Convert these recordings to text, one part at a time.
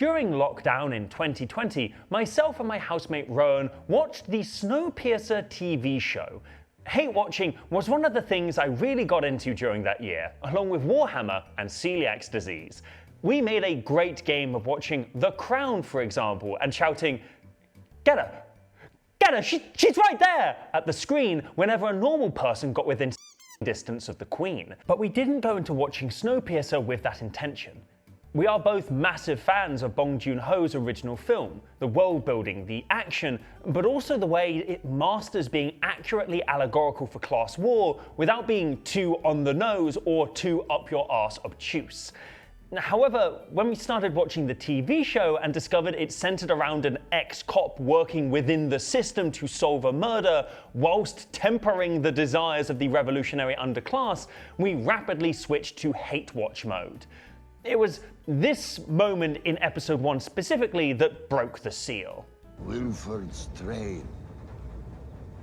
During lockdown in 2020, myself and my housemate Rowan watched the Snowpiercer TV show. Hate watching was one of the things I really got into during that year, along with Warhammer and celiac disease. We made a great game of watching The Crown, for example, and shouting, "Get her! Get her! She's right there!" at the screen whenever a normal person got within distance of the Queen. But we didn't go into watching Snowpiercer with that intention. We are both massive fans of Bong Joon-ho's original film, the world building, the action, but also the way it masters being accurately allegorical for class war without being too on the nose or too up your arse obtuse. However, when we started watching the TV show and discovered it's centered around an ex-cop working within the system to solve a murder whilst tempering the desires of the revolutionary underclass, we rapidly switched to hate watch mode. It was this moment in episode 1 specifically that broke the seal. Wilford's train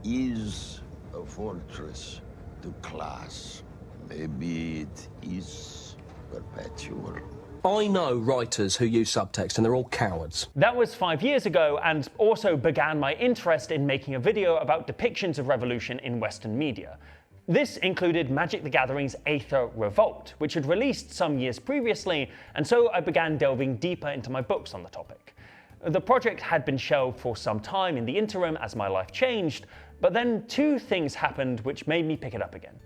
is a fortress to class. Maybe it is perpetual. I know writers who use subtext and they're all cowards. That was 5 years ago and also began my interest in making a video about depictions of revolution in Western media. This included Magic the Gathering's Aether Revolt, which had released some years previously, and so I began delving deeper into my books on the topic. The project had been shelved for some time in the interim as my life changed, but then two things happened which made me pick it up again.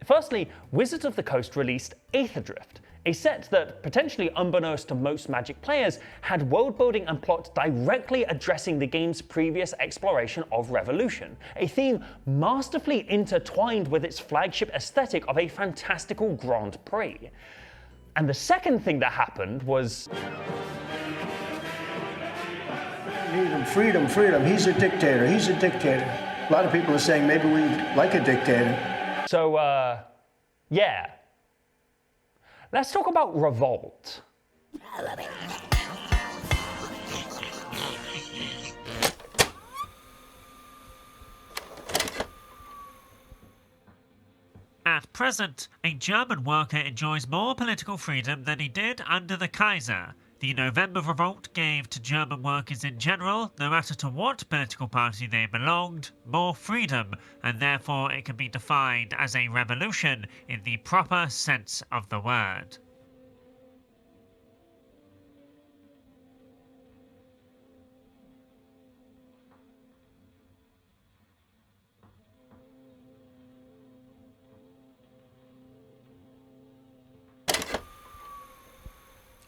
Firstly, Wizards of the Coast released Aetherdrift, a set that, potentially unbeknownst to most Magic players, had world building and plot directly addressing the game's previous exploration of revolution, a theme masterfully intertwined with its flagship aesthetic of a fantastical Grand Prix. And the second thing that happened was... Freedom, freedom, freedom. He's a dictator. He's a dictator. A lot of people are saying maybe we like a dictator. So, yeah. Let's talk about revolt. At present, a German worker enjoys more political freedom than he did under the Kaiser. The November Revolt gave to German workers in general, no matter to what political party they belonged, more freedom, and therefore it can be defined as a revolution in the proper sense of the word.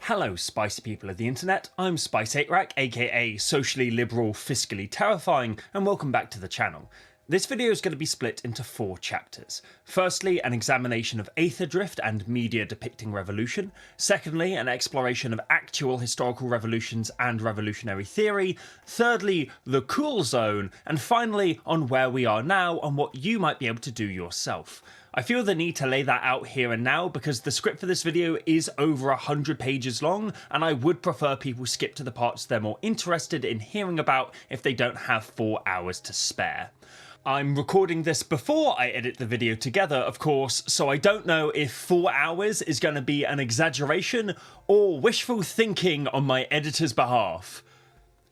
Hello spicy people of the internet, I'm Spice8Rack, aka Socially Liberal Fiscally Terrifying, and welcome back to the channel. This video is going to be split into 4 chapters. Firstly, an examination of Aetherdrift and media depicting revolution. Secondly, an exploration of actual historical revolutions and revolutionary theory. Thirdly, the cool zone. And finally, on where we are now and what you might be able to do yourself. I feel the need to lay that out here and now because the script for this video is over 100 pages long, and I would prefer people skip to the parts they're more interested in hearing about if they don't have 4 hours to spare. I'm recording this before I edit the video together, of course, so I don't know if 4 hours is going to be an exaggeration or wishful thinking on my editor's behalf.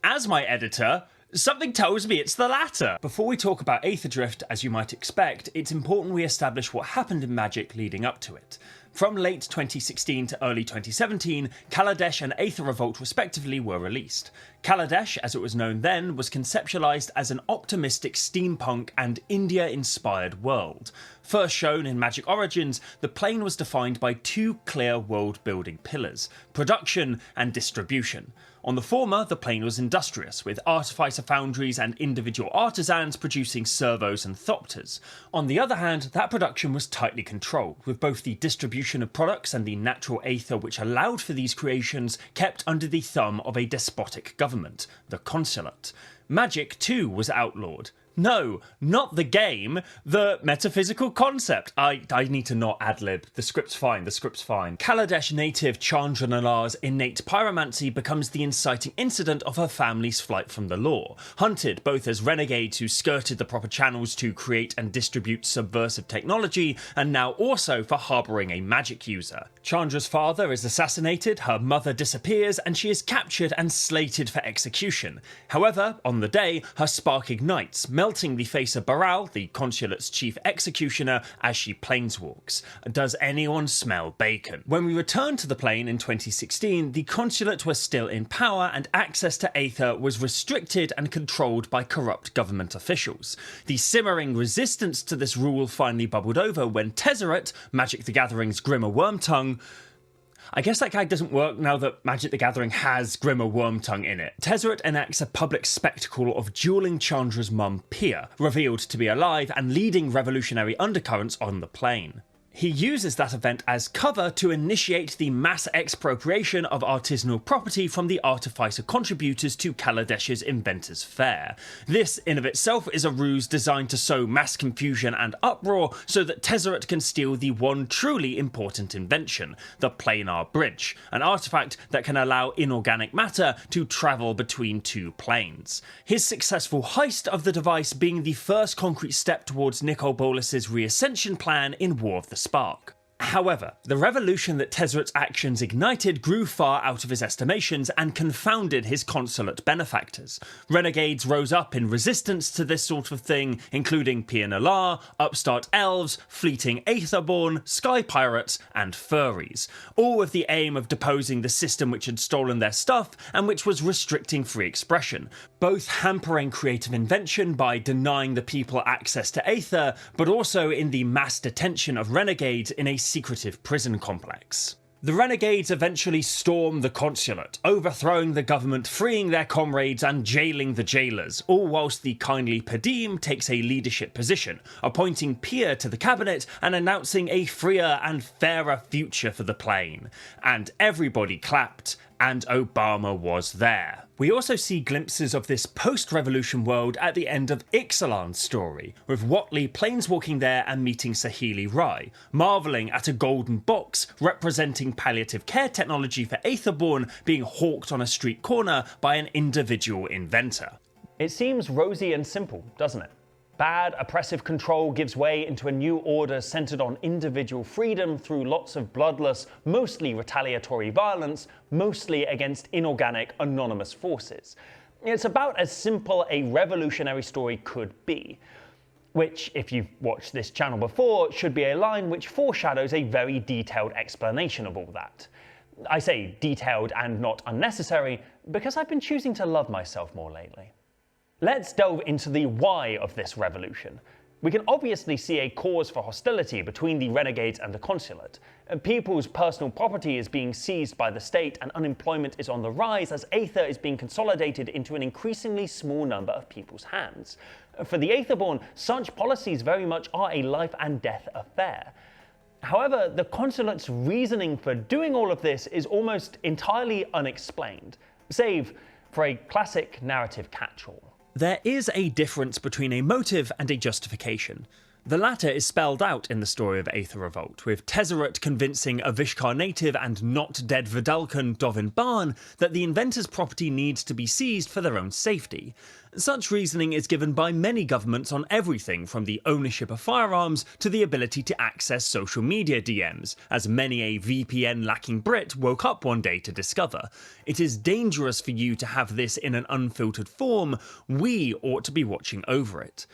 As my editor, something tells me it's the latter. Before we talk about Aetherdrift, as you might expect, it's important we establish what happened in Magic leading up to it. From late 2016 to early 2017, Kaladesh and Aether Revolt respectively were released. Kaladesh, as it was known then, was conceptualised as an optimistic steampunk and India-inspired world. First shown in Magic Origins, the plane was defined by 2 clear world-building pillars: production and distribution. On the former, the plane was industrious, with artificer foundries and individual artisans producing servos and thopters. On the other hand, that production was tightly controlled, with both the distribution of products and the natural aether which allowed for these creations kept under the thumb of a despotic government, the consulate. Magic, too, was outlawed. No, not the game, the metaphysical concept. I need to not ad-lib. The script's fine, the script's fine. Kaladesh native Chandra Nalar's innate pyromancy becomes the inciting incident of her family's flight from the law, hunted both as renegades who skirted the proper channels to create and distribute subversive technology, and now also for harbouring a magic user. Chandra's father is assassinated, her mother disappears, and she is captured and slated for execution. However, on the day, her spark ignites, melting the face of Baral, the consulate's chief executioner, as she planeswalks. Does anyone smell bacon? When we return to the plane in 2016, the consulate was still in power and access to aether was restricted and controlled by corrupt government officials. The simmering resistance to this rule finally bubbled over when Tezzeret, Magic the Gathering's Grimmer Wormtongue, I guess that gag doesn't work now that Magic the Gathering has Grimmer Wormtongue in it. Tezzeret enacts a public spectacle of dueling Chandra's mum Pia, revealed to be alive and leading revolutionary undercurrents on the plane. He uses that event as cover to initiate the mass expropriation of artisanal property from the artificer contributors to Kaladesh's Inventors' Fair. This, in of itself, is a ruse designed to sow mass confusion and uproar so that Tezzeret can steal the one truly important invention, the planar bridge, an artifact that can allow inorganic matter to travel between two planes. His successful heist of the device being the first concrete step towards Nicol Bolas's reascension plan in War of the Spark. However, the revolution that Tezzeret's actions ignited grew far out of his estimations and confounded his consulate benefactors. Renegades rose up in resistance to this sort of thing, including Pia Nalar, upstart elves, fleeting Aetherborn, sky pirates, and furries, all with the aim of deposing the system which had stolen their stuff and which was restricting free expression, both hampering creative invention by denying the people access to aether, but also in the mass detention of renegades in a secretive prison complex. The renegades eventually storm the consulate, overthrowing the government, freeing their comrades and jailing the jailers, all whilst the kindly Padim takes a leadership position, appointing Pia to the cabinet and announcing a freer and fairer future for the plane. And everybody clapped, and Obama was there. We also see glimpses of this post-revolution world at the end of Ixalan's story, with Whatley planeswalking there and meeting Sahili Rai, marvelling at a golden box representing palliative care technology for Aetherborn being hawked on a street corner by an individual inventor. It seems rosy and simple, doesn't it? Bad, oppressive control gives way into a new order centered on individual freedom through lots of bloodless, mostly retaliatory violence, mostly against inorganic, anonymous forces. It's about as simple a revolutionary story could be, which, if you've watched this channel before, should be a line which foreshadows a very detailed explanation of all that. I say detailed and not unnecessary because I've been choosing to love myself more lately. Let's delve into the why of this revolution. We can obviously see a cause for hostility between the renegades and the consulate. People's personal property is being seized by the state and unemployment is on the rise as aether is being consolidated into an increasingly small number of people's hands. For the Aetherborn, such policies very much are a life and death affair. However, the consulate's reasoning for doing all of this is almost entirely unexplained, save for a classic narrative catch-all. There is a difference between a motive and a justification. The latter is spelled out in the story of Aether Revolt, with Tezzeret convincing Avishkar native and not dead Vidalcan Dovin Barn that the inventor's property needs to be seized for their own safety. Such reasoning is given by many governments on everything from the ownership of firearms to the ability to access social media DMs, as many a VPN-lacking Brit woke up one day to discover. It is dangerous for you to have this in an unfiltered form. We ought to be watching over it.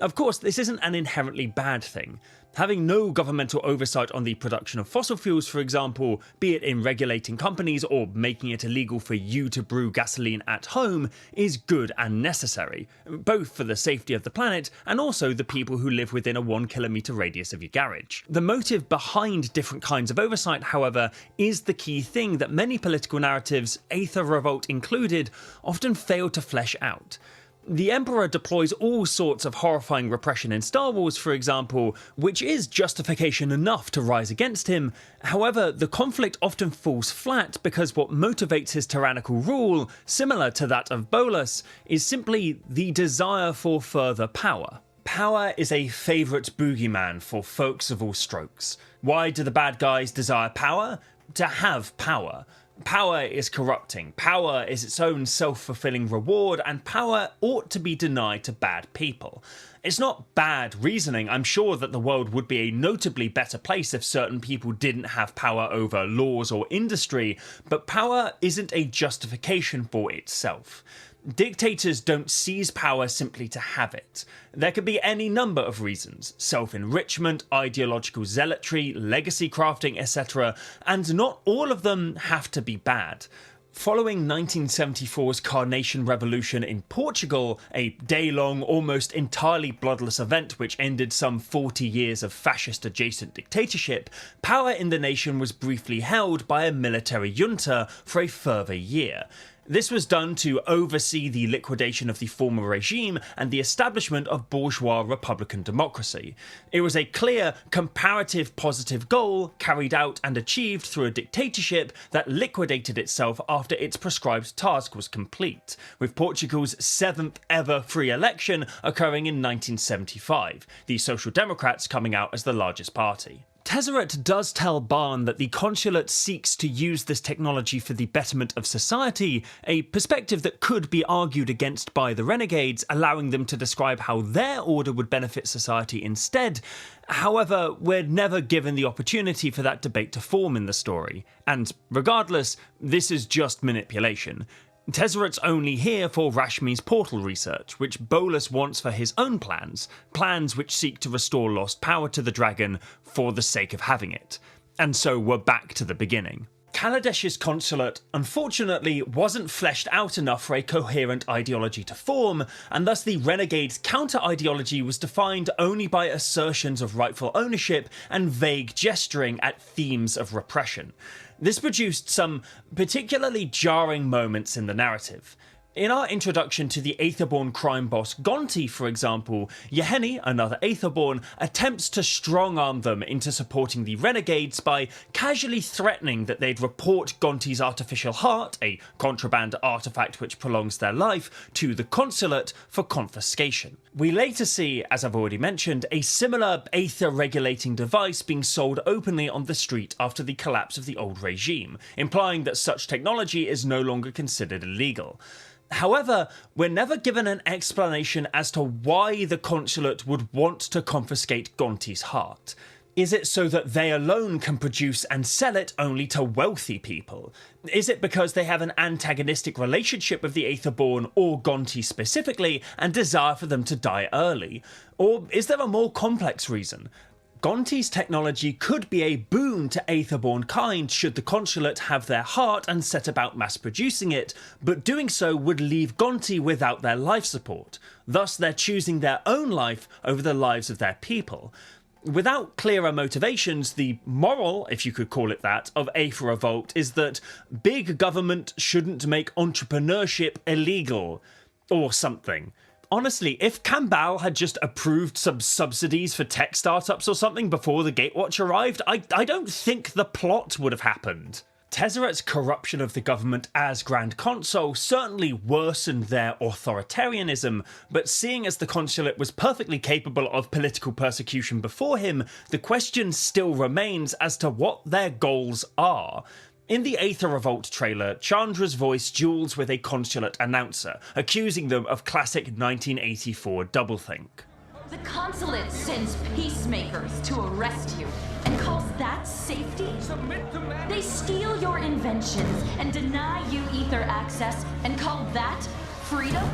Of course, this isn't an inherently bad thing. Having no governmental oversight on the production of fossil fuels, for example, be it in regulating companies or making it illegal for you to brew gasoline at home, is good and necessary, both for the safety of the planet and also the people who live within a 1 kilometre radius of your garage. The motive behind different kinds of oversight, however, is the key thing that many political narratives, Aether Revolt included, often fail to flesh out. The Emperor deploys all sorts of horrifying repression in Star Wars, for example, which is justification enough to rise against him. However, the conflict often falls flat because what motivates his tyrannical rule, similar to that of Bolus, is simply the desire for further power. Power is a favourite boogeyman for folks of all strokes. Why do the bad guys desire power? To have power. Power is corrupting, power is its own self-fulfilling reward, and power ought to be denied to bad people. It's not bad reasoning. I'm sure that the world would be a notably better place if certain people didn't have power over laws or industry, but power isn't a justification for itself. Dictators don't seize power simply to have it. There could be any number of reasons: self-enrichment, ideological zealotry, legacy crafting, etc., and not all of them have to be bad. Following 1974's Carnation Revolution in Portugal, a day-long, almost entirely bloodless event which ended some 40 years of fascist-adjacent dictatorship, power in the nation was briefly held by a military junta for a further year. This was done to oversee the liquidation of the former regime and the establishment of bourgeois republican democracy. It was a clear, comparative positive goal carried out and achieved through a dictatorship that liquidated itself after its prescribed task was complete, with Portugal's 7th ever free election occurring in 1975, the Social Democrats coming out as the largest party. Tezzeret does tell Barn that the consulate seeks to use this technology for the betterment of society, a perspective that could be argued against by the renegades, allowing them to describe how their order would benefit society instead. However, we're never given the opportunity for that debate to form in the story, and regardless, this is just manipulation. Tezzeret's only here for Rashmi's portal research, which Bolus wants for his own plans which seek to restore lost power to the dragon for the sake of having it. And so we're back to the beginning. Kaladesh's consulate, unfortunately, wasn't fleshed out enough for a coherent ideology to form, and thus the Renegade's counter-ideology was defined only by assertions of rightful ownership and vague gesturing at themes of repression. This produced some particularly jarring moments in the narrative. In our introduction to the Aetherborn crime boss Gonti, for example, Yeheni, another Aetherborn, attempts to strong-arm them into supporting the Renegades by casually threatening that they'd report Gonti's artificial heart, a contraband artifact which prolongs their life, to the consulate for confiscation. We later see, as I've already mentioned, a similar aether-regulating device being sold openly on the street after the collapse of the old regime, implying that such technology is no longer considered illegal. However, we're never given an explanation as to why the consulate would want to confiscate Gonti's heart. Is it so that they alone can produce and sell it only to wealthy people? Is it because they have an antagonistic relationship with the Aetherborn, or Gonti specifically, and desire for them to die early? Or is there a more complex reason? Gonti's technology could be a boon to Aetherborn kind should the consulate have their heart and set about mass producing it, but doing so would leave Gonti without their life support. Thus, they're choosing their own life over the lives of their people. Without clearer motivations, the moral, if you could call it that, of Aether Revolt is that big government shouldn't make entrepreneurship illegal. Or something. Honestly, if Kambal had just approved some subsidies for tech startups or something before the Gatewatch arrived, I don't think the plot would have happened. Tezzeret's corruption of the government as Grand Consul certainly worsened their authoritarianism, but seeing as the consulate was perfectly capable of political persecution before him, the question still remains as to what their goals are. In the Aether Revolt trailer, Chandra's voice duels with a consulate announcer, accusing them of classic 1984 doublethink. The consulate sends peacemakers to arrest you and calls that safety? They steal your inventions and deny you ether access and call that freedom?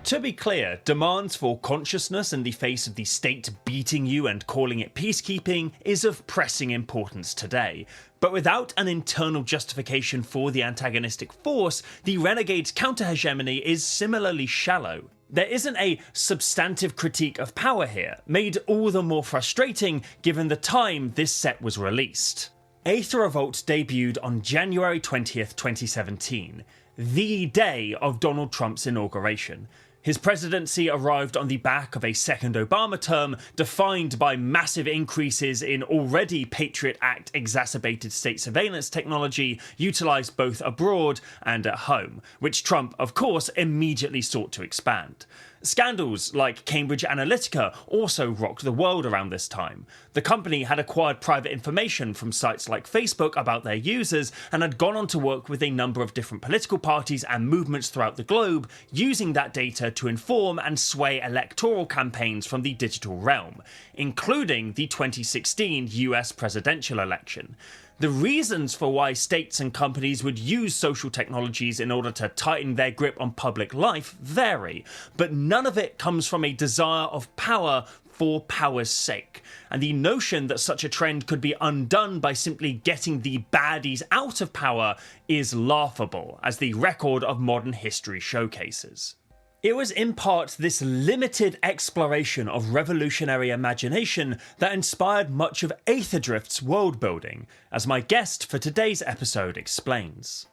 To be clear, demands for consciousness in the face of the state beating you and calling it peacekeeping is of pressing importance today. But without an internal justification for the antagonistic force, the Renegade's counter-hegemony is similarly shallow. There isn't a substantive critique of power here, made all the more frustrating given the time this set was released. Aether Revolt debuted on January 20th, 2017, the day of Donald Trump's inauguration. His presidency arrived on the back of a second Obama term defined by massive increases in already Patriot Act exacerbated state surveillance technology utilised both abroad and at home, which Trump, of course, immediately sought to expand. Scandals like Cambridge Analytica also rocked the world around this time. The company had acquired private information from sites like Facebook about their users and had gone on to work with a number of different political parties and movements throughout the globe, using that data to inform and sway electoral campaigns from the digital realm, including the 2016 US presidential election. The reasons for why states and companies would use social technologies in order to tighten their grip on public life vary, but none of it comes from a desire of power for power's sake. And the notion that such a trend could be undone by simply getting the baddies out of power is laughable, as the record of modern history showcases. It was in part this limited exploration of revolutionary imagination that inspired much of Aetherdrift's world building, as my guest for today's episode explains.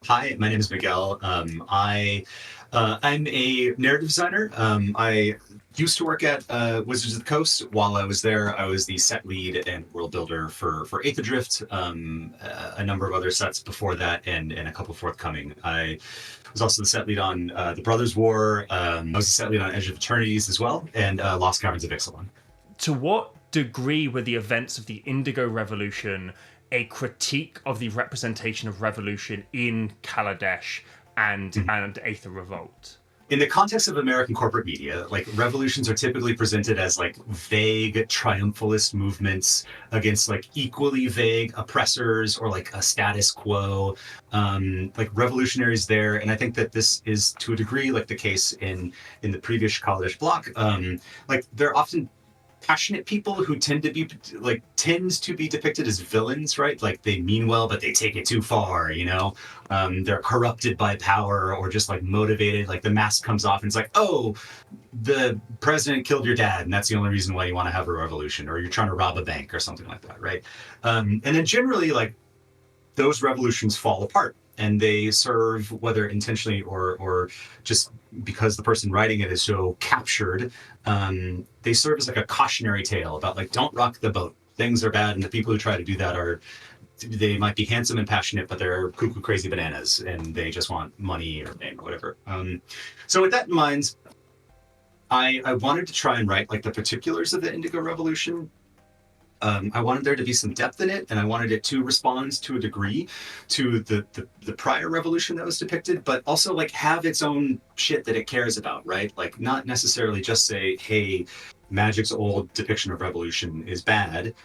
Hi, my name is Miguel. I'm a narrative designer. I used to work at Wizards of the Coast. While I was there, I was the set lead and world builder for Aetherdrift, a number of other sets before that, and a couple forthcoming. I was also the set lead on The Brothers' War. I was the set lead on Edge of Eternities as well, and Lost Caverns of Ixalan. To what degree were the events of the Indigo Revolution a critique of the representation of revolution in Kaladesh and Aether Revolt? In the context of American corporate media, like, revolutions are typically presented as like vague triumphalist movements against like equally vague oppressors or like a status quo, like revolutionaries there. And I think that this is to a degree like the case in the previous Kaladesh block. Like, they're often passionate people who tend to be depicted as villains, right? Like, they mean well, but they take it too far, you know? They're corrupted by power or just like motivated. Like, the mask comes off and it's like, oh, the president killed your dad, and that's the only reason why you want to have a revolution, or you're trying to rob a bank or something like that, right? And then generally, like, those revolutions fall apart. And they serve, whether intentionally or just because the person writing it is so captured, they serve as like a cautionary tale about like, don't rock the boat. Things are bad, and the people who try to do that they might be handsome and passionate, but they're cuckoo crazy bananas, and they just want money or fame or whatever. So with that in mind, I wanted to try and write like the particulars of the Indigo Revolution. I wanted there to be some depth in it, and I wanted it to respond to a degree to the prior revolution that was depicted, but also like have its own shit that it cares about, right? Like, not necessarily just say, hey, Magic's old depiction of revolution is bad.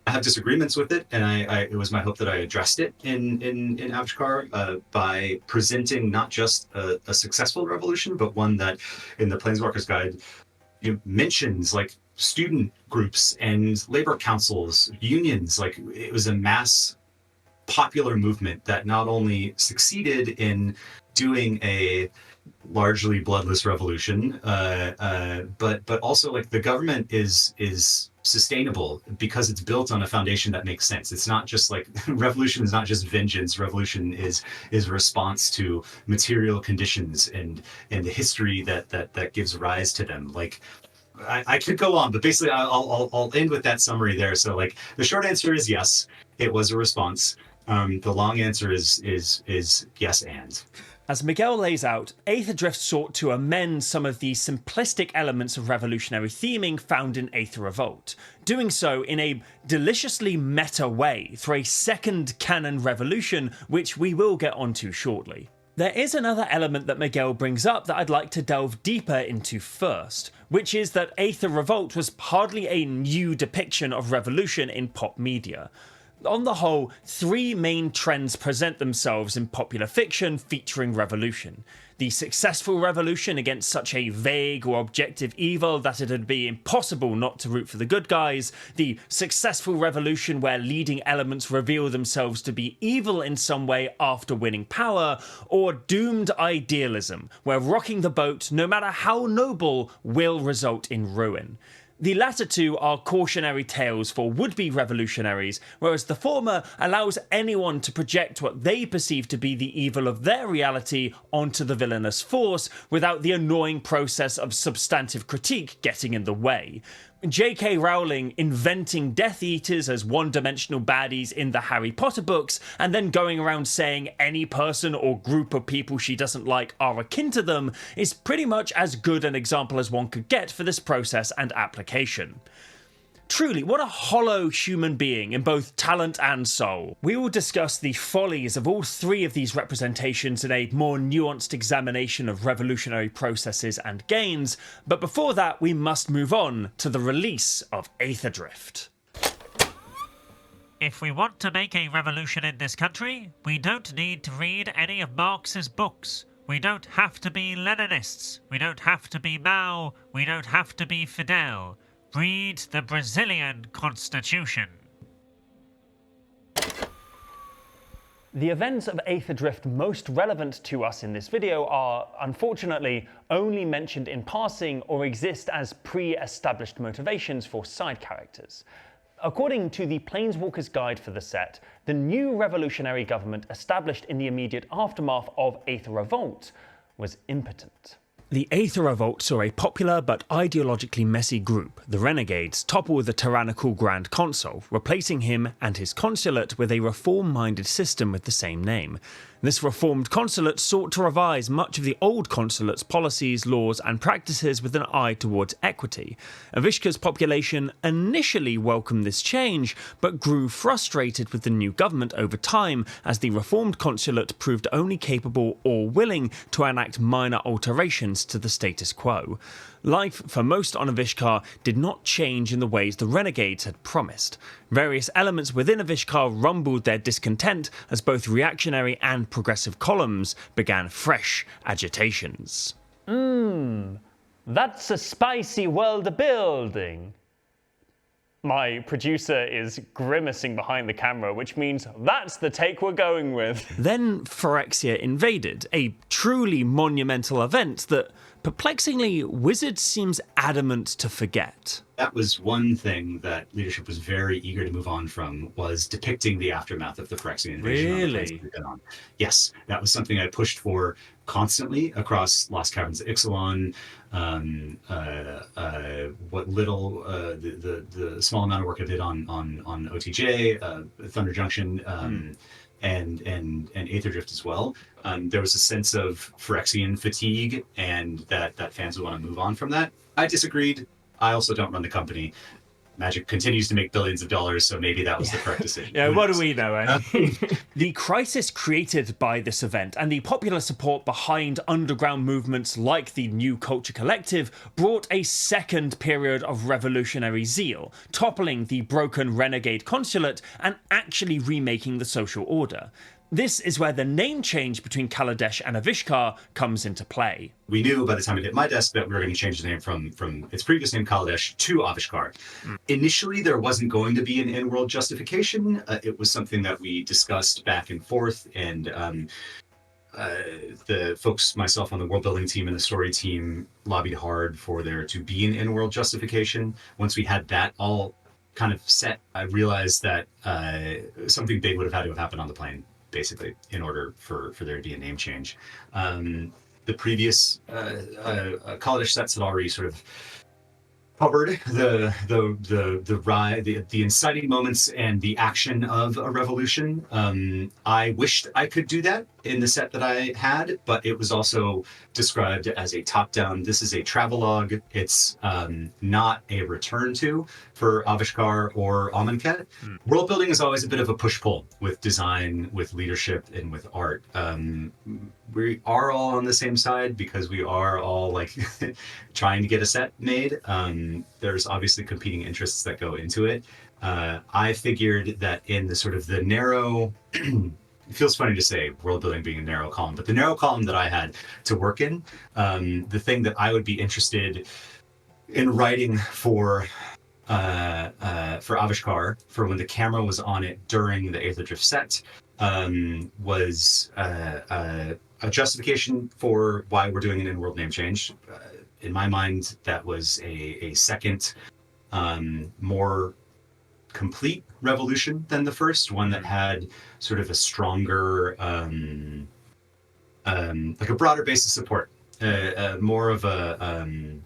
I have disagreements with it, and it was my hope that I addressed it in Avishkar by presenting not just a successful revolution, but one that in the Planeswalker's Guide mentions like student groups and labor councils, unions. Like, it was a mass popular movement that not only succeeded in doing a largely bloodless revolution, but also like the government is sustainable because it's built on a foundation that makes sense. It's not just like revolution is not just vengeance. Revolution is a response to material conditions and the history that gives rise to them. Like, I could go on, but basically I'll end with that summary there. So like, the short answer is yes, it was a response. The long answer is yes and. As Miguel lays out, Aetherdrift sought to amend some of the simplistic elements of revolutionary theming found in Aether Revolt, doing so in a deliciously meta way through a second canon revolution, which we will get onto shortly. There is another element that Miguel brings up that I'd like to delve deeper into first, which is that Aether Revolt was hardly a new depiction of revolution in pop media. On the whole, three main trends present themselves in popular fiction featuring revolution. The successful revolution against such a vague or objective evil that it'd be impossible not to root for the good guys, the successful revolution where leading elements reveal themselves to be evil in some way after winning power, or doomed idealism, where rocking the boat, no matter how noble, will result in ruin. The latter two are cautionary tales for would-be revolutionaries, whereas the former allows anyone to project what they perceive to be the evil of their reality onto the villainous force without the annoying process of substantive critique getting in the way. J.K. Rowling inventing Death Eaters as one-dimensional baddies in the Harry Potter books, and then going around saying any person or group of people she doesn't like are akin to them, is pretty much as good an example as one could get for this process and application. Truly, what a hollow human being in both talent and soul. We will discuss the follies of all three of these representations in a more nuanced examination of revolutionary processes and gains, but before that we must move on to the release of Aetherdrift. If we want to make a revolution in this country, we don't need to read any of Marx's books. We don't have to be Leninists. We don't have to be Mao. We don't have to be Fidel. Read the Brazilian Constitution. The events of Aetherdrift most relevant to us in this video are, unfortunately, only mentioned in passing or exist as pre-established motivations for side characters. According to the Planeswalker's Guide for the set, the new revolutionary government established in the immediate aftermath of Aether Revolt was impotent. The Aether Revolt saw a popular but ideologically messy group, the Renegades, topple the tyrannical Grand Consul, replacing him and his consulate with a reform-minded system with the same name. This reformed consulate sought to revise much of the old consulate's policies, laws and practices with an eye towards equity. Avishkar's population initially welcomed this change, but grew frustrated with the new government over time as the reformed consulate proved only capable or willing to enact minor alterations to the status quo. Life for most on Avishkar did not change in the ways the Renegades had promised. Various elements within Avishkar rumbled their discontent as both reactionary and progressive columns began fresh agitations. That's a spicy world of building. My producer is grimacing behind the camera, which means that's the take we're going with. Then Phyrexia invaded, a truly monumental event that, perplexingly, Wizard seems adamant to forget. That was one thing that leadership was very eager to move on from, was depicting the aftermath of the Phyrexian invasion. Really? Yes, that was something I pushed for constantly across Lost Caverns of Ixalan, what little, the small amount of work I did on OTJ, Thunder Junction, and Aetherdrift as well. There was a sense of Phyrexian fatigue, and that fans would want to move on from that. I disagreed. I also don't run the company. Magic continues to make billions of dollars, so maybe that was the correct decision. Yeah, what do we know, eh? The crisis created by this event and the popular support behind underground movements like the New Culture Collective brought a second period of revolutionary zeal, toppling the broken renegade consulate and actually remaking the social order. This is where the name change between Kaladesh and Avishkar comes into play. We knew by the time it hit my desk that we were going to change the name from its previous name, Kaladesh, to Avishkar. Initially, there wasn't going to be an in-world justification. It was something that we discussed back and forth, and the folks, myself on the world building team and the story team, lobbied hard for there to be an in-world justification. Once we had that all kind of set, I realized that something big would have had to have happened on the plane, basically, in order for there to be a name change. The previous college sets had already sort of covered the inciting moments and the action of a revolution. I wished I could do that in the set that I had, but it was also described as a top-down. This is a travelogue. It's not a return to for Avishkar or Omenpaths. World building is always a bit of a push-pull with design, with leadership, and with art. We are all on the same side because we are all like trying to get a set made. There's obviously competing interests that go into it. I figured that in the sort of the narrow, it feels funny to say world building being a narrow column, but the narrow column that I had to work in, the thing that I would be interested in writing for Avishkar, for when the camera was on it during the Aetherdrift set, was a justification for why we're doing an in-world name change. In my mind, that was a second more complete revolution than the first, one that had sort of a stronger, like a broader base of support, more of a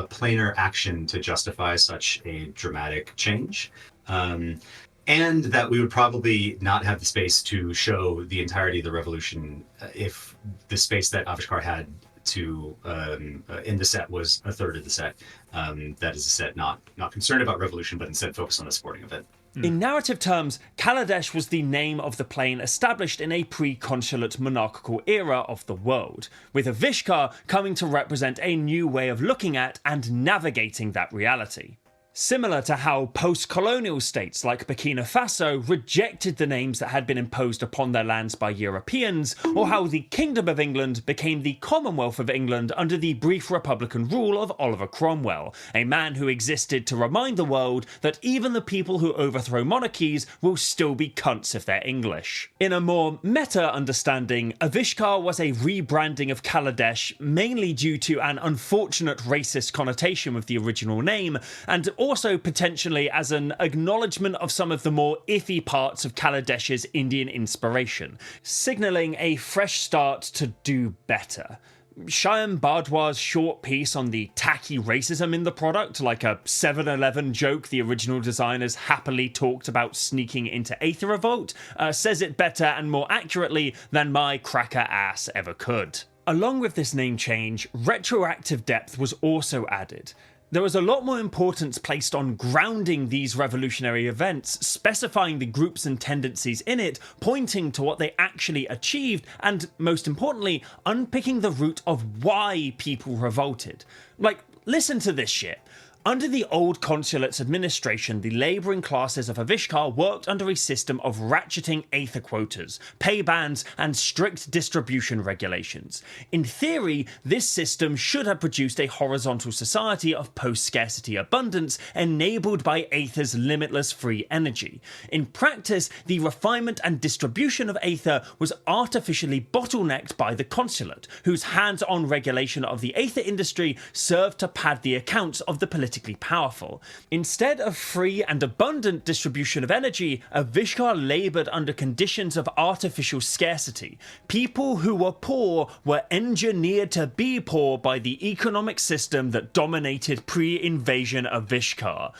plainer action to justify such a dramatic change. And that we would probably not have the space to show the entirety of the revolution if the space that Avishkar had to in the set was a third of the set. That is a set not concerned about revolution, but instead focused on the sporting event. In narrative terms, Kaladesh was the name of the plane established in a pre-consulate monarchical era of the world, with Avishkar coming to represent a new way of looking at and navigating that reality. Similar to how post-colonial states like Burkina Faso rejected the names that had been imposed upon their lands by Europeans, or how the Kingdom of England became the Commonwealth of England under the brief republican rule of Oliver Cromwell, a man who existed to remind the world that even the people who overthrow monarchies will still be cunts if they're English. In a more meta understanding, Avishkar was a rebranding of Kaladesh mainly due to an unfortunate racist connotation with the original name, and also potentially as an acknowledgement of some of the more iffy parts of Kaladesh's Indian inspiration, signalling a fresh start to do better. Shyam Bardwaj's short piece on the tacky racism in the product, like a 7-Eleven joke the original designers happily talked about sneaking into Aether Revolt, says it better and more accurately than my cracker ass ever could. Along with this name change, retroactive depth was also added. There was a lot more importance placed on grounding these revolutionary events, specifying the groups and tendencies in it, pointing to what they actually achieved, and, most importantly, unpicking the root of why people revolted. Like, listen to this shit. Under the old consulate's administration, the labouring classes of Avishkar worked under a system of ratcheting aether quotas, pay bans, and strict distribution regulations. In theory, this system should have produced a horizontal society of post-scarcity abundance enabled by aether's limitless free energy. In practice, the refinement and distribution of aether was artificially bottlenecked by the consulate, whose hands-on regulation of the aether industry served to pad the accounts of the politically powerful. Instead of free and abundant distribution of energy, Avishkar laboured under conditions of artificial scarcity. People who were poor were engineered to be poor by the economic system that dominated pre-invasion Avishkar.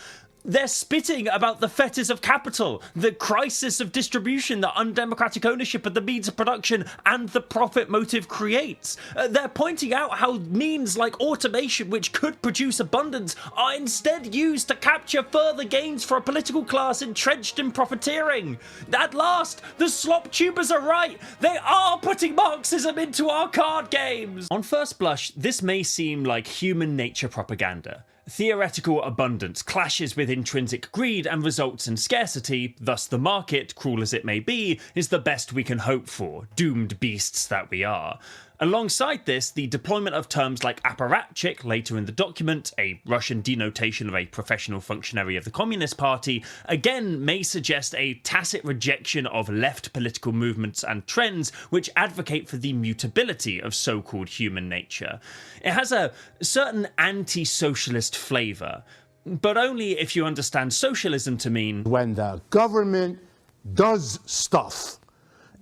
They're spitting about the fetters of capital, the crisis of distribution, the undemocratic ownership of the means of production, and the profit motive creates. They're pointing out how means like automation, which could produce abundance, are instead used to capture further gains for a political class entrenched in profiteering. At last, the slop tubers are right. They are putting Marxism into our card games. On first blush, this may seem like human nature propaganda. Theoretical abundance clashes with intrinsic greed and results in scarcity, thus the market, cruel as it may be, is the best we can hope for, doomed beasts that we are. Alongside this, the deployment of terms like apparatchik later in the document, a Russian denotation of a professional functionary of the Communist Party, again may suggest a tacit rejection of left political movements and trends which advocate for the mutability of so-called human nature. It has a certain anti-socialist flavour, but only if you understand socialism to mean when the government does stuff.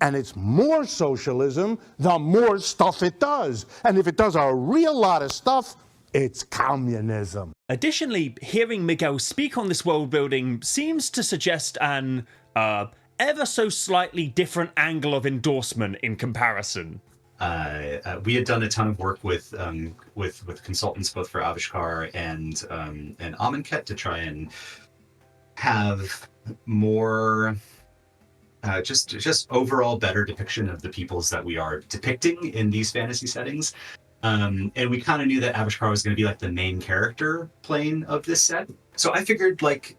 And it's more socialism the more stuff it does. And if it does a real lot of stuff, it's communism. Additionally, hearing Miguel speak on this world building seems to suggest an ever so slightly different angle of endorsement in comparison. We had done a ton of work with consultants both for Avishkar and Omenpaths to try and have more just overall better depiction of the peoples that we are depicting in these fantasy settings. And we kind of knew that Avishkar was going to be like the main character plane of this set. So I figured like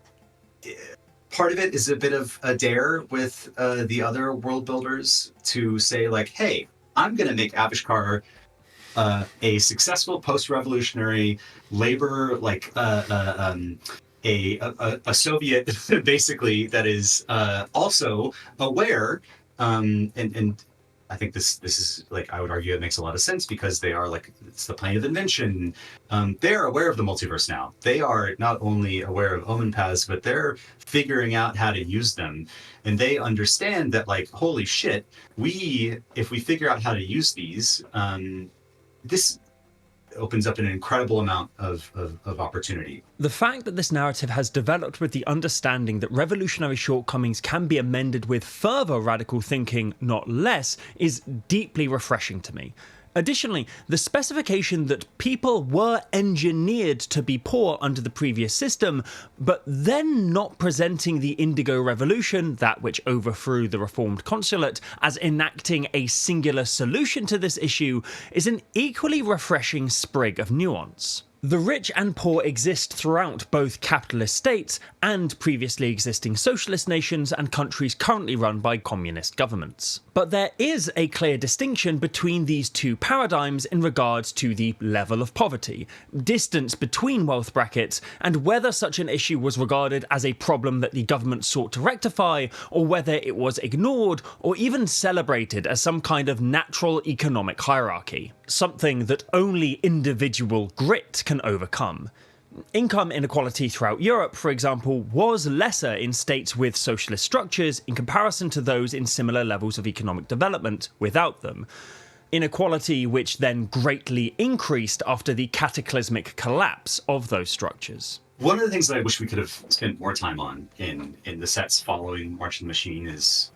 part of it is a bit of a dare with the other world builders to say like, hey, I'm going to make Avishkar a successful post-revolutionary labor, like a Soviet, basically, that is also aware and I think this is like, I would argue it makes a lot of sense because they are like, it's the plane of invention. They're aware of the multiverse now. They are not only aware of Omenpaths, but they're figuring out how to use them. And they understand that, like, holy shit, if we figure out how to use these, this opens up an incredible amount of opportunity. The fact that this narrative has developed with the understanding that revolutionary shortcomings can be amended with further radical thinking, not less, is deeply refreshing to me. Additionally, the specification that people were engineered to be poor under the previous system, but then not presenting the Indigo Revolution, that which overthrew the reformed consulate, as enacting a singular solution to this issue, is an equally refreshing sprig of nuance. The rich and poor exist throughout both capitalist states and previously existing socialist nations and countries currently run by communist governments. But there is a clear distinction between these two paradigms in regards to the level of poverty, distance between wealth brackets, and whether such an issue was regarded as a problem that the government sought to rectify, or whether it was ignored or even celebrated as some kind of natural economic hierarchy, something that only individual grit can overcome. Income inequality throughout Europe, for example, was lesser in states with socialist structures in comparison to those in similar levels of economic development without them. Inequality which then greatly increased after the cataclysmic collapse of those structures. One of the things that I wish we could have spent more time on in the sets following Marching Machine is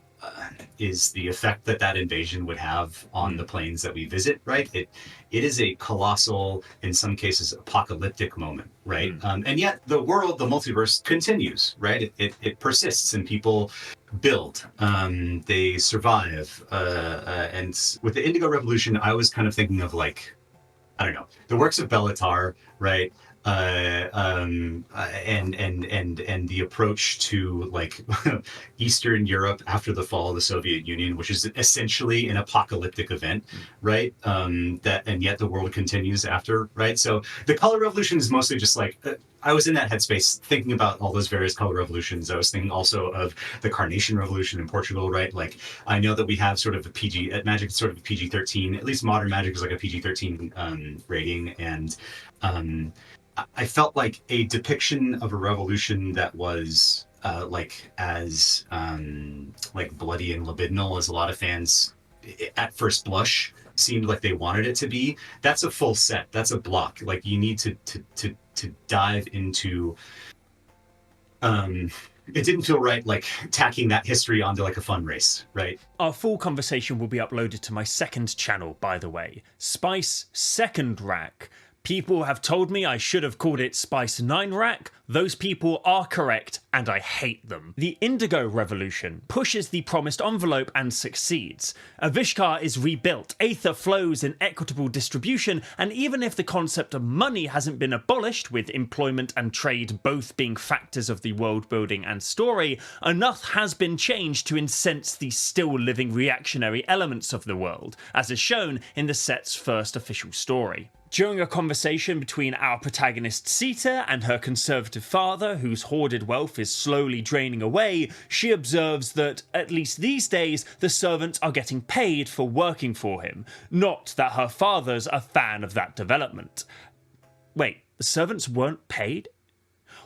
the effect that invasion would have on the planes that we visit, right? It is a colossal, in some cases, apocalyptic moment, right? And yet the world, the multiverse continues, right? It persists and people build, they survive. And with the Indigo Revolution, I was kind of thinking of, like, I don't know, the works of Bellatar, right? And the approach to, like, Eastern Europe after the fall of the Soviet Union, which is essentially an apocalyptic event, right? And yet the world continues after, right? So the color revolution is mostly just like, I was in that headspace thinking about all those various color revolutions. I was thinking also of the Carnation Revolution in Portugal, right? Like, I know that we have sort of a PG, at Magic, sort of a PG-13, at least modern Magic is like a PG-13 rating. And I felt like a depiction of a revolution that was like as like bloody and libidinal as a lot of fans at first blush seemed like they wanted it to be. That's a full set. That's a block. Like, you need to dive into. It didn't feel right, like, tacking that history onto, like, a fun race, right? Our full conversation will be uploaded to my second channel, by the way, Spice Second Rack. People have told me I should have called it Spice 9 Rack. Those people are correct, and I hate them. The Indigo Revolution pushes the promised envelope and succeeds. Avishkar is rebuilt, aether flows in equitable distribution, and even if the concept of money hasn't been abolished, with employment and trade both being factors of the world building and story, enough has been changed to incense the still living reactionary elements of the world, as is shown in the set's first official story. During a conversation between our protagonist Sita and her conservative father, whose hoarded wealth is slowly draining away, she observes that, at least these days, the servants are getting paid for working for him, not that her father's a fan of that development. Wait, the servants weren't paid?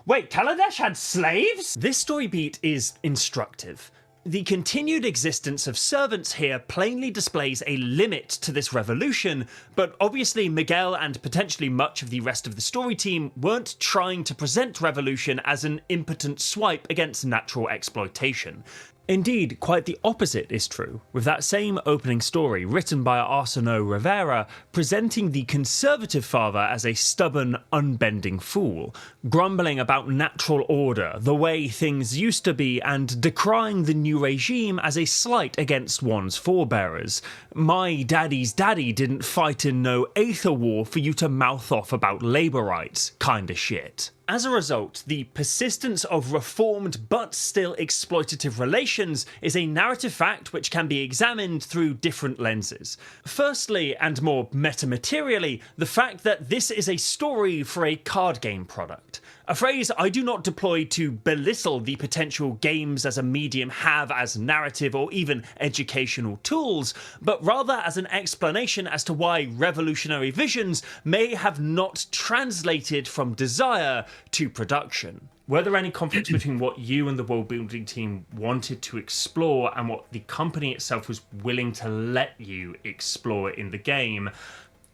Wait, Kaladesh had slaves? This story beat is instructive. The continued existence of servants here plainly displays a limit to this revolution, but obviously Miguel and potentially much of the rest of the story team weren't trying to present revolution as an impotent swipe against natural exploitation. Indeed, quite the opposite is true, with that same opening story written by Arsenault Rivera presenting the conservative father as a stubborn, unbending fool, grumbling about natural order, the way things used to be, and decrying the new regime as a slight against one's forebearers. My daddy's daddy didn't fight in no aether war for you to mouth off about labour rights, kinda shit. As a result, the persistence of reformed but still exploitative relations is a narrative fact which can be examined through different lenses. Firstly, and more metamaterially, the fact that this is a story for a card game product. a phrase I do not deploy to belittle the potential games as a medium have as narrative or even educational tools, but rather as an explanation as to why revolutionary visions may have not translated from desire to production. Were there any conflicts between what you and the world building team wanted to explore and what the company itself was willing to let you explore in the game?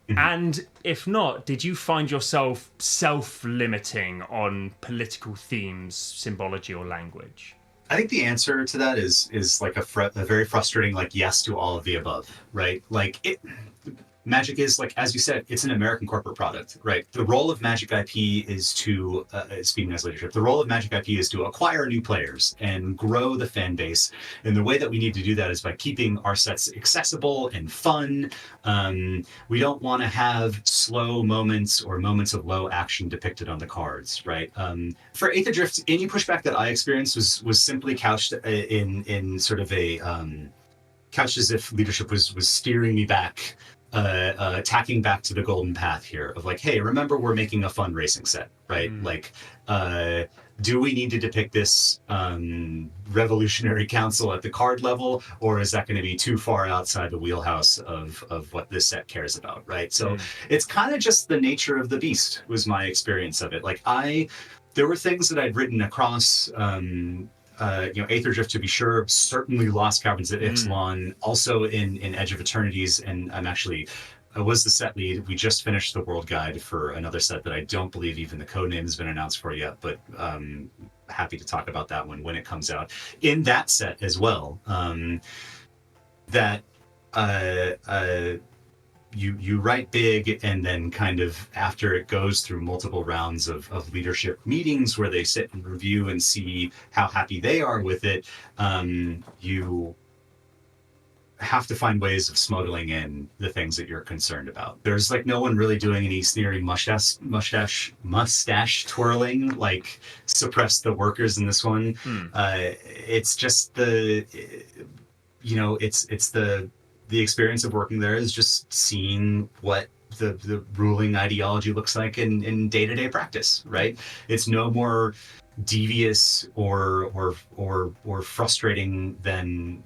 And if not, did you find yourself self-limiting on political themes, symbology, or language? I think the answer to that is like a very frustrating like yes to all of the above, right? Like Magic is, like, as you said, it's an American corporate product, right? The role of Magic IP is to, speaking as leadership, the role of Magic IP is to acquire new players and grow the fan base. And the way that we need to do that is by keeping our sets accessible and fun. We don't want to have slow moments or moments of low action depicted on the cards, right? For Aetherdrift, any pushback that I experienced was simply couched in sort of a, couched as if leadership was steering me back, tacking back to the golden path here of like, hey, remember we're making a fun racing set, right? Like, do we need to depict this revolutionary council at the card level, or is that going to be too far outside the wheelhouse of what this set cares about, right? So it's kind of just the nature of the beast was my experience of it. Like there were things that I'd written across Aetherdrift, to be sure, certainly Lost Caverns at Ixalan, also in Edge of Eternities, and I was the set lead. We just finished the world guide for another set that I don't believe even the code name has been announced for yet, but happy to talk about that one when it comes out. In that set as well, you write big, and then kind of after it goes through multiple rounds of leadership meetings where they sit and review and see how happy they are with it, you have to find ways of smuggling in the things that you're concerned about. There's like no one really doing any sneering mustache twirling, like suppress the workers in this one. It's just the experience of working there is just seeing what the ruling ideology looks like in day-to-day practice, right? It's no more devious or frustrating than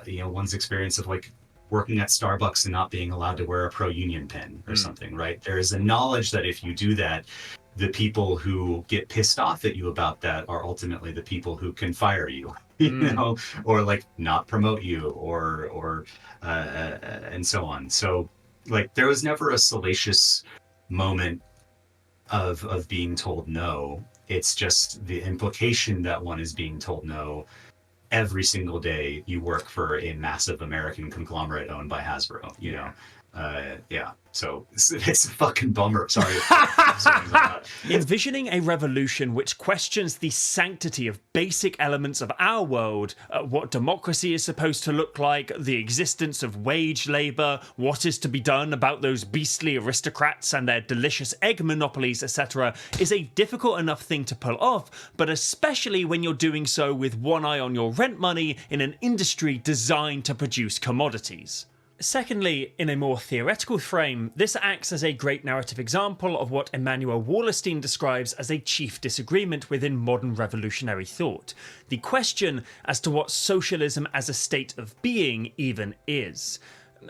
one's experience of like working at Starbucks and not being allowed to wear a pro-union pin or something, right? There is a knowledge that if you do that, the people who get pissed off at you about that are ultimately the people who can fire you, or like not promote you, or and so on. So like there was never a salacious moment of being told no. It's just the implication that one is being told no every single day you work for a massive American conglomerate owned by Hasbro, yeah. So it's a fucking bummer. Sorry. Envisioning a revolution which questions the sanctity of basic elements of our world, what democracy is supposed to look like, the existence of wage labour, what is to be done about those beastly aristocrats and their delicious egg monopolies, etc., is a difficult enough thing to pull off, but especially when you're doing so with one eye on your rent money in an industry designed to produce commodities. Secondly, in a more theoretical frame, this acts as a great narrative example of what Immanuel Wallerstein describes as a chief disagreement within modern revolutionary thought: the question as to what socialism as a state of being even is.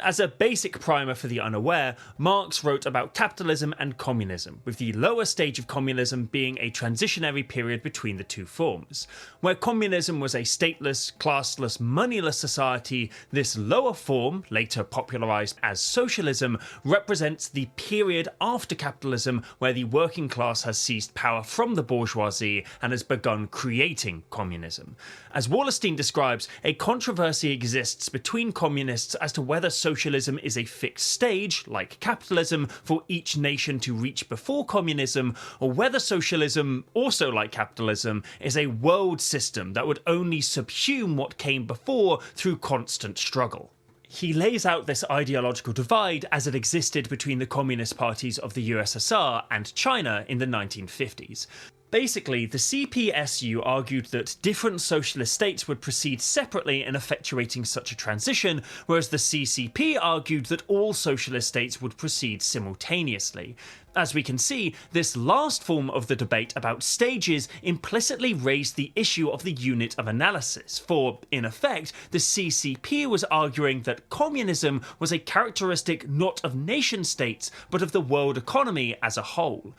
As a basic primer for the unaware, Marx wrote about capitalism and communism, with the lower stage of communism being a transitionary period between the two forms. Where communism was a stateless, classless, moneyless society, this lower form, later popularised as socialism, represents the period after capitalism where the working class has seized power from the bourgeoisie and has begun creating communism. As Wallerstein describes, a controversy exists between communists as to whether socialism is a fixed stage, like capitalism, for each nation to reach before communism, or whether socialism, also like capitalism, is a world system that would only subsume what came before through constant struggle. He lays out this ideological divide as it existed between the communist parties of the USSR and China in the 1950s. Basically, the CPSU argued that different socialist states would proceed separately in effectuating such a transition, whereas the CCP argued that all socialist states would proceed simultaneously. As we can see, this last form of the debate about stages implicitly raised the issue of the unit of analysis, for, in effect, the CCP was arguing that communism was a characteristic not of nation states, but of the world economy as a whole.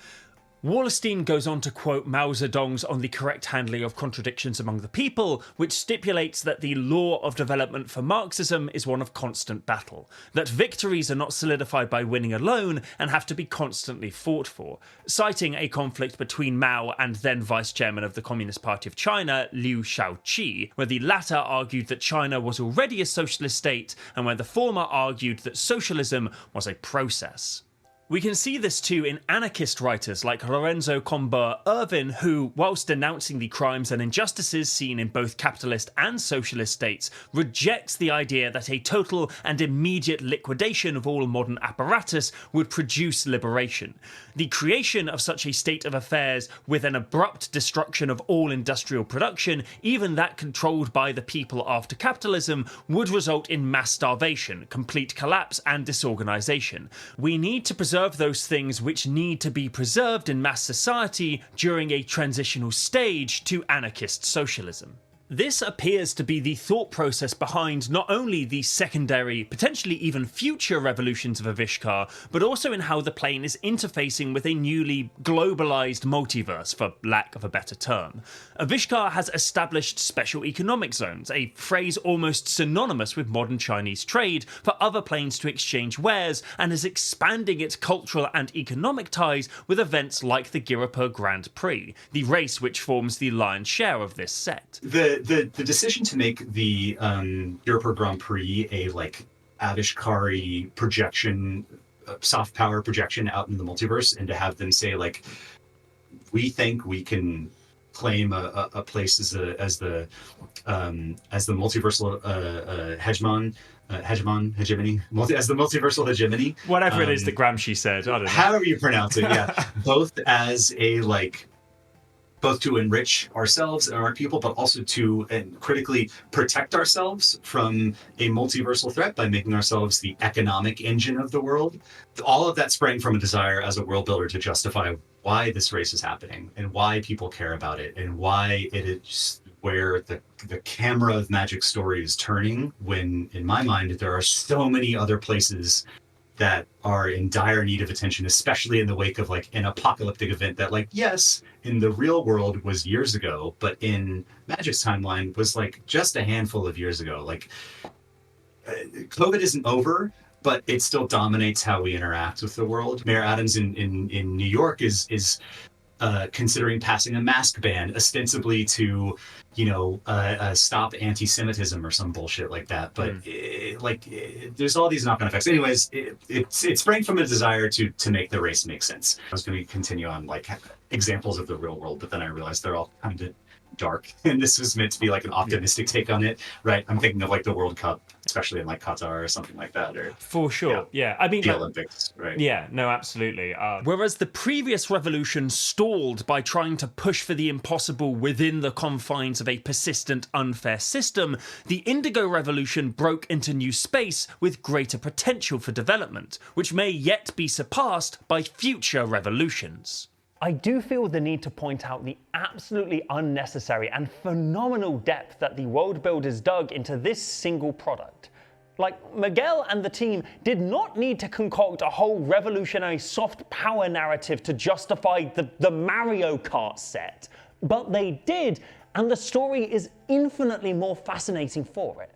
Wallerstein goes on to quote Mao Zedong's On the Correct Handling of Contradictions Among the People, which stipulates that the law of development for Marxism is one of constant battle, that victories are not solidified by winning alone and have to be constantly fought for, citing a conflict between Mao and then Vice Chairman of the Communist Party of China, Liu Shaoqi, where the latter argued that China was already a socialist state and where the former argued that socialism was a process. We can see this too in anarchist writers like Lorenzo Comber Irvin, who, whilst denouncing the crimes and injustices seen in both capitalist and socialist states, rejects the idea that a total and immediate liquidation of all modern apparatus would produce liberation. The creation of such a state of affairs with an abrupt destruction of all industrial production, even that controlled by the people after capitalism, would result in mass starvation, complete collapse and disorganisation. We need to preserve those things which need to be preserved in mass society during a transitional stage to anarchist socialism. This appears to be the thought process behind not only the secondary, potentially even future revolutions of Avishkar, but also in how the plane is interfacing with a newly globalized multiverse, for lack of a better term. Avishkar has established special economic zones, a phrase almost synonymous with modern Chinese trade, for other planes to exchange wares, and is expanding its cultural and economic ties with events like the Girapur Grand Prix, the race which forms the lion's share of this set. The decision to make the Girapur Grand Prix a like Avishkari projection, soft power projection out in the multiverse, and to have them say like, we think we can claim a place as the multiversal hegemony, as the multiversal hegemony, whatever it is that Gramsci said, I don't know. However you pronounce it, yeah. Both as a like. Both to enrich ourselves and our people, but also to critically protect ourselves from a multiversal threat by making ourselves the economic engine of the world. All of that sprang from a desire as a world builder to justify why this race is happening and why people care about it and why it is where the camera of magic story is turning, when, in my mind, there are so many other places that are in dire need of attention, especially in the wake of like an apocalyptic event that, like, yes, in the real world was years ago, but in Magic's timeline was like just a handful of years ago. Like, COVID isn't over, but it still dominates how we interact with the world. Mayor Adams in New York is considering passing a mask ban, ostensibly to, stop anti-Semitism or some bullshit like that. But there's all these knock-on effects. Anyways, it sprang from a desire to make the race make sense. I was going to continue on like examples of the real world, but then I realized they're all kind of dark, and this was meant to be like an optimistic take on it, right? I'm thinking of like the World Cup, especially in like Qatar or something like that, or for sure, yeah. I mean, the Olympics, right? Yeah, no, absolutely. Whereas the previous revolution stalled by trying to push for the impossible within the confines of a persistent, unfair system, the Indigo Revolution broke into new space with greater potential for development, which may yet be surpassed by future revolutions. I do feel the need to point out the absolutely unnecessary and phenomenal depth that the world builders dug into this single product. Like, Miguel and the team did not need to concoct a whole revolutionary soft power narrative to justify the Mario Kart set, but they did, and the story is infinitely more fascinating for it.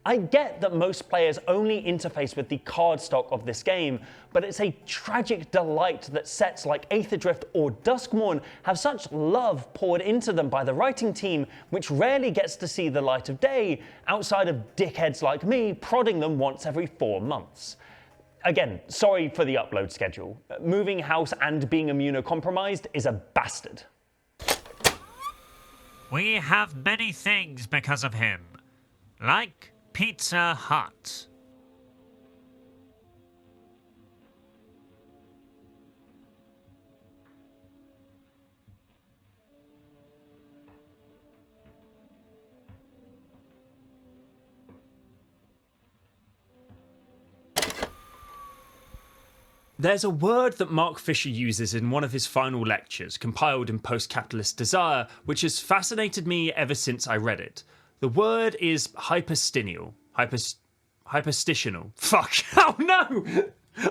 I get that most players only interface with the cardstock of this game, but it's a tragic delight that sets like Aetherdrift or Duskmourn have such love poured into them by the writing team, which rarely gets to see the light of day outside of dickheads like me prodding them once every 4 months. Again, sorry for the upload schedule. Moving house and being immunocompromised is a bastard. We have many things because of him, like Pizza Hut. There's a word that Mark Fisher uses in one of his final lectures, compiled in Post-Capitalist Desire, which has fascinated me ever since I read it. The word is hyperstitional. Hyperstitional. Fuck. Oh no!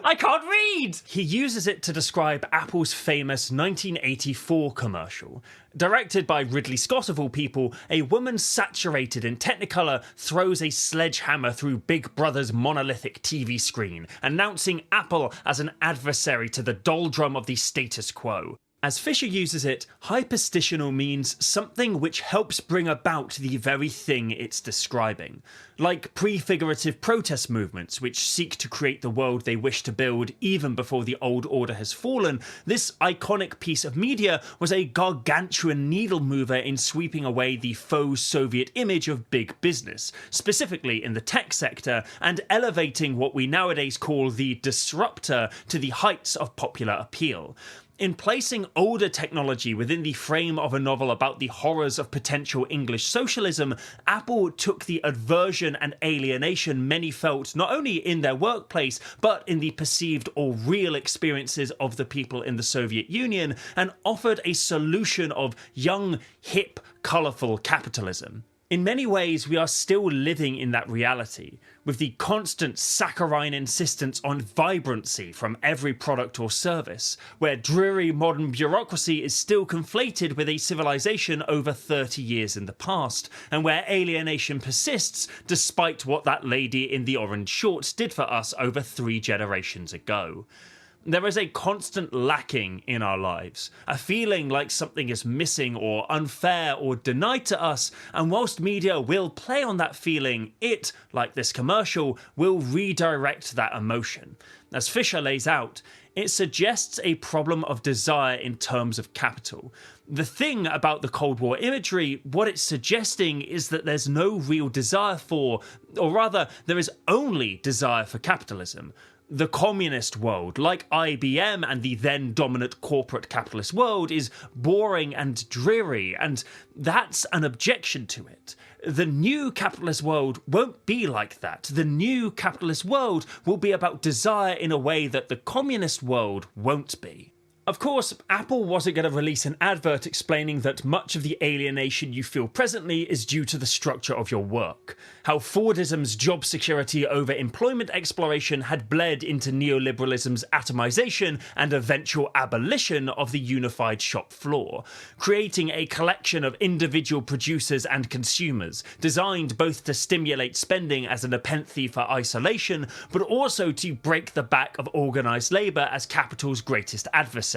I can't read! He uses it to describe Apple's famous 1984 commercial. Directed by Ridley Scott of all people, a woman saturated in Technicolor throws a sledgehammer through Big Brother's monolithic TV screen, announcing Apple as an adversary to the doldrum of the status quo. As Fisher uses it, hyperstitional means something which helps bring about the very thing it's describing. Like prefigurative protest movements which seek to create the world they wish to build even before the old order has fallen, this iconic piece of media was a gargantuan needle mover in sweeping away the faux Soviet image of big business, specifically in the tech sector, and elevating what we nowadays call the disruptor to the heights of popular appeal. In placing older technology within the frame of a novel about the horrors of potential English socialism, Apple took the aversion and alienation many felt not only in their workplace, but in the perceived or real experiences of the people in the Soviet Union, and offered a solution of young, hip, colourful capitalism. In many ways, we are still living in that reality, with the constant saccharine insistence on vibrancy from every product or service, where dreary modern bureaucracy is still conflated with a civilization over 30 years in the past, and where alienation persists despite what that lady in the orange shorts did for us over 3 generations ago. There is a constant lacking in our lives, a feeling like something is missing or unfair or denied to us, and whilst media will play on that feeling, it, like this commercial, will redirect that emotion. As Fisher lays out, it suggests a problem of desire in terms of capital. The thing about the Cold War imagery, what it's suggesting is that there's no real desire for, or rather, there is only desire for capitalism. The communist world, like IBM and the then dominant corporate capitalist world, is boring and dreary, and that's an objection to it. The new capitalist world won't be like that. The new capitalist world will be about desire in a way that the communist world won't be. Of course, Apple wasn't going to release an advert explaining that much of the alienation you feel presently is due to the structure of your work, how Fordism's job security over employment exploration had bled into neoliberalism's atomization and eventual abolition of the unified shop floor, creating a collection of individual producers and consumers, designed both to stimulate spending as a nepenthe for isolation, but also to break the back of organised labour as capital's greatest adversary.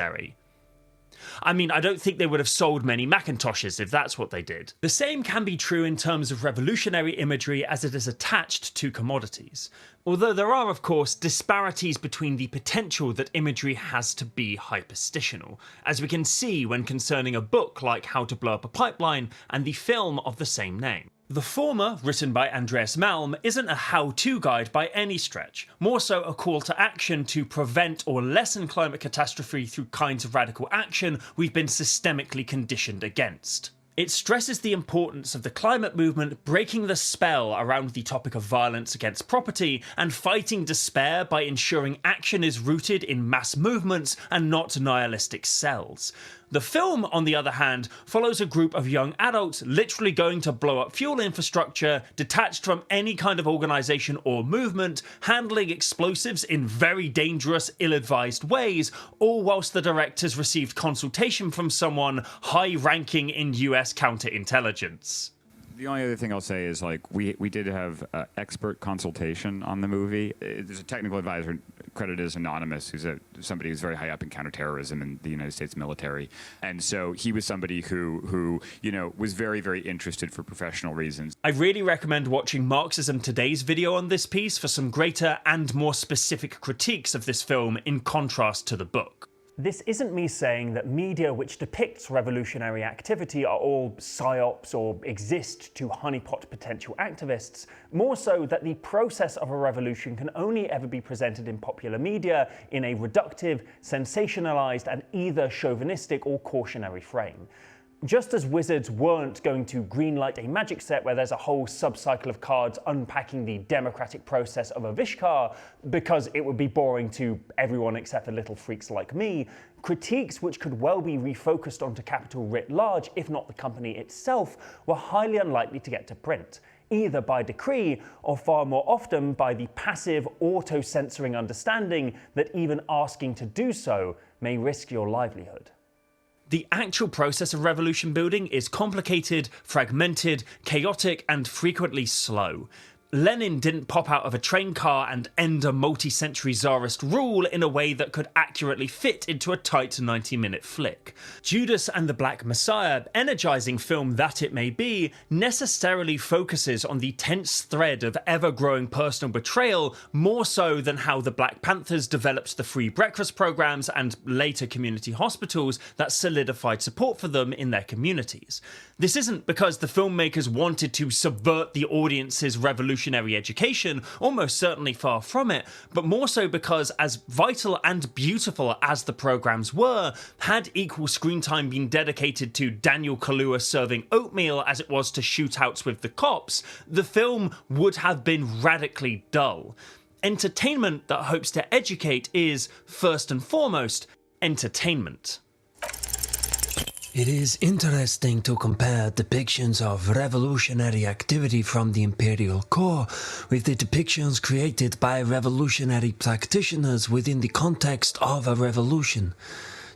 I mean, I don't think they would have sold many Macintoshes if that's what they did. The same can be true in terms of revolutionary imagery as it is attached to commodities. Although there are, of course, disparities between the potential that imagery has to be hyperstitional, as we can see when concerning a book like How to Blow Up a Pipeline and the film of the same name. The former, written by Andreas Malm, isn't a how-to guide by any stretch, more so a call to action to prevent or lessen climate catastrophe through kinds of radical action we've been systemically conditioned against. It stresses the importance of the climate movement breaking the spell around the topic of violence against property and fighting despair by ensuring action is rooted in mass movements and not nihilistic cells. The film, on the other hand, follows a group of young adults literally going to blow up fuel infrastructure, detached from any kind of organisation or movement, handling explosives in very dangerous, ill-advised ways, all whilst the directors received consultation from someone high-ranking in US counterintelligence. The only other thing I'll say is, like, we did have expert consultation on the movie. There's a technical advisor credited as anonymous, who's somebody who's very high up in counterterrorism in the United States military, and so he was somebody who was very, very interested for professional reasons. I really recommend watching Marxism Today's video on this piece for some greater and more specific critiques of this film in contrast to the book. This isn't me saying that media which depicts revolutionary activity are all psyops or exist to honeypot potential activists, more so that the process of a revolution can only ever be presented in popular media in a reductive, sensationalized, and either chauvinistic or cautionary frame. Just as wizards weren't going to greenlight a magic set where there's a whole sub-cycle of cards unpacking the democratic process of Avishkar, because it would be boring to everyone except for little freaks like me, critiques which could well be refocused onto capital writ large, if not the company itself, were highly unlikely to get to print, either by decree or far more often by the passive, auto-censoring understanding that even asking to do so may risk your livelihood. The actual process of revolution building is complicated, fragmented, chaotic, and frequently slow. Lenin didn't pop out of a train car and end a multi-century czarist rule in a way that could accurately fit into a tight 90-minute flick. Judas and the Black Messiah, energizing film that it may be, necessarily focuses on the tense thread of ever-growing personal betrayal more so than how the Black Panthers developed the free breakfast programs and later community hospitals that solidified support for them in their communities. This isn't because the filmmakers wanted to subvert the audience's revolutionary education, almost certainly far from it, but more so because, as vital and beautiful as the programs were, had equal screen time been dedicated to Daniel Kaluuya serving oatmeal as it was to shootouts with the cops, the film would have been radically dull. Entertainment that hopes to educate is, first and foremost, entertainment. It is interesting to compare depictions of revolutionary activity from the Imperial Core with the depictions created by revolutionary practitioners within the context of a revolution.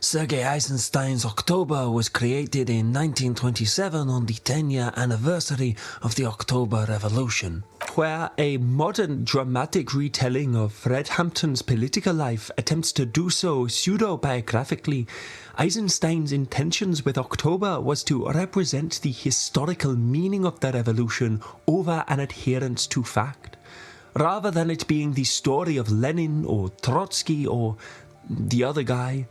Sergei Eisenstein's October was created in 1927 on the 10-year anniversary of the October Revolution. Where a modern dramatic retelling of Fred Hampton's political life attempts to do so pseudo-biographically, Eisenstein's intentions with October was to represent the historical meaning of the revolution over an adherence to fact, rather than it being the story of Lenin or Trotsky or the other guy.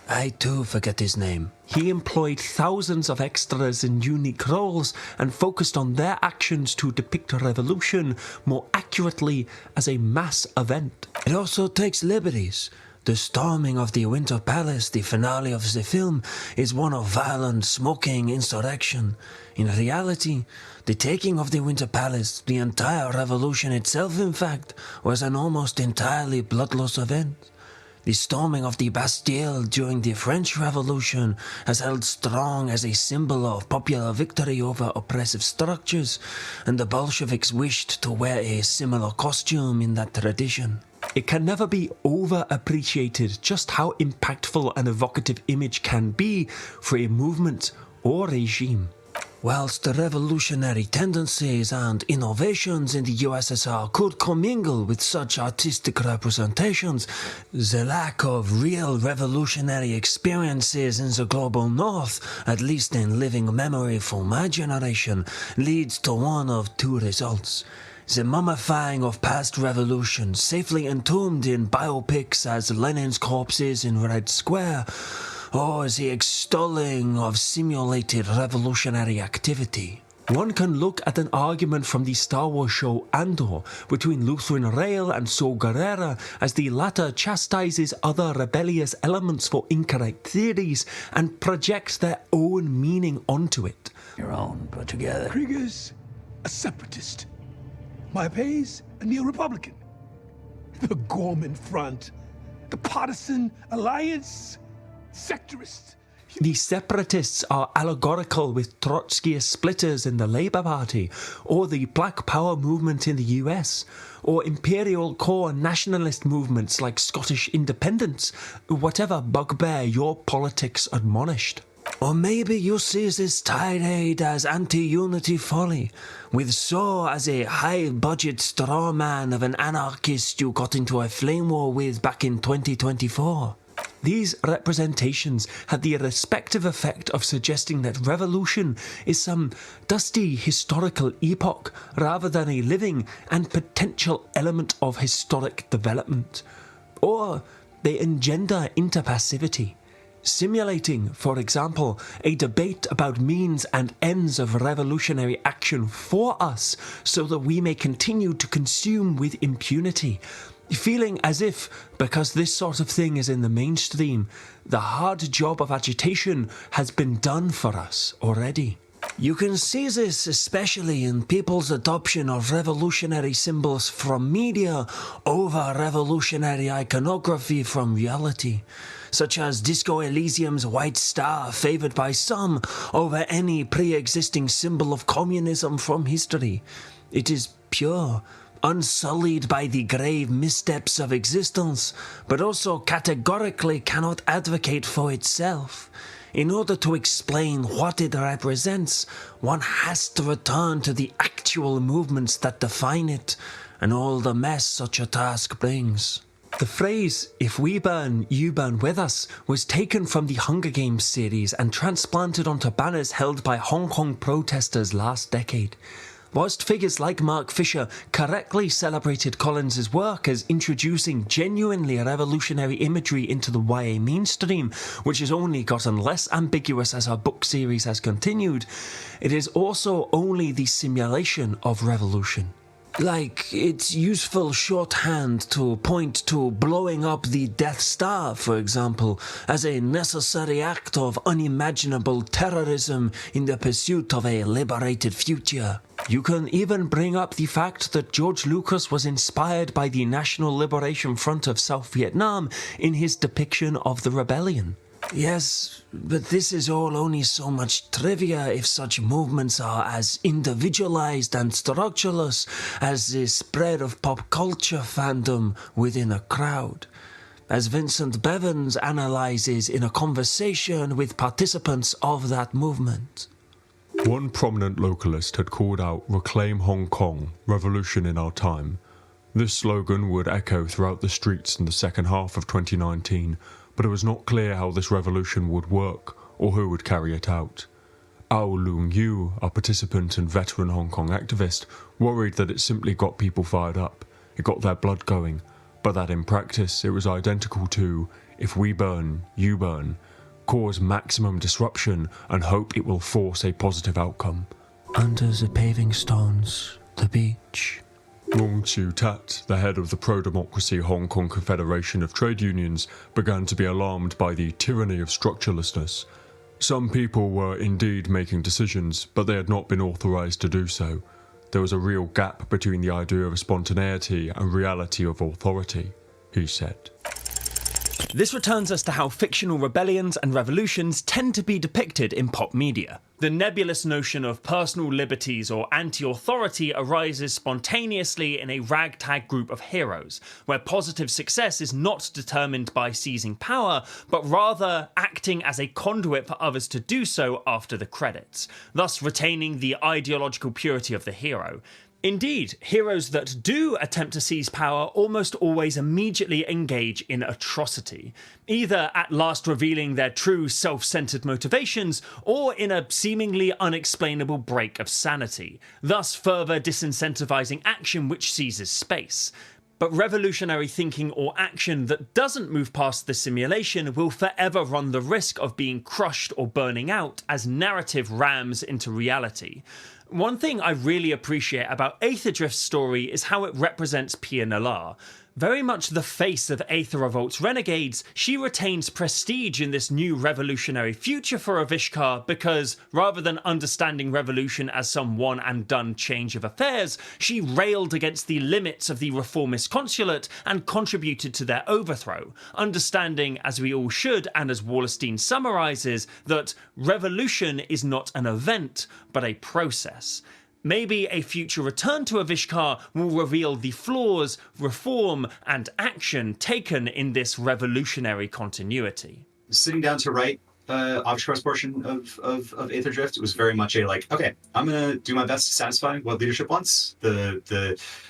I too forget his name. He employed thousands of extras in unique roles and focused on their actions to depict a revolution more accurately as a mass event. It also takes liberties. The storming of the Winter Palace, the finale of the film, is one of violent, smoking insurrection. In reality, the taking of the Winter Palace, the entire revolution itself in fact, was an almost entirely bloodless event. The storming of the Bastille during the French Revolution has held strong as a symbol of popular victory over oppressive structures, and the Bolsheviks wished to wear a similar costume in that tradition. It can never be overappreciated just how impactful an evocative image can be for a movement or regime. Whilst the revolutionary tendencies and innovations in the USSR could commingle with such artistic representations, the lack of real revolutionary experiences in the global north, at least in living memory for my generation, leads to one of two results. The mummifying of past revolutions, safely entombed in biopics as Lenin's corpses in Red Square, or the extolling of simulated revolutionary activity. One can look at an argument from the Star Wars show Andor between Lutheran Rail and Saw Gerrera as the latter chastises other rebellious elements for incorrect theories and projects their own meaning onto it. Your own put together. Krieger's a separatist. Maipes, a neo-republican. The Gorman Front, the Partisan Alliance, sectorist. The separatists are allegorical with Trotskyist splitters in the Labour Party, or the Black Power movement in the US, or imperial core nationalist movements like Scottish independence, whatever bugbear your politics admonished. Or maybe you see this tirade as anti-unity folly, with Saw as a high-budget straw man of an anarchist you got into a flame war with back in 2024. These representations had the respective effect of suggesting that revolution is some dusty historical epoch rather than a living and potential element of historic development. Or they engender interpassivity, simulating, for example, a debate about means and ends of revolutionary action for us so that we may continue to consume with impunity, feeling as if, because this sort of thing is in the mainstream, the hard job of agitation has been done for us already. You can see this especially in people's adoption of revolutionary symbols from media over revolutionary iconography from reality, such as Disco Elysium's white star favoured by some over any pre-existing symbol of communism from history. It is pure, unsullied by the grave missteps of existence, but also categorically cannot advocate for itself. In order to explain what it represents, one has to return to the actual movements that define it, and all the mess such a task brings. The phrase, "if we burn, you burn with us," was taken from the Hunger Games series and transplanted onto banners held by Hong Kong protesters last decade. Whilst figures like Mark Fisher correctly celebrated Collins's work as introducing genuinely revolutionary imagery into the YA mainstream, which has only gotten less ambiguous as our book series has continued, it is also only the simulation of revolution. Like, it's useful shorthand to point to blowing up the Death Star, for example, as a necessary act of unimaginable terrorism in the pursuit of a liberated future. You can even bring up the fact that George Lucas was inspired by the National Liberation Front of South Vietnam in his depiction of the rebellion. Yes, but this is all only so much trivia if such movements are as individualized and structureless as the spread of pop culture fandom within a crowd, as Vincent Bevans analyzes in a conversation with participants of that movement. One prominent localist had called out "Reclaim Hong Kong, revolution in our time." This slogan would echo throughout the streets in the second half of 2019, but it was not clear how this revolution would work or who would carry it out. Ao Loong Yu, a participant and veteran Hong Kong activist, worried that it simply got people fired up, it got their blood going, but that in practice it was identical to "if we burn, you burn," cause maximum disruption and hope it will force a positive outcome. Under the paving stones, the beach. Wong Chiu Tat, the head of the pro-democracy Hong Kong Confederation of Trade Unions, began to be alarmed by the tyranny of structurelessness. Some people were indeed making decisions, but they had not been authorized to do so. There was a real gap between the idea of spontaneity and reality of authority, he said. This returns us to how fictional rebellions and revolutions tend to be depicted in pop media. The nebulous notion of personal liberties or anti-authority arises spontaneously in a ragtag group of heroes, where positive success is not determined by seizing power, but rather acting as a conduit for others to do so after the credits, thus retaining the ideological purity of the hero. Indeed, heroes that do attempt to seize power almost always immediately engage in atrocity, either at last revealing their true self-centered motivations or in a seemingly unexplainable break of sanity, thus further disincentivizing action which seizes space. But revolutionary thinking or action that doesn't move past the simulation will forever run the risk of being crushed or burning out as narrative rams into reality. One thing I really appreciate about Aetherdrift's story is how it represents Pia Nallar. Very much the face of Aether Revolt's renegades, she retains prestige in this new revolutionary future for Avishkar because, rather than understanding revolution as some one-and-done change of affairs, she railed against the limits of the reformist consulate and contributed to their overthrow, understanding, as we all should and as Wallerstein summarises, that revolution is not an event, but a process. Maybe a future return to Avishkar will reveal the flaws, reform, and action taken in this revolutionary continuity. Sitting down to write Avishkar's portion of Aetherdrift, it was very much a like, okay, I'm going to do my best to satisfy what leadership wants, the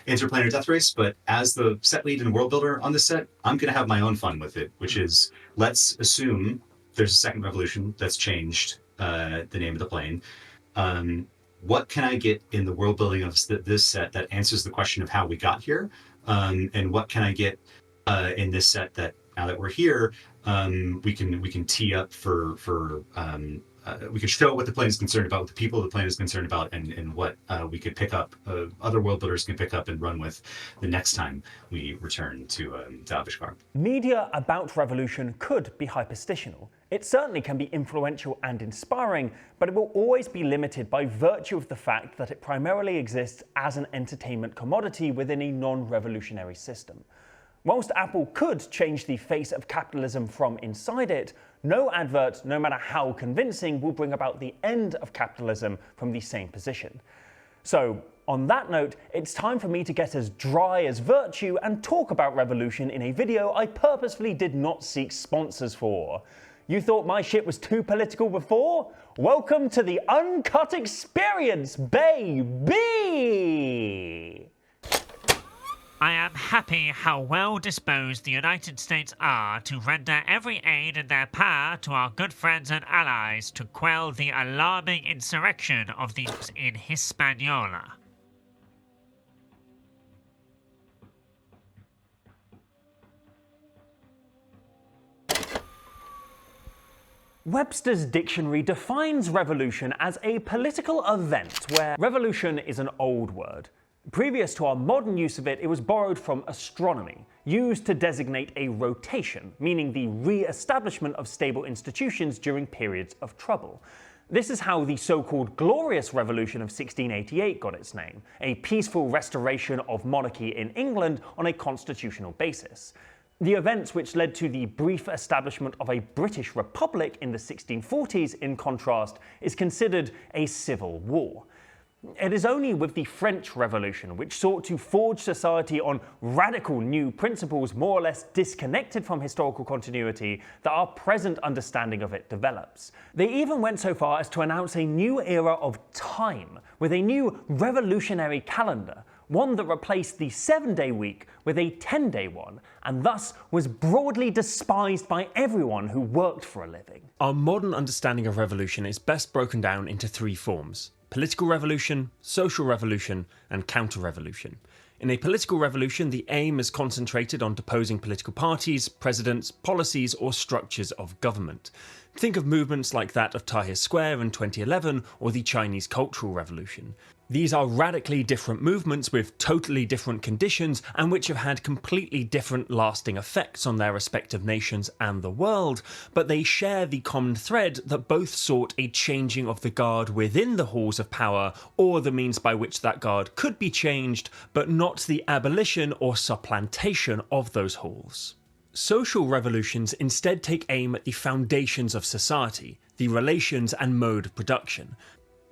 interplanar death race, but as the set lead and world builder on this set, I'm going to have my own fun with it, which is, let's assume there's a second revolution that's changed the name of the plane. What can I get in the world building of this set that answers the question of how we got here? And what can I get in this set that, now that we're here, we can tee up for show what the plane is concerned about, what the people of the plane is concerned about, and what we could pick up, other world builders can pick up and run with the next time we return to Avishkar. Media about revolution could be hyperstitional. It certainly can be influential and inspiring, but it will always be limited by virtue of the fact that it primarily exists as an entertainment commodity within a non-revolutionary system. Whilst Apple could change the face of capitalism from inside it, no advert, no matter how convincing, will bring about the end of capitalism from the same position. So, on that note, it's time for me to get as dry as virtue and talk about revolution in a video I purposefully did not seek sponsors for. You thought my shit was too political before? Welcome to the uncut experience, baby! I am happy how well disposed the United States are to render every aid in their power to our good friends and allies to quell the alarming insurrection of the in Hispaniola. Webster's dictionary defines revolution as a political event where revolution is an old word. Previous to our modern use of it, it was borrowed from astronomy, used to designate a rotation, meaning the re-establishment of stable institutions during periods of trouble. This is how the so-called Glorious Revolution of 1688 got its name, a peaceful restoration of monarchy in England on a constitutional basis. The events which led to the brief establishment of a British Republic in the 1640s, in contrast, is considered a civil war. It is only with the French Revolution, which sought to forge society on radical new principles more or less disconnected from historical continuity, that our present understanding of it develops. They even went so far as to announce a new era of time, with a new revolutionary calendar, one that replaced the 7-day week with a 10-day one, and thus was broadly despised by everyone who worked for a living. Our modern understanding of revolution is best broken down into three forms: political revolution, social revolution, and counter-revolution. In a political revolution, the aim is concentrated on deposing political parties, presidents, policies, or structures of government. Think of movements like that of Tahrir Square in 2011 or the Chinese Cultural Revolution. These are radically different movements with totally different conditions and which have had completely different lasting effects on their respective nations and the world, but they share the common thread that both sought a changing of the guard within the halls of power, or the means by which that guard could be changed, but not the abolition or supplantation of those halls. Social revolutions instead take aim at the foundations of society, the relations and mode of production.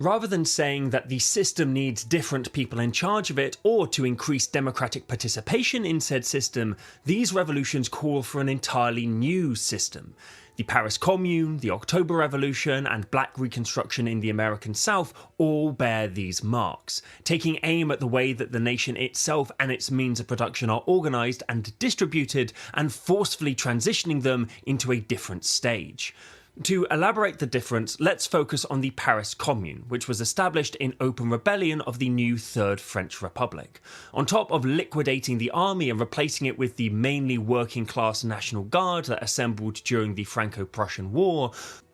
Rather than saying that the system needs different people in charge of it, or to increase democratic participation in said system, these revolutions call for an entirely new system. The Paris Commune, the October Revolution, and Black Reconstruction in the American South all bear these marks, taking aim at the way that the nation itself and its means of production are organised and distributed, and forcefully transitioning them into a different stage. To elaborate the difference, let's focus on the Paris Commune, which was established in open rebellion of the new Third French Republic. On top of liquidating the army and replacing it with the mainly working-class National Guard that assembled during the Franco-Prussian War,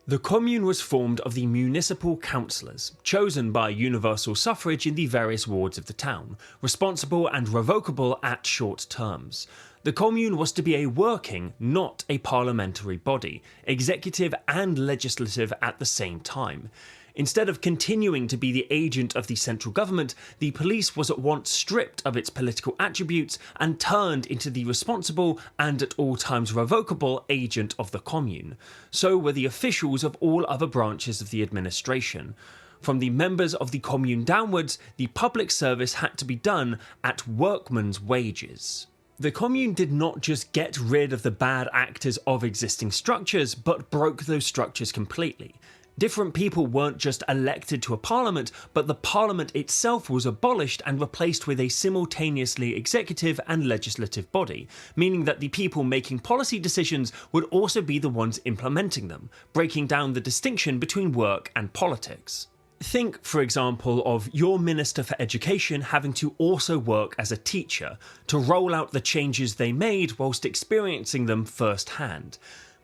the Commune was formed of the municipal councillors, chosen by universal suffrage in the various wards of the town, responsible and revocable at short terms. The Commune was to be a working, not a parliamentary body, executive and legislative at the same time. Instead of continuing to be the agent of the central government, the police was at once stripped of its political attributes and turned into the responsible and at all times revocable agent of the Commune. So were the officials of all other branches of the administration. From the members of the Commune downwards, the public service had to be done at workmen's wages. The Commune did not just get rid of the bad actors of existing structures, but broke those structures completely. Different people weren't just elected to a parliament, but the parliament itself was abolished and replaced with a simultaneously executive and legislative body, meaning that the people making policy decisions would also be the ones implementing them, breaking down the distinction between work and politics. Think, for example, of your Minister for Education having to also work as a teacher to roll out the changes they made whilst experiencing them firsthand.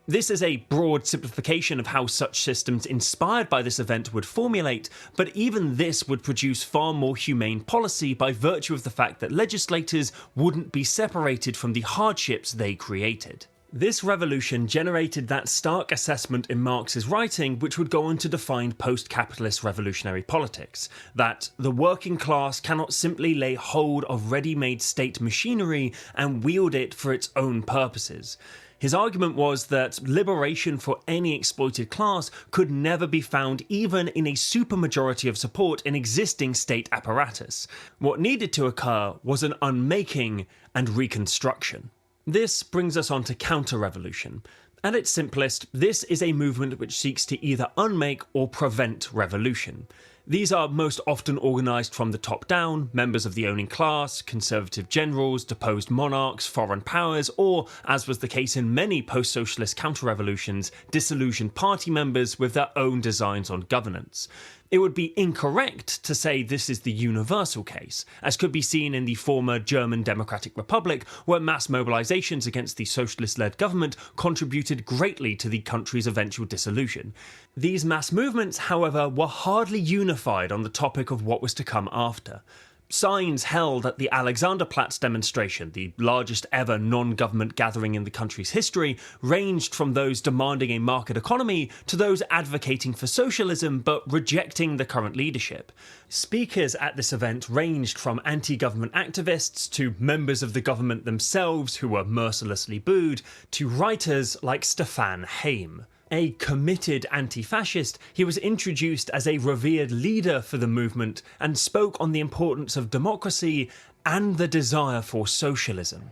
This is a broad simplification of how such systems inspired by this event would formulate, but even this would produce far more humane policy by virtue of the fact that legislators wouldn't be separated from the hardships they created. This revolution generated that stark assessment in Marx's writing which would go on to define post-capitalist revolutionary politics, that the working class cannot simply lay hold of ready-made state machinery and wield it for its own purposes. His argument was that liberation for any exploited class could never be found even in a supermajority of support in existing state apparatus. What needed to occur was an unmaking and reconstruction. This brings us on to counter-revolution. At its simplest, this is a movement which seeks to either unmake or prevent revolution. These are most often organised from the top down, members of the owning class, conservative generals, deposed monarchs, foreign powers, or, as was the case in many post-socialist counter-revolutions, disillusioned party members with their own designs on governance. It would be incorrect to say this is the universal case, as could be seen in the former German Democratic Republic, where mass mobilisations against the socialist-led government contributed greatly to the country's eventual dissolution. These mass movements, however, were hardly unified on the topic of what was to come after. Signs held at the Alexanderplatz demonstration, the largest ever non-government gathering in the country's history, ranged from those demanding a market economy to those advocating for socialism but rejecting the current leadership. Speakers at this event ranged from anti-government activists to members of the government themselves who were mercilessly booed, to writers like Stefan Heym. A committed anti-fascist, he was introduced as a revered leader for the movement and spoke on the importance of democracy and the desire for socialism.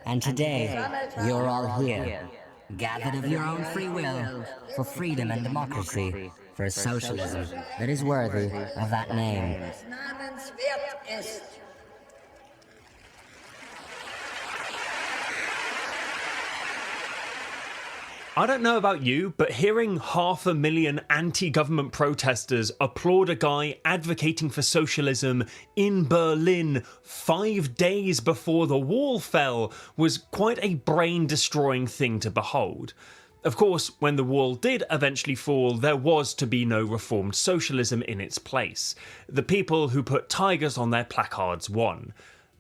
And today, you're all here, gathered of your own free will, for freedom and democracy, for a socialism that is worthy of that name. I don't know about you, but hearing 500,000 anti-government protesters applaud a guy advocating for socialism in Berlin 5 days before the wall fell was quite a brain-destroying thing to behold. Of course, when the wall did eventually fall, there was to be no reformed socialism in its place. The people who put tigers on their placards won.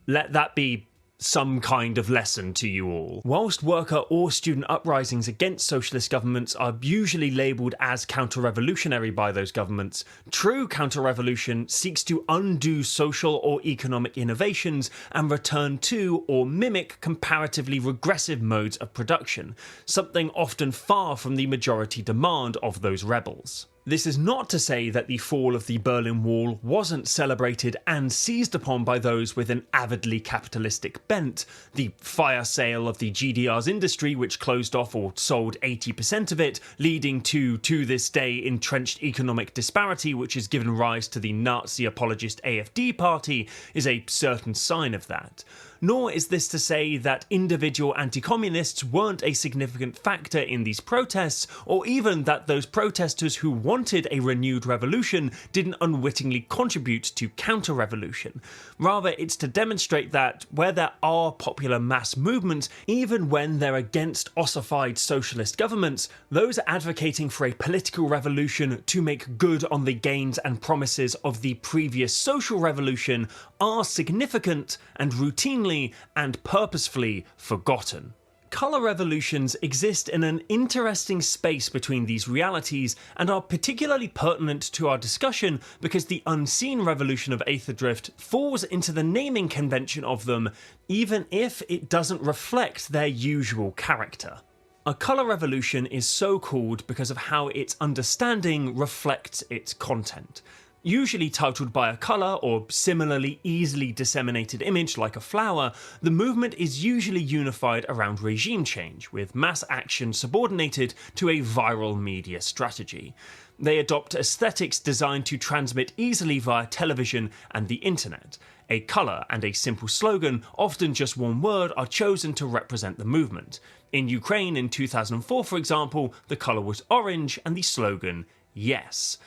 Let that be some kind of lesson to you all. Whilst worker or student uprisings against socialist governments are usually labelled as counter-revolutionary by those governments, true counter-revolution seeks to undo social or economic innovations and return to or mimic comparatively regressive modes of production, something often far from the majority demand of those rebels. This is not to say that the fall of the Berlin Wall wasn't celebrated and seized upon by those with an avidly capitalistic bent. The fire sale of the GDR's industry, which closed off or sold 80% of it, leading to this day, entrenched economic disparity which has given rise to the Nazi apologist AfD party, is a certain sign of that. Nor is this to say that individual anti-communists weren't a significant factor in these protests, or even that those protesters who wanted a renewed revolution didn't unwittingly contribute to counter-revolution. Rather, it's to demonstrate that where there are popular mass movements, even when they're against ossified socialist governments, those advocating for a political revolution to make good on the gains and promises of the previous social revolution are significant and routinely and purposefully forgotten. Colour revolutions exist in an interesting space between these realities and are particularly pertinent to our discussion because the unseen revolution of Aetherdrift falls into the naming convention of them, even if it doesn't reflect their usual character. A colour revolution is so called because of how its understanding reflects its content. Usually titled by a colour or similarly easily disseminated image like a flower, the movement is usually unified around regime change, with mass action subordinated to a viral media strategy. They adopt aesthetics designed to transmit easily via television and the internet. A colour and a simple slogan, often just one word, are chosen to represent the movement. In Ukraine in 2004, for example, the colour was orange and the slogan, yes.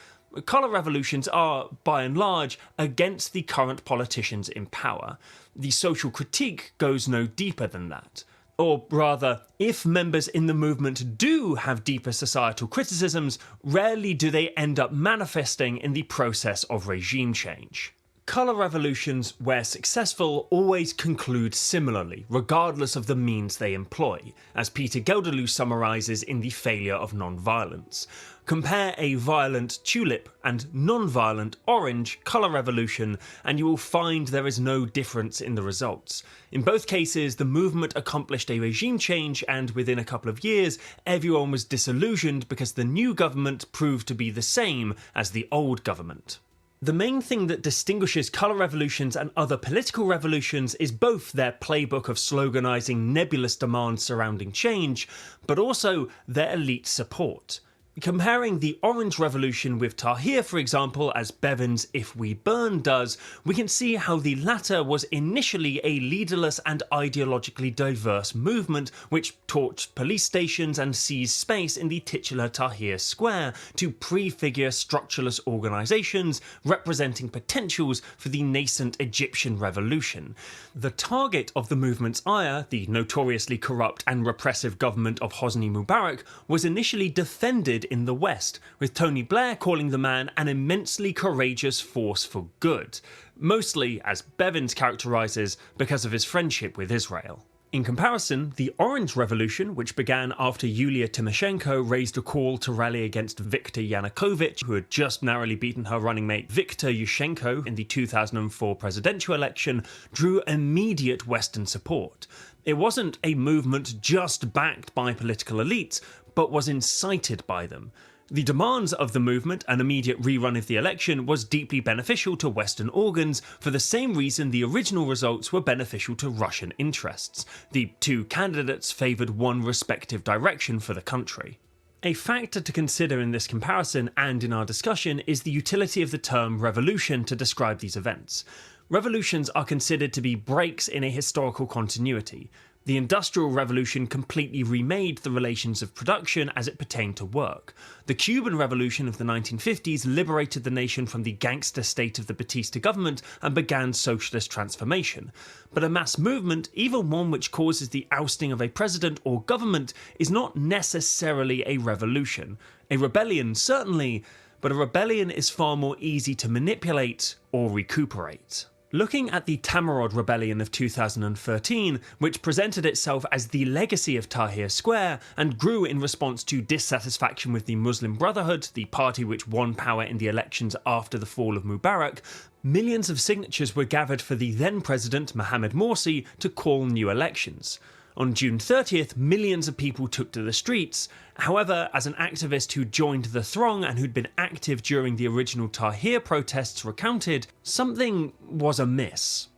Colour revolutions are, by and large, against the current politicians in power. The social critique goes no deeper than that. Or rather, if members in the movement do have deeper societal criticisms, rarely do they end up manifesting in the process of regime change. Colour revolutions, where successful, always conclude similarly, regardless of the means they employ, as Peter Gelderloos summarises in The Failure of Non-Violence. Compare a violent tulip and non-violent orange colour revolution, and you will find there is no difference in the results. In both cases, the movement accomplished a regime change, and within a couple of years, everyone was disillusioned because the new government proved to be the same as the old government. The main thing that distinguishes colour revolutions and other political revolutions is both their playbook of sloganising nebulous demands surrounding change, but also their elite support. Comparing the Orange Revolution with Tahrir, for example, as Bevan's If We Burn does, we can see how the latter was initially a leaderless and ideologically diverse movement which torched police stations and seized space in the titular Tahrir Square to prefigure structuralist organisations representing potentials for the nascent Egyptian revolution. The target of the movement's ire, the notoriously corrupt and repressive government of Hosni Mubarak, was initially defended in the West, with Tony Blair calling the man an immensely courageous force for good, mostly, as Bevins characterises, because of his friendship with Israel. In comparison, the Orange Revolution, which began after Yulia Tymoshenko raised a call to rally against Viktor Yanukovych, who had just narrowly beaten her running mate Viktor Yushchenko in the 2004 presidential election, drew immediate Western support. It wasn't a movement just backed by political elites, but was incited by them. The demands of the movement, an immediate rerun of the election, was deeply beneficial to Western organs for the same reason the original results were beneficial to Russian interests. The two candidates favoured one respective direction for the country. A factor to consider in this comparison and in our discussion is the utility of the term revolution to describe these events. Revolutions are considered to be breaks in a historical continuity. The Industrial Revolution completely remade the relations of production as it pertained to work. The Cuban Revolution of the 1950s liberated the nation from the gangster state of the Batista government and began socialist transformation. But a mass movement, even one which causes the ousting of a president or government, is not necessarily a revolution. A rebellion, certainly, but a rebellion is far more easy to manipulate or recuperate. Looking at the Tamarod Rebellion of 2013, which presented itself as the legacy of Tahrir Square and grew in response to dissatisfaction with the Muslim Brotherhood, the party which won power in the elections after the fall of Mubarak, millions of signatures were gathered for the then president Mohamed Morsi to call new elections. On June 30th, millions of people took to the streets. However, as an activist who joined the throng and who'd been active during the original Tahrir protests recounted, something was amiss.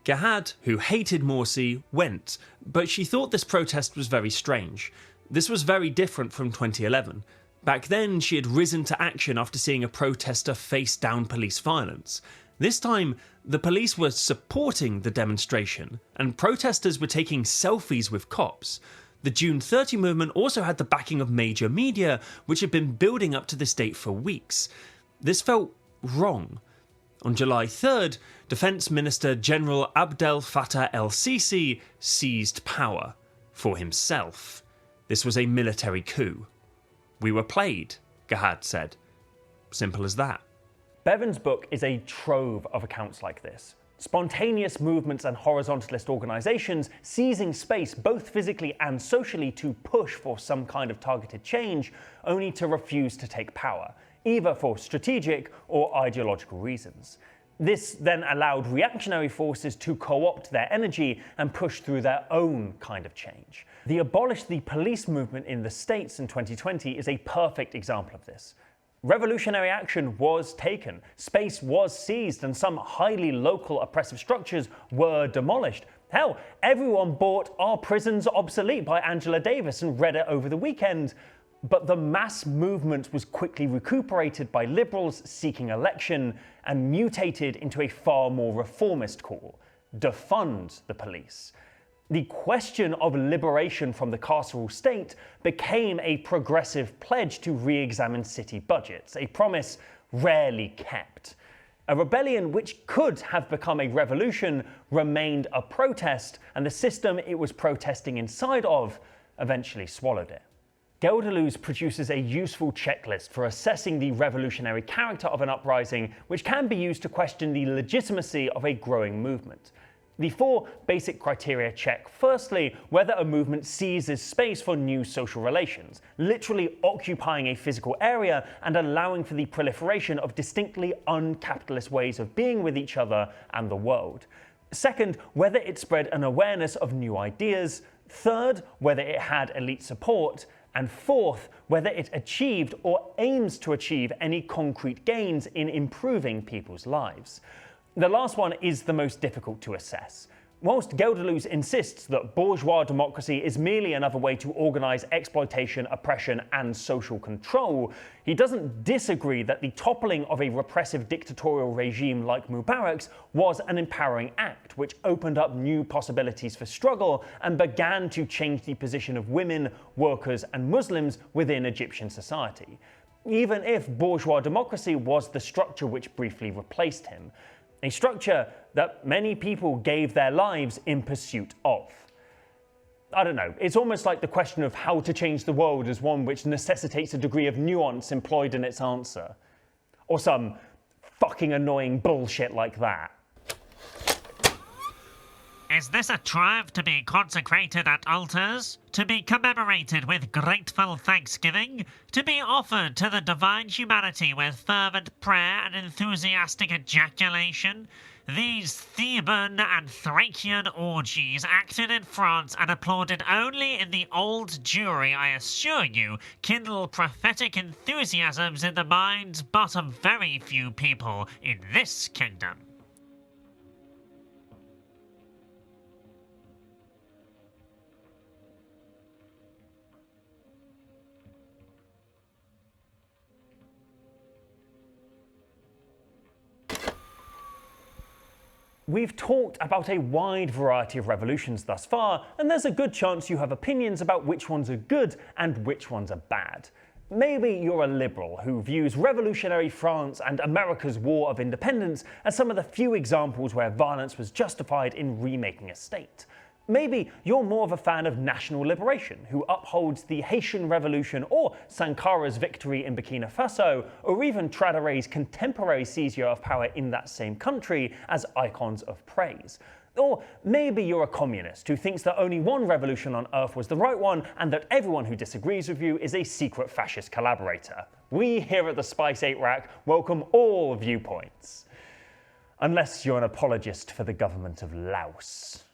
Gahad, who hated Morsi, went, but she thought this protest was very strange. This was very different from 2011. Back then, she had risen to action after seeing a protester face down police violence. This time, the police were supporting the demonstration, and protesters were taking selfies with cops. The June 30 movement also had the backing of major media, which had been building up to this date for weeks. This felt wrong. On July 3rd, Defense Minister General Abdel Fattah el-Sisi seized power for himself. This was a military coup. We were played, Gahad said. Simple as that. Bevan's book is a trove of accounts like this. Spontaneous movements and horizontalist organisations seizing space both physically and socially to push for some kind of targeted change, only to refuse to take power, either for strategic or ideological reasons. This then allowed reactionary forces to co-opt their energy and push through their own kind of change. The Abolish the Police movement in the States in 2020 is a perfect example of this. Revolutionary action was taken, space was seized, and some highly local oppressive structures were demolished. Hell, everyone bought Are Prisons Obsolete by Angela Davis and read it over the weekend. But the mass movement was quickly recuperated by liberals seeking election and mutated into a far more reformist call: defund the police. The question of liberation from the carceral state became a progressive pledge to re-examine city budgets, a promise rarely kept. A rebellion which could have become a revolution remained a protest, and the system it was protesting inside of eventually swallowed it. Gelderloos produces a useful checklist for assessing the revolutionary character of an uprising, which can be used to question the legitimacy of a growing movement. The 4 basic criteria check, firstly, whether a movement seizes space for new social relations, literally occupying a physical area and allowing for the proliferation of distinctly uncapitalist ways of being with each other and the world. Second, whether it spread an awareness of new ideas. Third, whether it had elite support. And fourth, whether it achieved or aims to achieve any concrete gains in improving people's lives. The last one is the most difficult to assess. Whilst Gelderloos insists that bourgeois democracy is merely another way to organise exploitation, oppression and social control, he doesn't disagree that the toppling of a repressive dictatorial regime like Mubarak's was an empowering act which opened up new possibilities for struggle and began to change the position of women, workers and Muslims within Egyptian society, even if bourgeois democracy was the structure which briefly replaced him. A structure that many people gave their lives in pursuit of. I don't know, it's almost like the question of how to change the world is one which necessitates a degree of nuance employed in its answer. Or some fucking annoying bullshit like that. Is this a triumph to be consecrated at altars? To be commemorated with grateful thanksgiving? To be offered to the divine humanity with fervent prayer and enthusiastic ejaculation? These Theban and Thracian orgies acted in France and applauded only in the old Jewry, I assure you, kindle prophetic enthusiasms in the minds but of very few people in this kingdom. We've talked about a wide variety of revolutions thus far, and there's a good chance you have opinions about which ones are good and which ones are bad. Maybe you're a liberal who views revolutionary France and America's War of Independence as some of the few examples where violence was justified in remaking a state. Maybe you're more of a fan of national liberation, who upholds the Haitian Revolution or Sankara's victory in Burkina Faso, or even Traoré's contemporary seizure of power in that same country as icons of praise. Or maybe you're a communist who thinks that only one revolution on Earth was the right one and that everyone who disagrees with you is a secret fascist collaborator. We here at the Spice 8 Rack welcome all viewpoints. Unless you're an apologist for the government of Laos.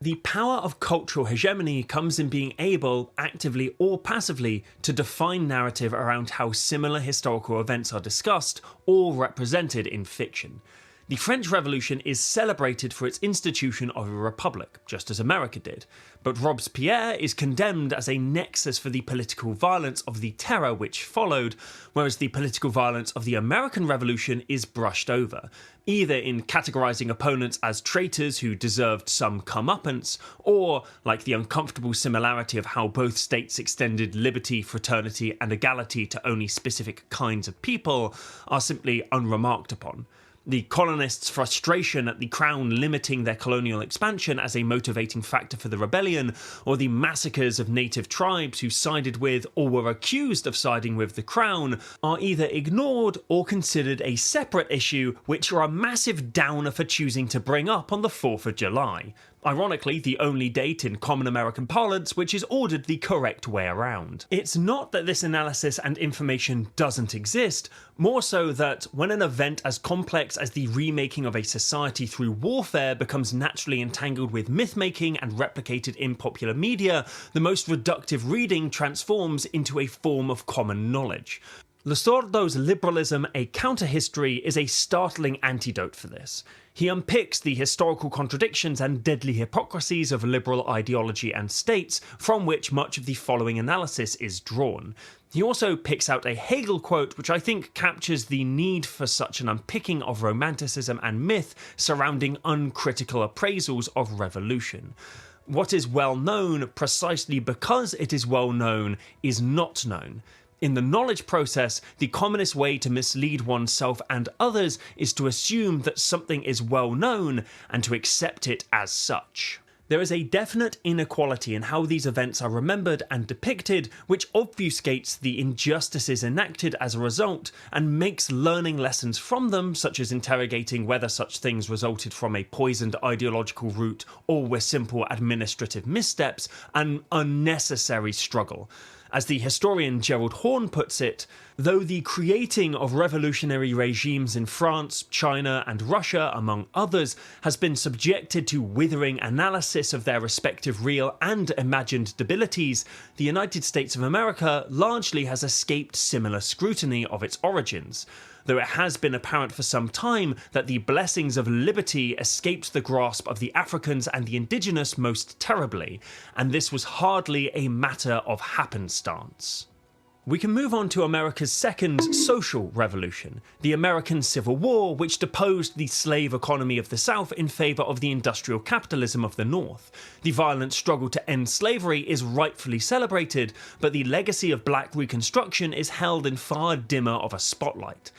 The power of cultural hegemony comes in being able, actively or passively, to define narrative around how similar historical events are discussed or represented in fiction. The French Revolution is celebrated for its institution of a republic, just as America did, but Robespierre is condemned as a nexus for the political violence of the terror which followed, whereas the political violence of the American Revolution is brushed over, either in categorising opponents as traitors who deserved some comeuppance, or, like the uncomfortable similarity of how both states extended liberty, fraternity and equality to only specific kinds of people, are simply unremarked upon. The colonists' frustration at the Crown limiting their colonial expansion as a motivating factor for the rebellion, or the massacres of native tribes who sided with or were accused of siding with the Crown, are either ignored or considered a separate issue which are a massive downer for choosing to bring up on the 4th of July. Ironically, the only date in common American parlance which is ordered the correct way around. It's not that this analysis and information doesn't exist, more so that when an event as complex as the remaking of a society through warfare becomes naturally entangled with myth-making and replicated in popular media, the most reductive reading transforms into a form of common knowledge. Lesordo's Liberalism, a Counter-History is a startling antidote for this. He unpicks the historical contradictions and deadly hypocrisies of liberal ideology and states, from which much of the following analysis is drawn. He also picks out a Hegel quote which I think captures the need for such an unpicking of romanticism and myth surrounding uncritical appraisals of revolution. What is well known, precisely because it is well known, is not known. In the knowledge process, the commonest way to mislead oneself and others is to assume that something is well known and to accept it as such. There is a definite inequality in how these events are remembered and depicted, which obfuscates the injustices enacted as a result and makes learning lessons from them, such as interrogating whether such things resulted from a poisoned ideological route or were simple administrative missteps, an unnecessary struggle. As the historian Gerald Horne puts it, though the creating of revolutionary regimes in France, China and Russia, among others, has been subjected to withering analysis of their respective real and imagined debilities, the United States of America largely has escaped similar scrutiny of its origins. Though it has been apparent for some time that the blessings of liberty escaped the grasp of the Africans and the indigenous most terribly, and this was hardly a matter of happenstance. We can move on to America's second social revolution, the American Civil War, which deposed the slave economy of the South in favour of the industrial capitalism of the North. The violent struggle to end slavery is rightfully celebrated, but the legacy of black Reconstruction is held in far dimmer of a spotlight.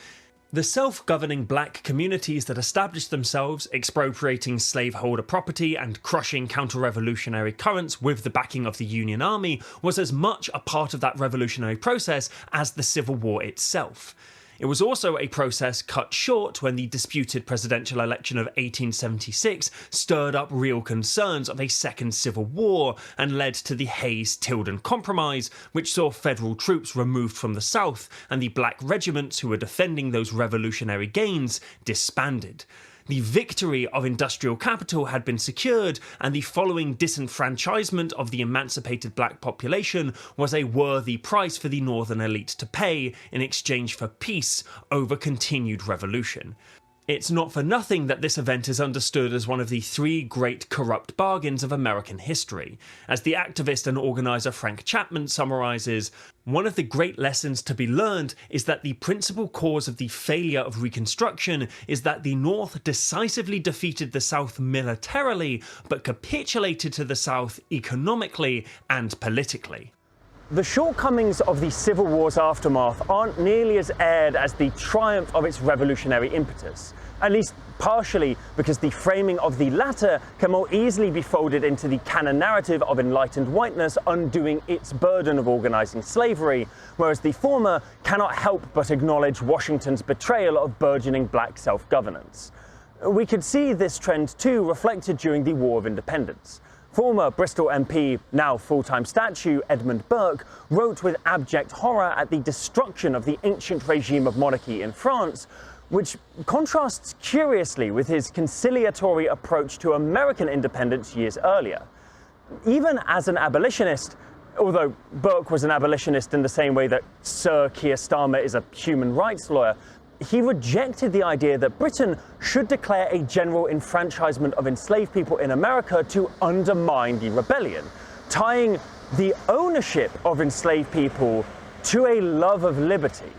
The self-governing black communities that established themselves, expropriating slaveholder property and crushing counter-revolutionary currents with the backing of the Union Army, was as much a part of that revolutionary process as the Civil War itself. It was also a process cut short when the disputed presidential election of 1876 stirred up real concerns of a second civil war and led to the Hayes-Tilden Compromise, which saw federal troops removed from the South and the black regiments who were defending those revolutionary gains disbanded. The victory of industrial capital had been secured, and the following disenfranchisement of the emancipated black population was a worthy price for the northern elite to pay in exchange for peace over continued revolution. It's not for nothing that this event is understood as one of the three great corrupt bargains of American history. As the activist and organiser Frank Chapman summarises, one of the great lessons to be learned is that the principal cause of the failure of Reconstruction is that the North decisively defeated the South militarily, but capitulated to the South economically and politically. The shortcomings of the Civil War's aftermath aren't nearly as aired as the triumph of its revolutionary impetus, at least partially because the framing of the latter can more easily be folded into the canon narrative of enlightened whiteness undoing its burden of organising slavery, whereas the former cannot help but acknowledge Washington's betrayal of burgeoning black self-governance. We could see this trend too reflected during the War of Independence. Former Bristol MP, now full-time statue, Edmund Burke, wrote with abject horror at the destruction of the ancient regime of monarchy in France, which contrasts curiously with his conciliatory approach to American independence years earlier. Even as an abolitionist, although Burke was an abolitionist in the same way that Sir Keir Starmer is a human rights lawyer, he rejected the idea that Britain should declare a general enfranchisement of enslaved people in America to undermine the rebellion, tying the ownership of enslaved people to a love of liberty.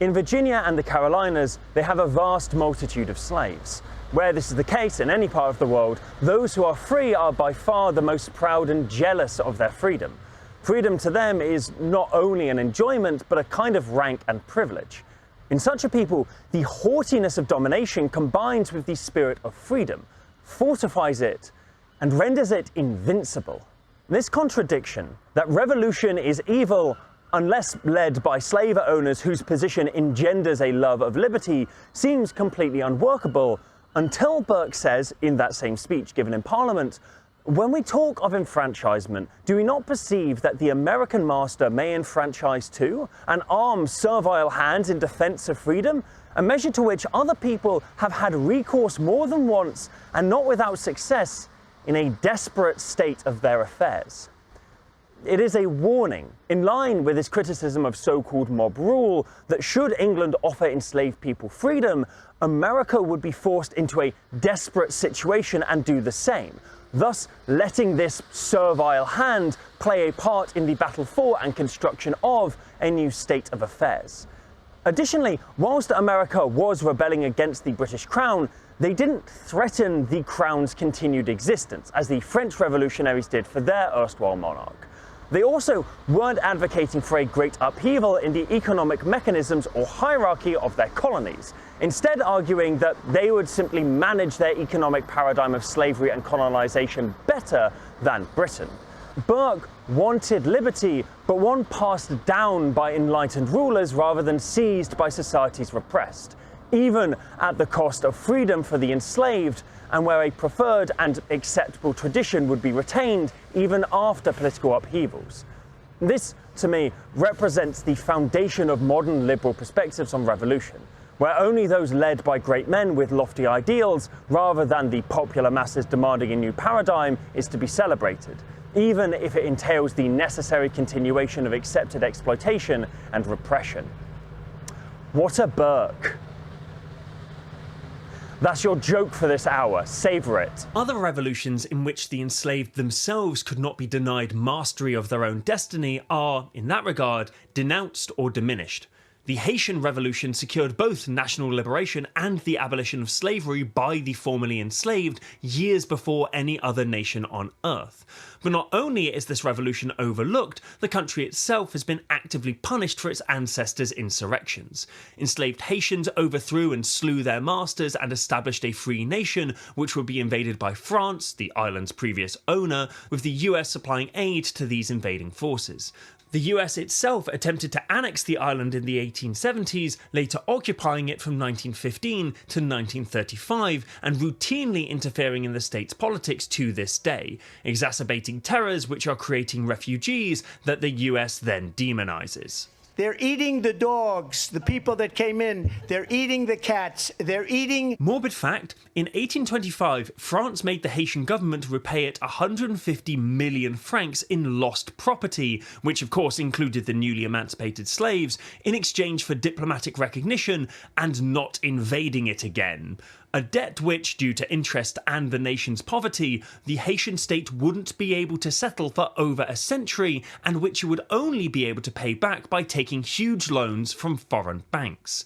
In Virginia and the Carolinas, they have a vast multitude of slaves. Where this is the case in any part of the world, those who are free are by far the most proud and jealous of their freedom. Freedom to them is not only an enjoyment, but a kind of rank and privilege. In such a people, the haughtiness of domination combines with the spirit of freedom, fortifies it, and renders it invincible. This contradiction, that revolution is evil unless led by slave owners whose position engenders a love of liberty, seems completely unworkable until Burke says, in that same speech given in Parliament, when we talk of enfranchisement, do we not perceive that the American master may enfranchise too, and arm servile hands in defence of freedom, a measure to which other people have had recourse more than once, and not without success, in a desperate state of their affairs? It is a warning, in line with his criticism of so-called mob rule, that should England offer enslaved people freedom, America would be forced into a desperate situation and do the same, thus letting this servile hand play a part in the battle for and construction of a new state of affairs. Additionally, whilst America was rebelling against the British Crown, they didn't threaten the Crown's continued existence, as the French revolutionaries did for their erstwhile monarch. They also weren't advocating for a great upheaval in the economic mechanisms or hierarchy of their colonies, instead arguing that they would simply manage their economic paradigm of slavery and colonization better than Britain. Burke wanted liberty, but one passed down by enlightened rulers rather than seized by society's repressed, even at the cost of freedom for the enslaved, and where a preferred and acceptable tradition would be retained even after political upheavals. This, to me, represents the foundation of modern liberal perspectives on revolution, where only those led by great men with lofty ideals, rather than the popular masses demanding a new paradigm, is to be celebrated, even if it entails the necessary continuation of accepted exploitation and repression. What a Burke! That's your joke for this hour. Savor it. Other revolutions in which the enslaved themselves could not be denied mastery of their own destiny are, in that regard, denounced or diminished. The Haitian Revolution secured both national liberation and the abolition of slavery by the formerly enslaved years before any other nation on earth. But not only is this revolution overlooked, the country itself has been actively punished for its ancestors' insurrections. Enslaved Haitians overthrew and slew their masters and established a free nation, which would be invaded by France, the island's previous owner, with the US supplying aid to these invading forces. The US itself attempted to annex the island in the 1870s, later occupying it from 1915 to 1935 and routinely interfering in the state's politics to this day, exacerbating terrors which are creating refugees that the US then demonizes. They're eating the dogs, the people that came in. They're eating the cats. They're eating... Morbid fact, in 1825, France made the Haitian government repay it 150 million francs in lost property, which of course included the newly emancipated slaves, in exchange for diplomatic recognition and not invading it again. A debt which, due to interest and the nation's poverty, the Haitian state wouldn't be able to settle for over a century, and which it would only be able to pay back by taking huge loans from foreign banks.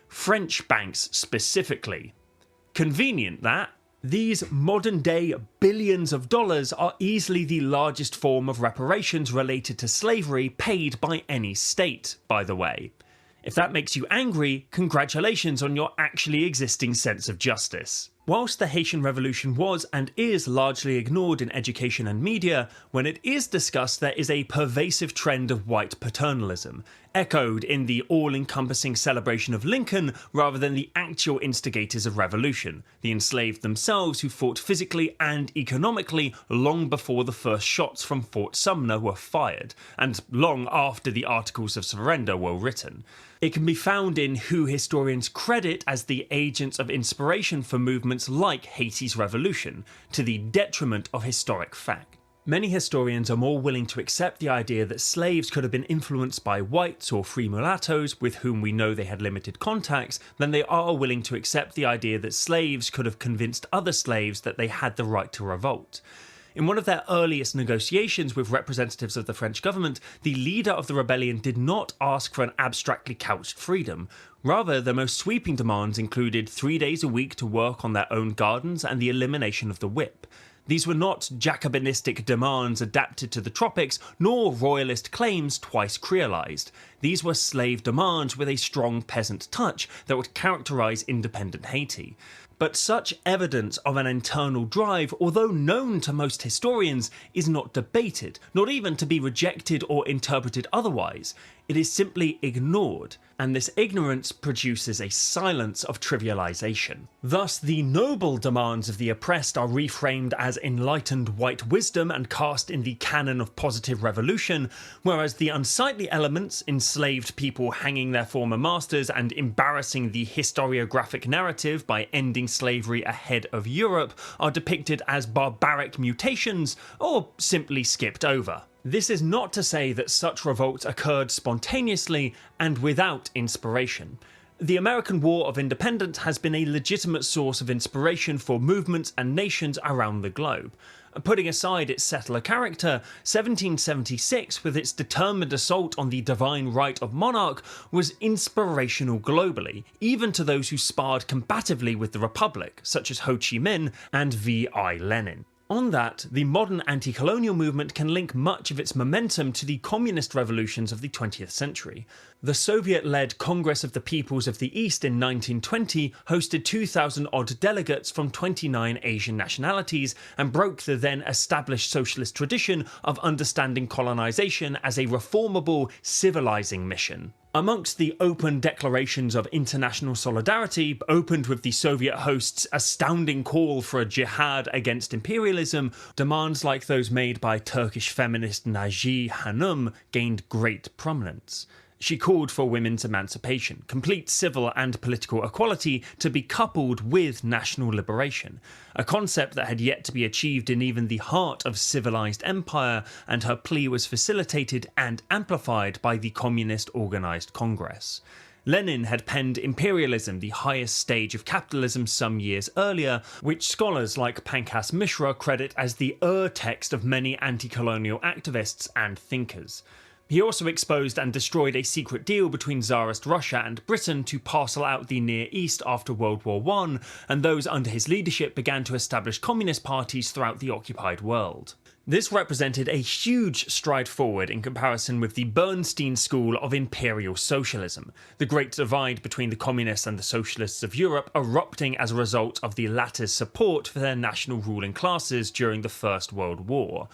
French banks specifically. Convenient that. These modern-day billions of dollars are easily the largest form of reparations related to slavery paid by any state, by the way. If that makes you angry, congratulations on your actually existing sense of justice. Whilst the Haitian Revolution was and is largely ignored in education and media, when it is discussed there is a pervasive trend of white paternalism, echoed in the all-encompassing celebration of Lincoln rather than the actual instigators of revolution, the enslaved themselves who fought physically and economically long before the first shots from Fort Sumner were fired, and long after the Articles of Surrender were written. It can be found in who historians credit as the agents of inspiration for movements like Haiti's revolution, to the detriment of historic fact. Many historians are more willing to accept the idea that slaves could have been influenced by whites or free mulattoes with whom we know they had limited contacts than they are willing to accept the idea that slaves could have convinced other slaves that they had the right to revolt. In one of their earliest negotiations with representatives of the French government, the leader of the rebellion did not ask for an abstractly couched freedom. Rather, the most sweeping demands included 3 days a week to work on their own gardens and the elimination of the whip. These were not Jacobinistic demands adapted to the tropics, nor royalist claims twice creolized. These were slave demands with a strong peasant touch that would characterize independent Haiti. But such evidence of an internal drive, although known to most historians, is not debated, not even to be rejected or interpreted otherwise. It is simply ignored, and this ignorance produces a silence of trivialization. Thus, the noble demands of the oppressed are reframed as enlightened white wisdom and cast in the canon of positive revolution, whereas the unsightly elements, enslaved people hanging their former masters and embarrassing the historiographic narrative by ending slavery ahead of Europe, are depicted as barbaric mutations or simply skipped over. This is not to say that such revolts occurred spontaneously and without inspiration. The American War of Independence has been a legitimate source of inspiration for movements and nations around the globe. Putting aside its settler character, 1776, with its determined assault on the divine right of monarch, was inspirational globally, even to those who sparred combatively with the Republic, such as Ho Chi Minh and V.I. Lenin. On that, the modern anti-colonial movement can link much of its momentum to the communist revolutions of the 20th century. The Soviet-led Congress of the Peoples of the East in 1920 hosted 2,000-odd delegates from 29 Asian nationalities and broke the then established socialist tradition of understanding colonization as a reformable, civilizing mission. Amongst the open declarations of international solidarity, opened with the Soviet hosts' astounding call for a jihad against imperialism, demands like those made by Turkish feminist Nagihan Hanım gained great prominence. She called for women's emancipation, complete civil and political equality to be coupled with national liberation, a concept that had yet to be achieved in even the heart of civilized empire, and her plea was facilitated and amplified by the Communist Organized Congress. Lenin had penned Imperialism, the highest stage of capitalism, some years earlier, which scholars like Pankaj Mishra credit as the text of many anti-colonial activists and thinkers. He also exposed and destroyed a secret deal between Tsarist Russia and Britain to parcel out the Near East after World War I, and those under his leadership began to establish communist parties throughout the occupied world. This represented a huge stride forward in comparison with the Bernstein school of imperial socialism, the great divide between the communists and the socialists of Europe erupting as a result of the latter's support for their national ruling classes during the First World War.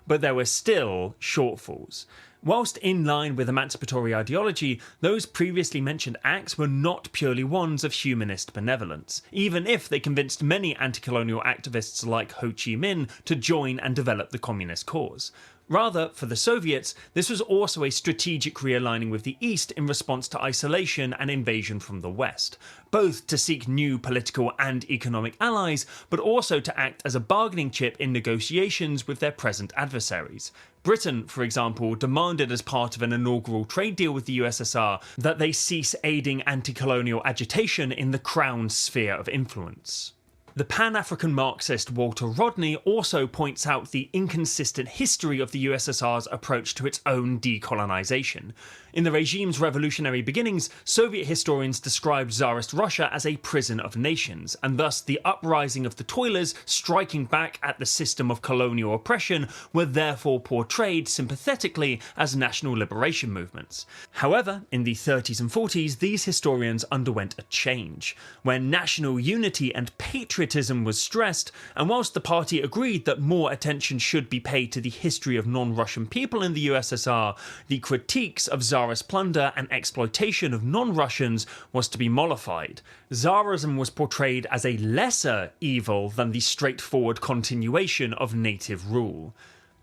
But there were still shortfalls. Whilst in line with emancipatory ideology, those previously mentioned acts were not purely ones of humanist benevolence, even if they convinced many anti-colonial activists like Ho Chi Minh to join and develop the communist cause. Rather, for the Soviets, this was also a strategic realigning with the East in response to isolation and invasion from the West, both to seek new political and economic allies, but also to act as a bargaining chip in negotiations with their present adversaries. Britain, for example, demanded as part of an inaugural trade deal with the USSR that they cease aiding anti-colonial agitation in the Crown's sphere of influence. The Pan-African Marxist Walter Rodney also points out the inconsistent history of the USSR's approach to its own decolonisation. In the regime's revolutionary beginnings, Soviet historians described Tsarist Russia as a prison of nations, and thus the uprising of the toilers striking back at the system of colonial oppression were therefore portrayed sympathetically as national liberation movements. However, in the 30s and 40s, these historians underwent a change, when national unity and patriotism was stressed, and whilst the party agreed that more attention should be paid to the history of non-Russian people in the USSR, the critiques of Tsarist plunder and exploitation of non-Russians was to be mollified. Tsarism was portrayed as a lesser evil than the straightforward continuation of native rule.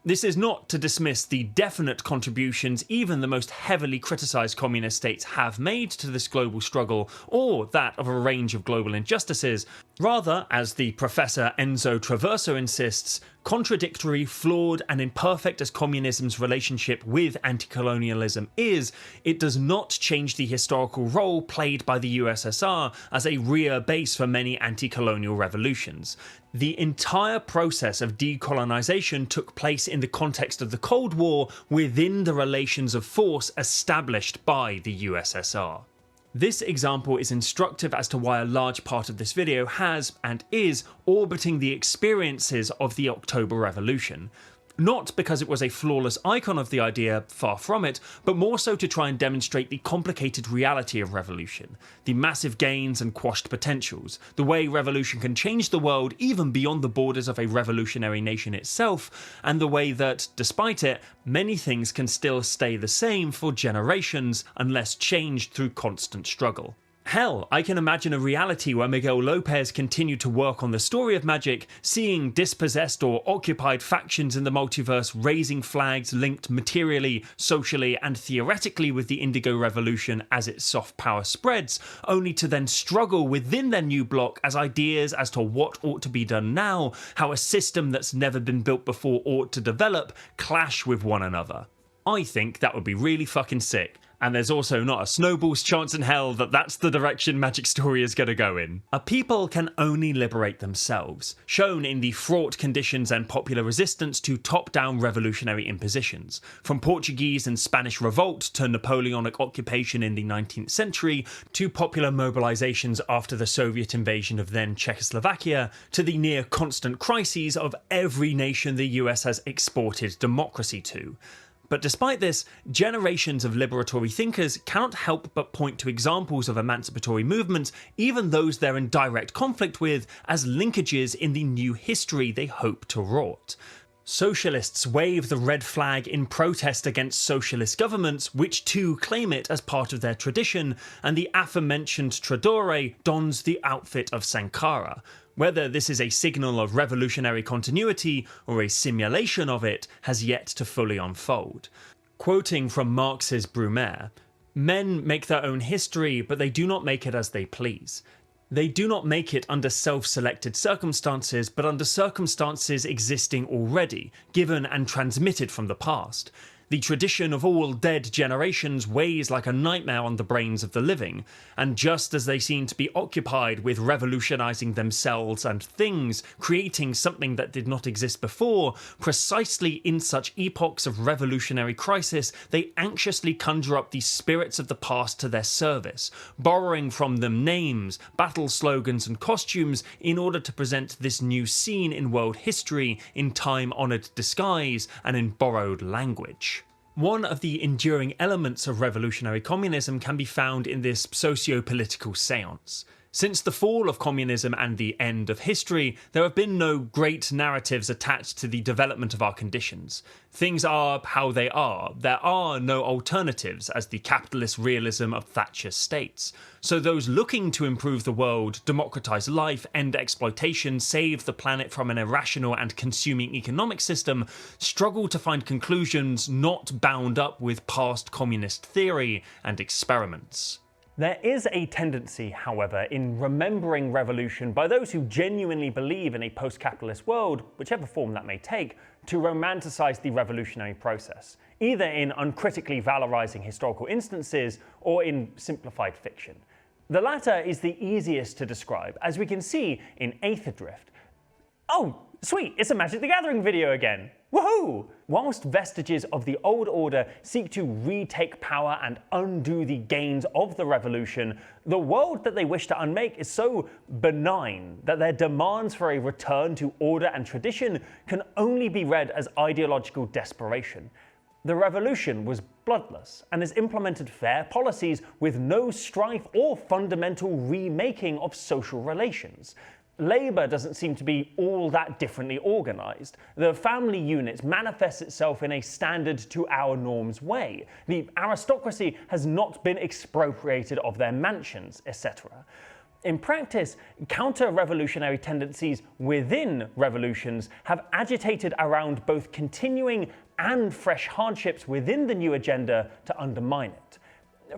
This is not to dismiss the definite contributions even the most heavily criticised communist states have made to this global struggle, or that of a range of global injustices. Rather, as the Professor Enzo Traverso insists, contradictory, flawed, and imperfect as communism's relationship with anti-colonialism is, it does not change the historical role played by the USSR as a rear base for many anti-colonial revolutions. The entire process of decolonisation took place in the context of the Cold War within the relations of force established by the USSR. This example is instructive as to why a large part of this video has, and is, orbiting the experiences of the October Revolution. Not because it was a flawless icon of the idea, far from it, but more so to try and demonstrate the complicated reality of revolution, the massive gains and quashed potentials, the way revolution can change the world even beyond the borders of a revolutionary nation itself, and the way that, despite it, many things can still stay the same for generations unless changed through constant struggle. Hell, I can imagine a reality where Miguel Lopez continued to work on the story of magic, seeing dispossessed or occupied factions in the multiverse raising flags linked materially, socially, and theoretically with the Indigo Revolution as its soft power spreads, only to then struggle within their new bloc as ideas as to what ought to be done now, how a system that's never been built before ought to develop, clash with one another. I think that would be really fucking sick. And there's also not a snowball's chance in hell that that's the direction Magic Story is going to go in. A people can only liberate themselves, shown in the fraught conditions and popular resistance to top-down revolutionary impositions. From Portuguese and Spanish revolt to Napoleonic occupation in the 19th century, to popular mobilizations after the Soviet invasion of then Czechoslovakia, to the near-constant crises of every nation the US has exported democracy to. But despite this, generations of liberatory thinkers cannot help but point to examples of emancipatory movements, even those they're in direct conflict with, as linkages in the new history they hope to wrought. Socialists wave the red flag in protest against socialist governments, which too claim it as part of their tradition, and the aforementioned Tradore dons the outfit of Sankara. Whether this is a signal of revolutionary continuity or a simulation of it has yet to fully unfold. Quoting from Marx's Brumaire, "Men make their own history, but they do not make it as they please. They do not make it under self-selected circumstances, but under circumstances existing already, given and transmitted from the past. The tradition of all dead generations weighs like a nightmare on the brains of the living, and just as they seem to be occupied with revolutionizing themselves and things, creating something that did not exist before, precisely in such epochs of revolutionary crisis, they anxiously conjure up the spirits of the past to their service, borrowing from them names, battle slogans and costumes in order to present this new scene in world history in time-honoured disguise and in borrowed language." One of the enduring elements of revolutionary communism can be found in this socio-political seance. Since the fall of communism and the end of history, there have been no great narratives attached to the development of our conditions. Things are how they are. There are no alternatives, as the capitalist realism of Thatcher states. So those looking to improve the world, democratize life, end exploitation, save the planet from an irrational and consuming economic system, struggle to find conclusions not bound up with past communist theory and experiments. There is a tendency, however, in remembering revolution by those who genuinely believe in a post-capitalist world, whichever form that may take, to romanticize the revolutionary process, either in uncritically valorizing historical instances or in simplified fiction. The latter is the easiest to describe, as we can see in Aetherdrift. Oh, sweet, it's a Magic the Gathering video again! Woohoo! Whilst vestiges of the old order seek to retake power and undo the gains of the revolution, the world that they wish to unmake is so benign that their demands for a return to order and tradition can only be read as ideological desperation. The revolution was bloodless and has implemented fair policies with no strife or fundamental remaking of social relations. Labour doesn't seem to be all that differently organised. The family unit manifests itself in a standard to our norms way. The aristocracy has not been expropriated of their mansions, etc. In practice, counter-revolutionary tendencies within revolutions have agitated around both continuing and fresh hardships within the new agenda to undermine it.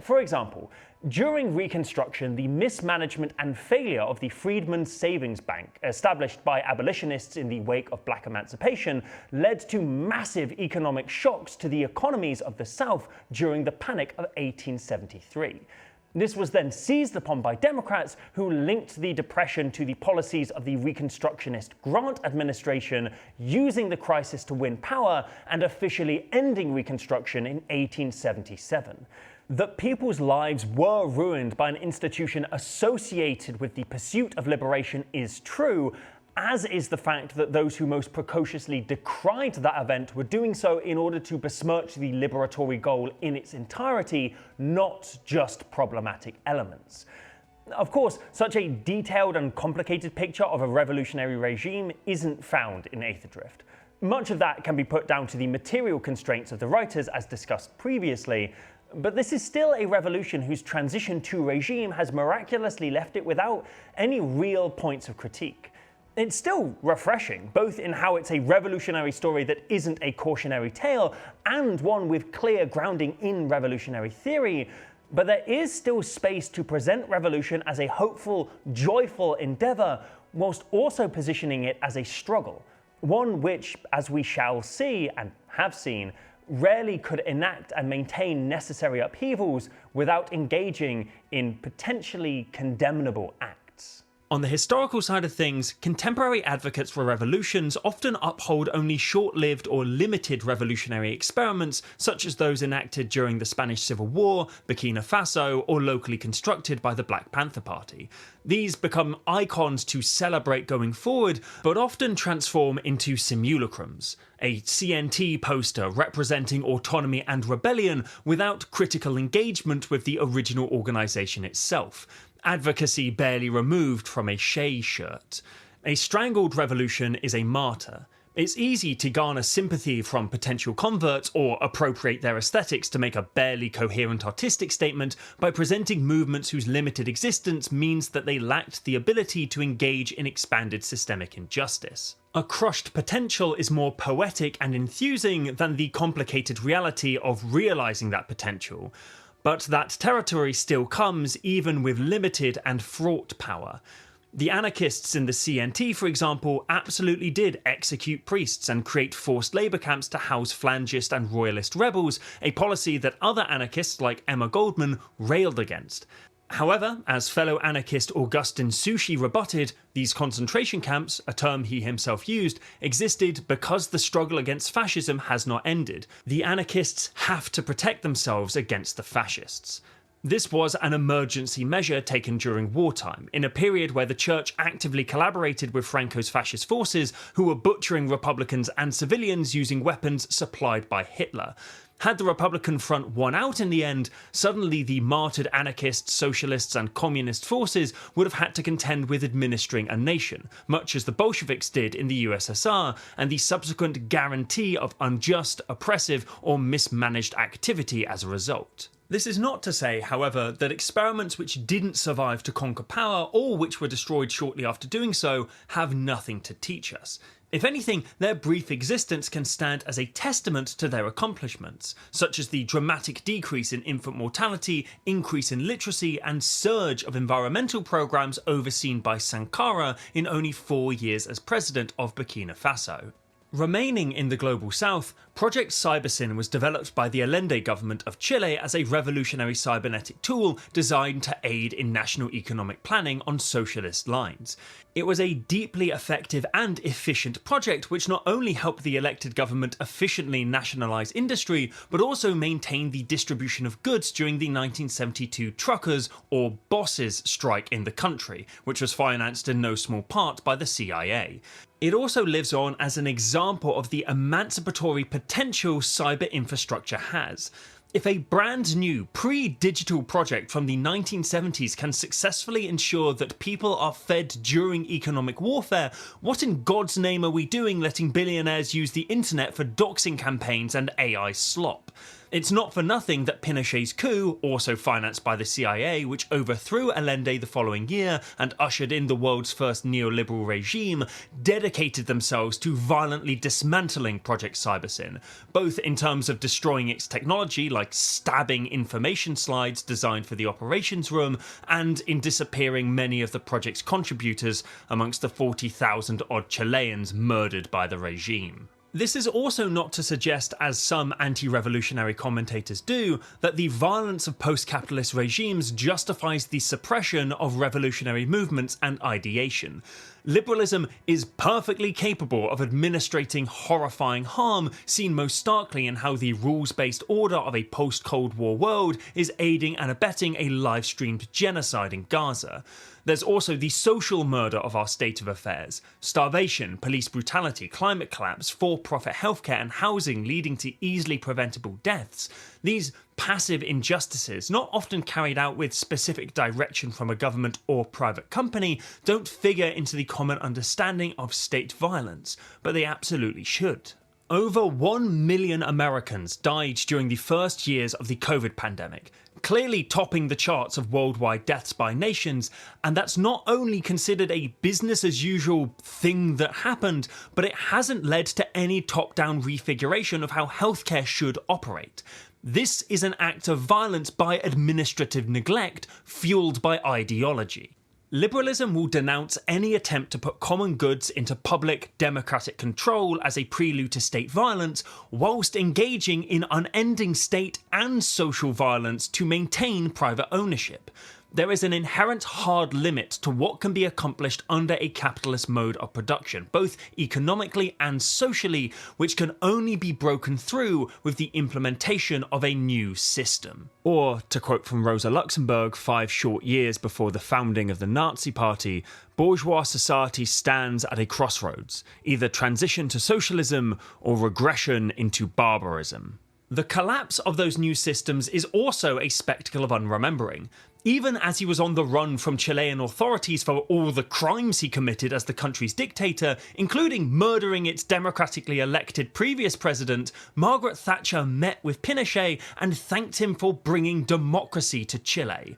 For example, during Reconstruction, the mismanagement and failure of the Freedmen's Savings Bank, established by abolitionists in the wake of black emancipation, led to massive economic shocks to the economies of the South during the Panic of 1873. This was then seized upon by Democrats, who linked the Depression to the policies of the Reconstructionist Grant administration, using the crisis to win power and officially ending Reconstruction in 1877. That people's lives were ruined by an institution associated with the pursuit of liberation is true, as is the fact that those who most precociously decried that event were doing so in order to besmirch the liberatory goal in its entirety, not just problematic elements. Of course, such a detailed and complicated picture of a revolutionary regime isn't found in Aetherdrift. Much of that can be put down to the material constraints of the writers, as discussed previously, but this is still a revolution whose transition to regime has miraculously left it without any real points of critique. It's still refreshing, both in how it's a revolutionary story that isn't a cautionary tale, and one with clear grounding in revolutionary theory, but there is still space to present revolution as a hopeful, joyful endeavour, whilst also positioning it as a struggle. One which, as we shall see, and have seen, rarely could enact and maintain necessary upheavals without engaging in potentially condemnable acts. On the historical side of things, contemporary advocates for revolutions often uphold only short-lived or limited revolutionary experiments, such as those enacted during the Spanish Civil War, Burkina Faso, or locally constructed by the Black Panther Party. These become icons to celebrate going forward, but often transform into simulacrums. A CNT poster representing autonomy and rebellion without critical engagement with the original organisation itself. Advocacy barely removed from a Shea shirt. A strangled revolution is a martyr. It's easy to garner sympathy from potential converts or appropriate their aesthetics to make a barely coherent artistic statement by presenting movements whose limited existence means that they lacked the ability to engage in expanded systemic injustice. A crushed potential is more poetic and enthusing than the complicated reality of realising that potential. But that territory still comes even with limited and fraught power. The anarchists in the CNT, for example, absolutely did execute priests and create forced labour camps to house Flangist and Royalist rebels, a policy that other anarchists like Emma Goldman railed against. However, as fellow anarchist Augustin Souchy rebutted, these concentration camps, a term he himself used, existed because the struggle against fascism has not ended. The anarchists have to protect themselves against the fascists. This was an emergency measure taken during wartime, in a period where the church actively collaborated with Franco's fascist forces, who were butchering Republicans and civilians using weapons supplied by Hitler. Had the Republican front won out in the end, suddenly the martyred anarchists, socialists and communist forces would have had to contend with administering a nation, much as the Bolsheviks did in the USSR, and the subsequent guarantee of unjust, oppressive or mismanaged activity as a result. This is not to say, however, that experiments which didn't survive to conquer power, or which were destroyed shortly after doing so, have nothing to teach us. If anything, their brief existence can stand as a testament to their accomplishments, such as the dramatic decrease in infant mortality, increase in literacy, and surge of environmental programs overseen by Sankara in only 4 years as president of Burkina Faso. Remaining in the global south, Project Cybersyn was developed by the Allende government of Chile as a revolutionary cybernetic tool designed to aid in national economic planning on socialist lines. It was a deeply effective and efficient project which not only helped the elected government efficiently nationalise industry, but also maintain the distribution of goods during the 1972 truckers, or bosses, strike in the country, which was financed in no small part by the CIA. It also lives on as an example of the emancipatory potential cyber infrastructure has. If a brand new, pre-digital project from the 1970s can successfully ensure that people are fed during economic warfare, what in God's name are we doing letting billionaires use the internet for doxing campaigns and AI slop? It's not for nothing that Pinochet's coup, also financed by the CIA, which overthrew Allende the following year and ushered in the world's first neoliberal regime, dedicated themselves to violently dismantling Project Cybersyn, both in terms of destroying its technology, like stabbing information slides designed for the operations room, and in disappearing many of the project's contributors amongst the 40,000 odd Chileans murdered by the regime. This is also not to suggest, as some anti-revolutionary commentators do, that the violence of post-capitalist regimes justifies the suppression of revolutionary movements and ideation. Liberalism is perfectly capable of administrating horrifying harm, seen most starkly in how the rules-based order of a post-Cold War world is aiding and abetting a live-streamed genocide in Gaza. There's also the social murder of our state of affairs: starvation, police brutality, climate collapse, for-profit healthcare and housing leading to easily preventable deaths. These passive injustices, not often carried out with specific direction from a government or private company, don't figure into the common understanding of state violence, but they absolutely should. Over 1 million Americans died during the first years of the COVID pandemic, clearly topping the charts of worldwide deaths by nations, and that's not only considered a business-as-usual thing that happened, but it hasn't led to any top-down refiguration of how healthcare should operate. This is an act of violence by administrative neglect, fueled by ideology. Liberalism will denounce any attempt to put common goods into public democratic control as a prelude to state violence, whilst engaging in unending state and social violence to maintain private ownership. There is an inherent hard limit to what can be accomplished under a capitalist mode of production, both economically and socially, which can only be broken through with the implementation of a new system. Or, to quote from Rosa Luxemburg 5 short years before the founding of the Nazi Party, bourgeois society stands at a crossroads, either transition to socialism or regression into barbarism. The collapse of those new systems is also a spectacle of unremembering. Even as he was on the run from Chilean authorities for all the crimes he committed as the country's dictator, including murdering its democratically elected previous president, Margaret Thatcher met with Pinochet and thanked him for bringing democracy to Chile.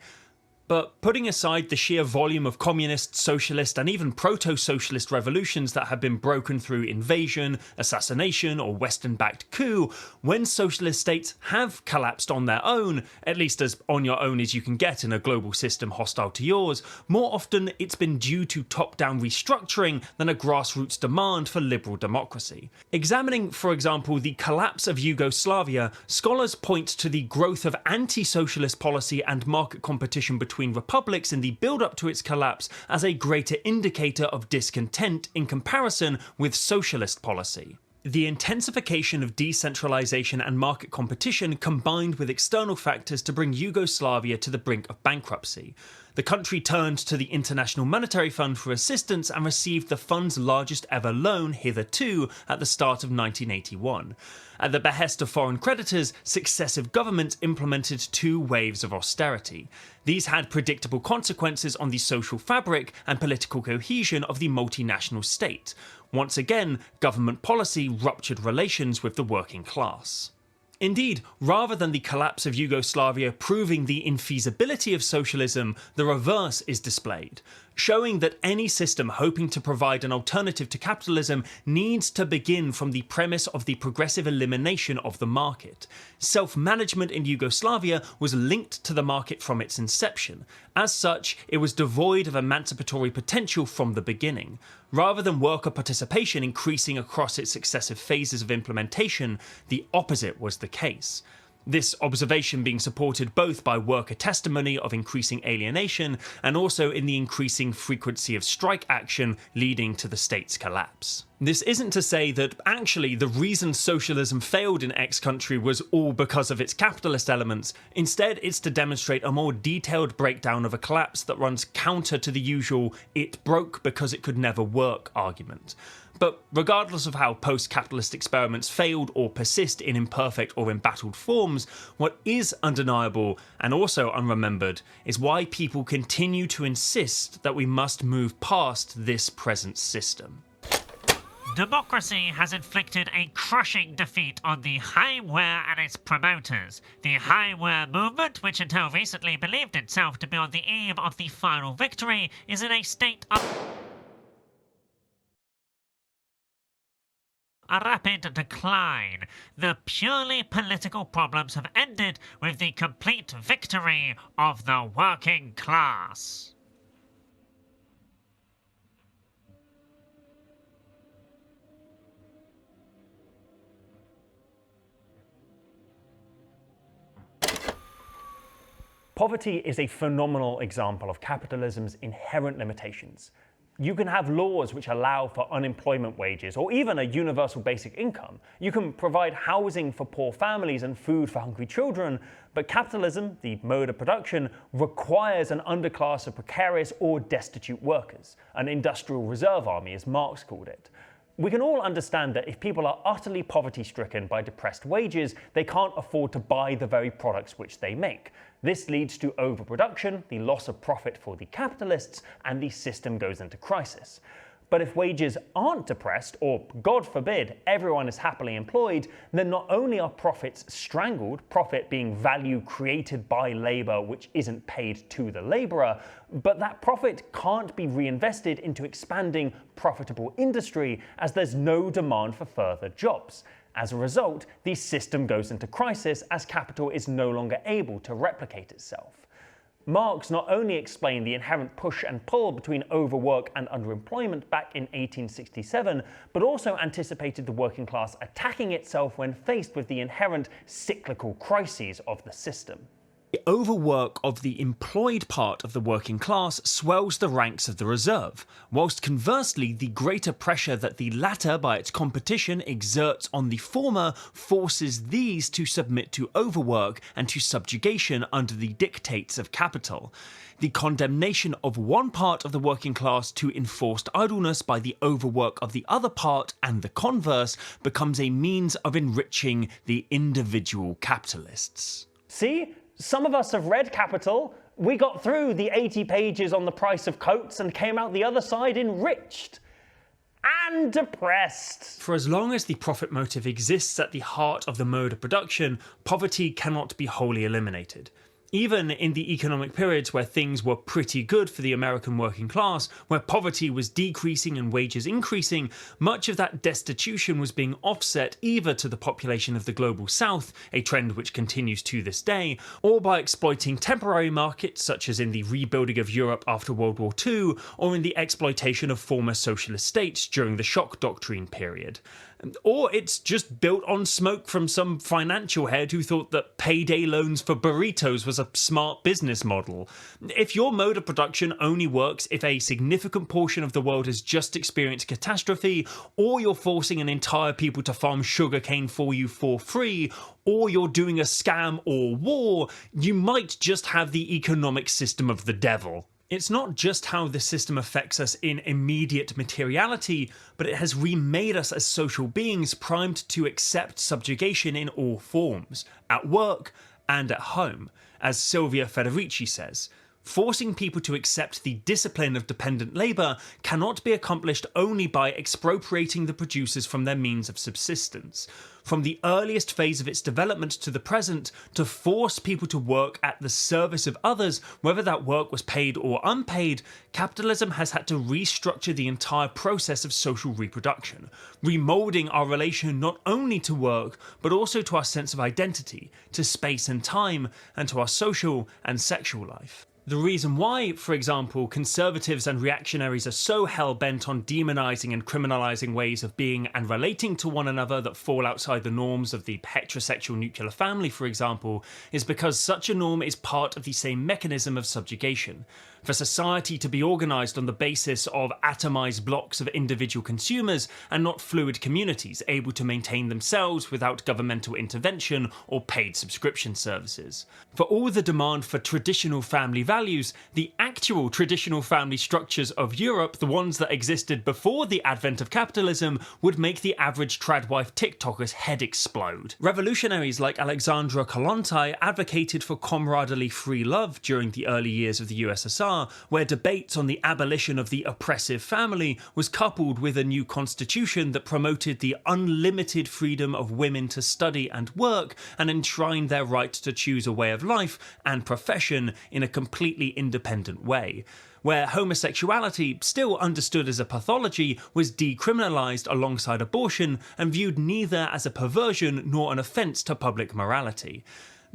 But putting aside the sheer volume of communist, socialist and even proto-socialist revolutions that have been broken through invasion, assassination or Western-backed coup, when socialist states have collapsed on their own, at least as on your own as you can get in a global system hostile to yours, more often it's been due to top-down restructuring than a grassroots demand for liberal democracy. Examining, for example, the collapse of Yugoslavia, scholars point to the growth of anti-socialist policy and market competition between republics in the build-up to its collapse as a greater indicator of discontent in comparison with socialist policy. The intensification of decentralization and market competition combined with external factors to bring Yugoslavia to the brink of bankruptcy. The country turned to the International Monetary Fund for assistance and received the fund's largest ever loan hitherto at the start of 1981. At the behest of foreign creditors, successive governments implemented 2 waves of austerity. These had predictable consequences on the social fabric and political cohesion of the multinational state. Once again, government policy ruptured relations with the working class. Indeed, rather than the collapse of Yugoslavia proving the infeasibility of socialism, the reverse is displayed, showing that any system hoping to provide an alternative to capitalism needs to begin from the premise of the progressive elimination of the market. Self-management in Yugoslavia was linked to the market from its inception. As such, it was devoid of emancipatory potential from the beginning. Rather than worker participation increasing across its successive phases of implementation, the opposite was the case. This observation being supported both by worker testimony of increasing alienation and also in the increasing frequency of strike action leading to the state's collapse. This isn't to say that actually the reason socialism failed in X country was all because of its capitalist elements. Instead, it's to demonstrate a more detailed breakdown of a collapse that runs counter to the usual "it broke because it could never work" argument. But regardless of how post-capitalist experiments failed or persist in imperfect or embattled forms, what is undeniable and also unremembered is why people continue to insist that we must move past this present system. Democracy has inflicted a crushing defeat on the Highware and its promoters. The Highware movement, which until recently believed itself to be on the eve of the final victory, is in a state of a rapid decline. The purely political problems have ended with the complete victory of the working class. Poverty is a phenomenal example of capitalism's inherent limitations. You can have laws which allow for unemployment wages or even a universal basic income. You can provide housing for poor families and food for hungry children, but capitalism, the mode of production, requires an underclass of precarious or destitute workers, an industrial reserve army as Marx called it. We can all understand that if people are utterly poverty-stricken by depressed wages, they can't afford to buy the very products which they make. This leads to overproduction, the loss of profit for the capitalists, and the system goes into crisis. But if wages aren't depressed, or God forbid, everyone is happily employed, then not only are profits strangled, profit being value created by labour which isn't paid to the labourer, but that profit can't be reinvested into expanding profitable industry as there's no demand for further jobs. As a result, the system goes into crisis as capital is no longer able to replicate itself. Marx not only explained the inherent push and pull between overwork and underemployment back in 1867, but also anticipated the working class attacking itself when faced with the inherent cyclical crises of the system. The overwork of the employed part of the working class swells the ranks of the reserve, whilst conversely the greater pressure that the latter by its competition exerts on the former forces these to submit to overwork and to subjugation under the dictates of capital. The condemnation of one part of the working class to enforced idleness by the overwork of the other part and the converse becomes a means of enriching the individual capitalists. See? Some of us have read Capital. We got through the 80 pages on the price of coats and came out the other side enriched. And depressed. For as long as the profit motive exists at the heart of the mode of production, poverty cannot be wholly eliminated. Even in the economic periods where things were pretty good for the American working class, where poverty was decreasing and wages increasing, much of that destitution was being offset either to the population of the global south, a trend which continues to this day, or by exploiting temporary markets such as in the rebuilding of Europe after World War II, or in the exploitation of former socialist states during the shock doctrine period. Or it's just built on smoke from some financial head who thought that payday loans for burritos was a smart business model. If your mode of production only works if a significant portion of the world has just experienced catastrophe, or you're forcing an entire people to farm sugarcane for you for free, or you're doing a scam or war, you might just have the economic system of the devil. It's not just how the system affects us in immediate materiality, but it has remade us as social beings primed to accept subjugation in all forms, at work and at home, as Silvia Federici says. Forcing people to accept the discipline of dependent labour cannot be accomplished only by expropriating the producers from their means of subsistence. From the earliest phase of its development to the present, to force people to work at the service of others, whether that work was paid or unpaid, capitalism has had to restructure the entire process of social reproduction, remoulding our relation not only to work, but also to our sense of identity, to space and time, and to our social and sexual life. The reason why, for example, conservatives and reactionaries are so hell-bent on demonising and criminalising ways of being and relating to one another that fall outside the norms of the heterosexual nuclear family, for example, is because such a norm is part of the same mechanism of subjugation. For society to be organised on the basis of atomised blocks of individual consumers and not fluid communities able to maintain themselves without governmental intervention or paid subscription services. For all the demand for traditional family values, the actual traditional family structures of Europe, the ones that existed before the advent of capitalism, would make the average tradwife TikToker's head explode. Revolutionaries like Alexandra Kollontai advocated for comradely free love during the early years of the USSR, where debates on the abolition of the oppressive family was coupled with a new constitution that promoted the unlimited freedom of women to study and work and enshrined their right to choose a way of life and profession in a completely independent way, where homosexuality, still understood as a pathology, was decriminalised alongside abortion and viewed neither as a perversion nor an offence to public morality.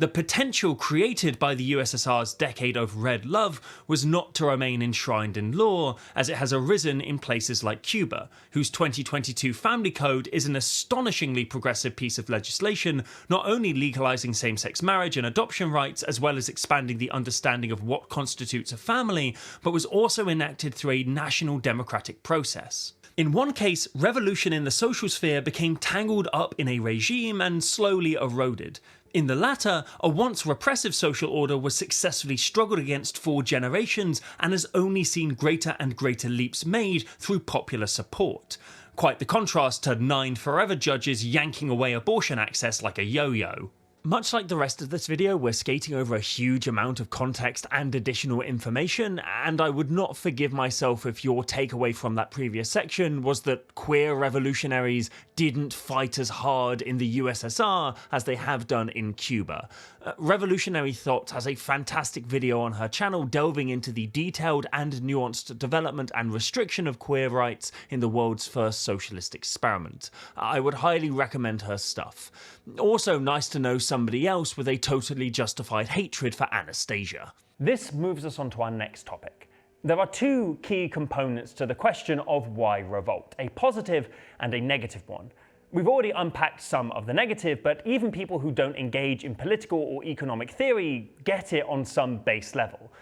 The potential created by the USSR's decade of red love was not to remain enshrined in law, as it has arisen in places like Cuba, whose 2022 Family Code is an astonishingly progressive piece of legislation, not only legalising same-sex marriage and adoption rights, as well as expanding the understanding of what constitutes a family, but was also enacted through a national democratic process. In one case, revolution in the social sphere became tangled up in a regime and slowly eroded. In the latter, a once repressive social order was successfully struggled against for generations and has only seen greater and greater leaps made through popular support. Quite the contrast to 9 forever judges yanking away abortion access like a yo-yo. Much like the rest of this video, we're skating over a huge amount of context and additional information, and I would not forgive myself if your takeaway from that previous section was that queer revolutionaries didn't fight as hard in the USSR as they have done in Cuba. Revolutionary Thoughts has a fantastic video on her channel delving into the detailed and nuanced development and restriction of queer rights in the world's first socialist experiment. I would highly recommend her stuff. Also nice to know some somebody else with a totally justified hatred for Anastasia. This moves us on to our next topic. There are two key components to the question of why revolt, a positive and a negative one. We've already unpacked some of the negative, but even people who don't engage in political or economic theory get it on some base level.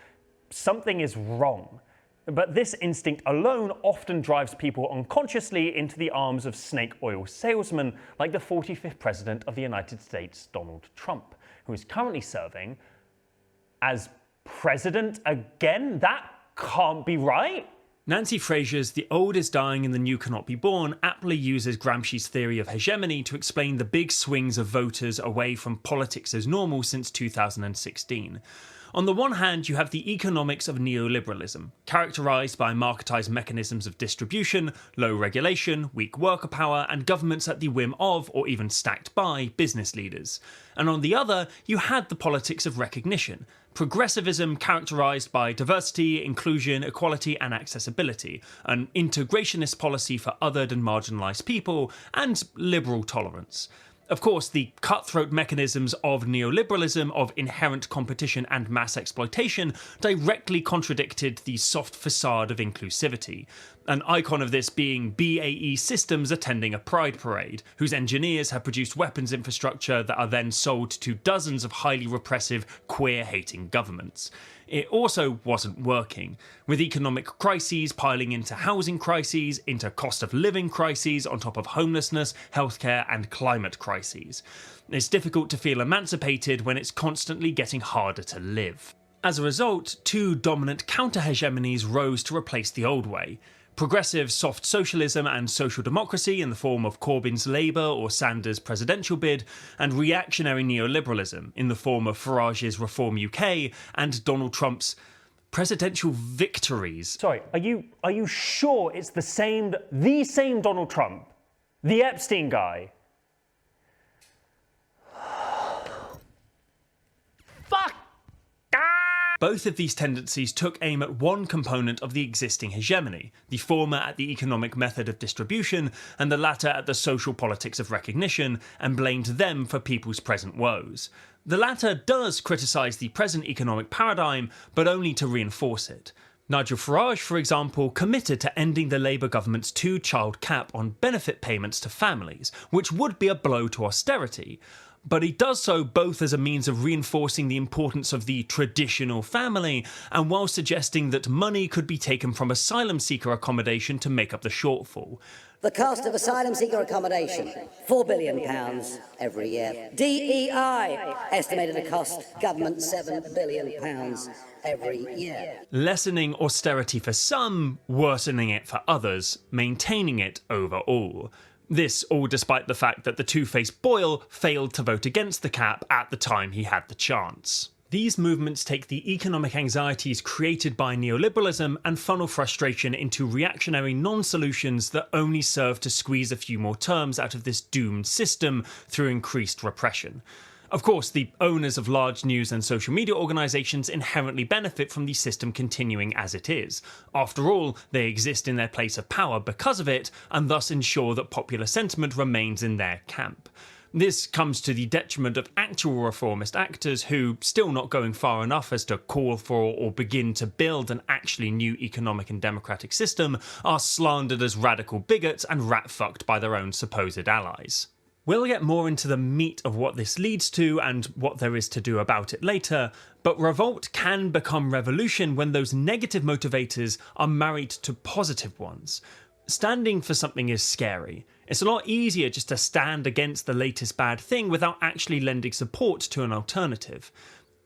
Something is wrong. But this instinct alone often drives people unconsciously into the arms of snake oil salesmen like the 45th President of the United States, Donald Trump, who is currently serving as president again? That can't be right. Nancy Fraser's The Old is Dying and the New Cannot Be Born aptly uses Gramsci's theory of hegemony to explain the big swings of voters away from politics as normal since 2016. On the one hand, you have the economics of neoliberalism, characterised by marketised mechanisms of distribution, low regulation, weak worker power, and governments at the whim of, or even stacked by, business leaders. And on the other, you had the politics of recognition, progressivism characterised by diversity, inclusion, equality, and accessibility, an integrationist policy for othered and marginalised people, and liberal tolerance. Of course, the cutthroat mechanisms of neoliberalism of inherent competition and mass exploitation directly contradicted the soft facade of inclusivity. An icon of this being BAE Systems attending a pride parade, whose engineers have produced weapons infrastructure that are then sold to dozens of highly repressive, queer-hating governments. It also wasn't working, with economic crises piling into housing crises, into cost of living crises, on top of homelessness, healthcare, and climate crises. It's difficult to feel emancipated when it's constantly getting harder to live. As a result, two dominant counter-hegemonies rose to replace the old way. Progressive soft socialism and social democracy in the form of Corbyn's Labour or Sanders' presidential bid, and reactionary neoliberalism in the form of Farage's Reform UK and Donald Trump's presidential victories. Sorry, are you sure it's the same Donald Trump? The Epstein guy? Fuck! Both of these tendencies took aim at one component of the existing hegemony, the former at the economic method of distribution and the latter at the social politics of recognition, and blamed them for people's present woes. The latter does criticise the present economic paradigm, but only to reinforce it. Nigel Farage, for example, committed to ending the Labour government's two-child cap on benefit payments to families, which would be a blow to austerity. But he does so both as a means of reinforcing the importance of the traditional family and while suggesting that money could be taken from asylum seeker accommodation to make up the shortfall. The cost of asylum seeker accommodation, £4 billion every year. DEI, estimated to cost government £7 billion every year. Lessening austerity for some, worsening it for others, maintaining it overall. This all despite the fact that the two-faced Boyle failed to vote against the cap at the time he had the chance. These movements take the economic anxieties created by neoliberalism and funnel frustration into reactionary non-solutions that only serve to squeeze a few more terms out of this doomed system through increased repression. Of course, the owners of large news and social media organisations inherently benefit from the system continuing as it is. After all, they exist in their place of power because of it, and thus ensure that popular sentiment remains in their camp. This comes to the detriment of actual reformist actors who, still not going far enough as to call for or begin to build an actually new economic and democratic system, are slandered as radical bigots and rat-fucked by their own supposed allies. We'll get more into the meat of what this leads to and what there is to do about it later, but revolt can become revolution when those negative motivators are married to positive ones. Standing for something is scary. It's a lot easier just to stand against the latest bad thing without actually lending support to an alternative.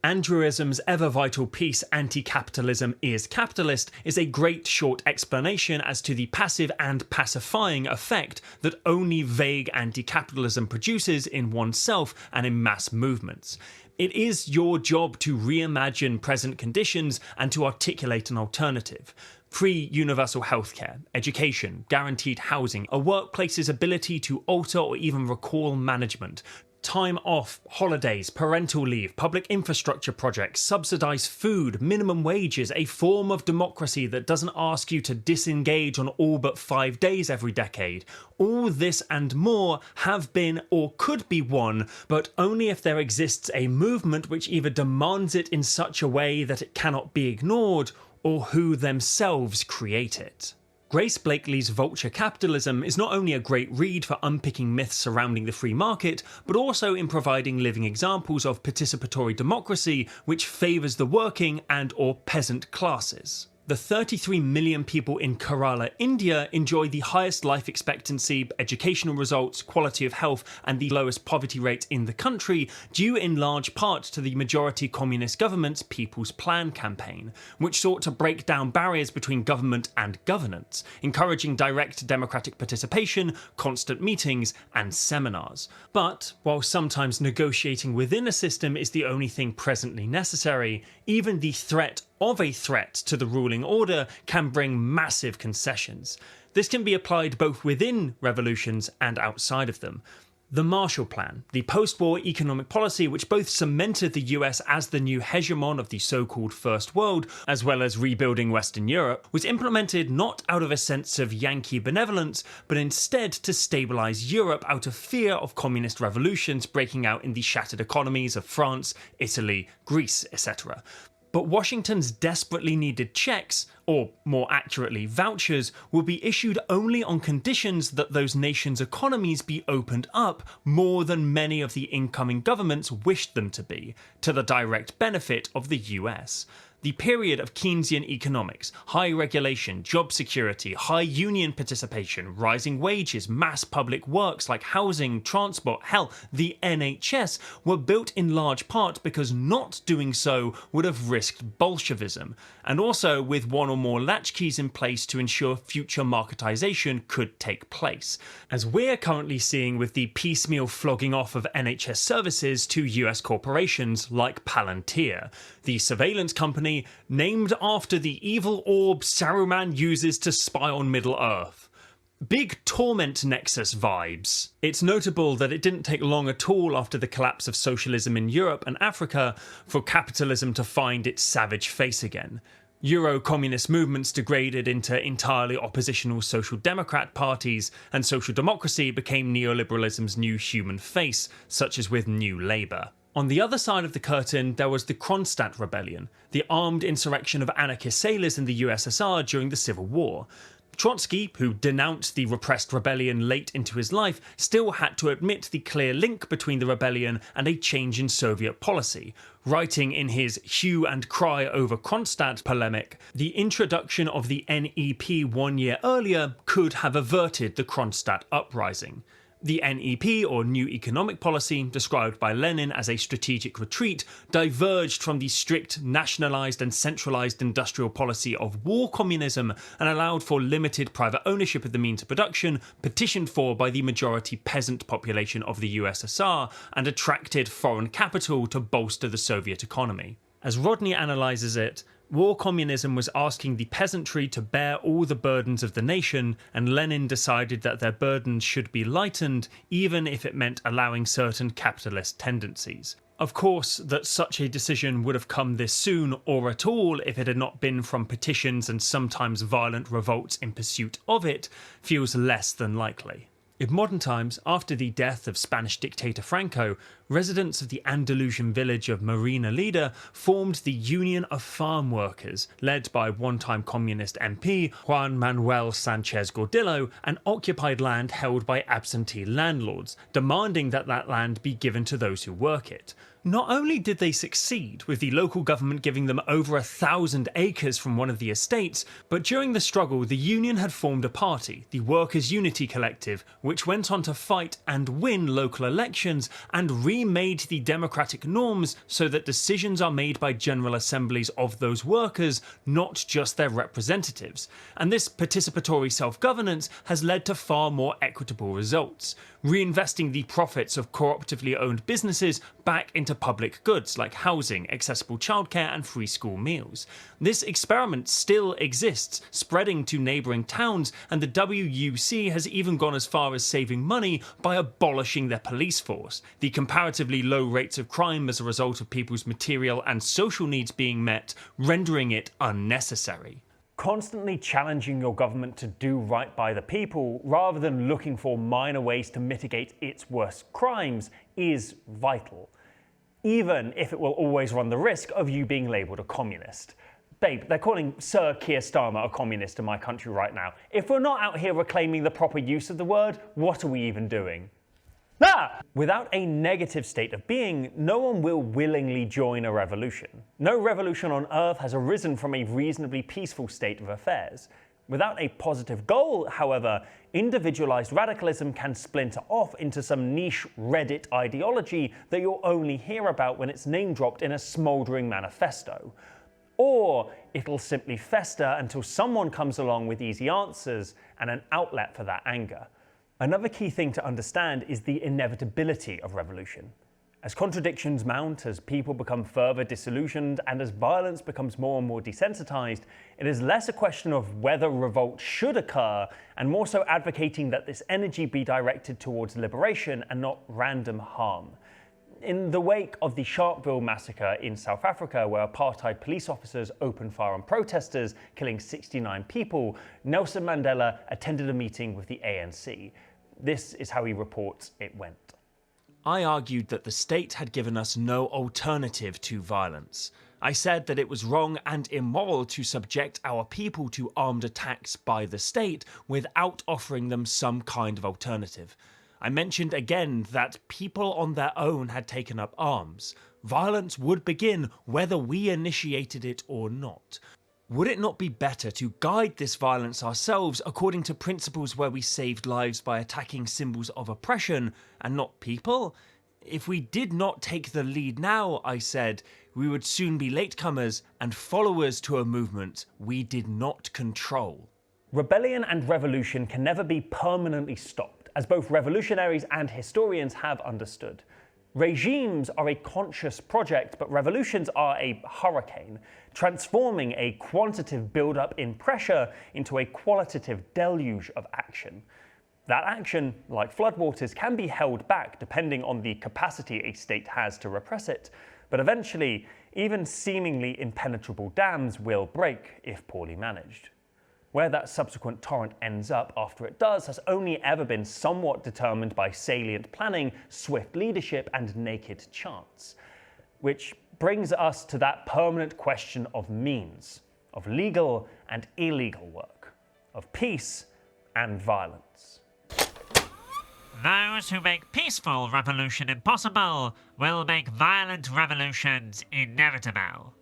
Andrewism's ever-vital piece Anticapitalism is Capitalist is a great short explanation as to the passive and pacifying effect that only vague anti-capitalism produces in oneself and in mass movements. It is your job to reimagine present conditions and to articulate an alternative. Free universal healthcare, education, guaranteed housing, a workplace's ability to alter or even recall management, Time off, holidays, parental leave, public infrastructure projects, subsidised food, minimum wages, a form of democracy that doesn't ask you to disengage on all but 5 days every decade. All this and more have been or could be won, but only if there exists a movement which either demands it in such a way that it cannot be ignored, or who themselves create it. Grace Blakely's Vulture Capitalism is not only a great read for unpicking myths surrounding the free market, but also in providing living examples of participatory democracy which favours the working and or peasant classes. The 33 million people in Kerala, India enjoy the highest life expectancy, educational results, quality of health and the lowest poverty rate in the country, due in large part to the majority communist government's People's Plan campaign, which sought to break down barriers between government and governance, encouraging direct democratic participation, constant meetings and seminars. But, while sometimes negotiating within a system is the only thing presently necessary, even the threat of a threat to the ruling order can bring massive concessions. This can be applied both within revolutions and outside of them. The Marshall Plan, the post-war economic policy which both cemented the US as the new hegemon of the so-called First World, as well as rebuilding Western Europe, was implemented not out of a sense of Yankee benevolence, but instead to stabilise Europe out of fear of communist revolutions breaking out in the shattered economies of France, Italy, Greece, etc. But Washington's desperately needed checks, or more accurately vouchers, will be issued only on conditions that those nations' economies be opened up more than many of the incoming governments wished them to be, to the direct benefit of the US. The period of Keynesian economics, high regulation, job security, high union participation, rising wages, mass public works like housing, transport, hell, the NHS, were built in large part because not doing so would have risked Bolshevism, and also with one or more latchkeys in place to ensure future marketisation could take place, as we're currently seeing with the piecemeal flogging off of NHS services to US corporations like Palantir, the surveillance company named after the evil orb Saruman uses to spy on Middle-earth. Big Torment Nexus vibes. It's notable that it didn't take long at all after the collapse of socialism in Europe and Africa for capitalism to find its savage face again. Euro-communist movements degraded into entirely oppositional social democrat parties, and social democracy became neoliberalism's new human face, such as with New Labour. On the other side of the curtain, there was the Kronstadt Rebellion, the armed insurrection of anarchist sailors in the USSR during the Civil War. Trotsky, who denounced the repressed rebellion late into his life, still had to admit the clear link between the rebellion and a change in Soviet policy, writing in his hue and cry over Kronstadt polemic, the introduction of the NEP 1 year earlier could have averted the Kronstadt uprising. The NEP, or New Economic Policy, described by Lenin as a strategic retreat, diverged from the strict nationalised and centralised industrial policy of war communism and allowed for limited private ownership of the means of production, petitioned for by the majority peasant population of the USSR, and attracted foreign capital to bolster the Soviet economy. As Rodney analyses it, war communism was asking the peasantry to bear all the burdens of the nation, and Lenin decided that their burdens should be lightened, even if it meant allowing certain capitalist tendencies. Of course, that such a decision would have come this soon or at all if it had not been from petitions and sometimes violent revolts in pursuit of it, feels less than likely. In modern times, after the death of Spanish dictator Franco, residents of the Andalusian village of Marina Leda formed the Union of Farm Workers, led by one-time communist MP Juan Manuel Sanchez Gordillo, and occupied land held by absentee landlords, demanding that that land be given to those who work it. Not only did they succeed, with the local government giving them over 1,000 acres from one of the estates, but during the struggle the union had formed a party, the Workers' Unity Collective, which went on to fight and win local elections and remade the democratic norms so that decisions are made by general assemblies of those workers, not just their representatives. And this participatory self-governance has led to far more equitable results. reinvesting the profits of cooperatively owned businesses back into public goods like housing, accessible childcare and free school meals. This experiment still exists, spreading to neighbouring towns, and the WUC has even gone as far as saving money by abolishing their police force, the comparatively low rates of crime as a result of people's material and social needs being met, rendering it unnecessary. Constantly challenging your government to do right by the people, rather than looking for minor ways to mitigate its worst crimes, is vital. Even if it will always run the risk of you being labelled a communist. Babe, they're calling Sir Keir Starmer a communist in my country right now. If we're not out here reclaiming the proper use of the word, what are we even doing? Without a negative state of being, no one will willingly join a revolution. No revolution on Earth has arisen from a reasonably peaceful state of affairs. Without a positive goal, however, individualized radicalism can splinter off into some niche Reddit ideology that you'll only hear about when it's name-dropped in a smouldering manifesto. Or it'll simply fester until someone comes along with easy answers and an outlet for that anger. Another key thing to understand is the inevitability of revolution. As contradictions mount, as people become further disillusioned, and as violence becomes more and more desensitized, it is less a question of whether revolt should occur, and more so advocating that this energy be directed towards liberation and not random harm. In the wake of the Sharpeville massacre in South Africa, where apartheid police officers opened fire on protesters, killing 69 people, Nelson Mandela attended a meeting with the ANC. This is how he reports it went. I argued that the state had given us no alternative to violence. I said that it was wrong and immoral to subject our people to armed attacks by the state without offering them some kind of alternative. I mentioned again that people on their own had taken up arms. Violence would begin whether we initiated it or not. Would it not be better to guide this violence ourselves according to principles where we saved lives by attacking symbols of oppression and not people? If we did not take the lead now, I said, we would soon be latecomers and followers to a movement we did not control. Rebellion and revolution can never be permanently stopped, as both revolutionaries and historians have understood. Regimes are a conscious project, but revolutions are a hurricane, transforming a quantitative build-up in pressure into a qualitative deluge of action. That action, like floodwaters, can be held back depending on the capacity a state has to repress it, but eventually, even seemingly impenetrable dams will break if poorly managed. Where that subsequent torrent ends up after it does has only ever been somewhat determined by salient planning, swift leadership, and naked chance. Which brings us to that permanent question of means, of legal and illegal work, of peace and violence. Those who make peaceful revolution impossible will make violent revolutions inevitable.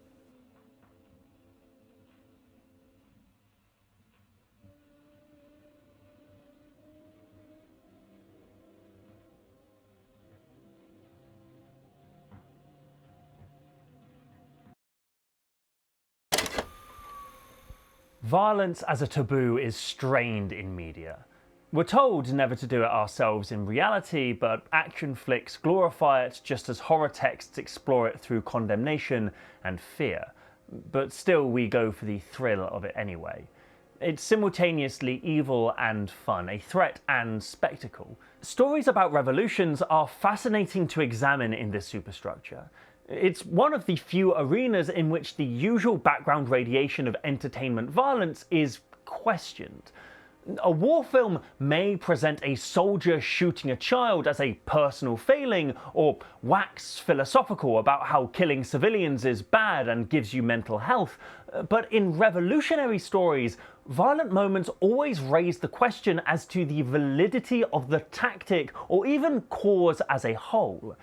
Violence as a taboo is strained in media. We're told never to do it ourselves in reality, but action flicks glorify it just as horror texts explore it through condemnation and fear. But still we go for the thrill of it anyway. It's simultaneously evil and fun, a threat and spectacle. Stories about revolutions are fascinating to examine in this superstructure. It's one of the few arenas in which the usual background radiation of entertainment violence is questioned. A war film may present a soldier shooting a child as a personal failing, or wax philosophical about how killing civilians is bad and gives you mental health, but in revolutionary stories, violent moments always raise the question as to the validity of the tactic or even cause as a whole.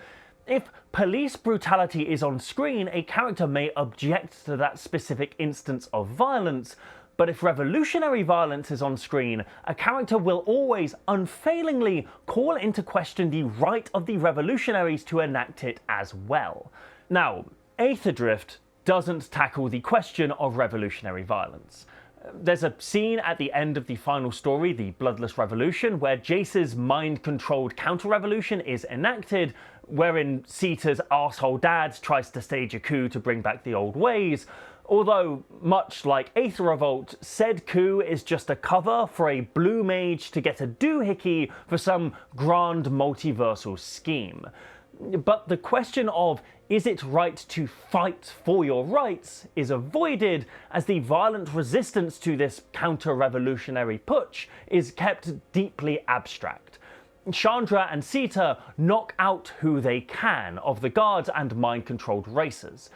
If police brutality is on screen, a character may object to that specific instance of violence, but if revolutionary violence is on screen, a character will always, unfailingly, call into question the right of the revolutionaries to enact it as well. Now, Aetherdrift doesn't tackle the question of revolutionary violence. There's a scene at the end of the final story, The Bloodless Revolution, where Jace's mind-controlled counter-revolution is enacted, wherein Sita's arsehole dad tries to stage a coup to bring back the old ways, although, much like Aether Revolt, said coup is just a cover for a blue mage to get a doohickey for some grand multiversal scheme. But the question of, is it right to fight for your rights, is avoided as the violent resistance to this counter-revolutionary putsch is kept deeply abstract. Chandra and Sita knock out who they can of the guards and mind-controlled racers.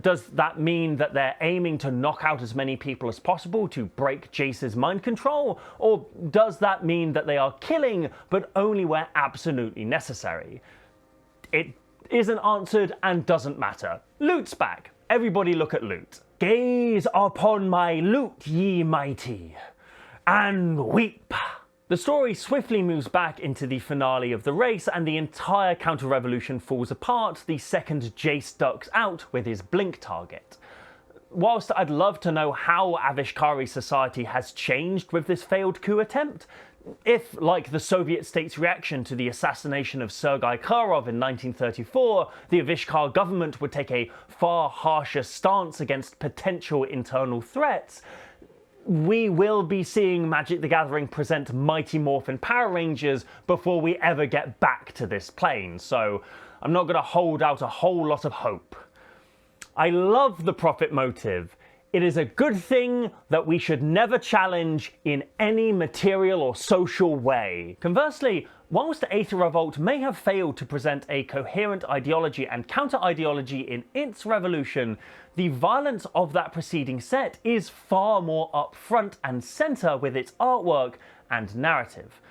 Does that mean that they're aiming to knock out as many people as possible to break Jace's mind control? Or does that mean that they are killing, but only where absolutely necessary? It isn't answered and doesn't matter. Loot's back. Everybody look at loot. Gaze upon my loot, ye mighty, and weep. The story swiftly moves back into the finale of the race, and the entire counter-revolution falls apart the second Jace ducks out with his blink target. Whilst I'd love to know how Avishkari society has changed with this failed coup attempt, if, like the Soviet state's reaction to the assassination of Sergei Kirov in 1934, the Avishkar government would take a far harsher stance against potential internal threats, we will be seeing Magic the Gathering present Mighty Morphin Power Rangers before we ever get back to this plane, so I'm not going to hold out a whole lot of hope. I love the profit motive. It is a good thing that we should never challenge in any material or social way. Conversely, whilst Aether Revolt may have failed to present a coherent ideology and counter-ideology in its revolution, the violence of that preceding set is far more up front and centre with its artwork and narrative.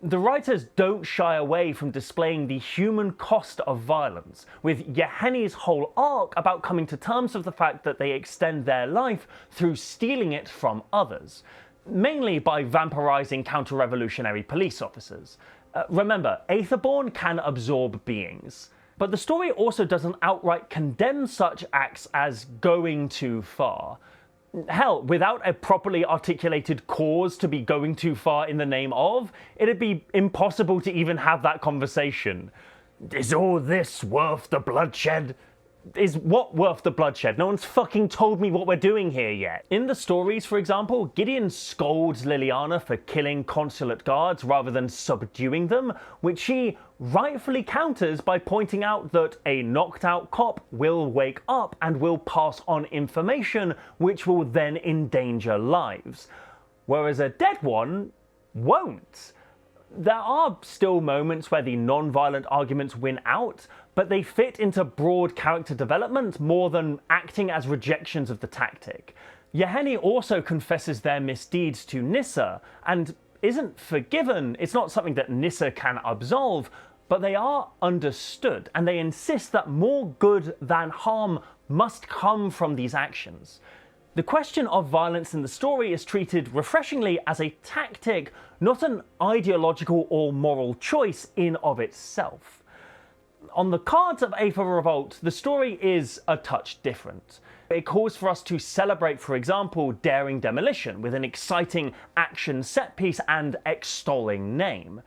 The writers don't shy away from displaying the human cost of violence, with Yeheni's whole arc about coming to terms with the fact that they extend their life through stealing it from others, mainly by vampirizing counter-revolutionary police officers. Remember, Aetherborn can absorb beings, but the story also doesn't outright condemn such acts as going too far. Hell, without a properly articulated cause to be going too far in the name of, it'd be impossible to even have that conversation. Is all this worth the bloodshed? Is what worth the bloodshed? No one's fucking told me what we're doing here yet. In the stories, for example, Gideon scolds Liliana for killing consulate guards rather than subduing them, which she rightfully counters by pointing out that a knocked out cop will wake up and will pass on information which will then endanger lives, whereas a dead one won't. There are still moments where the non-violent arguments win out, but they fit into broad character development more than acting as rejections of the tactic. Yeheni also confesses their misdeeds to Nissa, and isn't forgiven. It's not something that Nissa can absolve, but they are understood, and they insist that more good than harm must come from these actions. The question of violence in the story is treated refreshingly as a tactic, not an ideological or moral choice in of itself. On the cards of Aether Revolt, the story is a touch different. It calls for us to celebrate, for example, daring demolition with an exciting action set piece and extolling name.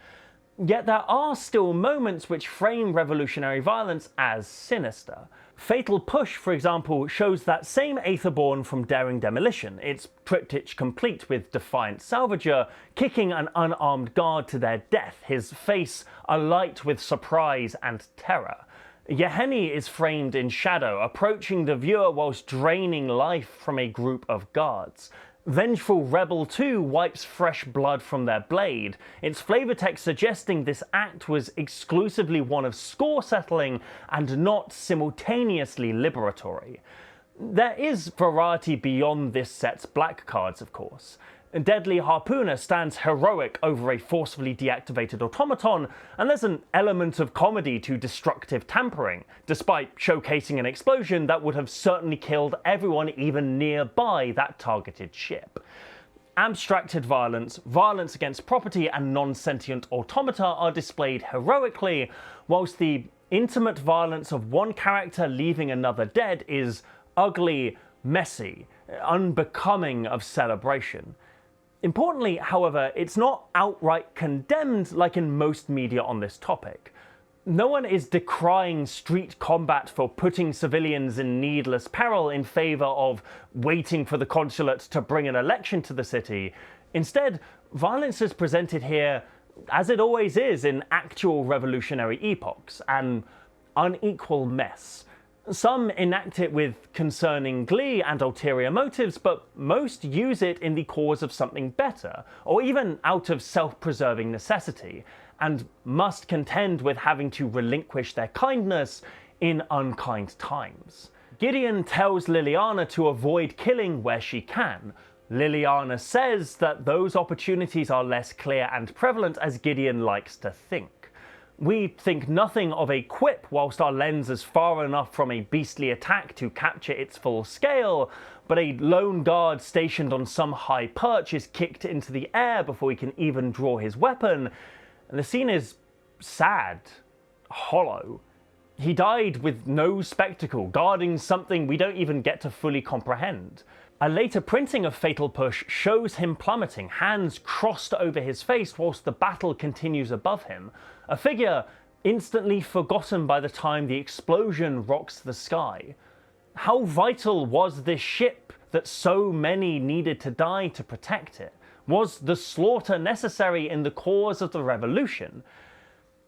Yet there are still moments which frame revolutionary violence as sinister. Fatal Push, for example, shows that same Aetherborn from Daring Demolition, its triptych complete with Defiant Salvager kicking an unarmed guard to their death, his face alight with surprise and terror. Yeheni is framed in shadow, approaching the viewer whilst draining life from a group of guards. Vengeful Rebel 2 wipes fresh blood from their blade, its flavor text suggesting this act was exclusively one of score settling and not simultaneously liberatory. There is variety beyond this set's black cards, of course. Deadly Harpooner stands heroic over a forcefully deactivated automaton, and there's an element of comedy to destructive tampering, despite showcasing an explosion that would have certainly killed everyone even nearby that targeted ship. Abstracted violence, violence against property, and non-sentient automata are displayed heroically, whilst the intimate violence of one character leaving another dead is ugly, messy, unbecoming of celebration. Importantly, however, it's not outright condemned like in most media on this topic. No one is decrying street combat for putting civilians in needless peril in favour of waiting for the consulate to bring an election to the city. Instead, violence is presented here, as it always is in actual revolutionary epochs, an unequal mess. Some enact it with concerning glee and ulterior motives, but most use it in the cause of something better, or even out of self-preserving necessity, and must contend with having to relinquish their kindness in unkind times. Gideon tells Liliana to avoid killing where she can. Liliana says that those opportunities are less clear and prevalent as Gideon likes to think. We think nothing of a quip whilst our lens is far enough from a beastly attack to capture its full scale, but a lone guard stationed on some high perch is kicked into the air before he can even draw his weapon, and the scene is sad, hollow. He died with no spectacle, guarding something we don't even get to fully comprehend. A later printing of Fatal Push shows him plummeting, hands crossed over his face whilst the battle continues above him, a figure instantly forgotten by the time the explosion rocks the sky. How vital was this ship that so many needed to die to protect it? Was the slaughter necessary in the cause of the revolution?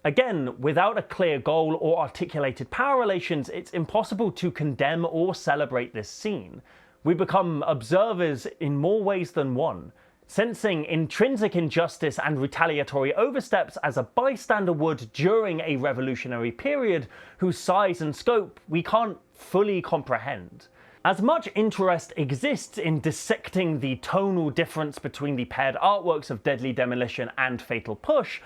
Again, without a clear goal or articulated power relations, it's impossible to condemn or celebrate this scene. We become observers in more ways than one, sensing intrinsic injustice and retaliatory oversteps as a bystander would during a revolutionary period whose size and scope we can't fully comprehend. As much interest exists in dissecting the tonal difference between the paired artworks of Deadly Demolition and Fatal Push,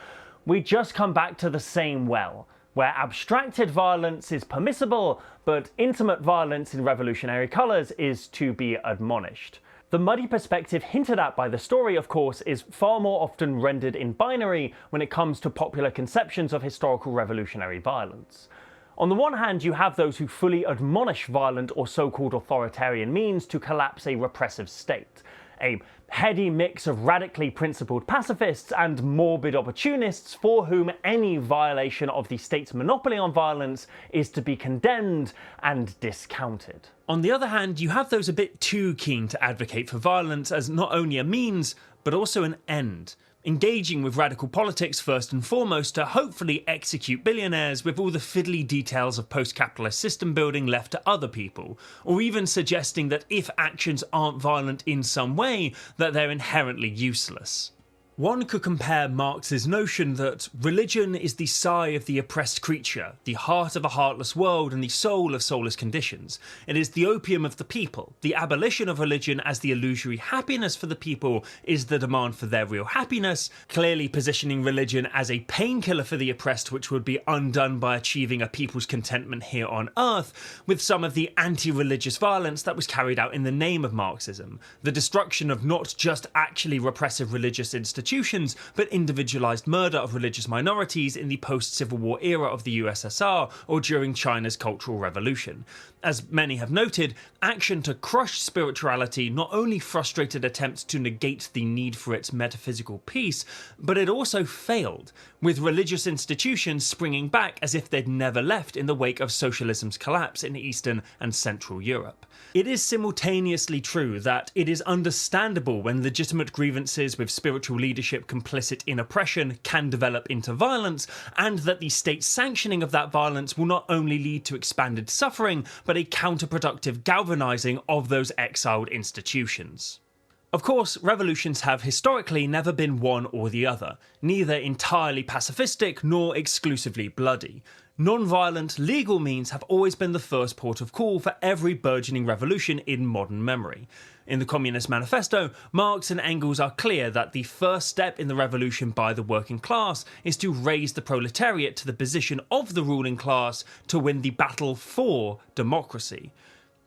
we just come back to the same well, where abstracted violence is permissible, but intimate violence in revolutionary colours is to be admonished. The muddy perspective hinted at by the story, of course, is far more often rendered in binary when it comes to popular conceptions of historical revolutionary violence. On the one hand, you have those who fully admonish violent or so-called authoritarian means to collapse a repressive state, a heady mix of radically principled pacifists and morbid opportunists for whom any violation of the state's monopoly on violence is to be condemned and discounted. On the other hand, you have those a bit too keen to advocate for violence as not only a means, but also an end, engaging with radical politics first and foremost to hopefully execute billionaires with all the fiddly details of post-capitalist system building left to other people, or even suggesting that if actions aren't violent in some way, that they're inherently useless. One could compare Marx's notion that religion is the sigh of the oppressed creature, the heart of a heartless world and the soul of soulless conditions. It is the opium of the people. The abolition of religion as the illusory happiness for the people is the demand for their real happiness, clearly positioning religion as a painkiller for the oppressed which would be undone by achieving a people's contentment here on earth, with some of the anti-religious violence that was carried out in the name of Marxism, the destruction of not just actually repressive religious institutions, but individualized murder of religious minorities in the post-Civil War era of the USSR or during China's Cultural Revolution. As many have noted, action to crush spirituality not only frustrated attempts to negate the need for its metaphysical peace, but it also failed, with religious institutions springing back as if they'd never left in the wake of socialism's collapse in Eastern and Central Europe. It is simultaneously true that it is understandable when legitimate grievances with spiritual leadership complicit in oppression can develop into violence, and that the state's sanctioning of that violence will not only lead to expanded suffering, but a counterproductive galvanizing of those exiled institutions. Of course, revolutions have historically never been one or the other, neither entirely pacifistic nor exclusively bloody. Non-violent, legal means have always been the first port of call for every burgeoning revolution in modern memory. In the Communist Manifesto, Marx and Engels are clear that the first step in the revolution by the working class is to raise the proletariat to the position of the ruling class to win the battle for democracy.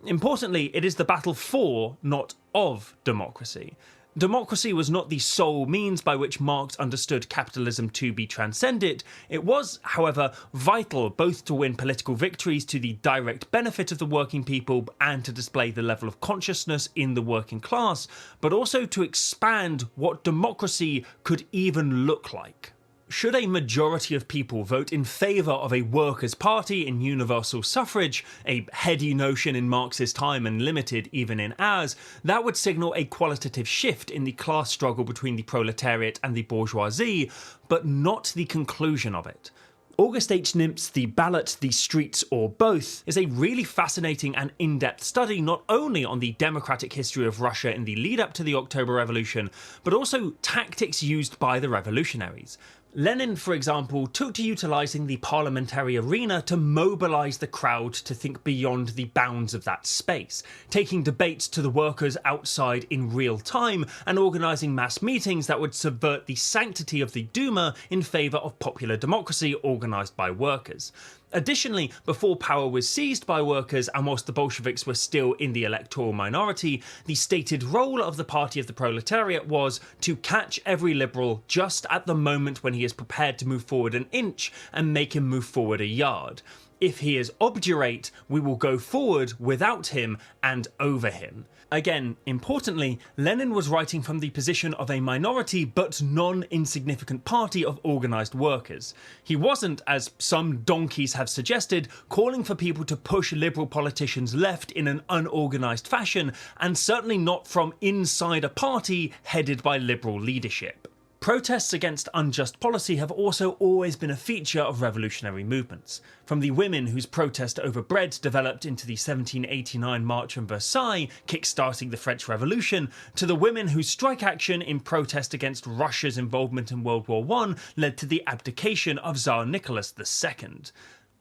Importantly, it is the battle for, not of, democracy. Democracy was not the sole means by which Marx understood capitalism to be transcended. It was, however, vital both to win political victories to the direct benefit of the working people and to display the level of consciousness in the working class, but also to expand what democracy could even look like. Should a majority of people vote in favour of a workers' party in universal suffrage, a heady notion in Marx's time and limited even in ours, that would signal a qualitative shift in the class struggle between the proletariat and the bourgeoisie, but not the conclusion of it. August H. Nimtz's The Ballot, the Streets, or Both is a really fascinating and in-depth study not only on the democratic history of Russia in the lead-up to the October Revolution, but also tactics used by the revolutionaries. Lenin, for example, took to utilising the parliamentary arena to mobilise the crowd to think beyond the bounds of that space, taking debates to the workers outside in real time and organising mass meetings that would subvert the sanctity of the Duma in favour of popular democracy organised by workers. Additionally, before power was seized by workers and whilst the Bolsheviks were still in the electoral minority, the stated role of the Party of the Proletariat was to catch every liberal just at the moment when he is prepared to move forward an inch and make him move forward a yard. If he is obdurate, we will go forward without him and over him. Again, importantly, Lenin was writing from the position of a minority but non-insignificant party of organised workers. He wasn't, as some donkeys have suggested, calling for people to push liberal politicians left in an unorganised fashion, and certainly not from inside a party headed by liberal leadership. Protests against unjust policy have also always been a feature of revolutionary movements. From the women whose protest over bread developed into the 1789 March on Versailles, kick-starting the French Revolution, to the women whose strike action in protest against Russia's involvement in World War I led to the abdication of Tsar Nicholas II.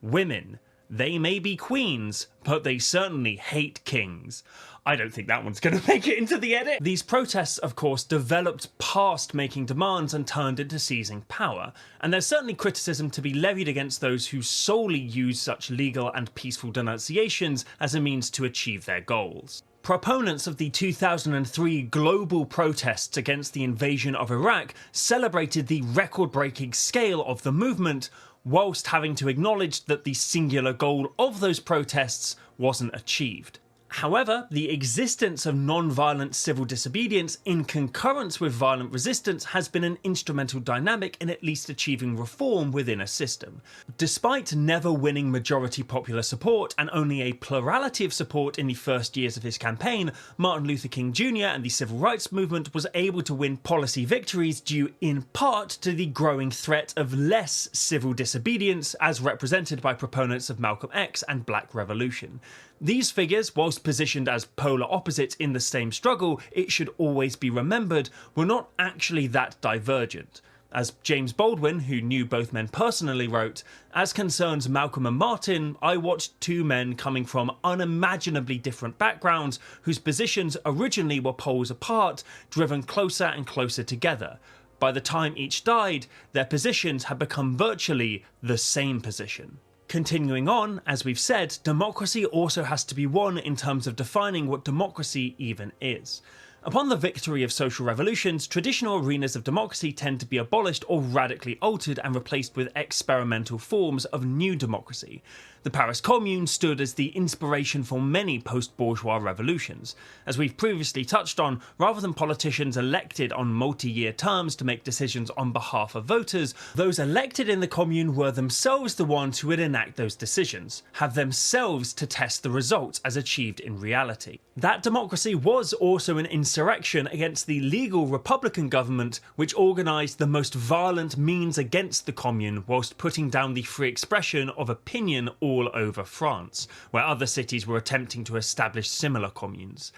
Women. They may be queens, but they certainly hate kings. I don't think that one's going to make it into the edit. These protests, of course, developed past making demands and turned into seizing power, and there's certainly criticism to be levied against those who solely use such legal and peaceful denunciations as a means to achieve their goals. Proponents of the 2003 global protests against the invasion of Iraq celebrated the record-breaking scale of the movement, whilst having to acknowledge that the singular goal of those protests wasn't achieved. However, the existence of non-violent civil disobedience in concurrence with violent resistance has been an instrumental dynamic in at least achieving reform within a system. Despite never winning majority popular support and only a plurality of support in the first years of his campaign, Martin Luther King Jr. and the civil rights movement was able to win policy victories due in part to the growing threat of less civil disobedience as represented by proponents of Malcolm X and Black Revolution. These figures, whilst positioned as polar opposites in the same struggle, it should always be remembered, were not actually that divergent. As James Baldwin, who knew both men personally, wrote, "As concerns Malcolm and Martin, I watched two men coming from unimaginably different backgrounds whose positions originally were poles apart, driven closer and closer together. By the time each died, their positions had become virtually the same position." Continuing on, as we've said, democracy also has to be won in terms of defining what democracy even is. Upon the victory of social revolutions, traditional arenas of democracy tend to be abolished or radically altered and replaced with experimental forms of new democracy. The Paris Commune stood as the inspiration for many post-bourgeois revolutions. As we've previously touched on, rather than politicians elected on multi-year terms to make decisions on behalf of voters, those elected in the Commune were themselves the ones who would enact those decisions, have themselves to test the results as achieved in reality. That democracy was also an insurrection against the legal Republican government, which organised the most violent means against the Commune whilst putting down the free expression of opinion all over France, where other cities were attempting to establish similar communes.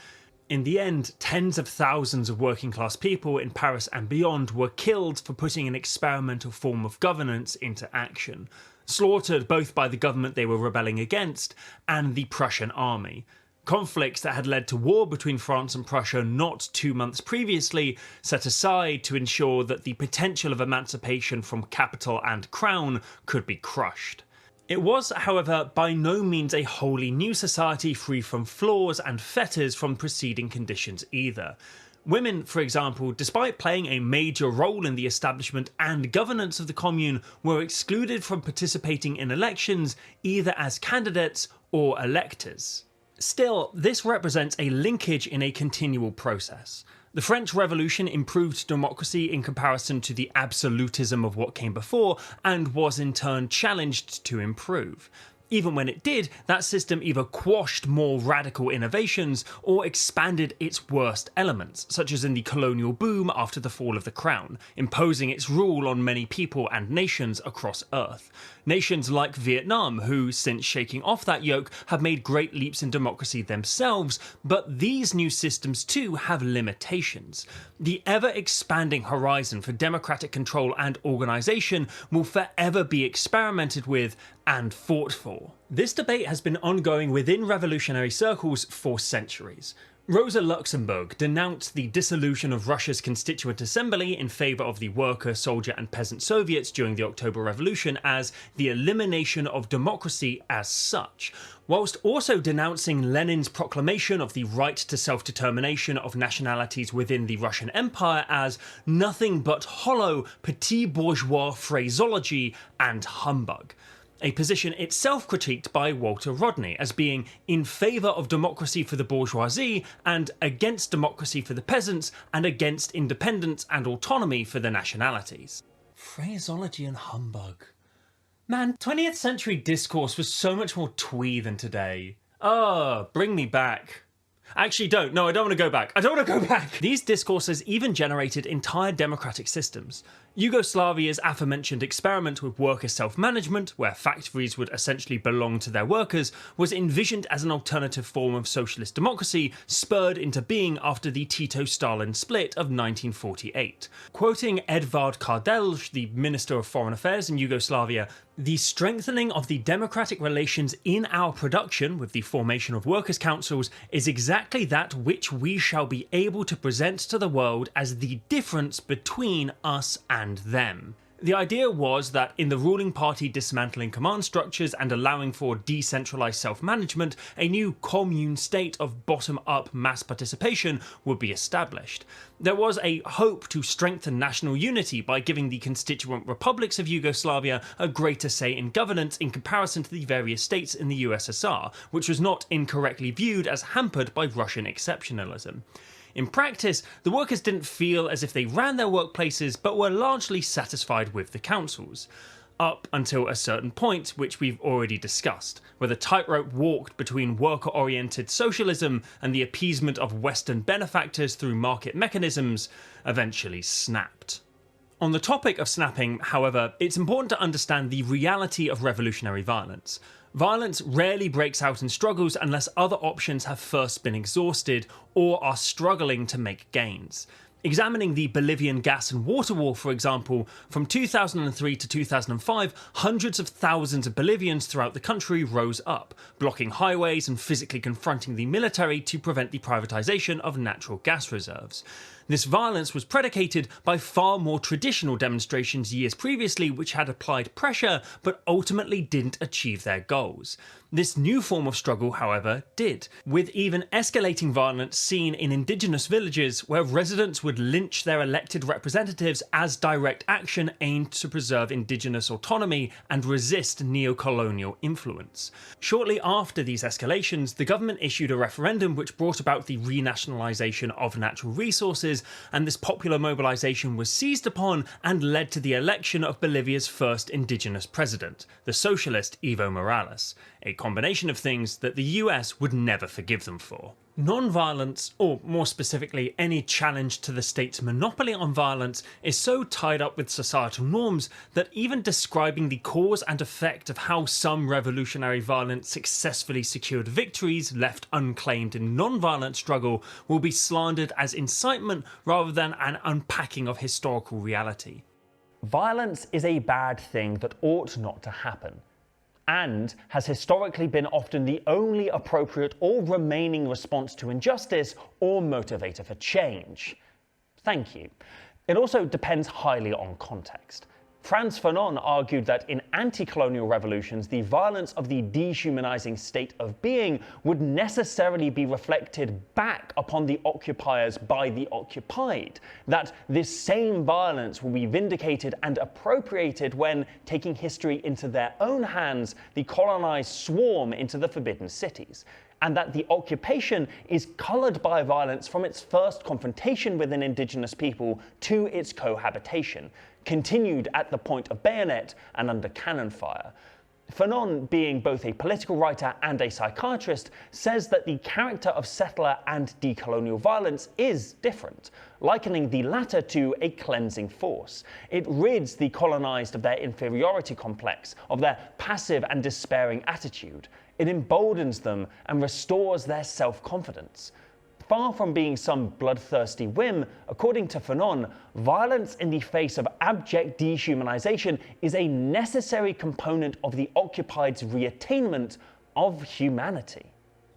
In the end, tens of thousands of working class people in Paris and beyond were killed for putting an experimental form of governance into action, slaughtered both by the government they were rebelling against and the Prussian army. Conflicts that had led to war between France and Prussia not 2 months previously, set aside to ensure that the potential of emancipation from capital and crown could be crushed. It was, however, by no means a wholly new society free from flaws and fetters from preceding conditions either. Women, for example, despite playing a major role in the establishment and governance of the commune, were excluded from participating in elections either as candidates or electors. Still, this represents a linkage in a continual process. The French Revolution improved democracy in comparison to the absolutism of what came before, and was in turn challenged to improve. Even when it did, that system either quashed more radical innovations or expanded its worst elements, such as in the colonial boom after the fall of the crown, imposing its rule on many people and nations across Earth. Nations like Vietnam, who, since shaking off that yoke, have made great leaps in democracy themselves, but these new systems too have limitations. The ever-expanding horizon for democratic control and organisation will forever be experimented with and fought for. This debate has been ongoing within revolutionary circles for centuries. Rosa Luxemburg denounced the dissolution of Russia's Constituent Assembly in favour of the worker, soldier and peasant Soviets during the October Revolution as the elimination of democracy as such, whilst also denouncing Lenin's proclamation of the right to self-determination of nationalities within the Russian Empire as nothing but hollow, petit bourgeois phraseology and humbug. A position itself critiqued by Walter Rodney as being in favour of democracy for the bourgeoisie and against democracy for the peasants and against independence and autonomy for the nationalities. Phraseology and humbug. Man, 20th century discourse was so much more twee than today. Oh, bring me back. Actually, don't. No, I don't want to go back. I don't want to go back. These discourses even generated entire democratic systems. Yugoslavia's aforementioned experiment with worker self-management, where factories would essentially belong to their workers, was envisioned as an alternative form of socialist democracy, spurred into being after the Tito-Stalin split of 1948. Quoting Edvard Kardelj, the Minister of Foreign Affairs in Yugoslavia, "The strengthening of the democratic relations in our production with the formation of workers' councils is exactly that which we shall be able to present to the world as the difference between us and them." The idea was that in the ruling party dismantling command structures and allowing for decentralised self-management, a new commune state of bottom-up mass participation would be established. There was a hope to strengthen national unity by giving the constituent republics of Yugoslavia a greater say in governance in comparison to the various states in the USSR, which was not incorrectly viewed as hampered by Russian exceptionalism. In practice, the workers didn't feel as if they ran their workplaces, but were largely satisfied with the councils. Up until a certain point, which we've already discussed, where the tightrope walked between worker-oriented socialism and the appeasement of Western benefactors through market mechanisms eventually snapped. On the topic of snapping, however, it's important to understand the reality of revolutionary violence. Violence rarely breaks out in struggles unless other options have first been exhausted or are struggling to make gains. Examining the Bolivian gas and water war, for example, from 2003 to 2005, hundreds of thousands of Bolivians throughout the country rose up, blocking highways and physically confronting the military to prevent the privatisation of natural gas reserves. This violence was predicated by far more traditional demonstrations years previously which had applied pressure but ultimately didn't achieve their goals. This new form of struggle, however, did, with even escalating violence seen in indigenous villages where residents would lynch their elected representatives as direct action aimed to preserve indigenous autonomy and resist neo-colonial influence. Shortly after these escalations, the government issued a referendum which brought about the renationalisation of natural resources, and this popular mobilisation was seized upon and led to the election of Bolivia's first indigenous president, the socialist Evo Morales, a combination of things that the US would never forgive them for. Non-violence, or more specifically any challenge to the state's monopoly on violence, is so tied up with societal norms that even describing the cause and effect of how some revolutionary violence successfully secured victories left unclaimed in non-violent struggle will be slandered as incitement rather than an unpacking of historical reality. Violence is a bad thing that ought not to happen, and has historically been often the only appropriate or remaining response to injustice or motivator for change. Thank you. It also depends highly on context. Frantz Fanon argued that in anti-colonial revolutions, the violence of the dehumanizing state of being would necessarily be reflected back upon the occupiers by the occupied, that this same violence will be vindicated and appropriated when, taking history into their own hands, the colonized swarm into the forbidden cities, and that the occupation is colored by violence from its first confrontation with an indigenous people to its cohabitation, continued at the point of bayonet and under cannon fire. Fanon, being both a political writer and a psychiatrist, says that the character of settler and decolonial violence is different, likening the latter to a cleansing force. It rids the colonized of their inferiority complex, of their passive and despairing attitude. It emboldens them and restores their self-confidence. Far from being some bloodthirsty whim, according to Fanon, violence in the face of abject dehumanization is a necessary component of the occupied's reattainment of humanity.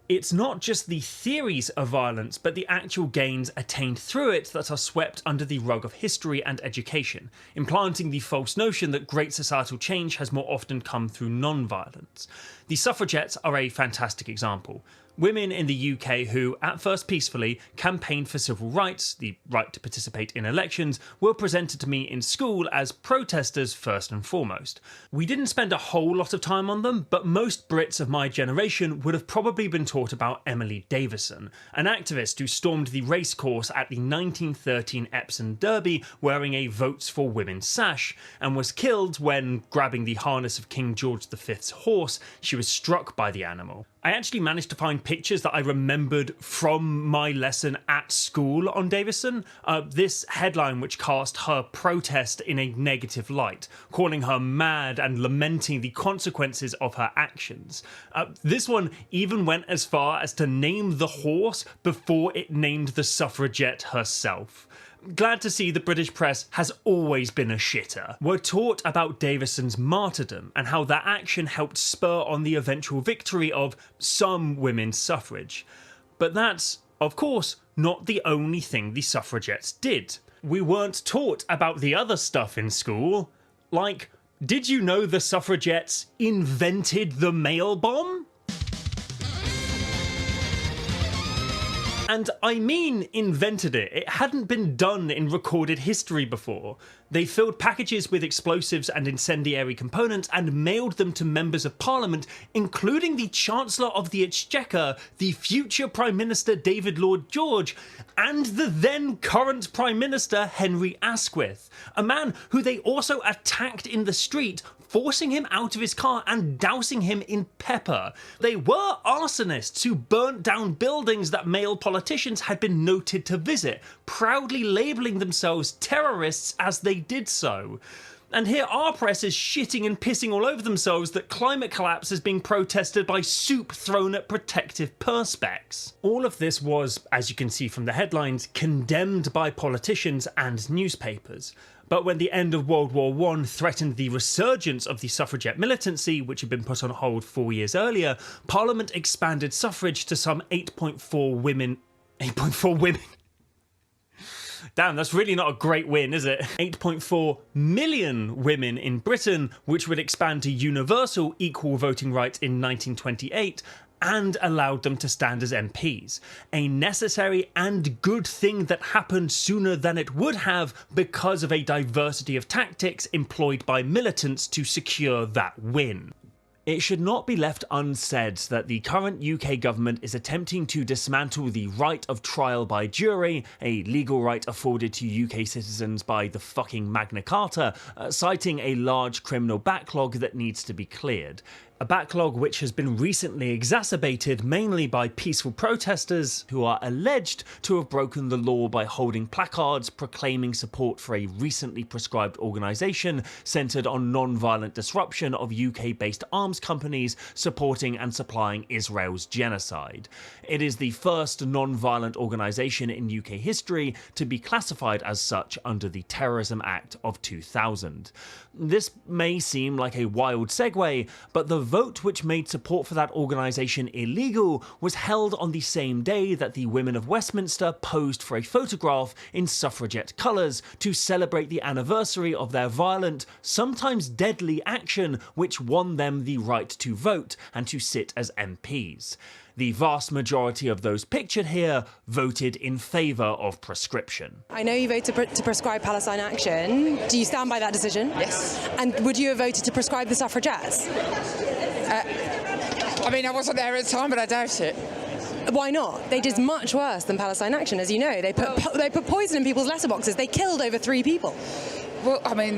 It's not just the theories of violence, but the actual gains attained through it that are swept under the rug of history and education, implanting the false notion that great societal change has more often come through non-violence. The suffragettes are a fantastic example. Women in the UK who, at first peacefully, campaigned for civil rights, the right to participate in elections, were presented to me in school as protesters first and foremost. We didn't spend a whole lot of time on them, but most Brits of my generation would have probably been taught about Emily Davison, an activist who stormed the racecourse at the 1913 Epsom Derby wearing a Votes for Women sash, and was killed when, grabbing the harness of King George V's horse, she was struck by the animal. I actually managed to find pictures that I remembered from my lesson at school on Davison. This headline which cast her protest in a negative light, calling her mad and lamenting the consequences of her actions. This one even went as far as to name the horse before it named the suffragette herself. Glad to see the British press has always been a shitter. We're taught about Davison's martyrdom and how that action helped spur on the eventual victory of some women's suffrage. But that's, of course, not the only thing the suffragettes did. We weren't taught about the other stuff in school. Like, did you know the suffragettes invented the mail bomb? And I mean invented it. It hadn't been done in recorded history before. They filled packages with explosives and incendiary components and mailed them to members of parliament, including the Chancellor of the Exchequer, the future Prime Minister David Lloyd George, and the then current Prime Minister Henry Asquith, a man who they also attacked in the street, forcing him out of his car and dousing him in pepper. They were arsonists who burnt down buildings that male politicians had been noted to visit, proudly labelling themselves terrorists as they did so. And here our press is shitting and pissing all over themselves that climate collapse is being protested by soup thrown at protective perspex. All of this was, as you can see from the headlines, condemned by politicians and newspapers. But when the end of World War I threatened the resurgence of the suffragette militancy, which had been put on hold 4 years earlier, Parliament expanded suffrage to some 8.4 women... 8.4 women? Damn, that's really not a great win, is it? 8.4 million women in Britain, which would expand to universal equal voting rights in 1928, and allowed them to stand as MPs. A necessary and good thing that happened sooner than it would have because of a diversity of tactics employed by militants to secure that win. It should not be left unsaid that the current UK government is attempting to dismantle the right of trial by jury, a legal right afforded to UK citizens by the fucking Magna Carta, citing a large criminal backlog that needs to be cleared. A backlog which has been recently exacerbated mainly by peaceful protesters who are alleged to have broken the law by holding placards proclaiming support for a recently prescribed organisation centred on non-violent disruption of UK-based arms companies supporting and supplying Israel's genocide. It is the first non-violent organisation in UK history to be classified as such under the Terrorism Act of 2000. This may seem like a wild segue, but the vote which made support for that organisation illegal was held on the same day that the women of Westminster posed for a photograph in suffragette colours to celebrate the anniversary of their violent, sometimes deadly action which won them the right to vote and to sit as MPs. The vast majority of those pictured here voted in favour of prescription. I know you voted to prescribe Palestine action. Do you stand by that decision? Yes. And would you have voted to prescribe the suffragettes? I mean, I wasn't there at the time, but I doubt it. Why not? They did much worse than Palestine action, as you know. They put poison in people's letterboxes. They killed over 3 people. Well, I mean,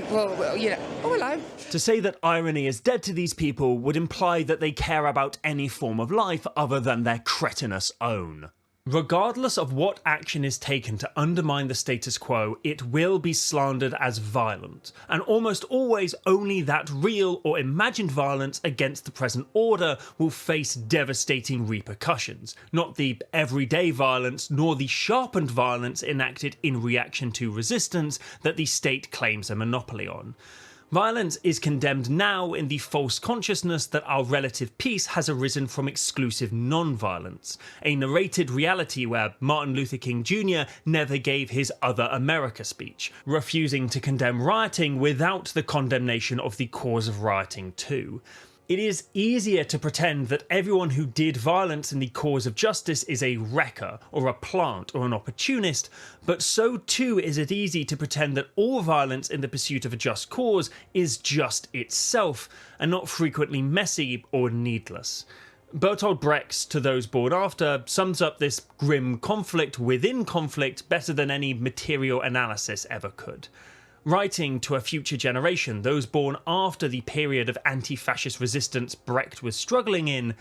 you know, oh, hello. To say that irony is dead to these people would imply that they care about any form of life other than their cretinous own. Regardless of what action is taken to undermine the status quo, it will be slandered as violent, and almost always only that real or imagined violence against the present order will face devastating repercussions, not the everyday violence nor the sharpened violence enacted in reaction to resistance that the state claims a monopoly on. Violence is condemned now in the false consciousness that our relative peace has arisen from exclusive non-violence, a narrated reality where Martin Luther King Jr. never gave his Other America speech, refusing to condemn rioting without the condemnation of the cause of rioting too. It is easier to pretend that everyone who did violence in the cause of justice is a wrecker, or a plant, or an opportunist, but so too is it easy to pretend that all violence in the pursuit of a just cause is just itself, and not frequently messy or needless. Bertolt Brecht's To Those Born After sums up this grim conflict within conflict better than any material analysis ever could. Writing to a future generation, those born after the period of anti-fascist resistance Brecht was struggling in,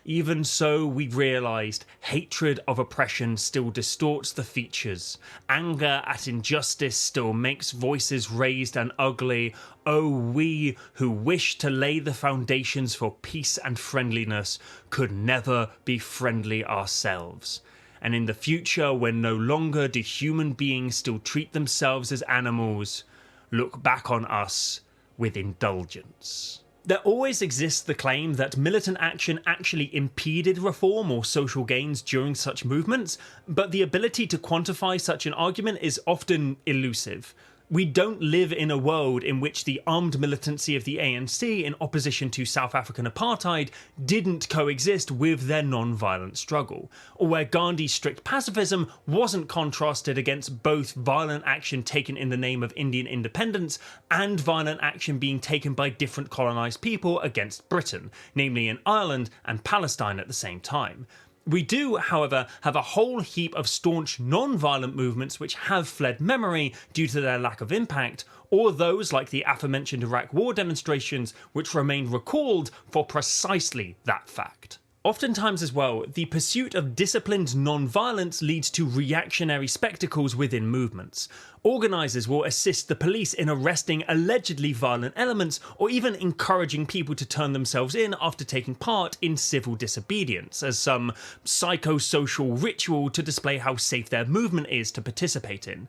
even so we realised hatred of oppression still distorts the features, anger at injustice still makes voices raised and ugly. Oh, we who wish to lay the foundations for peace and friendliness could never be friendly ourselves. And in the future, when no longer do human beings still treat themselves as animals, look back on us with indulgence. There always exists the claim that militant action actually impeded reform or social gains during such movements, but the ability to quantify such an argument is often elusive. We don't live in a world in which the armed militancy of the ANC in opposition to South African apartheid didn't coexist with their non-violent struggle, or where Gandhi's strict pacifism wasn't contrasted against both violent action taken in the name of Indian independence and violent action being taken by different colonised people against Britain, namely in Ireland and Palestine at the same time. We do, however, have a whole heap of staunch non-violent movements which have fled memory due to their lack of impact, or those like the aforementioned Iraq War demonstrations which remain recalled for precisely that fact. Oftentimes as well, the pursuit of disciplined non-violence leads to reactionary spectacles within movements. Organisers will assist the police in arresting allegedly violent elements, or even encouraging people to turn themselves in after taking part in civil disobedience, as some psychosocial ritual to display how safe their movement is to participate in.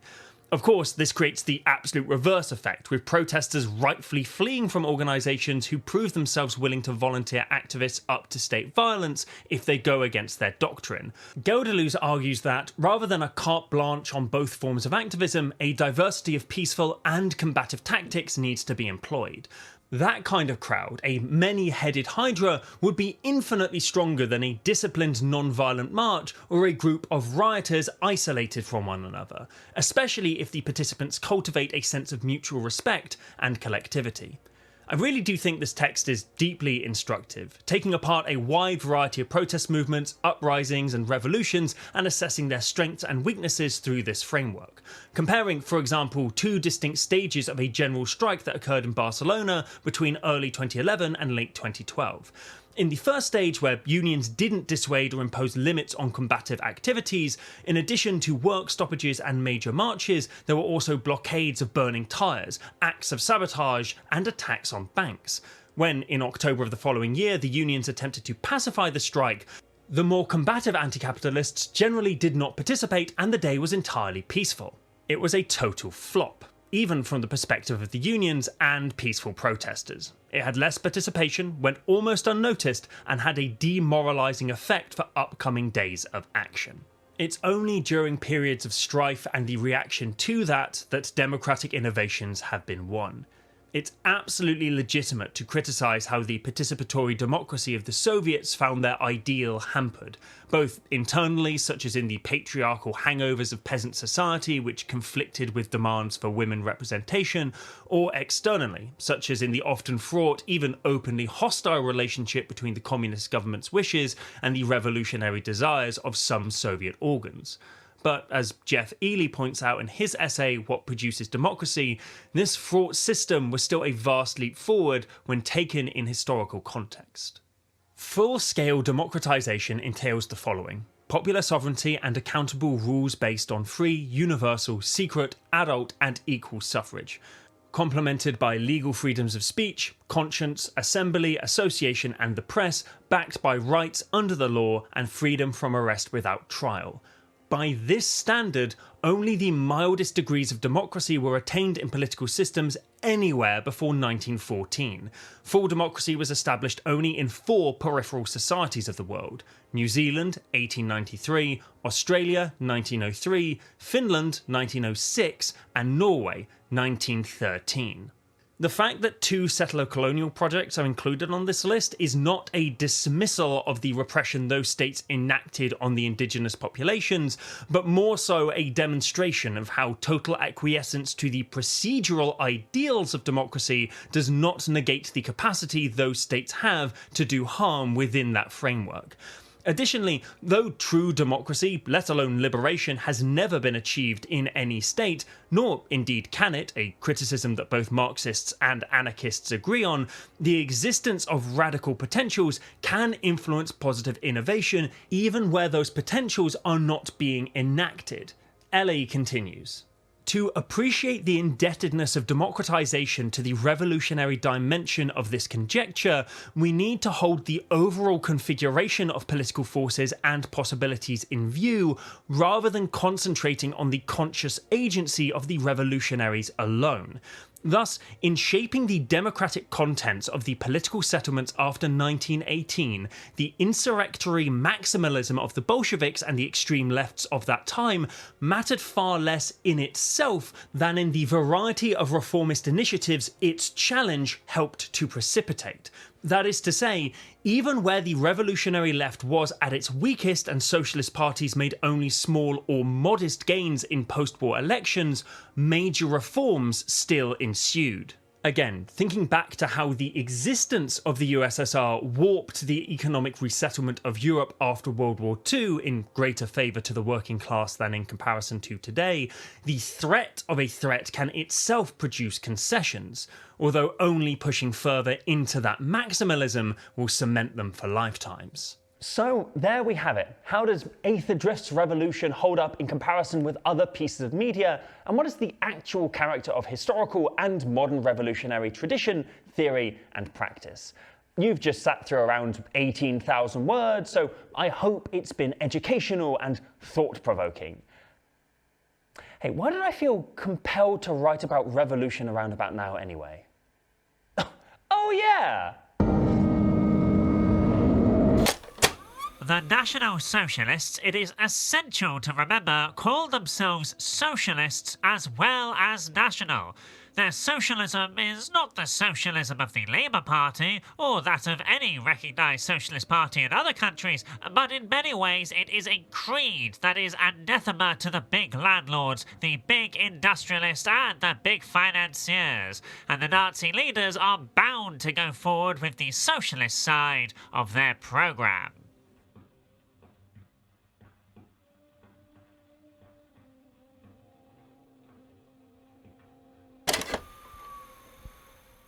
Of course, this creates the absolute reverse effect, with protesters rightfully fleeing from organisations who prove themselves willing to volunteer activists up to state violence if they go against their doctrine. Gelderloos argues that, rather than a carte blanche on both forms of activism, a diversity of peaceful and combative tactics needs to be employed. That kind of crowd, a many-headed hydra, would be infinitely stronger than a disciplined non-violent march or a group of rioters isolated from one another, especially if the participants cultivate a sense of mutual respect and collectivity. I really do think this text is deeply instructive, taking apart a wide variety of protest movements, uprisings and revolutions and assessing their strengths and weaknesses through this framework. Comparing, for example, 2 distinct stages of a general strike that occurred in Barcelona between early 2011 and late 2012. In the first stage, where unions didn't dissuade or impose limits on combative activities, in addition to work stoppages and major marches, there were also blockades of burning tyres, acts of sabotage, and attacks on banks. When, in October of the following year, the unions attempted to pacify the strike, the more combative anti-capitalists generally did not participate and the day was entirely peaceful. It was a total flop, even from the perspective of the unions and peaceful protesters. It had less participation, went almost unnoticed, and had a demoralising effect for upcoming days of action. It's only during periods of strife and the reaction to that democratic innovations have been won. It's absolutely legitimate to criticise how the participatory democracy of the Soviets found their ideal hampered, both internally, such as in the patriarchal hangovers of peasant society which conflicted with demands for women representation, or externally, such as in the often fraught, even openly hostile relationship between the communist government's wishes and the revolutionary desires of some Soviet organs. But as Jeff Ely points out in his essay, What Produces Democracy, this fraught system was still a vast leap forward when taken in historical context. Full-scale democratization entails the following: popular sovereignty and accountable rules based on free, universal, secret, adult, and equal suffrage, complemented by legal freedoms of speech, conscience, assembly, association, and the press, backed by rights under the law and freedom from arrest without trial. By this standard, only the mildest degrees of democracy were attained in political systems anywhere before 1914. Full democracy was established only in 4 peripheral societies of the world: New Zealand, 1893, Australia, 1903, Finland, 1906, and Norway, 1913. The fact that 2 settler colonial projects are included on this list is not a dismissal of the repression those states enacted on the indigenous populations, but more so a demonstration of how total acquiescence to the procedural ideals of democracy does not negate the capacity those states have to do harm within that framework. Additionally, though true democracy, let alone liberation, has never been achieved in any state, nor indeed can it, a criticism that both Marxists and anarchists agree on, the existence of radical potentials can influence positive innovation even where those potentials are not being enacted. LA continues. To appreciate the indebtedness of democratization to the revolutionary dimension of this conjecture, we need to hold the overall configuration of political forces and possibilities in view, rather than concentrating on the conscious agency of the revolutionaries alone. Thus, in shaping the democratic contents of the political settlements after 1918, the insurrectory maximalism of the Bolsheviks and the extreme lefts of that time mattered far less in itself than in the variety of reformist initiatives its challenge helped to precipitate. That is to say, even where the revolutionary left was at its weakest and socialist parties made only small or modest gains in post-war elections, major reforms still ensued. Again, thinking back to how the existence of the USSR warped the economic resettlement of Europe after World War II in greater favour to the working class than in comparison to today, the threat of a threat can itself produce concessions, although only pushing further into that maximalism will cement them for lifetimes. So there we have it. How does Aetherdrift's revolution hold up in comparison with other pieces of media, and what is the actual character of historical and modern revolutionary tradition, theory, and practice? You've just sat through around 18,000 words, so I hope it's been educational and thought-provoking. Hey, why did I feel compelled to write about revolution around about now anyway? Oh yeah! The National Socialists, it is essential to remember, call themselves socialists as well as national. Their socialism is not the socialism of the Labour Party or that of any recognised socialist party in other countries, but in many ways it is a creed that is anathema to the big landlords, the big industrialists and the big financiers, and the Nazi leaders are bound to go forward with the socialist side of their programme.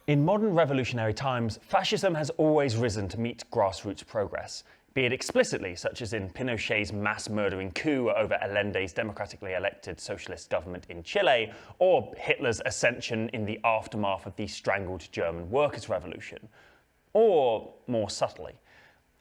In modern revolutionary times, fascism has always risen to meet grassroots progress, be it explicitly, such as in Pinochet's mass-murdering coup over Allende's democratically elected socialist government in Chile, or Hitler's ascension in the aftermath of the strangled German workers' revolution, or more subtly.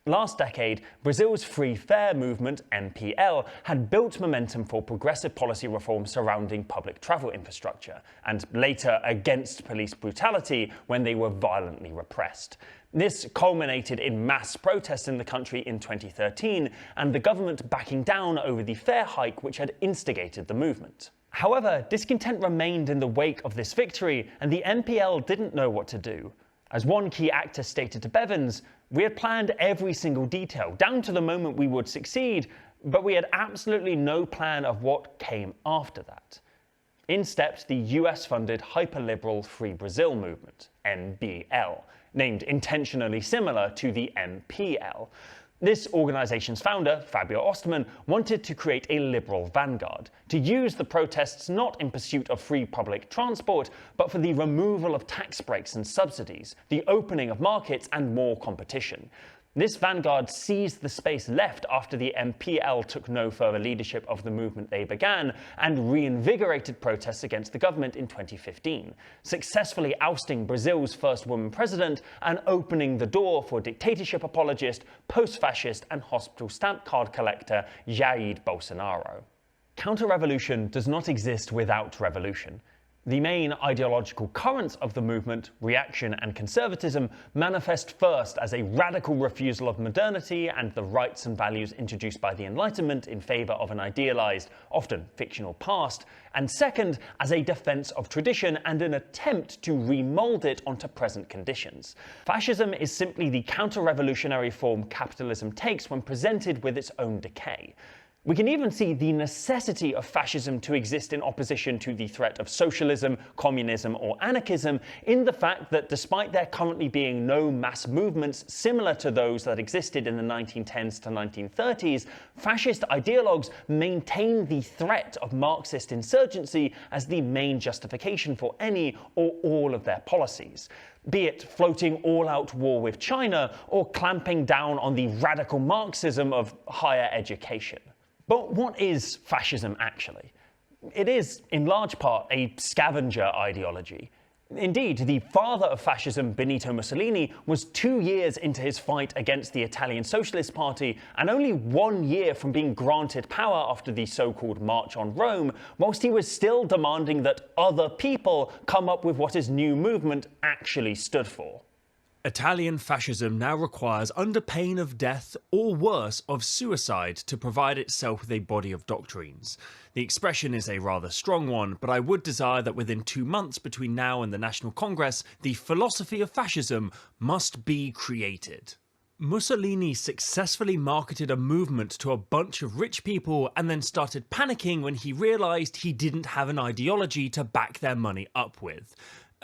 Last decade, Brazil's Free Fare movement, MPL, had built momentum for progressive policy reform surrounding public travel infrastructure, and later against police brutality when they were violently repressed. This culminated in mass protests in the country in 2013, and the government backing down over the fare hike which had instigated the movement. However, discontent remained in the wake of this victory, and the MPL didn't know what to do. As one key actor stated to Bevans, "We had planned every single detail, down to the moment we would succeed, but we had absolutely no plan of what came after that." In stepped the US-funded hyperliberal Free Brazil movement, MBL, named intentionally similar to the MPL. This organization's founder, Fabio Osterman, wanted to create a liberal vanguard, to use the protests not in pursuit of free public transport, but for the removal of tax breaks and subsidies, the opening of markets and more competition. This vanguard seized the space left after the MPL took no further leadership of the movement they began, and reinvigorated protests against the government in 2015, successfully ousting Brazil's first woman president and opening the door for dictatorship apologist, post-fascist and hospital stamp card collector Jair Bolsonaro. Counter-revolution does not exist without revolution. The main ideological currents of the movement, reaction and conservatism, manifest first as a radical refusal of modernity and the rights and values introduced by the Enlightenment in favour of an idealised, often fictional past, and second as a defence of tradition and an attempt to remould it onto present conditions. Fascism is simply the counter-revolutionary form capitalism takes when presented with its own decay. We can even see the necessity of fascism to exist in opposition to the threat of socialism, communism, or anarchism in the fact that despite there currently being no mass movements similar to those that existed in the 1910s to 1930s, fascist ideologues maintain the threat of Marxist insurgency as the main justification for any or all of their policies, be it floating all-out war with China or clamping down on the radical Marxism of higher education. But what is fascism actually? It is, in large part, a scavenger ideology. Indeed, the father of fascism, Benito Mussolini, was 2 years into his fight against the Italian Socialist Party and only 1 year from being granted power after the so-called March on Rome, whilst he was still demanding that other people come up with what his new movement actually stood for. Italian fascism now requires, under pain of death or worse of suicide, to provide itself with a body of doctrines. The expression is a rather strong one, but I would desire that within 2 months between now and the National Congress, the philosophy of fascism must be created. Mussolini successfully marketed a movement to a bunch of rich people and then started panicking when he realised he didn't have an ideology to back their money up with.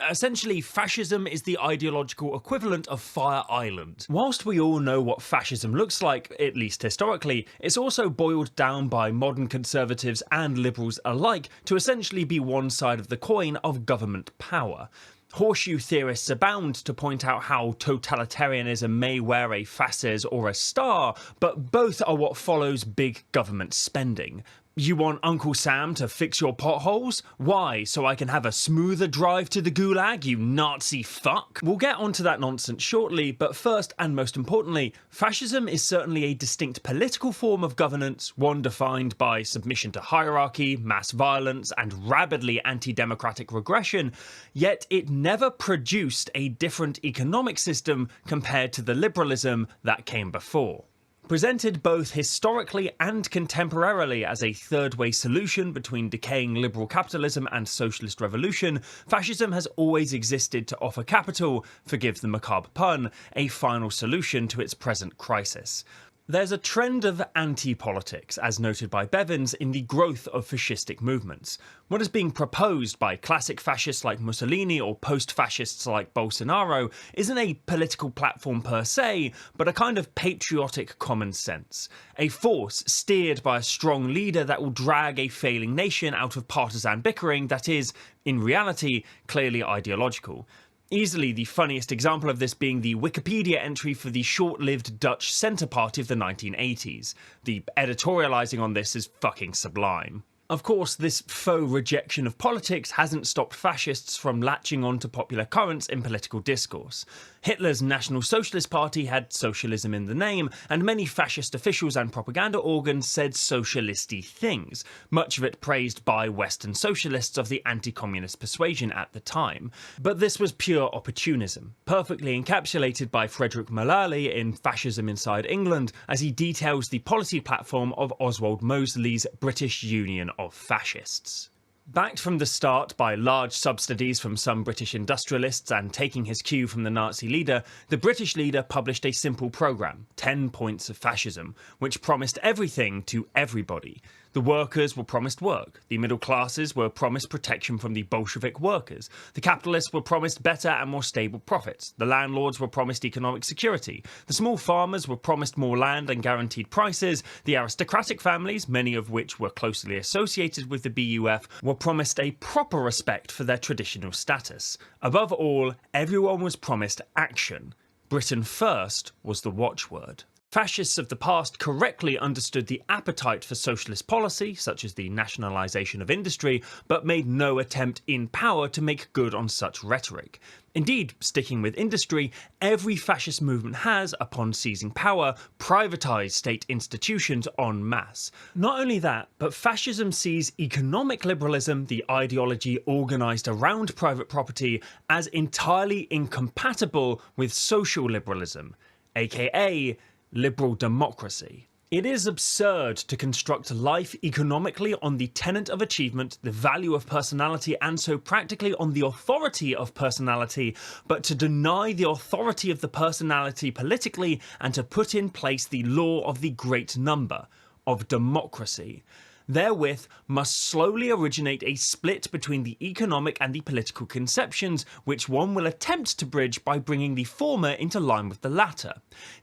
Essentially, fascism is the ideological equivalent of Fire Island. Whilst we all know what fascism looks like, at least historically, it's also boiled down by modern conservatives and liberals alike to essentially be one side of the coin of government power. Horseshoe theorists abound to point out how totalitarianism may wear a fasces or a star, but both are what follows big government spending. You want Uncle Sam to fix your potholes? Why, so I can have a smoother drive to the gulag, you Nazi fuck? We'll get onto that nonsense shortly, but first and most importantly, fascism is certainly a distinct political form of governance, one defined by submission to hierarchy, mass violence, and rabidly anti-democratic regression, yet it never produced a different economic system compared to the liberalism that came before. Presented both historically and contemporarily as a third-way solution between decaying liberal capitalism and socialist revolution, fascism has always existed to offer capital, forgive the macabre pun, a final solution to its present crisis. There's a trend of anti-politics, as noted by Bevans, in the growth of fascistic movements. What is being proposed by classic fascists like Mussolini or post-fascists like Bolsonaro isn't a political platform per se, but a kind of patriotic common sense. A force steered by a strong leader that will drag a failing nation out of partisan bickering that is, in reality, clearly ideological. Easily the funniest example of this being the Wikipedia entry for the short-lived Dutch Centre Party of the 1980s. The editorialising on this is fucking sublime. Of course, this faux rejection of politics hasn't stopped fascists from latching on to popular currents in political discourse. Hitler's National Socialist Party had socialism in the name, and many fascist officials and propaganda organs said socialisty things, much of it praised by Western socialists of the anti-communist persuasion at the time. But this was pure opportunism, perfectly encapsulated by Frederick Mullally in Fascism Inside England, as he details the policy platform of Oswald Mosley's British Union of Fascists. Backed from the start by large subsidies from some British industrialists and taking his cue from the Nazi leader, the British leader published a simple programme, 10 Points of Fascism, which promised everything to everybody. The workers were promised work, the middle classes were promised protection from the Bolshevik workers, the capitalists were promised better and more stable profits, the landlords were promised economic security, the small farmers were promised more land and guaranteed prices, the aristocratic families, many of which were closely associated with the BUF, were promised a proper respect for their traditional status. Above all, everyone was promised action. Britain first was the watchword. Fascists of the past correctly understood the appetite for socialist policy, such as the nationalisation of industry, but made no attempt in power to make good on such rhetoric. Indeed, sticking with industry, every fascist movement has, upon seizing power, privatised state institutions en masse. Not only that, but fascism sees economic liberalism, the ideology organised around private property, as entirely incompatible with social liberalism, aka liberal democracy. It is absurd to construct life economically on the tenet of achievement, the value of personality, and so practically on the authority of personality, but to deny the authority of the personality politically and to put in place the law of the great number, of democracy. Therewith must slowly originate a split between the economic and the political conceptions, which one will attempt to bridge by bringing the former into line with the latter.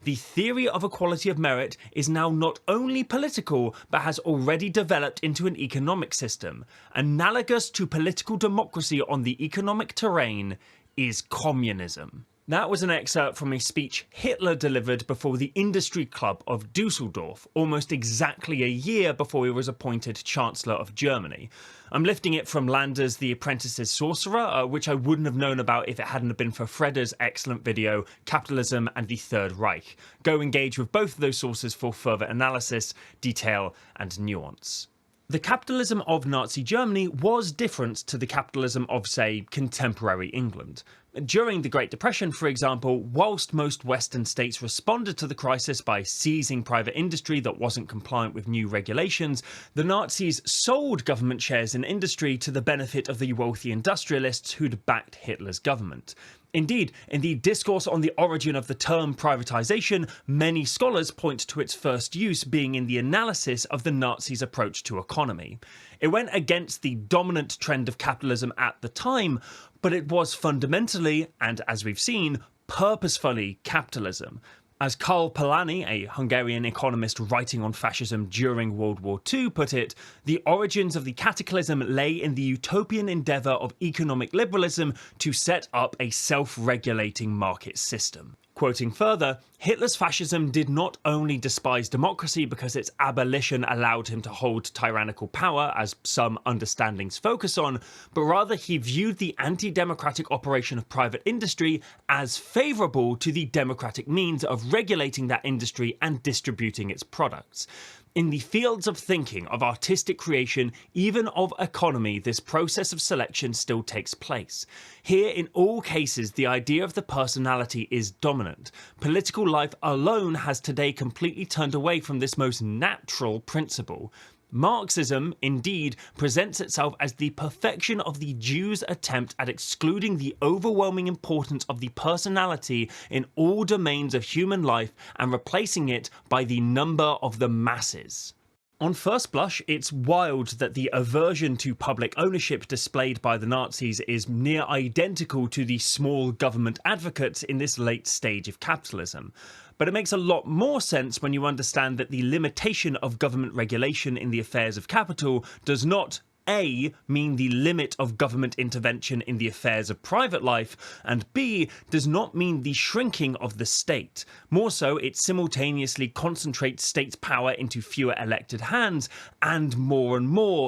The theory of equality of merit is now not only political, but has already developed into an economic system. Analogous to political democracy on the economic terrain is communism. That was an excerpt from a speech Hitler delivered before the Industry Club of Dusseldorf, almost exactly a year before he was appointed Chancellor of Germany. I'm lifting it from Lander's The Apprentice's Sorcerer, which I wouldn't have known about if it hadn't been for Fredder's excellent video, Capitalism and the Third Reich. Go engage with both of those sources for further analysis, detail and nuance. The capitalism of Nazi Germany was different to the capitalism of, say, contemporary England. During the Great Depression, for example, whilst most Western states responded to the crisis by seizing private industry that wasn't compliant with new regulations, the Nazis sold government shares in industry to the benefit of the wealthy industrialists who'd backed Hitler's government. Indeed, in the discourse on the origin of the term privatization, many scholars point to its first use being in the analysis of the Nazis' approach to economy. It went against the dominant trend of capitalism at the time, but it was fundamentally, and as we've seen, purposefully capitalism. As Karl Polanyi, a Hungarian economist writing on fascism during World War II, put it, the origins of the cataclysm lay in the utopian endeavour of economic liberalism to set up a self-regulating market system. Quoting further, Hitler's fascism did not only despise democracy because its abolition allowed him to hold tyrannical power, as some understandings focus on, but rather he viewed the anti-democratic operation of private industry as favourable to the democratic means of regulating that industry and distributing its products. In the fields of thinking, of artistic creation, even of economy, this process of selection still takes place. Here, in all cases, the idea of the personality is dominant. Political life alone has today completely turned away from this most natural principle. Marxism, indeed, presents itself as the perfection of the Jew's attempt at excluding the overwhelming importance of the personality in all domains of human life and replacing it by the number of the masses. On first blush, it's wild that the aversion to public ownership displayed by the Nazis is near identical to the small government advocates in this late stage of capitalism. But it makes a lot more sense when you understand that the limitation of government regulation in the affairs of capital does not, A, mean the limit of government intervention in the affairs of private life, and B, does not mean the shrinking of the state. More so, it simultaneously concentrates state power into fewer elected hands and more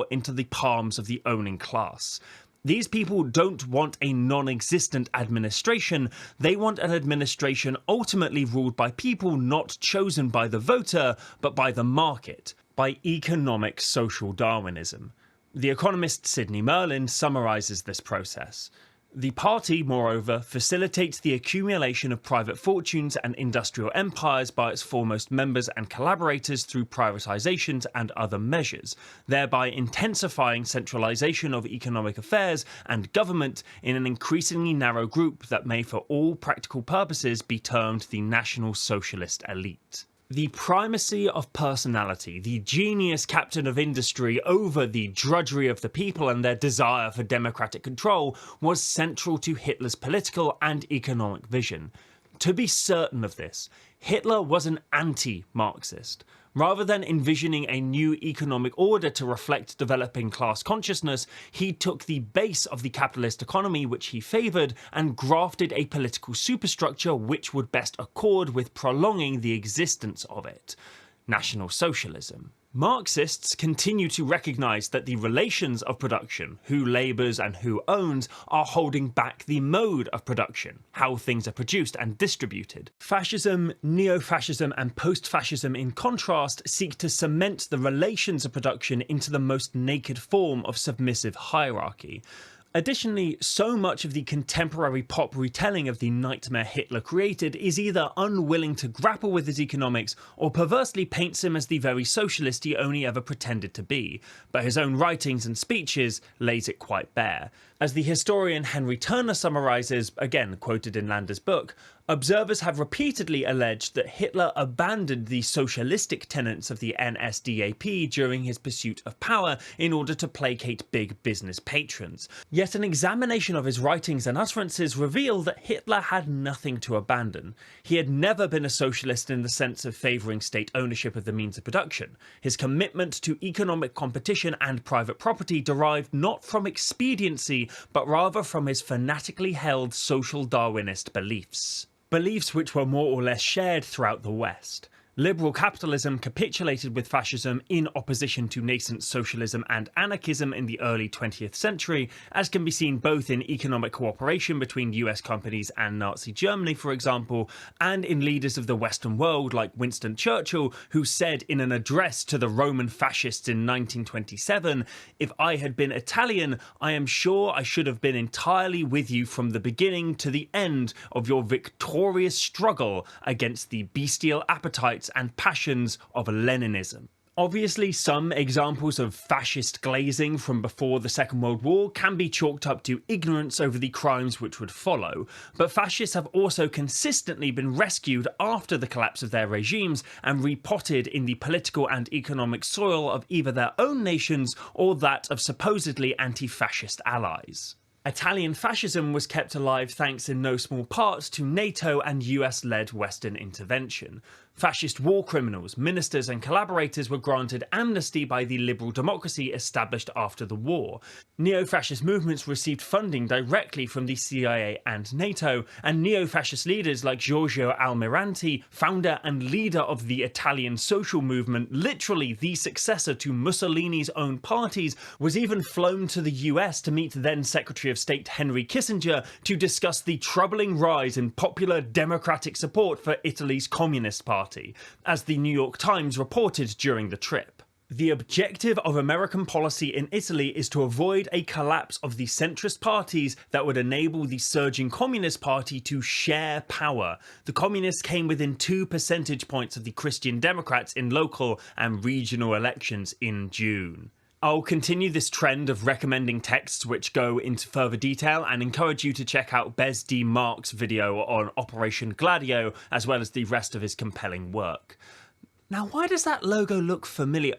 into the palms of the owning class. These people don't want a non-existent administration, they want an administration ultimately ruled by people not chosen by the voter, but by the market, by economic social Darwinism. The economist Sidney Merlin summarises this process. The party, moreover, facilitates the accumulation of private fortunes and industrial empires by its foremost members and collaborators through privatizations and other measures, thereby intensifying centralization of economic affairs and government in an increasingly narrow group that may for all practical purposes be termed the National Socialist elite. The primacy of personality, the genius captain of industry over the drudgery of the people and their desire for democratic control was central to Hitler's political and economic vision. To be certain of this, Hitler was an anti-Marxist. Rather than envisioning a new economic order to reflect developing class consciousness, he took the base of the capitalist economy which he favoured and grafted a political superstructure which would best accord with prolonging the existence of it. National Socialism. Marxists continue to recognise that the relations of production, who labours and who owns, are holding back the mode of production, how things are produced and distributed. Fascism, neo-fascism and post-fascism in contrast seek to cement the relations of production into the most naked form of submissive hierarchy. Additionally, so much of the contemporary pop retelling of the nightmare Hitler created is either unwilling to grapple with his economics or perversely paints him as the very socialist he only ever pretended to be, but his own writings and speeches lays it quite bare. As the historian Henry Turner summarises, again quoted in Lander's book, observers have repeatedly alleged that Hitler abandoned the socialistic tenets of the NSDAP during his pursuit of power in order to placate big business patrons. Yet an examination of his writings and utterances reveal that Hitler had nothing to abandon. He had never been a socialist in the sense of favouring state ownership of the means of production. His commitment to economic competition and private property derived not from expediency, but rather from his fanatically held social Darwinist beliefs. Beliefs which were more or less shared throughout the West. Liberal capitalism capitulated with fascism in opposition to nascent socialism and anarchism in the early 20th century, as can be seen both in economic cooperation between US companies and Nazi Germany, for example, and in leaders of the Western world like Winston Churchill, who said in an address to the Roman fascists in 1927, "If I had been Italian, I am sure I should have been entirely with you from the beginning to the end of your victorious struggle against the bestial appetites and passions of Leninism." Obviously, some examples of fascist glazing from before the Second World War can be chalked up to ignorance over the crimes which would follow, but fascists have also consistently been rescued after the collapse of their regimes and repotted in the political and economic soil of either their own nations or that of supposedly anti-fascist allies. Italian fascism was kept alive thanks in no small part to NATO and US-led Western intervention. Fascist war criminals, ministers and collaborators were granted amnesty by the liberal democracy established after the war. Neo-fascist movements received funding directly from the CIA and NATO, and neo-fascist leaders like Giorgio Almirante, founder and leader of the Italian social movement, literally the successor to Mussolini's own parties, was even flown to the US to meet then Secretary of State Henry Kissinger to discuss the troubling rise in popular democratic support for Italy's Communist Party, as the New York Times reported during the trip. The objective of American policy in Italy is to avoid a collapse of the centrist parties that would enable the surging Communist Party to share power. The Communists came within 2 percentage points of the Christian Democrats in local and regional elections in June. I'll continue this trend of recommending texts which go into further detail and encourage you to check out Bez D. Mark's video on Operation Gladio, as well as the rest of his compelling work. Now, why does that logo look familiar?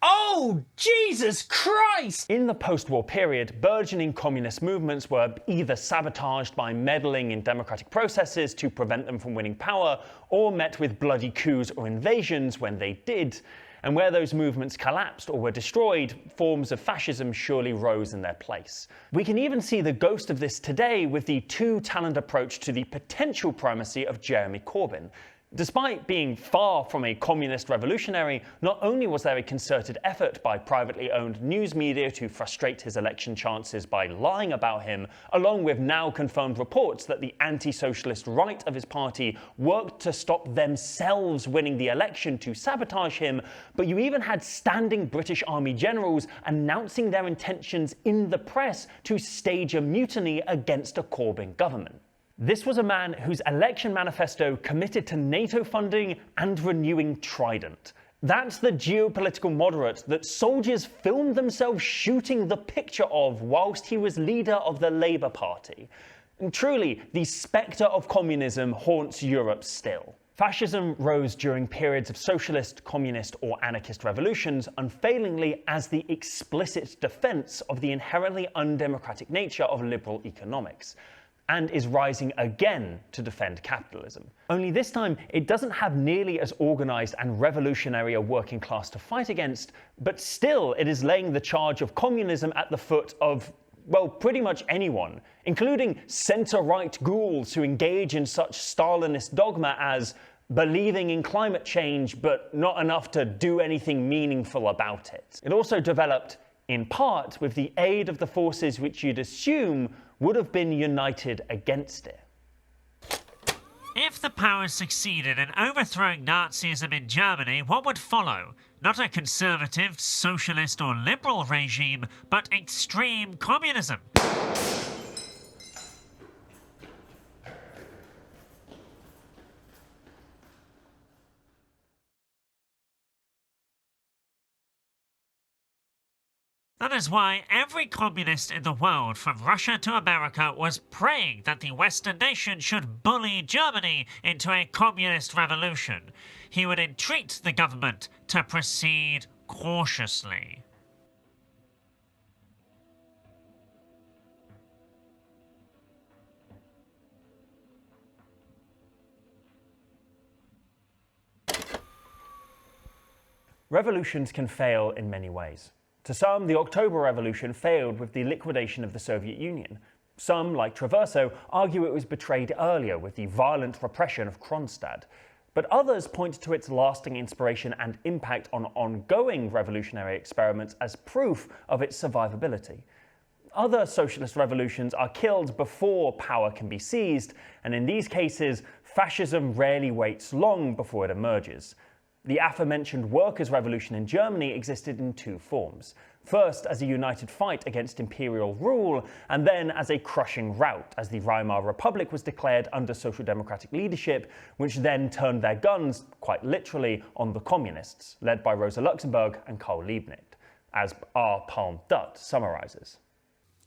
Oh, Jesus Christ! In the post-war period, burgeoning communist movements were either sabotaged by meddling in democratic processes to prevent them from winning power, or met with bloody coups or invasions when they did. And where those movements collapsed or were destroyed, forms of fascism surely rose in their place. We can even see the ghost of this today with the two-talent approach to the potential primacy of Jeremy Corbyn. Despite being far from a communist revolutionary, not only was there a concerted effort by privately owned news media to frustrate his election chances by lying about him, along with now confirmed reports that the anti-socialist right of his party worked to stop themselves winning the election to sabotage him, but you even had standing British Army generals announcing their intentions in the press to stage a mutiny against a Corbyn government. This was a man whose election manifesto committed to NATO funding and renewing Trident. That's the geopolitical moderate that soldiers filmed themselves shooting the picture of whilst he was leader of the Labour Party. And truly, the spectre of communism haunts Europe still. Fascism rose during periods of socialist, communist, or anarchist revolutions unfailingly as the explicit defence of the inherently undemocratic nature of liberal economics, and is rising again to defend capitalism. Only this time, it doesn't have nearly as organised and revolutionary a working class to fight against, but still it is laying the charge of communism at the foot of, well, pretty much anyone, including centre-right ghouls who engage in such Stalinist dogma as believing in climate change, but not enough to do anything meaningful about it. It also developed, in part, with the aid of the forces which you'd assume would have been united against it. If the powers succeeded in overthrowing Nazism in Germany, what would follow? Not a conservative, socialist or liberal regime, but extreme communism. That is why every communist in the world, from Russia to America, was praying that the Western nation should bully Germany into a communist revolution. He would entreat the government to proceed cautiously. Revolutions can fail in many ways. To some, the October Revolution failed with the liquidation of the Soviet Union. Some, like Traverso, argue it was betrayed earlier with the violent repression of Kronstadt. But others point to its lasting inspiration and impact on ongoing revolutionary experiments as proof of its survivability. Other socialist revolutions are killed before power can be seized, and in these cases, fascism rarely waits long before it emerges. The aforementioned workers' revolution in Germany existed in two forms. First as a united fight against imperial rule, and then as a crushing rout as the Weimar Republic was declared under social democratic leadership, which then turned their guns, quite literally, on the communists, led by Rosa Luxemburg and Karl Liebknecht, as R. Palm Dutt summarises.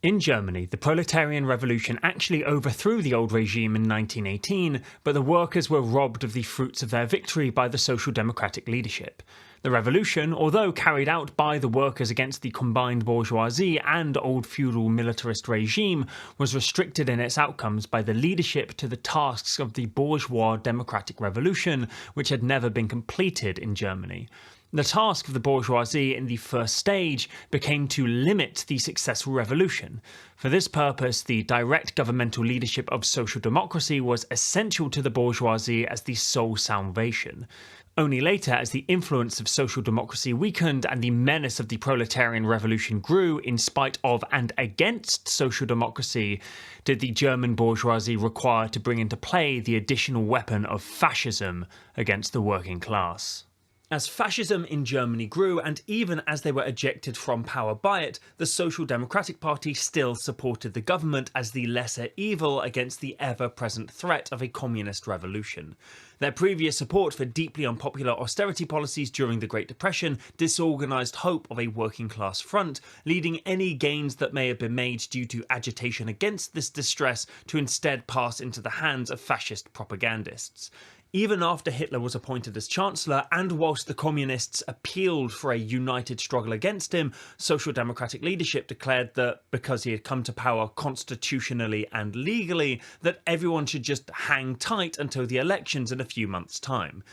In Germany, the proletarian revolution actually overthrew the old regime in 1918, but the workers were robbed of the fruits of their victory by the social democratic leadership. The revolution, although carried out by the workers against the combined bourgeoisie and old feudal militarist regime, was restricted in its outcomes by the leadership to the tasks of the bourgeois democratic revolution, which had never been completed in Germany. The task of the bourgeoisie in the first stage became to limit the successful revolution. For this purpose, the direct governmental leadership of social democracy was essential to the bourgeoisie as the sole salvation. Only later, as the influence of social democracy weakened and the menace of the proletarian revolution grew in spite of and against social democracy, did the German bourgeoisie require to bring into play the additional weapon of fascism against the working class. As fascism in Germany grew, and even as they were ejected from power by it, the Social Democratic Party still supported the government as the lesser evil against the ever-present threat of a communist revolution. Their previous support for deeply unpopular austerity policies during the Great Depression disorganised hope of a working-class front, leading any gains that may have been made due to agitation against this distress to instead pass into the hands of fascist propagandists. Even after Hitler was appointed as Chancellor, and whilst the Communists appealed for a united struggle against him, Social Democratic leadership declared that, because he had come to power constitutionally and legally, that everyone should just hang tight until the elections in a few months' time.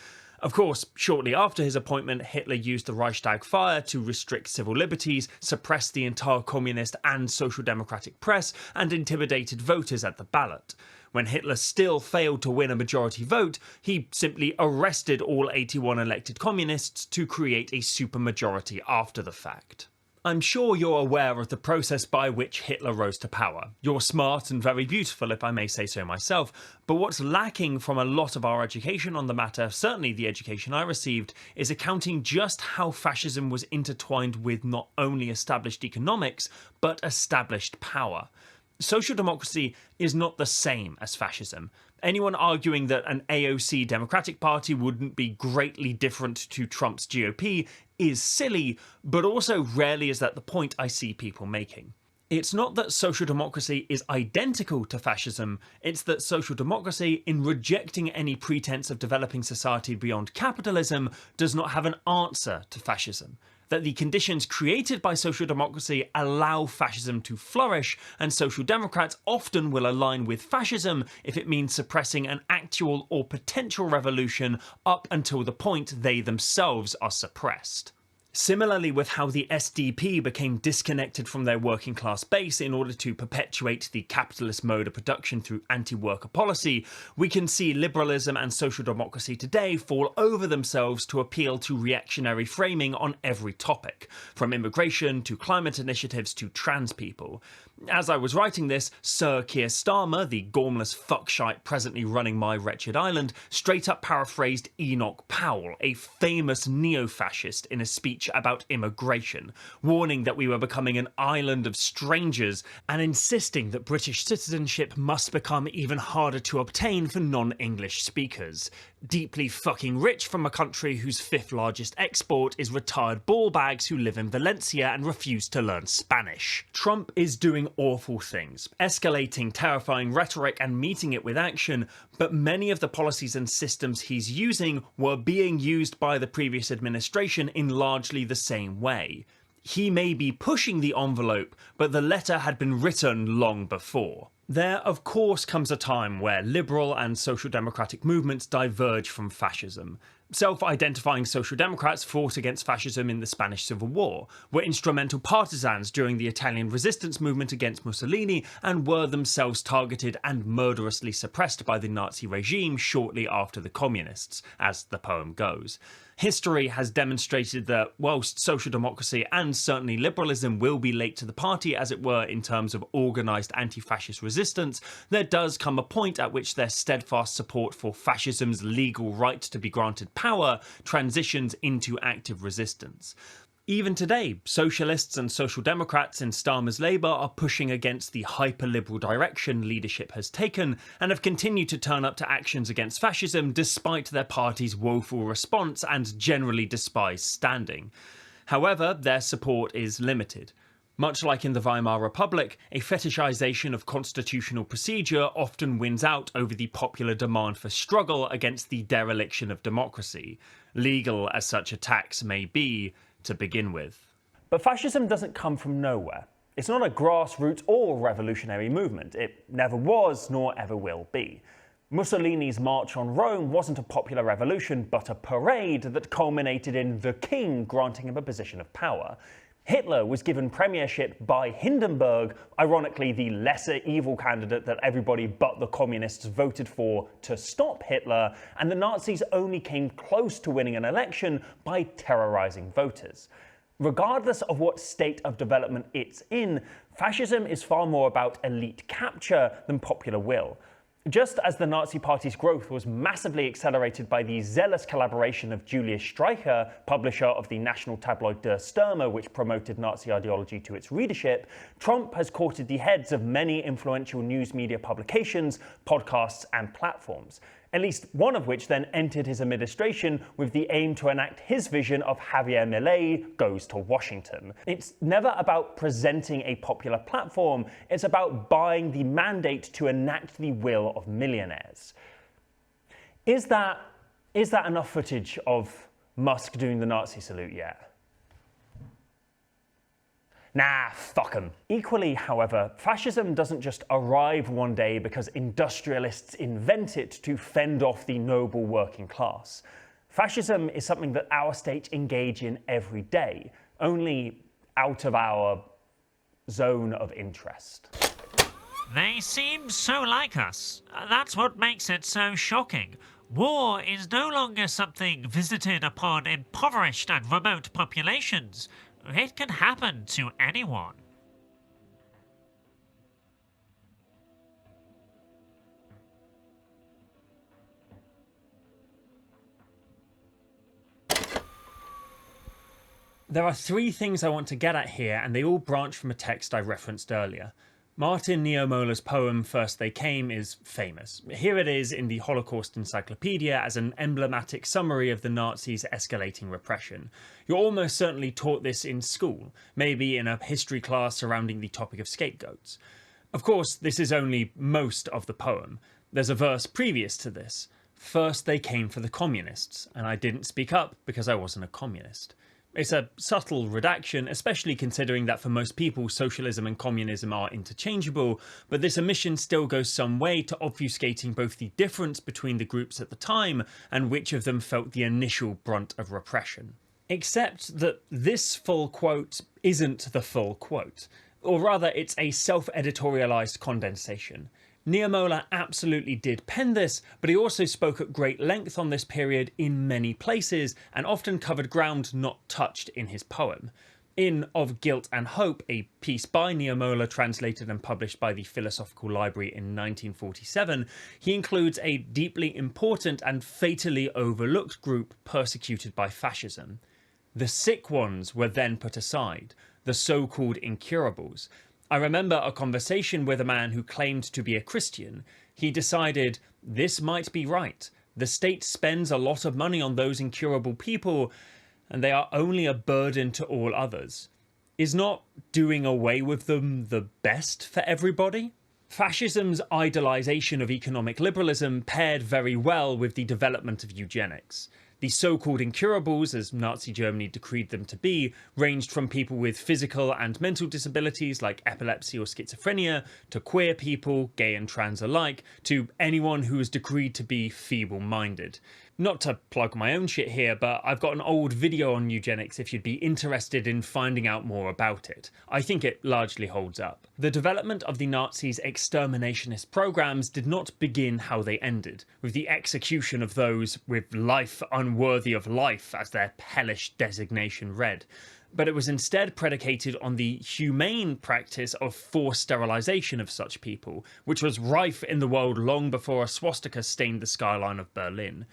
Of course, shortly after his appointment, Hitler used the Reichstag fire to restrict civil liberties, suppress the entire communist and social democratic press, and intimidated voters at the ballot. When Hitler still failed to win a majority vote, he simply arrested all 81 elected communists to create a supermajority after the fact. I'm sure you're aware of the process by which Hitler rose to power. You're smart and very beautiful, if I may say so myself, but what's lacking from a lot of our education on the matter, certainly the education I received, is accounting just how fascism was intertwined with not only established economics, but established power. Social democracy is not the same as fascism. Anyone arguing that an AOC Democratic Party wouldn't be greatly different to Trump's GOP is silly, but also rarely is that the point I see people making. It's not that social democracy is identical to fascism, it's that social democracy, in rejecting any pretense of developing society beyond capitalism, does not have an answer to fascism. That the conditions created by social democracy allow fascism to flourish, and social democrats often will align with fascism if it means suppressing an actual or potential revolution up until the point they themselves are suppressed. Similarly with how the SDP became disconnected from their working class base in order to perpetuate the capitalist mode of production through anti-worker policy, we can see liberalism and social democracy today fall over themselves to appeal to reactionary framing on every topic, from immigration to climate initiatives to trans people. As I was writing this, Sir Keir Starmer, the gormless fuckshite presently running my wretched island, straight up paraphrased Enoch Powell, a famous neo-fascist, in a speech about immigration, warning that we were becoming an island of strangers and insisting that British citizenship must become even harder to obtain for non-English speakers. Deeply fucking rich from a country whose fifth largest export is retired ball bags who live in Valencia and refuse to learn Spanish. Trump is doing awful things, escalating terrifying rhetoric and meeting it with action, but many of the policies and systems he's using were being used by the previous administration in largely the same way. He may be pushing the envelope, but the letter had been written long before. There, of course, comes a time where liberal and social democratic movements diverge from fascism. Self-identifying social democrats fought against fascism in the Spanish Civil War, were instrumental partisans during the Italian resistance movement against Mussolini, and were themselves targeted and murderously suppressed by the Nazi regime shortly after the communists, as the poem goes. History has demonstrated that whilst social democracy and certainly liberalism will be late to the party, as it were, in terms of organised anti-fascist resistance, there does come a point at which their steadfast support for fascism's legal right to be granted power transitions into active resistance. Even today, socialists and social democrats in Starmer's Labour are pushing against the hyper-liberal direction leadership has taken and have continued to turn up to actions against fascism despite their party's woeful response and generally despised standing. However, their support is limited. Much like in the Weimar Republic, a fetishization of constitutional procedure often wins out over the popular demand for struggle against the dereliction of democracy, legal as such attacks may be to begin with. But fascism doesn't come from nowhere. It's not a grassroots or revolutionary movement. It never was, nor ever will be. Mussolini's March on Rome wasn't a popular revolution, but a parade that culminated in the king granting him a position of power. Hitler was given premiership by Hindenburg, ironically the lesser evil candidate that everybody but the communists voted for to stop Hitler, and the Nazis only came close to winning an election by terrorizing voters. Regardless of what state of development it's in, fascism is far more about elite capture than popular will. Just as the Nazi Party's growth was massively accelerated by the zealous collaboration of Julius Streicher, publisher of the national tabloid Der Stürmer, which promoted Nazi ideology to its readership, Trump has courted the heads of many influential news media publications, podcasts, and platforms, at least one of which then entered his administration with the aim to enact his vision of Javier Milei goes to Washington. It's never about presenting a popular platform, it's about buying the mandate to enact the will of millionaires. Is that enough footage of Musk doing the Nazi salute yet? Nah, fuck 'em. Equally, however, fascism doesn't just arrive one day because industrialists invent it to fend off the noble working class. Fascism is something that our states engage in every day, only out of our zone of interest. They seem so like us. That's what makes it so shocking. War is no longer something visited upon impoverished and remote populations. It can happen to anyone. There are three things I want to get at here, and they all branch from a text I referenced earlier. Martin Niemöller's poem First They Came is famous. Here it is in the Holocaust Encyclopedia as an emblematic summary of the Nazis' escalating repression. You're almost certainly taught this in school, maybe in a history class surrounding the topic of scapegoats. Of course, this is only most of the poem. There's a verse previous to this. First they came for the communists, and I didn't speak up because I wasn't a communist. It's a subtle redaction, especially considering that for most people socialism and communism are interchangeable, but this omission still goes some way to obfuscating both the difference between the groups at the time and which of them felt the initial brunt of repression. Except that this full quote isn't the full quote, or rather it's a self-editorialized condensation. Niemöller absolutely did pen this, but he also spoke at great length on this period in many places, and often covered ground not touched in his poem. In Of Guilt and Hope, a piece by Niemöller translated and published by the Philosophical Library in 1947, he includes a deeply important and fatally overlooked group persecuted by fascism. The sick ones were then put aside, the so-called incurables. I remember a conversation with a man who claimed to be a Christian. He decided, this might be right. The state spends a lot of money on those incurable people, and they are only a burden to all others. Is not doing away with them the best for everybody? Fascism's idolization of economic liberalism paired very well with the development of eugenics. The so-called incurables, as Nazi Germany decreed them to be, ranged from people with physical and mental disabilities like epilepsy or schizophrenia, to queer people, gay and trans alike, to anyone who was decreed to be feeble-minded. Not to plug my own shit here, but I've got an old video on eugenics if you'd be interested in finding out more about it. I think it largely holds up. The development of the Nazis' exterminationist programs did not begin how they ended, with the execution of those with life unworthy of life, as their hellish designation read. But it was instead predicated on the humane practice of forced sterilization of such people, which was rife in the world long before a swastika stained the skyline of Berlin.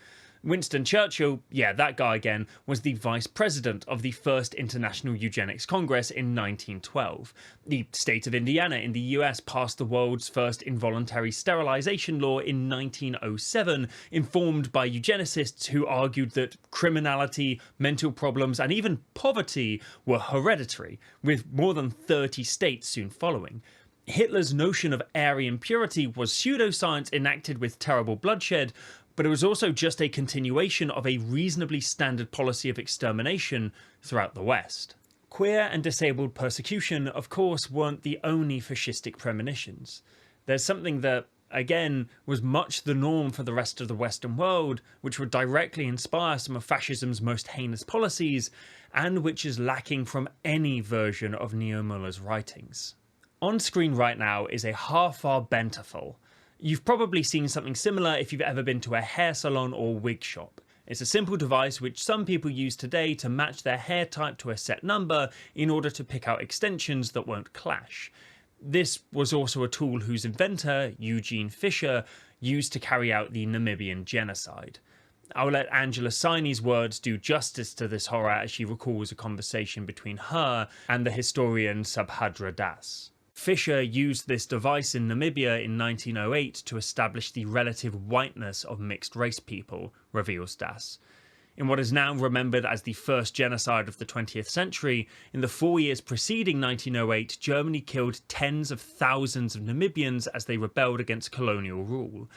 Winston Churchill, yeah, that guy again, was the vice president of the First International Eugenics Congress in 1912. The state of Indiana in the US passed the world's first involuntary sterilization law in 1907, informed by eugenicists who argued that criminality, mental problems, and even poverty were hereditary, with more than 30 states soon following. Hitler's notion of Aryan purity was pseudoscience enacted with terrible bloodshed, but it was also just a continuation of a reasonably standard policy of extermination throughout the West. Queer and disabled persecution, of course, weren't the only fascistic premonitions. There's something that, again, was much the norm for the rest of the Western world, which would directly inspire some of fascism's most heinous policies, and which is lacking from any version of Niemöller's writings. On screen right now is a half-hour bentafel. You've probably seen something similar if you've ever been to a hair salon or wig shop. It's a simple device which some people use today to match their hair type to a set number in order to pick out extensions that won't clash. This was also a tool whose inventor, Eugene Fischer, used to carry out the Namibian genocide. I'll let Angela Saine's words do justice to this horror as she recalls a conversation between her and the historian Subhadra Das. Fischer used this device in Namibia in 1908 to establish the relative whiteness of mixed-race people, reveals Das. In what is now remembered as the first genocide of the 20th century, in the 4 years preceding 1908, Germany killed tens of thousands of Namibians as they rebelled against colonial rule.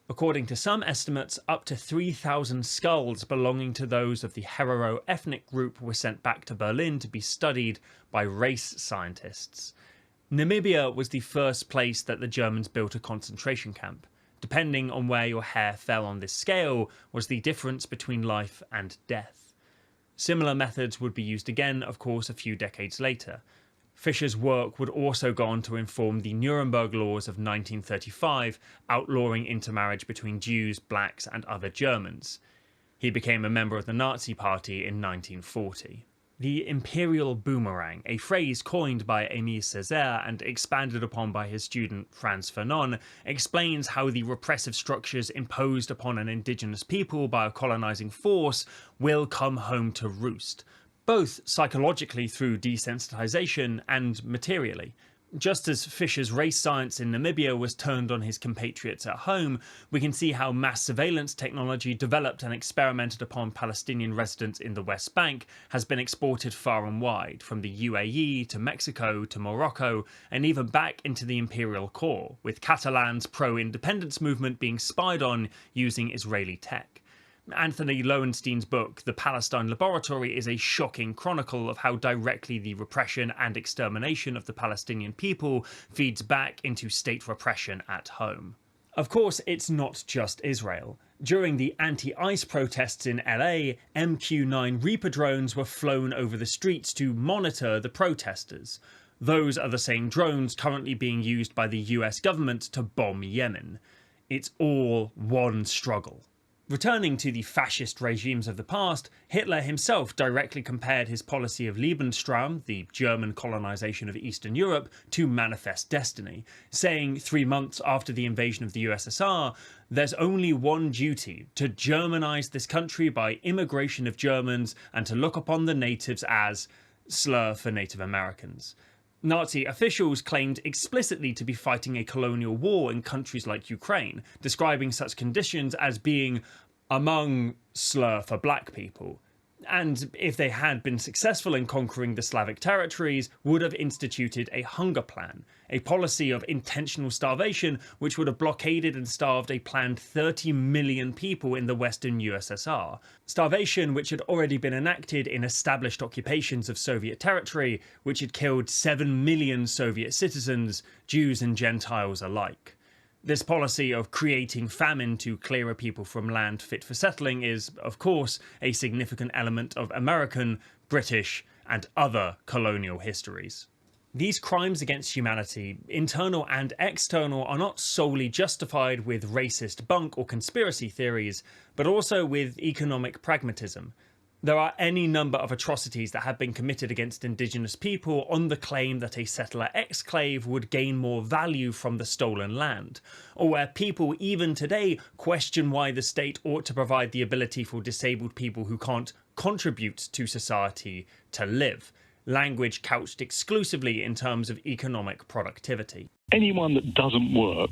According to some estimates, up to 3,000 skulls belonging to those of the Herero ethnic group were sent back to Berlin to be studied by race scientists. Namibia was the first place that the Germans built a concentration camp. Depending on where your hair fell on this scale was the difference between life and death. Similar methods would be used again, of course, a few decades later. Fischer's work would also go on to inform the Nuremberg laws of 1935, outlawing intermarriage between Jews, blacks, and other Germans. He became a member of the Nazi Party in 1940. The imperial boomerang, a phrase coined by Aimé Césaire and expanded upon by his student Frantz Fanon, explains how the repressive structures imposed upon an indigenous people by a colonizing force will come home to roost, both psychologically through desensitization and materially. Just as Fischer's race science in Namibia was turned on his compatriots at home, we can see how mass surveillance technology developed and experimented upon Palestinian residents in the West Bank has been exported far and wide, from the UAE to Mexico to Morocco, and even back into the imperial core, with Catalan's pro-independence movement being spied on using Israeli tech. Anthony Lowenstein's book, The Palestine Laboratory, is a shocking chronicle of how directly the repression and extermination of the Palestinian people feeds back into state repression at home. Of course, it's not just Israel. During the anti-ICE protests in LA, MQ-9 Reaper drones were flown over the streets to monitor the protesters. Those are the same drones currently being used by the US government to bomb Yemen. It's all one struggle. Returning to the fascist regimes of the past, Hitler himself directly compared his policy of Lebensraum, the German colonization of Eastern Europe, to manifest destiny, saying 3 months after the invasion of the USSR, "There's only one duty, to Germanize this country by immigration of Germans and to look upon the natives as," slur for Native Americans. Nazi officials claimed explicitly to be fighting a colonial war in countries like Ukraine, describing such conditions as being among slur for black people, and if they had been successful in conquering the Slavic territories, would have instituted a hunger plan, a policy of intentional starvation which would have blockaded and starved a planned 30 million people in the Western USSR. Starvation which had already been enacted in established occupations of Soviet territory, which had killed 7 million Soviet citizens, Jews and Gentiles alike. This policy of creating famine to clear a people from land fit for settling is, of course, a significant element of American, British, and other colonial histories. These crimes against humanity, internal and external, are not solely justified with racist bunk or conspiracy theories, but also with economic pragmatism. There are any number of atrocities that have been committed against indigenous people on the claim that a settler exclave would gain more value from the stolen land, or where people even today question why the state ought to provide the ability for disabled people who can't contribute to society to live. Language couched exclusively in terms of economic productivity. Anyone that doesn't work,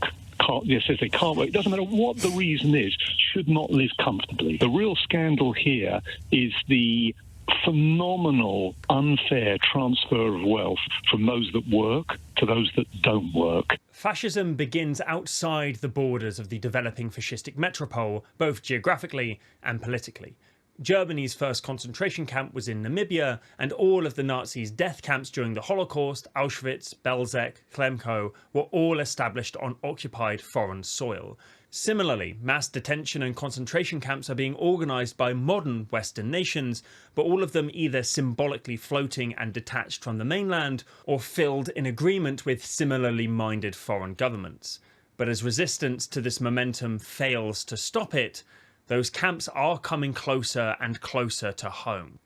says they can't work, it doesn't matter what the reason is, should not live comfortably. The real scandal here is the phenomenal, unfair transfer of wealth from those that work to those that don't work. Fascism begins outside the borders of the developing fascistic metropole, both geographically and politically. Germany's first concentration camp was in Namibia, and all of the Nazis' death camps during the Holocaust, Auschwitz, Belzec, Klemko, were all established on occupied foreign soil. Similarly, mass detention and concentration camps are being organised by modern Western nations, but all of them either symbolically floating and detached from the mainland, or filled in agreement with similarly minded foreign governments. But as resistance to this momentum fails to stop it, those camps are coming closer and closer to home.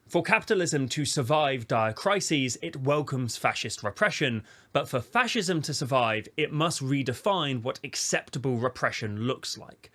For capitalism to survive dire crises, it welcomes fascist repression, but for fascism to survive, it must redefine what acceptable repression looks like.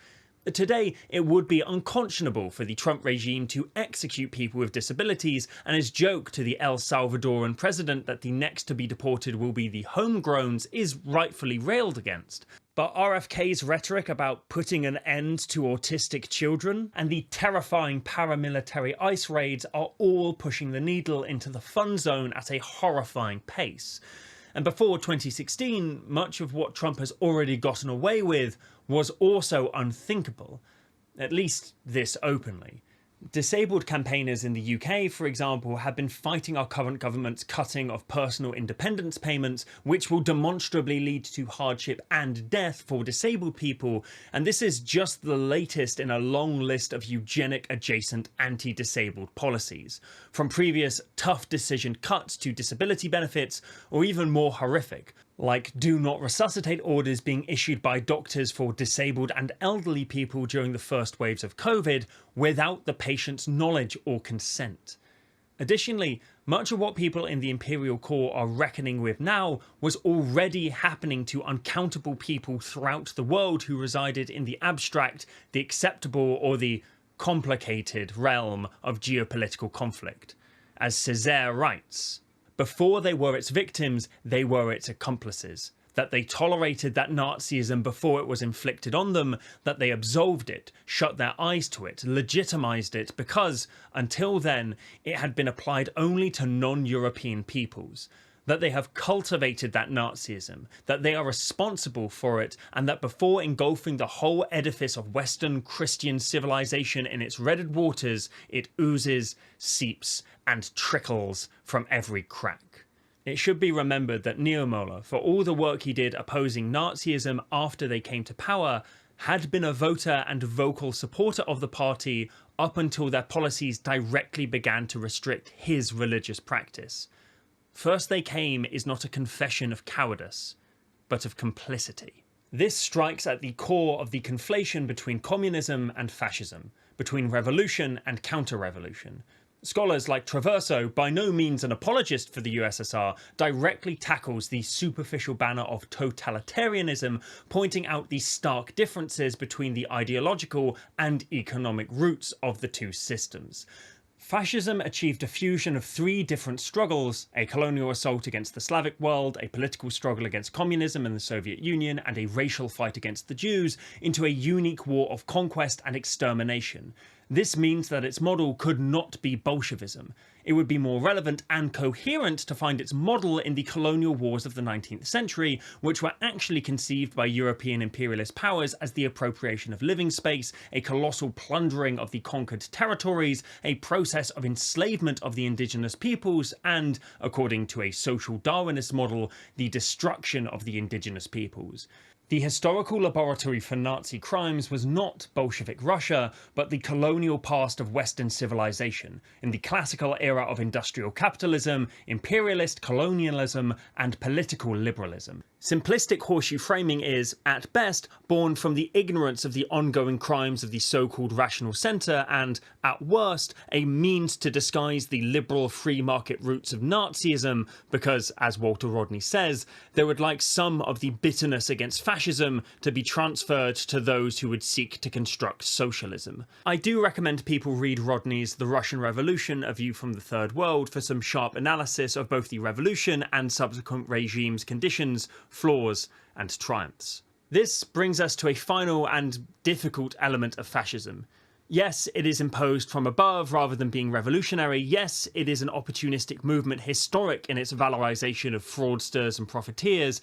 Today, it would be unconscionable for the Trump regime to execute people with disabilities, and his joke to the El Salvadoran president that the next to be deported will be the homegrowns is rightfully railed against. But RFK's rhetoric about putting an end to autistic children and the terrifying paramilitary ICE raids are all pushing the needle into the fun zone at a horrifying pace. And before 2016, much of what Trump has already gotten away with was also unthinkable, at least this openly. Disabled campaigners in the UK, for example, have been fighting our current government's cutting of personal independence payments, which will demonstrably lead to hardship and death for disabled people, and this is just the latest in a long list of eugenic-adjacent anti-disabled policies, from previous tough decision cuts to disability benefits, or even more horrific, like do not resuscitate orders being issued by doctors for disabled and elderly people during the first waves of COVID without the patient's knowledge or consent. Additionally, much of what people in the Imperial Core are reckoning with now was already happening to uncountable people throughout the world who resided in the abstract, the acceptable, or the complicated realm of geopolitical conflict. As Césaire writes, before they were its victims, they were its accomplices. That they tolerated that Nazism before it was inflicted on them, that they absolved it, shut their eyes to it, legitimized it because, until then, it had been applied only to non-European peoples. That they have cultivated that Nazism, that they are responsible for it, and that before engulfing the whole edifice of Western Christian civilization in its redded waters, it oozes, seeps, and trickles from every crack. It should be remembered that Niemöller, for all the work he did opposing Nazism after they came to power, had been a voter and vocal supporter of the party up until their policies directly began to restrict his religious practice. First They Came is not a confession of cowardice, but of complicity. This strikes at the core of the conflation between communism and fascism, between revolution and counter-revolution. Scholars like Traverso, by no means an apologist for the USSR, directly tackles the superficial banner of totalitarianism, pointing out the stark differences between the ideological and economic roots of the two systems. Fascism achieved a fusion of three different struggles: a colonial assault against the Slavic world, a political struggle against communism and the Soviet Union, and a racial fight against the Jews, into a unique war of conquest and extermination. This means that its model could not be Bolshevism. It would be more relevant and coherent to find its model in the colonial wars of the 19th century, which were actually conceived by European imperialist powers as the appropriation of living space, a colossal plundering of the conquered territories, a process of enslavement of the indigenous peoples, and, according to a social Darwinist model, the destruction of the indigenous peoples. The historical laboratory for Nazi crimes was not Bolshevik Russia, but the colonial past of Western civilization, in the classical era of industrial capitalism, imperialist colonialism, and political liberalism. Simplistic horseshoe framing is, at best, born from the ignorance of the ongoing crimes of the so-called rational centre and, at worst, a means to disguise the liberal free market roots of Nazism because, as Walter Rodney says, they would like some of the bitterness against fascism to be transferred to those who would seek to construct socialism. I do recommend people read Rodney's The Russian Revolution, A View from the Third World for some sharp analysis of both the revolution and subsequent regime's conditions, flaws, and triumphs. This brings us to a final and difficult element of fascism. Yes, it is imposed from above rather than being revolutionary. Yes, it is an opportunistic movement historic in its valorization of fraudsters and profiteers.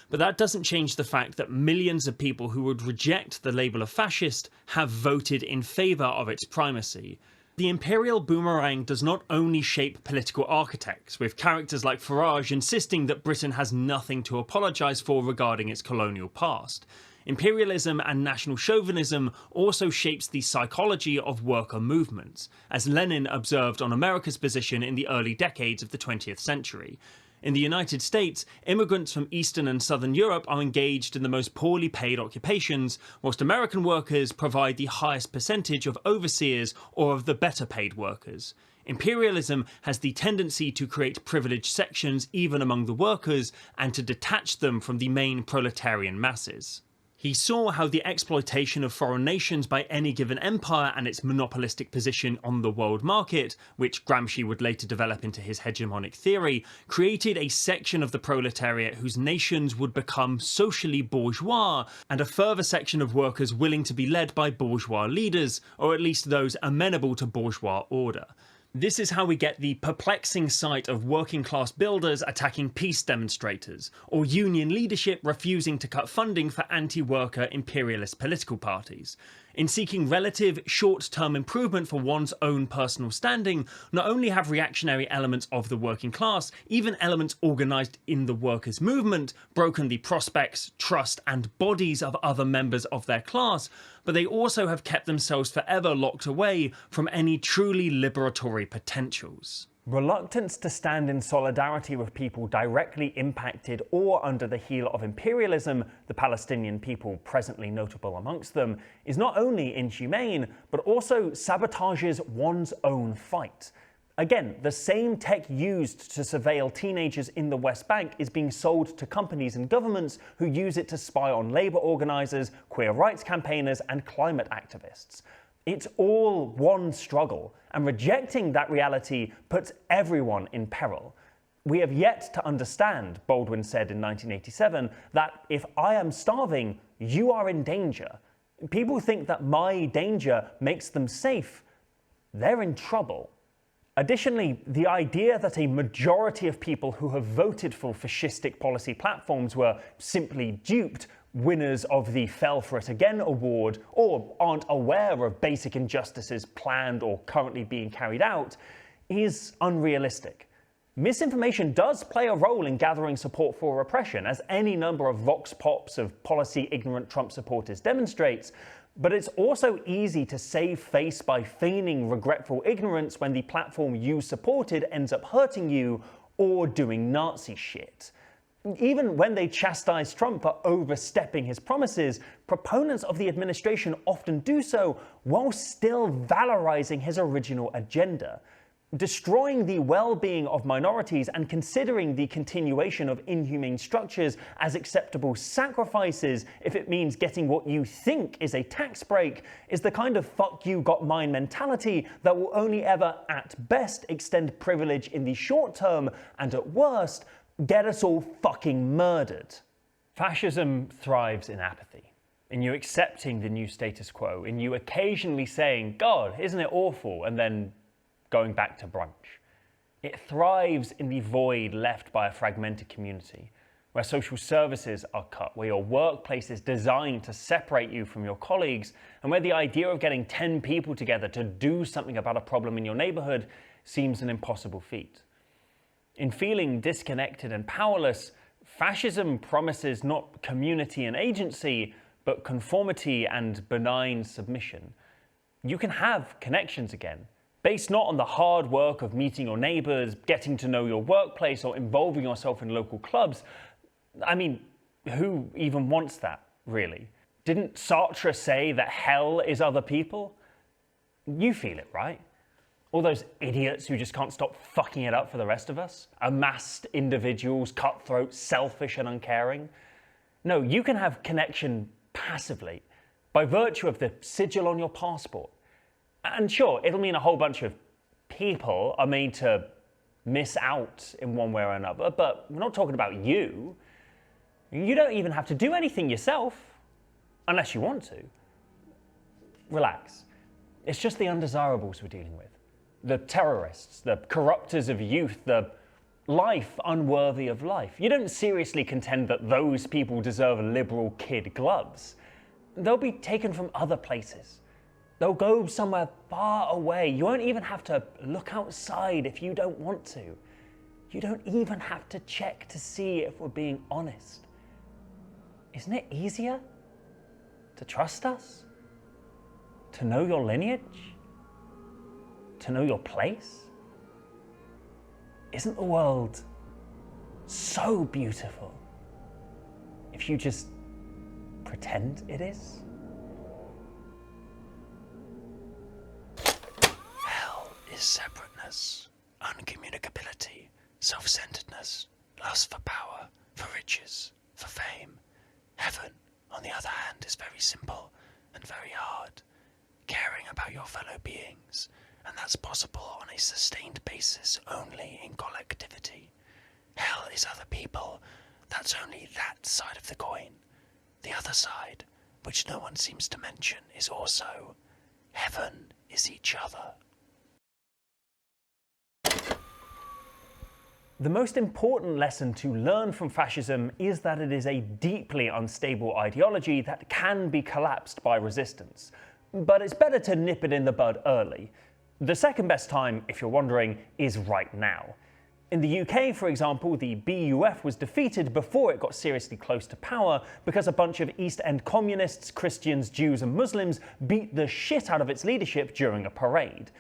But that doesn't change the fact that millions of people who would reject the label of fascist have voted in favour of its primacy. The imperial boomerang does not only shape political architects, with characters like Farage insisting that Britain has nothing to apologise for regarding its colonial past. Imperialism and national chauvinism also shapes the psychology of worker movements, as Lenin observed on America's position in the early decades of the 20th century. In the United States, immigrants from Eastern and Southern Europe are engaged in the most poorly paid occupations, whilst American workers provide the highest percentage of overseers or of the better paid workers. Imperialism has the tendency to create privileged sections even among the workers and to detach them from the main proletarian masses. He saw how the exploitation of foreign nations by any given empire and its monopolistic position on the world market, which Gramsci would later develop into his hegemonic theory, created a section of the proletariat whose nations would become socially bourgeois, and a further section of workers willing to be led by bourgeois leaders, or at least those amenable to bourgeois order. This is how we get the perplexing sight of working class builders attacking peace demonstrators, or union leadership refusing to cut funding for anti-worker imperialist political parties. In seeking relative short-term improvement for one's own personal standing, not only have reactionary elements of the working class, even elements organised in the workers' movement, broken the prospects, trust and bodies of other members of their class, but they also have kept themselves forever locked away from any truly liberatory potentials. Reluctance to stand in solidarity with people directly impacted or under the heel of imperialism, the Palestinian people presently notable amongst them, is not only inhumane, but also sabotages one's own fight. Again, the same tech used to surveil teenagers in the West Bank is being sold to companies and governments who use it to spy on labour organisers, queer rights campaigners and climate activists. It's all one struggle, and rejecting that reality puts everyone in peril. We have yet to understand, Baldwin said in 1987, that if I am starving, you are in danger. People think that my danger makes them safe. They're in trouble. Additionally, the idea that a majority of people who have voted for fascistic policy platforms were simply duped, winners of the Fell for It Again award, or aren't aware of basic injustices planned or currently being carried out, is unrealistic. Misinformation does play a role in gathering support for repression, as any number of vox pops of policy-ignorant Trump supporters demonstrates, but it's also easy to save face by feigning regretful ignorance when the platform you supported ends up hurting you or doing Nazi shit. Even when they chastise Trump for overstepping his promises, proponents of the administration often do so while still valorizing his original agenda. Destroying the well-being of minorities and considering the continuation of inhumane structures as acceptable sacrifices if it means getting what you think is a tax break is the kind of fuck you got mine mentality that will only ever, at best, extend privilege in the short term and at worst, get us all fucking murdered. Fascism thrives in apathy, in you accepting the new status quo, in you occasionally saying, God, isn't it awful, and then going back to brunch. It thrives in the void left by a fragmented community, where social services are cut, where your workplace is designed to separate you from your colleagues, and where the idea of getting 10 people together to do something about a problem in your neighborhood seems an impossible feat. In feeling disconnected and powerless, fascism promises not community and agency, but conformity and benign submission. You can have connections again, based not on the hard work of meeting your neighbors, getting to know your workplace, or involving yourself in local clubs. I mean, who even wants that, really? Didn't Sartre say that hell is other people? You feel it, right? All those idiots who just can't stop fucking it up for the rest of us? Amassed individuals, cutthroat, selfish and uncaring? No, you can have connection passively, by virtue of the sigil on your passport. And sure, it'll mean a whole bunch of people are made to miss out in one way or another, but we're not talking about you. You don't even have to do anything yourself, unless you want to. Relax. It's just the undesirables we're dealing with. The terrorists, the corrupters of youth, the life unworthy of life. You don't seriously contend that those people deserve liberal kid gloves. They'll be taken from other places. They'll go somewhere far away. You won't even have to look outside if you don't want to. You don't even have to check to see if we're being honest. Isn't it easier to trust us? To know your lineage? To know your place? Isn't the world so beautiful if you just pretend it is? Is separateness, uncommunicability, self-centeredness, lust for power, for riches, for fame. Heaven, on the other hand, is very simple and very hard, caring about your fellow beings, and that's possible on a sustained basis only in collectivity. Hell is other people, that's only that side of the coin. The other side, which no one seems to mention, is also heaven is each other. The most important lesson to learn from fascism is that it is a deeply unstable ideology that can be collapsed by resistance. But it's better to nip it in the bud early. The second best time, if you're wondering, is right now. In the UK, for example, the BUF was defeated before it got seriously close to power because a bunch of East End communists, Christians, Jews and Muslims beat the shit out of its leadership during a parade.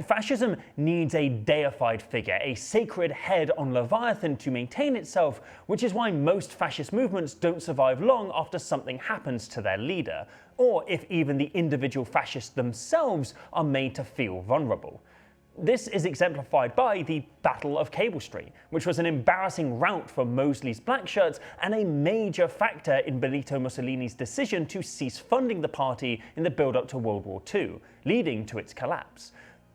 Fascism needs a deified figure, a sacred head on Leviathan to maintain itself, which is why most fascist movements don't survive long after something happens to their leader, or if even the individual fascists themselves are made to feel vulnerable. This is exemplified by the Battle of Cable Street, which was an embarrassing rout for Mosley's black shirts and a major factor in Benito Mussolini's decision to cease funding the party in the build-up to World War II, leading to its collapse.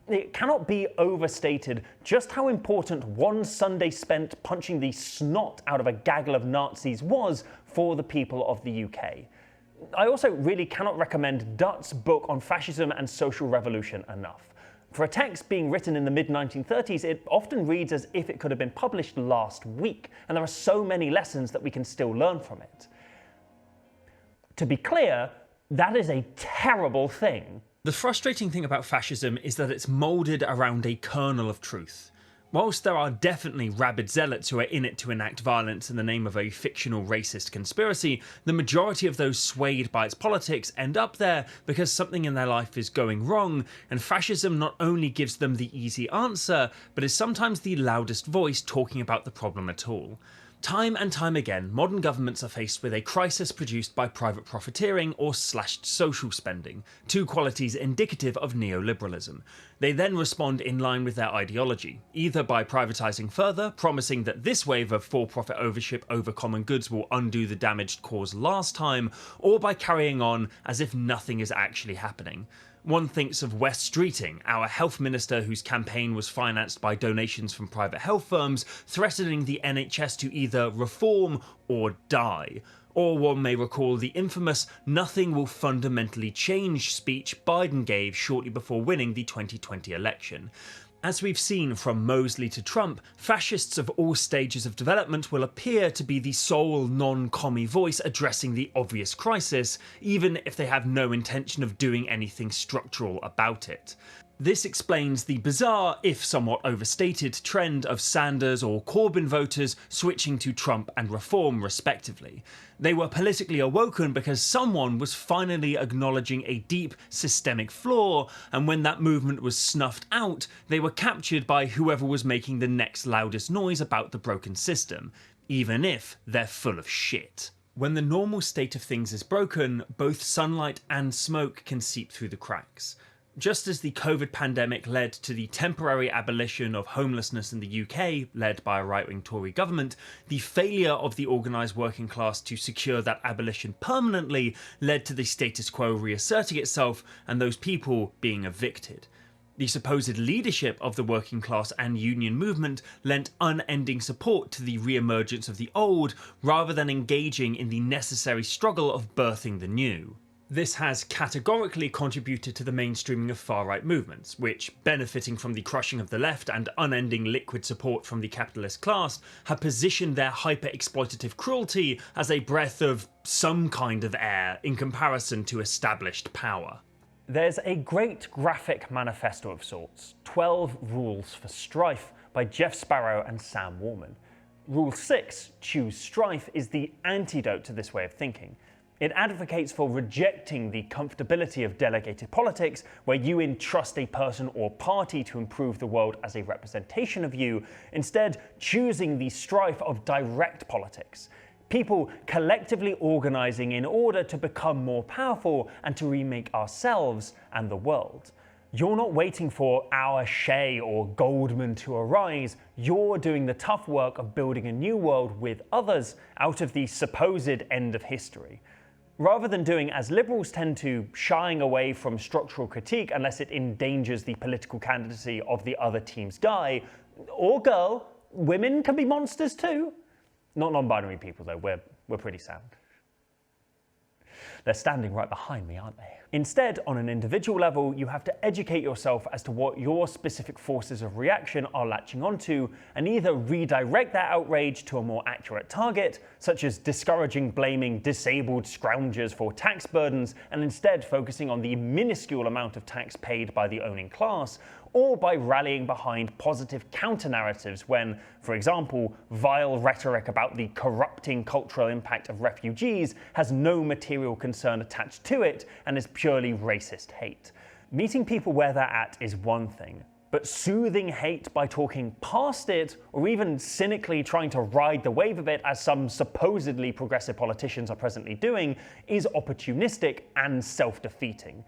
It cannot be overstated just how important one Sunday spent punching the snot out of a gaggle of Nazis was for the people of the UK. I also really cannot recommend Dutt's book on fascism and social revolution enough. For a text being written in the mid-1930s, it often reads as if it could have been published last week, and there are so many lessons that we can still learn from it. To be clear, that is a terrible thing. The frustrating thing about fascism is that it's moulded around a kernel of truth. Whilst there are definitely rabid zealots who are in it to enact violence in the name of a fictional racist conspiracy, the majority of those swayed by its politics end up there because something in their life is going wrong, and fascism not only gives them the easy answer, but is sometimes the loudest voice talking about the problem at all. Time and time again, modern governments are faced with a crisis produced by private profiteering or slashed social spending, two qualities indicative of neoliberalism. They then respond in line with their ideology, either by privatising further, promising that this wave of for-profit ownership over common goods will undo the damage caused last time, or by carrying on as if nothing is actually happening. One thinks of Wes Streeting, our health minister whose campaign was financed by donations from private health firms, threatening the NHS to either reform or die. Or one may recall the infamous "nothing will fundamentally change" speech Biden gave shortly before winning the 2020 election. As we've seen from Mosley to Trump, fascists of all stages of development will appear to be the sole non-commie voice addressing the obvious crisis, even if they have no intention of doing anything structural about it. This explains the bizarre, if somewhat overstated, trend of Sanders or Corbyn voters switching to Trump and Reform respectively. They were politically awoken because someone was finally acknowledging a deep systemic flaw, and when that movement was snuffed out, they were captured by whoever was making the next loudest noise about the broken system, even if they're full of shit. When the normal state of things is broken, both sunlight and smoke can seep through the cracks. Just as the COVID pandemic led to the temporary abolition of homelessness in the UK, led by a right-wing Tory government, the failure of the organised working class to secure that abolition permanently led to the status quo reasserting itself and those people being evicted. The supposed leadership of the working class and union movement lent unending support to the re-emergence of the old, rather than engaging in the necessary struggle of birthing the new. This has categorically contributed to the mainstreaming of far-right movements, which, benefiting from the crushing of the left and unending liquid support from the capitalist class, have positioned their hyper-exploitative cruelty as a breath of some kind of air in comparison to established power. There's a great graphic manifesto of sorts, 12 Rules for Strife, by Jeff Sparrow and Sam Warman. Rule 6, Choose Strife, is the antidote to this way of thinking. It advocates for rejecting the comfortability of delegated politics, where you entrust a person or party to improve the world as a representation of you, instead choosing the strife of direct politics. People collectively organising in order to become more powerful and to remake ourselves and the world. You're not waiting for our Shea or Goldman to arise, you're doing the tough work of building a new world with others out of the supposed end of history. Rather than doing as liberals tend to, shying away from structural critique unless it endangers the political candidacy of the other team's guy, or girl, women can be monsters too. Not non-binary people though, we're pretty sound. They're standing right behind me, aren't they? Instead, on an individual level, you have to educate yourself as to what your specific forces of reaction are latching onto, and either redirect that outrage to a more accurate target, such as discouraging blaming disabled scroungers for tax burdens and instead focusing on the minuscule amount of tax paid by the owning class, or by rallying behind positive counter-narratives when, for example, vile rhetoric about the corrupting cultural impact of refugees has no material concern attached to it and is purely racist hate. Meeting people where they're at is one thing, but soothing hate by talking past it, or even cynically trying to ride the wave of it, as some supposedly progressive politicians are presently doing, is opportunistic and self-defeating.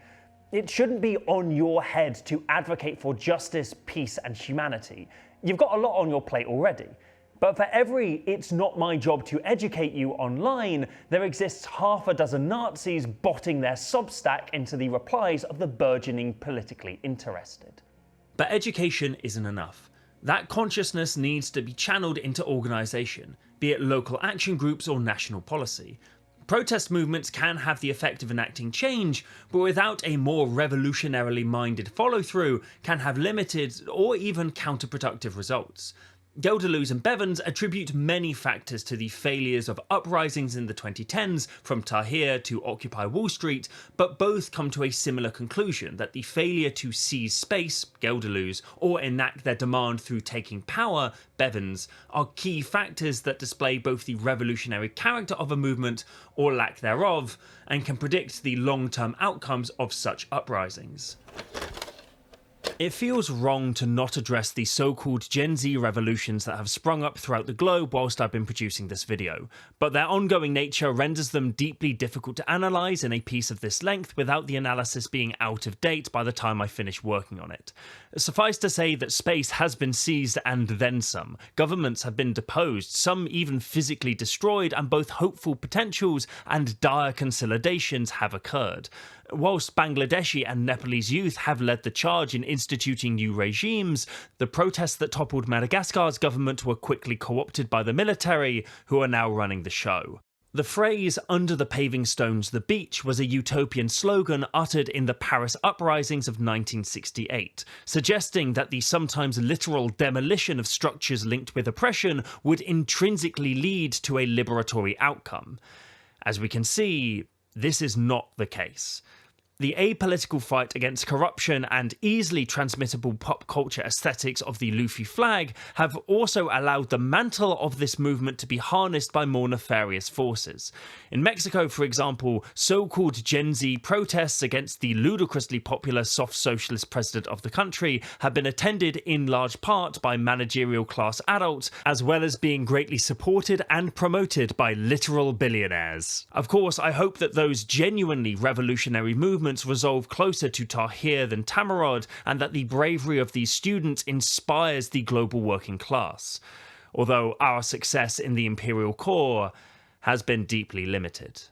It shouldn't be on your head to advocate for justice, peace, and humanity. You've got a lot on your plate already. But for every "it's not my job to educate you" online, there exists half a dozen Nazis botting their Substack into the replies of the burgeoning politically interested. But education isn't enough. That consciousness needs to be channeled into organisation, be it local action groups or national policy. Protest movements can have the effect of enacting change, but without a more revolutionarily minded follow-through can have limited or even counterproductive results. Gelderloos and Bevans attribute many factors to the failures of uprisings in the 2010s, from Tahrir to Occupy Wall Street, but both come to a similar conclusion that the failure to seize space, Gelderloos, or enact their demand through taking power, Bevans, are key factors that display both the revolutionary character of a movement or lack thereof, and can predict the long-term outcomes of such uprisings. It feels wrong to not address the so-called Gen Z revolutions that have sprung up throughout the globe whilst I've been producing this video, but their ongoing nature renders them deeply difficult to analyse in a piece of this length without the analysis being out of date by the time I finish working on it. Suffice to say that space has been seized and then some, governments have been deposed, some even physically destroyed, and both hopeful potentials and dire consolidations have occurred. Whilst Bangladeshi and Nepalese youth have led the charge in instituting new regimes, the protests that toppled Madagascar's government were quickly co-opted by the military, who are now running the show. The phrase "under the paving stones the beach" was a utopian slogan uttered in the Paris uprisings of 1968, suggesting that the sometimes literal demolition of structures linked with oppression would intrinsically lead to a liberatory outcome. As we can see, this is not the case. The apolitical fight against corruption and easily transmittable pop culture aesthetics of the Luffy flag have also allowed the mantle of this movement to be harnessed by more nefarious forces. In Mexico, for example, so-called Gen Z protests against the ludicrously popular soft socialist president of the country have been attended in large part by managerial class adults, as well as being greatly supported and promoted by literal billionaires. Of course, I hope that those genuinely revolutionary movements resolve closer to Tahrir than Tamarod, and that the bravery of these students inspires the global working class. Although our success in the Imperial Core has been deeply limited.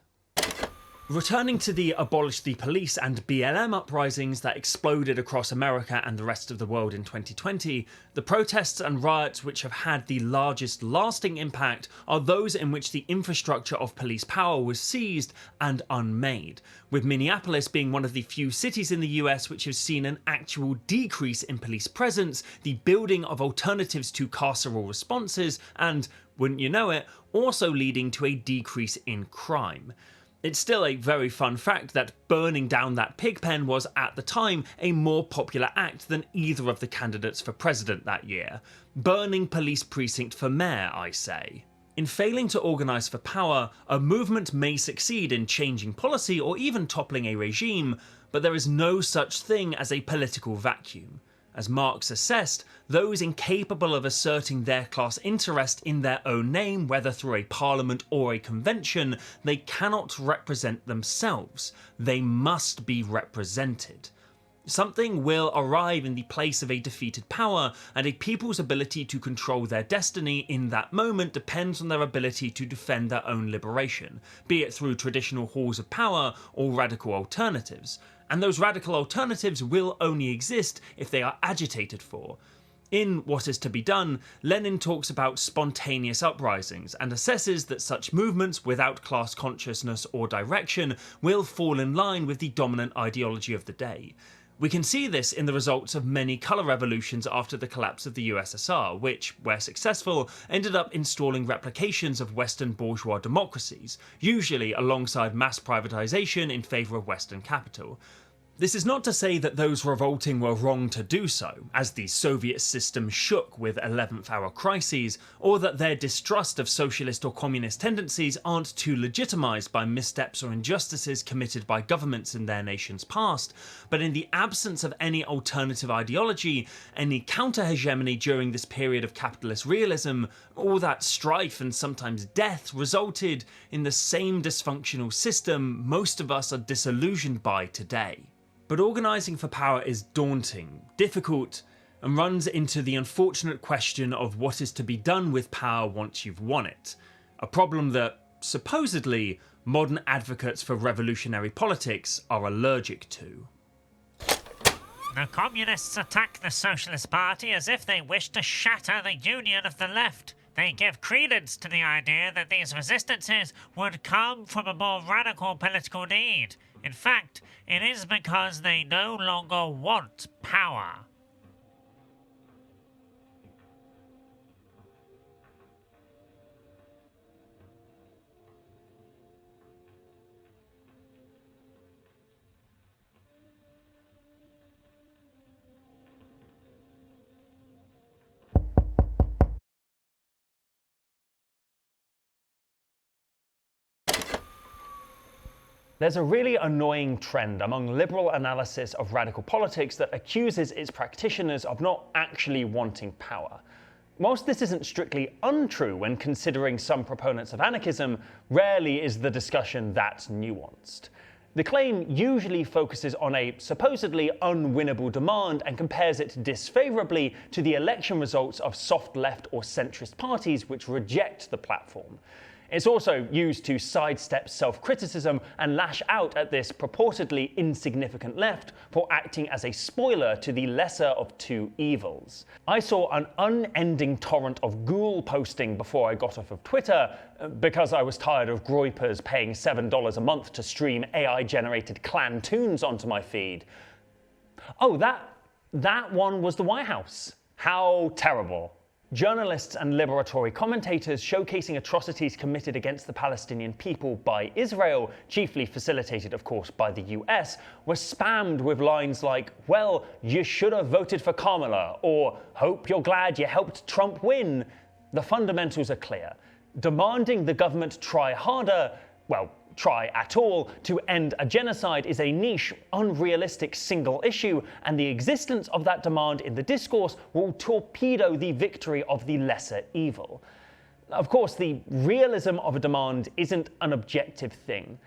Returning to the Abolish the Police and BLM uprisings that exploded across America and the rest of the world in 2020, the protests and riots which have had the largest lasting impact are those in which the infrastructure of police power was seized and unmade, with Minneapolis being one of the few cities in the US which have seen an actual decrease in police presence, the building of alternatives to carceral responses, and, wouldn't you know it, also leading to a decrease in crime. It's still a very fun fact that burning down that pig pen was, at the time, a more popular act than either of the candidates for president that year. Burning police precinct for mayor, I say. In failing to organise for power, a movement may succeed in changing policy or even toppling a regime, but there is no such thing as a political vacuum. As Marx assessed, those incapable of asserting their class interest in their own name, whether through a parliament or a convention, they cannot represent themselves. They must be represented. Something will arrive in the place of a defeated power, and a people's ability to control their destiny in that moment depends on their ability to defend their own liberation, be it through traditional halls of power or radical alternatives. And those radical alternatives will only exist if they are agitated for. In What Is to Be Done, Lenin talks about spontaneous uprisings and assesses that such movements without class consciousness or direction will fall in line with the dominant ideology of the day. We can see this in the results of many colour revolutions after the collapse of the USSR, which, where successful, ended up installing replications of Western bourgeois democracies, usually alongside mass privatisation in favour of Western capital. This is not to say that those revolting were wrong to do so, as the Soviet system shook with 11th hour crises, or that their distrust of socialist or communist tendencies aren't too legitimised by missteps or injustices committed by governments in their nation's past, but in the absence of any alternative ideology, any counter-hegemony during this period of capitalist realism, all that strife and sometimes death resulted in the same dysfunctional system most of us are disillusioned by today. But organising for power is daunting, difficult, and runs into the unfortunate question of what is to be done with power once you've won it. A problem that, supposedly, modern advocates for revolutionary politics are allergic to. The Communists attack the Socialist Party as if they wish to shatter the union of the left. They give credence to the idea that these resistances would come from a more radical political need. In fact, it is because they no longer want power. There's a really annoying trend among liberal analysis of radical politics that accuses its practitioners of not actually wanting power. Whilst this isn't strictly untrue when considering some proponents of anarchism, rarely is the discussion that nuanced. The claim usually focuses on a supposedly unwinnable demand and compares it disfavourably to the election results of soft left or centrist parties which reject the platform. It's also used to sidestep self-criticism and lash out at this purportedly insignificant left for acting as a spoiler to the lesser of two evils. I saw an unending torrent of ghoul posting before I got off of Twitter because I was tired of groypers paying $7 a month to stream AI-generated clan tunes onto my feed. Oh, that one was the White House. How terrible. Journalists and liberatory commentators showcasing atrocities committed against the Palestinian people by Israel, chiefly facilitated of course by the US, were spammed with lines like, well, you should have voted for Kamala, or hope you're glad you helped Trump win. The fundamentals are clear. Demanding the government try harder, well, try at all, to end a genocide is a niche, unrealistic single issue, and the existence of that demand in the discourse will torpedo the victory of the lesser evil. Of course, the realism of a demand isn't an objective thing.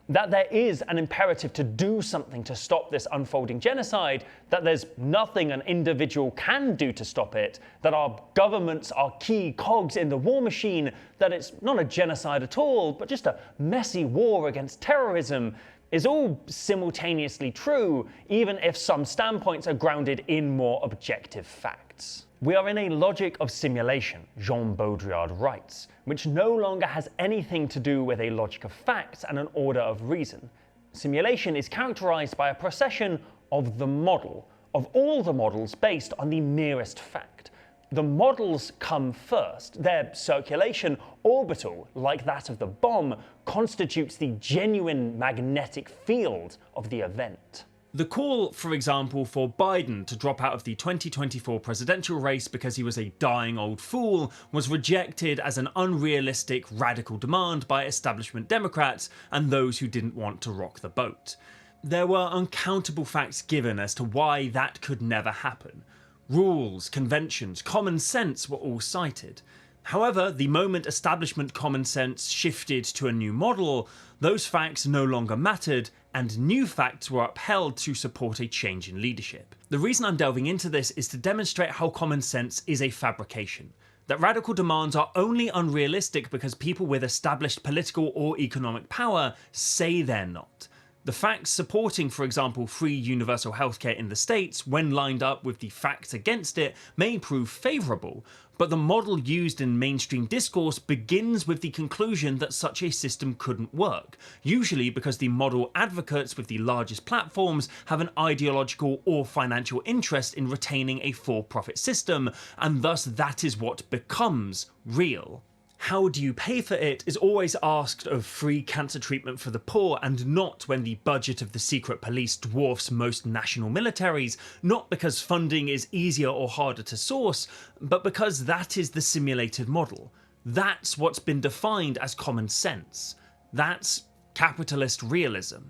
That there is an imperative to do something to stop this unfolding genocide, that there's nothing an individual can do to stop it, that our governments are key cogs in the war machine, that it's not a genocide at all, but just a messy war against terrorism, is all simultaneously true, even if some standpoints are grounded in more objective facts. We are in a logic of simulation, Jean Baudrillard writes, which no longer has anything to do with a logic of facts and an order of reason. Simulation is characterized by a procession of the model, of all the models based on the merest fact. The models come first. Their circulation, orbital, like that of the bomb, constitutes the genuine magnetic field of the event. The call, for example, for Biden to drop out of the 2024 presidential race because he was a dying old fool was rejected as an unrealistic, radical demand by establishment Democrats and those who didn't want to rock the boat. There were uncountable facts given as to why that could never happen. Rules, conventions, common sense were all cited. However, the moment establishment common sense shifted to a new model, those facts no longer mattered, and new facts were upheld to support a change in leadership. The reason I'm delving into this is to demonstrate how common sense is a fabrication. That radical demands are only unrealistic because people with established political or economic power say they're not. The facts supporting, for example, free universal healthcare in the States, when lined up with the facts against it, may prove favourable, but the model used in mainstream discourse begins with the conclusion that such a system couldn't work, usually because the model advocates with the largest platforms have an ideological or financial interest in retaining a for-profit system, and thus that is what becomes real. How do you pay for it is always asked of free cancer treatment for the poor, and not when the budget of the secret police dwarfs most national militaries, not because funding is easier or harder to source, but because that is the simulated model. That's what's been defined as common sense. That's capitalist realism.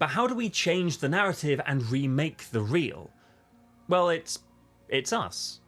But how do we change the narrative and remake the real? Well, it's us.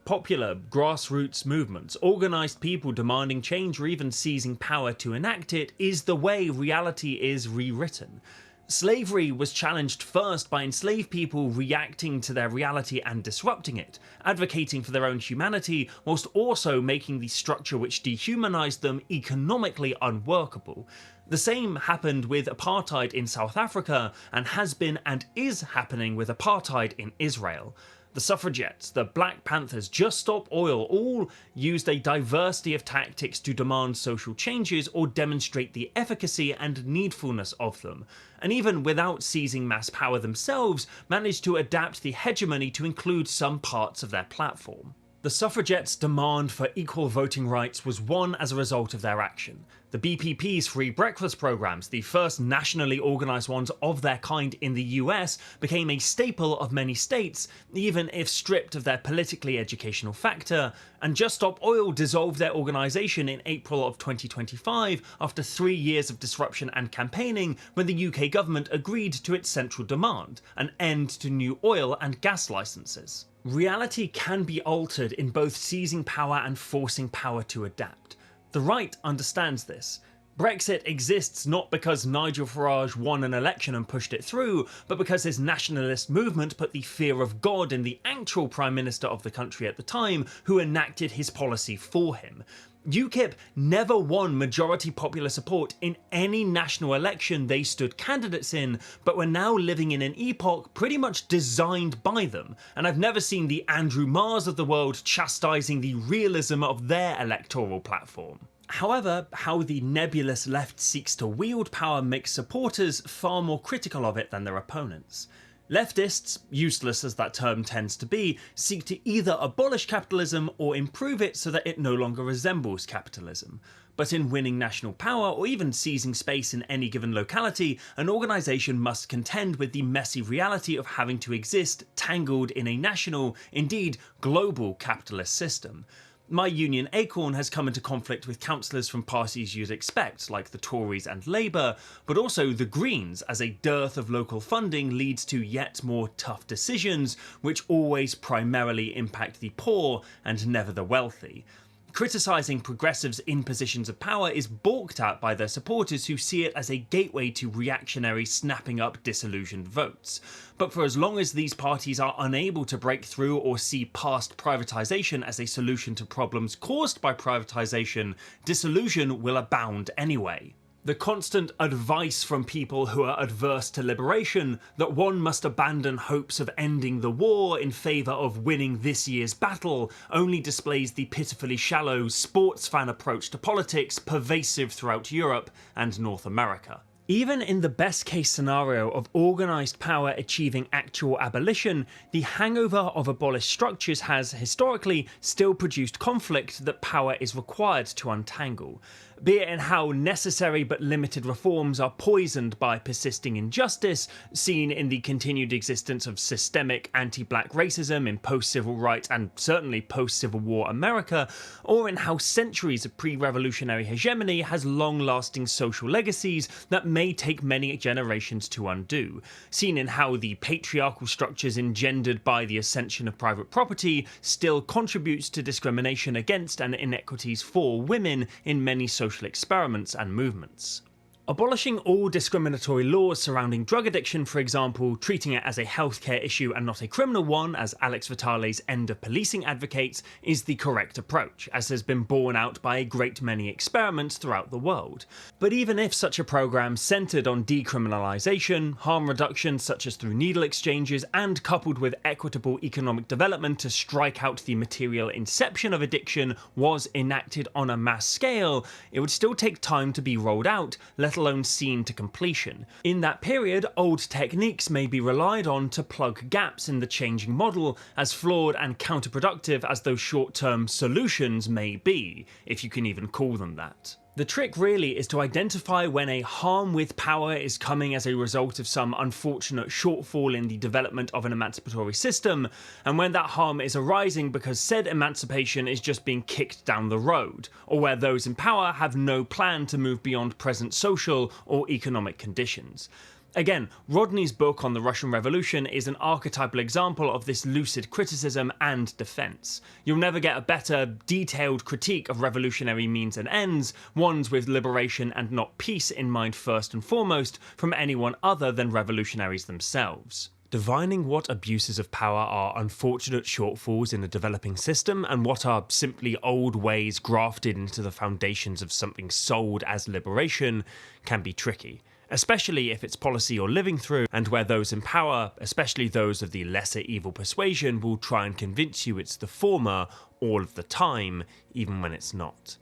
Popular grassroots movements, organised people demanding change or even seizing power to enact it, is the way reality is rewritten. Slavery was challenged first by enslaved people reacting to their reality and disrupting it, advocating for their own humanity, whilst also making the structure which dehumanised them economically unworkable. The same happened with apartheid in South Africa, and has been and is happening with apartheid in Israel. The suffragettes, the Black Panthers, Just Stop Oil, all used a diversity of tactics to demand social changes or demonstrate the efficacy and needfulness of them, and even without seizing mass power themselves, managed to adapt the hegemony to include some parts of their platform. The suffragettes' demand for equal voting rights was won as a result of their action. The BPP's free breakfast programs, the first nationally organised ones of their kind in the US, became a staple of many states, even if stripped of their politically educational factor, and Just Stop Oil dissolved their organisation in April of 2025 after 3 years of disruption and campaigning, when the UK government agreed to its central demand, an end to new oil and gas licences. Reality can be altered in both seizing power and forcing power to adapt. The right understands this. Brexit exists not because Nigel Farage won an election and pushed it through, but because his nationalist movement put the fear of God in the actual Prime Minister of the country at the time, who enacted his policy for him. UKIP never won majority popular support in any national election they stood candidates in, but we're now living in an epoch pretty much designed by them, and I've never seen the Andrew Marrs of the world chastising the realism of their electoral platform. However, how the nebulous left seeks to wield power makes supporters far more critical of it than their opponents. Leftists, useless as that term tends to be, seek to either abolish capitalism or improve it so that it no longer resembles capitalism. But in winning national power, or even seizing space in any given locality, an organisation must contend with the messy reality of having to exist tangled in a national, indeed global capitalist system. My union Acorn has come into conflict with councillors from parties you'd expect, like the Tories and Labour, but also the Greens, as a dearth of local funding leads to yet more tough decisions, which always primarily impact the poor and never the wealthy. Criticising progressives in positions of power is balked at by their supporters, who see it as a gateway to reactionary snapping up disillusioned votes. But for as long as these parties are unable to break through or see past privatisation as a solution to problems caused by privatisation, disillusion will abound anyway. The constant advice from people who are adverse to liberation, that one must abandon hopes of ending the war in favour of winning this year's battle, only displays the pitifully shallow sports fan approach to politics pervasive throughout Europe and North America. Even in the best case scenario of organised power achieving actual abolition, the hangover of abolished structures has, historically, still produced conflict that power is required to untangle. Be it in how necessary but limited reforms are poisoned by persisting injustice, seen in the continued existence of systemic anti-black racism in post-civil rights and certainly post-Civil War America, or in how centuries of pre-revolutionary hegemony has long-lasting social legacies that may take many generations to undo, seen in how the patriarchal structures engendered by the ascension of private property still contributes to discrimination against and inequities for women in many social experiments and movements. Abolishing all discriminatory laws surrounding drug addiction, for example, treating it as a healthcare issue and not a criminal one, as Alex Vitale's End of Policing advocates, is the correct approach, as has been borne out by a great many experiments throughout the world. But even if such a program centred on decriminalisation, harm reduction such as through needle exchanges, and coupled with equitable economic development to strike out the material inception of addiction was enacted on a mass scale, it would still take time to be rolled out, let alone seen to completion. In that period, old techniques may be relied on to plug gaps in the changing model, as flawed and counterproductive as those short-term solutions may be, if you can even call them that. The trick really is to identify when a harm with power is coming as a result of some unfortunate shortfall in the development of an emancipatory system, and when that harm is arising because said emancipation is just being kicked down the road, or where those in power have no plan to move beyond present social or economic conditions. Again, Rodney's book on the Russian Revolution is an archetypal example of this lucid criticism and defence. You'll never get a better, detailed critique of revolutionary means and ends, ones with liberation and not peace in mind first and foremost, from anyone other than revolutionaries themselves. Divining what abuses of power are unfortunate shortfalls in a developing system and what are simply old ways grafted into the foundations of something sold as liberation can be tricky, especially if it's policy you're living through and where those in power, especially those of the lesser evil persuasion, will try and convince you it's the former all of the time, even when it's not.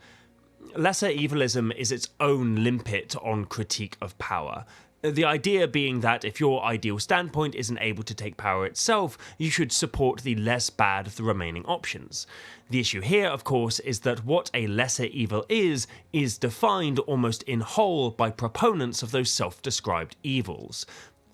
Lesser evilism is its own limpet on critique of power. The idea being that if your ideal standpoint isn't able to take power itself, you should support the less bad of the remaining options. The issue here, of course, is that what a lesser evil is defined almost in whole by proponents of those self-described evils.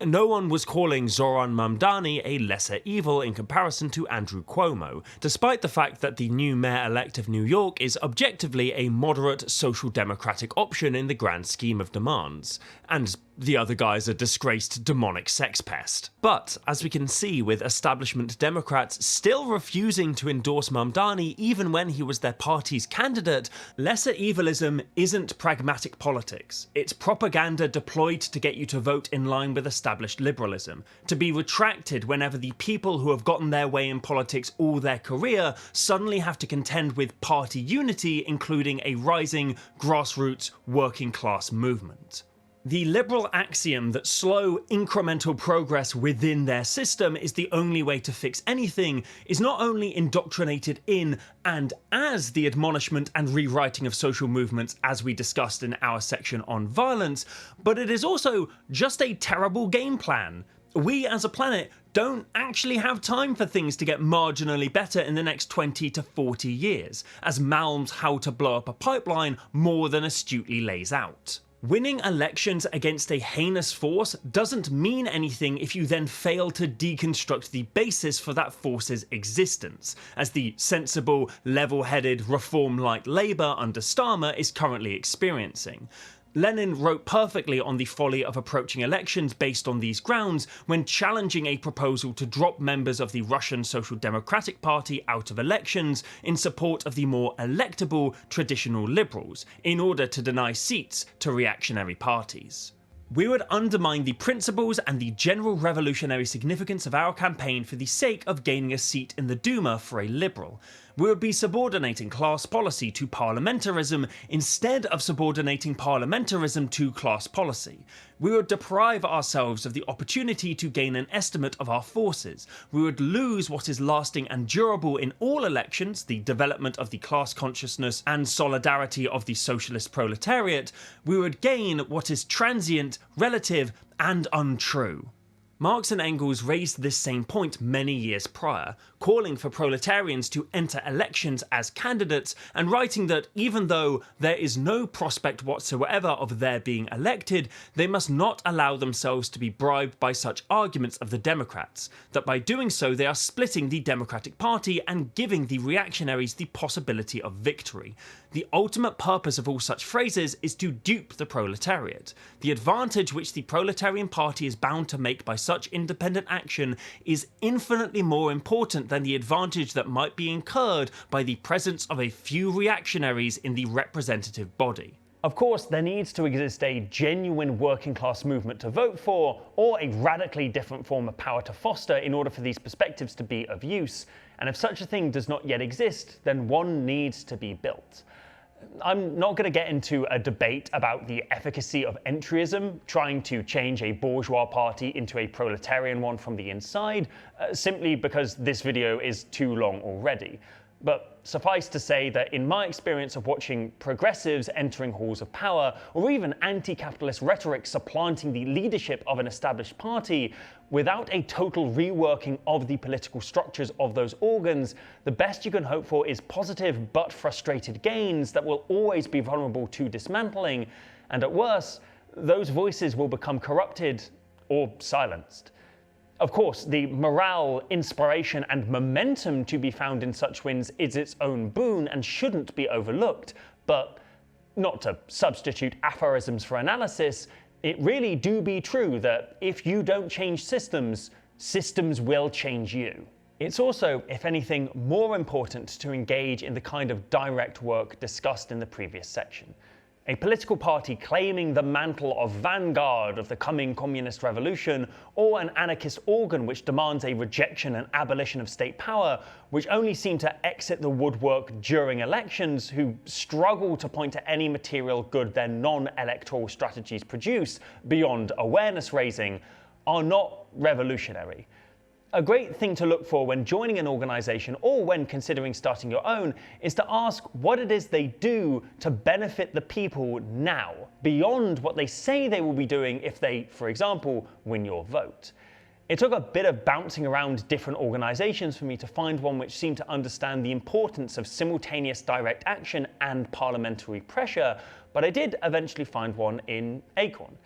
No one was calling Zoran Mamdani a lesser evil in comparison to Andrew Cuomo, despite the fact that the new mayor-elect of New York is objectively a moderate social democratic option in the grand scheme of demands, and the other guy's a disgraced demonic sex pest. But, as we can see with establishment Democrats still refusing to endorse Mamdani even when he was their party's candidate, lesser evilism isn't pragmatic politics. It's propaganda deployed to get you to vote in line with established liberalism, to be retracted whenever the people who have gotten their way in politics all their career suddenly have to contend with party unity, including a rising, grassroots, working class movement. The liberal axiom that slow, incremental progress within their system is the only way to fix anything is not only indoctrinated in and as the admonishment and rewriting of social movements as we discussed in our section on violence, but it is also just a terrible game plan. We as a planet don't actually have time for things to get marginally better in the next 20 to 40 years, as Malm's How to Blow Up a Pipeline more than astutely lays out. Winning elections against a heinous force doesn't mean anything if you then fail to deconstruct the basis for that force's existence, as the sensible, level-headed, reform-like Labour under Starmer is currently experiencing. Lenin wrote perfectly on the folly of approaching elections based on these grounds when challenging a proposal to drop members of the Russian Social Democratic Party out of elections in support of the more electable traditional liberals, in order to deny seats to reactionary parties. We would undermine the principles and the general revolutionary significance of our campaign for the sake of gaining a seat in the Duma for a liberal. We would be subordinating class policy to parliamentarism instead of subordinating parliamentarism to class policy. We would deprive ourselves of the opportunity to gain an estimate of our forces. We would lose what is lasting and durable in all elections, the development of the class consciousness and solidarity of the socialist proletariat. We would gain what is transient, relative, and untrue. Marx and Engels raised this same point many years prior, calling for proletarians to enter elections as candidates and writing that even though there is no prospect whatsoever of their being elected, they must not allow themselves to be bribed by such arguments of the Democrats, that by doing so they are splitting the Democratic Party and giving the reactionaries the possibility of victory. The ultimate purpose of all such phrases is to dupe the proletariat. The advantage which the proletarian party is bound to make by such independent action is infinitely more important than the advantage that might be incurred by the presence of a few reactionaries in the representative body. Of course, there needs to exist a genuine working class movement to vote for, or a radically different form of power to foster in order for these perspectives to be of use, and if such a thing does not yet exist, then one needs to be built. I'm not going to get into a debate about the efficacy of entryism, trying to change a bourgeois party into a proletarian one from the inside, simply because this video is too long already. But suffice to say that in my experience of watching progressives entering halls of power, or even anti-capitalist rhetoric supplanting the leadership of an established party, without a total reworking of the political structures of those organs, the best you can hope for is positive but frustrated gains that will always be vulnerable to dismantling, and at worst, those voices will become corrupted or silenced. Of course, the morale, inspiration, and momentum to be found in such wins is its own boon and shouldn't be overlooked, but not to substitute aphorisms for analysis, it really do be true that if you don't change systems, systems will change you. It's also, if anything, more important to engage in the kind of direct work discussed in the previous section. A political party claiming the mantle of vanguard of the coming communist revolution, or an anarchist organ which demands a rejection and abolition of state power, which only seem to exit the woodwork during elections, who struggle to point to any material good their non-electoral strategies produce beyond awareness raising, are not revolutionary. A great thing to look for when joining an organization or when considering starting your own is to ask what it is they do to benefit the people now, beyond what they say they will be doing if they, for example, win your vote. It took a bit of bouncing around different organizations for me to find one which seemed to understand the importance of simultaneous direct action and parliamentary pressure, but I did eventually find one in Acorn.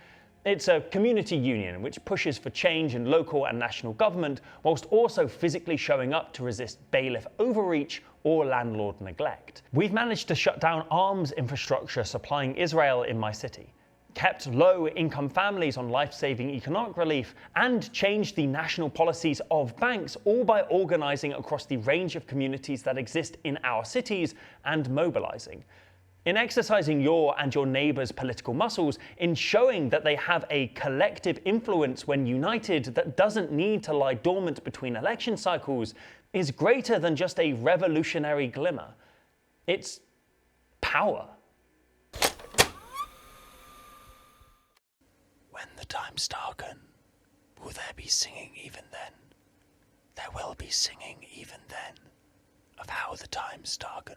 It's a community union which pushes for change in local and national government whilst also physically showing up to resist bailiff overreach or landlord neglect. We've managed to shut down arms infrastructure supplying Israel in my city, kept low-income families on life-saving economic relief, and changed the national policies of banks, all by organising across the range of communities that exist in our cities and mobilising. In exercising your and your neighbours' political muscles, in showing that they have a collective influence when united that doesn't need to lie dormant between election cycles, is greater than just a revolutionary glimmer. It's power. When the times darken, will there be singing even then? There will be singing even then of how the times darken.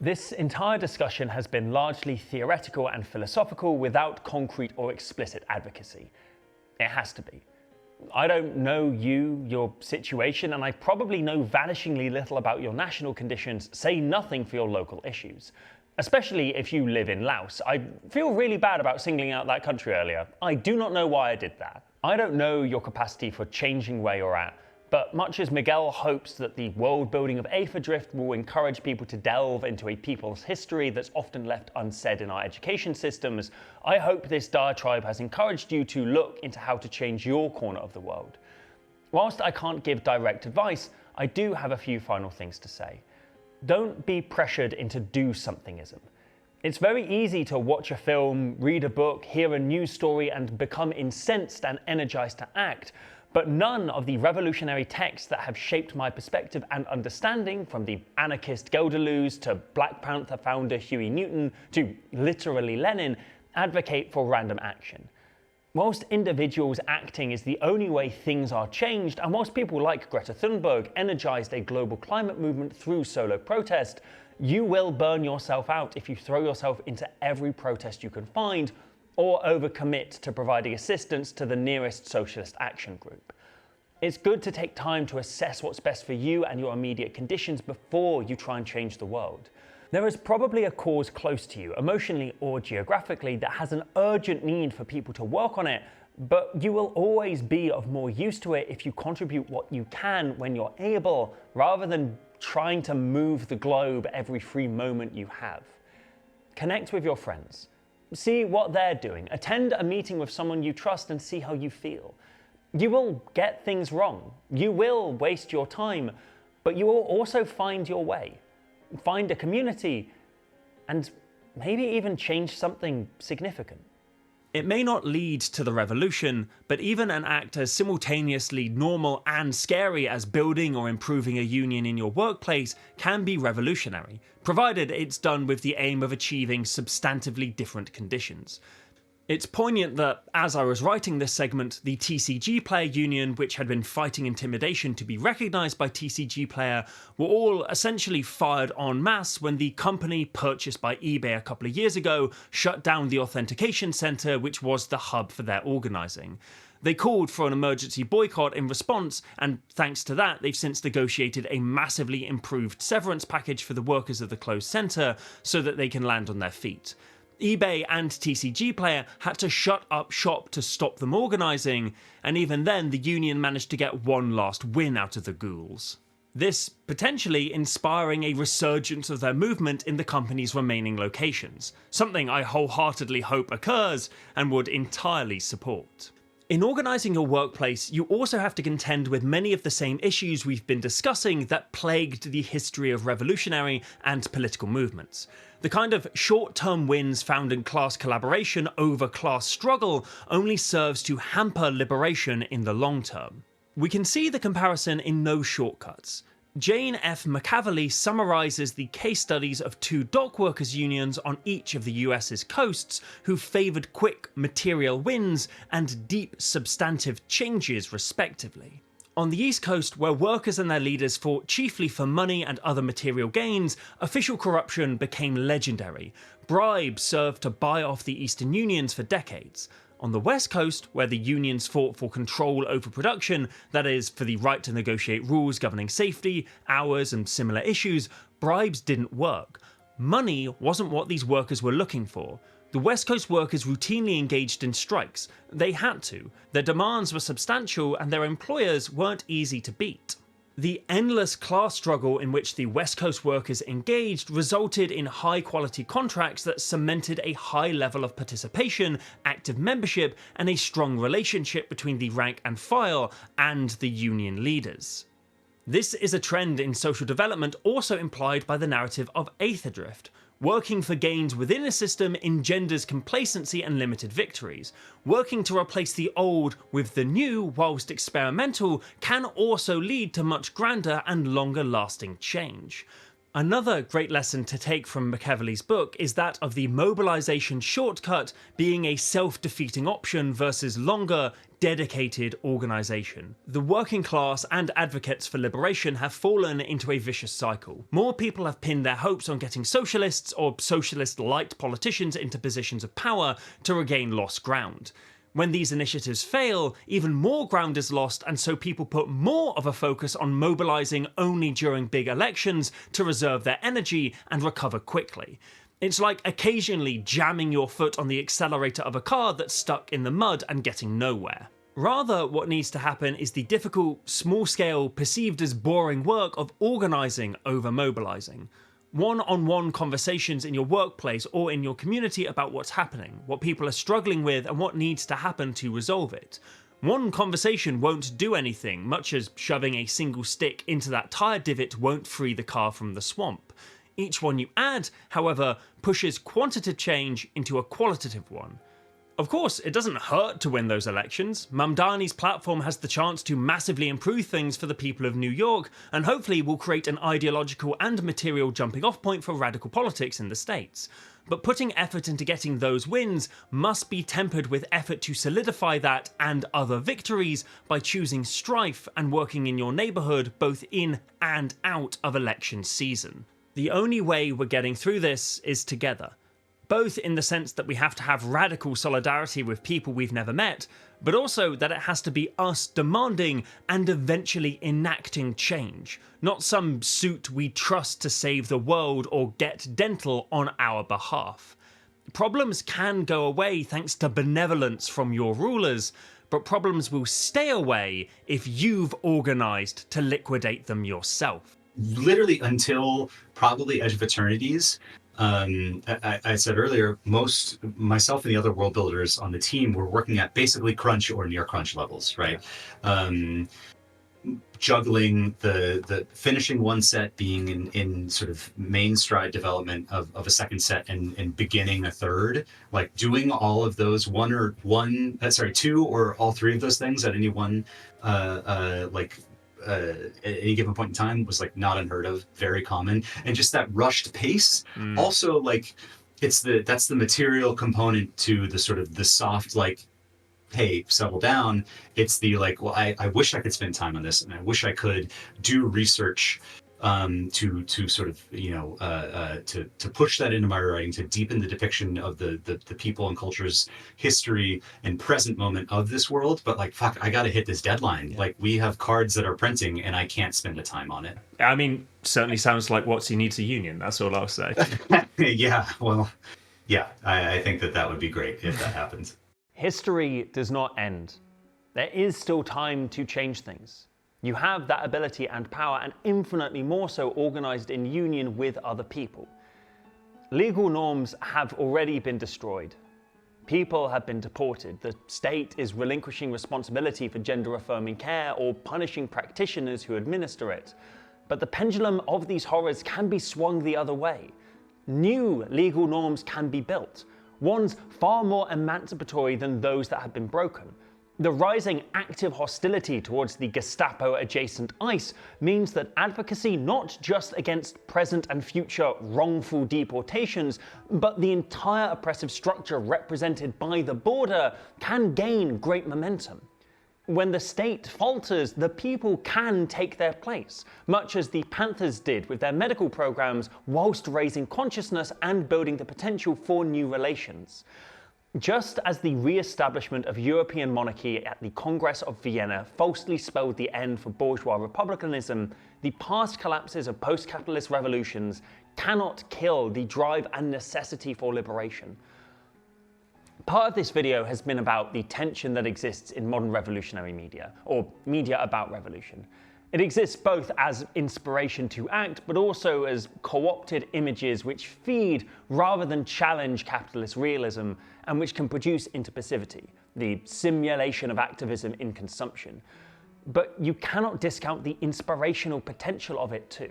This entire discussion has been largely theoretical and philosophical without concrete or explicit advocacy. It has to be. I don't know you, your situation, and I probably know vanishingly little about your national conditions, say nothing for your local issues. Especially if you live in Laos. I feel really bad about singling out that country earlier. I do not know why I did that. I don't know your capacity for changing where you're at, but much as Miguel hopes that the world building of Aetherdrift will encourage people to delve into a people's history that's often left unsaid in our education systems, I hope this diatribe has encouraged you to look into how to change your corner of the world. Whilst I can't give direct advice, I do have a few final things to say. Don't be pressured into do-somethingism. It's very easy to watch a film, read a book, hear a news story, and become incensed and energized to act, but none of the revolutionary texts that have shaped my perspective and understanding, from the anarchist Gelderloos to Black Panther founder Huey Newton to literally Lenin, advocate for random action. Whilst individuals acting is the only way things are changed, and whilst people like Greta Thunberg energized a global climate movement through solo protest, you will burn yourself out if you throw yourself into every protest you can find, or overcommit to providing assistance to the nearest socialist action group. It's good to take time to assess what's best for you and your immediate conditions before you try and change the world. There is probably a cause close to you, emotionally or geographically, that has an urgent need for people to work on it, but you will always be of more use to it if you contribute what you can when you're able, rather than trying to move the globe every free moment you have. Connect with your friends. See what they're doing. Attend a meeting with someone you trust and see how you feel. You will get things wrong. You will waste your time, but you will also find your way. Find a community and maybe even change something significant. It may not lead to the revolution, but even an act as simultaneously normal and scary as building or improving a union in your workplace can be revolutionary, provided it's done with the aim of achieving substantively different conditions. It's poignant that, as I was writing this segment, the TCG Player Union, which had been fighting intimidation to be recognised by TCG Player, were all essentially fired en masse when the company purchased by eBay a couple of years ago shut down the authentication centre, which was the hub for their organising. They called for an emergency boycott in response, and thanks to that, they've since negotiated a massively improved severance package for the workers of the closed centre so that they can land on their feet. eBay and TCG Player had to shut up shop to stop them organising, and even then the union managed to get one last win out of the ghouls. This potentially inspiring a resurgence of their movement in the company's remaining locations, something I wholeheartedly hope occurs and would entirely support. In organising your workplace, you also have to contend with many of the same issues we've been discussing that plagued the history of revolutionary and political movements. The kind of short-term wins found in class collaboration over class struggle only serves to hamper liberation in the long term. We can see the comparison in no shortcuts. Jane F. McAverly summarises the case studies of two dock workers' unions on each of the US's coasts who favoured quick material wins and deep substantive changes respectively. On the East Coast, where workers and their leaders fought chiefly for money and other material gains, official corruption became legendary. Bribes served to buy off the Eastern unions for decades. On the West Coast, where the unions fought for control over production, that is, for the right to negotiate rules governing safety, hours, and similar issues, bribes didn't work. Money wasn't what these workers were looking for. The West Coast workers routinely engaged in strikes. They had to. Their demands were substantial and their employers weren't easy to beat. The endless class struggle in which the West Coast workers engaged resulted in high-quality contracts that cemented a high level of participation, active membership, and a strong relationship between the rank and file and the union leaders. This is a trend in social development also implied by the narrative of Aetherdrift. Working for gains within a system engenders complacency and limited victories. Working to replace the old with the new, whilst experimental, can also lead to much grander and longer lasting change. Another great lesson to take from McAverly's book is that of the mobilisation shortcut being a self-defeating option versus longer, dedicated organisation. The working class and advocates for liberation have fallen into a vicious cycle. More people have pinned their hopes on getting socialists or socialist-light politicians into positions of power to regain lost ground. When these initiatives fail, even more ground is lost, and so people put more of a focus on mobilising only during big elections to reserve their energy and recover quickly. It's like occasionally jamming your foot on the accelerator of a car that's stuck in the mud and getting nowhere. Rather, what needs to happen is the difficult, small-scale, perceived as boring work of organising over mobilising. One-on-one conversations in your workplace or in your community about what's happening, what people are struggling with, and what needs to happen to resolve it. One conversation won't do anything, much as shoving a single stick into that tyre divot won't free the car from the swamp. Each one you add, however, pushes quantitative change into a qualitative one. Of course, it doesn't hurt to win those elections. Mamdani's platform has the chance to massively improve things for the people of New York, and hopefully will create an ideological and material jumping off point for radical politics in the States. But putting effort into getting those wins must be tempered with effort to solidify that and other victories by choosing strife and working in your neighbourhood both in and out of election season. The only way we're getting through this is together. Both in the sense that we have to have radical solidarity with people we've never met, but also that it has to be us demanding and eventually enacting change, not some suit we trust to save the world or get dental on our behalf. Problems can go away thanks to benevolence from your rulers, but problems will stay away if you've organised to liquidate them yourself. literally until probably Edge of Eternities. I said earlier, myself and the other world builders on the team were working at basically crunch or near crunch levels, right? Juggling the finishing one set, being in sort of main stride development of a second set, and beginning a third, like doing all of those two or all three of those things at any one at any given point in time was like not unheard of, very common. And just that rushed pace, also like that's the material component to the sort of the soft, like, hey, settle down. It's the like, well, I wish I could spend time on this, and I wish I could do research to sort of, to push that into my writing, to deepen the depiction of the people and cultures, history and present moment of this world. But like, fuck, I gotta hit this deadline. Yeah. Like, we have cards that are printing and I can't spend the time on it. I mean, certainly sounds like WotC needs a union. That's all I'll say. Yeah, well, yeah, I think that would be great if that happens. History does not end. There is still time to change things. You have that ability and power, and infinitely more so organized in union with other people. Legal norms have already been destroyed. People have been deported. The state is relinquishing responsibility for gender-affirming care or punishing practitioners who administer it. But the pendulum of these horrors can be swung the other way. New legal norms can be built, ones far more emancipatory than those that have been broken. The rising active hostility towards the Gestapo-adjacent ICE means that advocacy not just against present and future wrongful deportations, but the entire oppressive structure represented by the border can gain great momentum. When the state falters, the people can take their place, much as the Panthers did with their medical programs, whilst raising consciousness and building the potential for new relations. Just as the re-establishment of European monarchy at the Congress of Vienna falsely spelled the end for bourgeois republicanism, the past collapses of post-capitalist revolutions cannot kill the drive and necessity for liberation. Part of this video has been about the tension that exists in modern revolutionary media, or media about revolution. It exists both as inspiration to act, but also as co-opted images which feed rather than challenge capitalist realism, and which can produce interpassivity, the simulation of activism in consumption. But you cannot discount the inspirational potential of it too.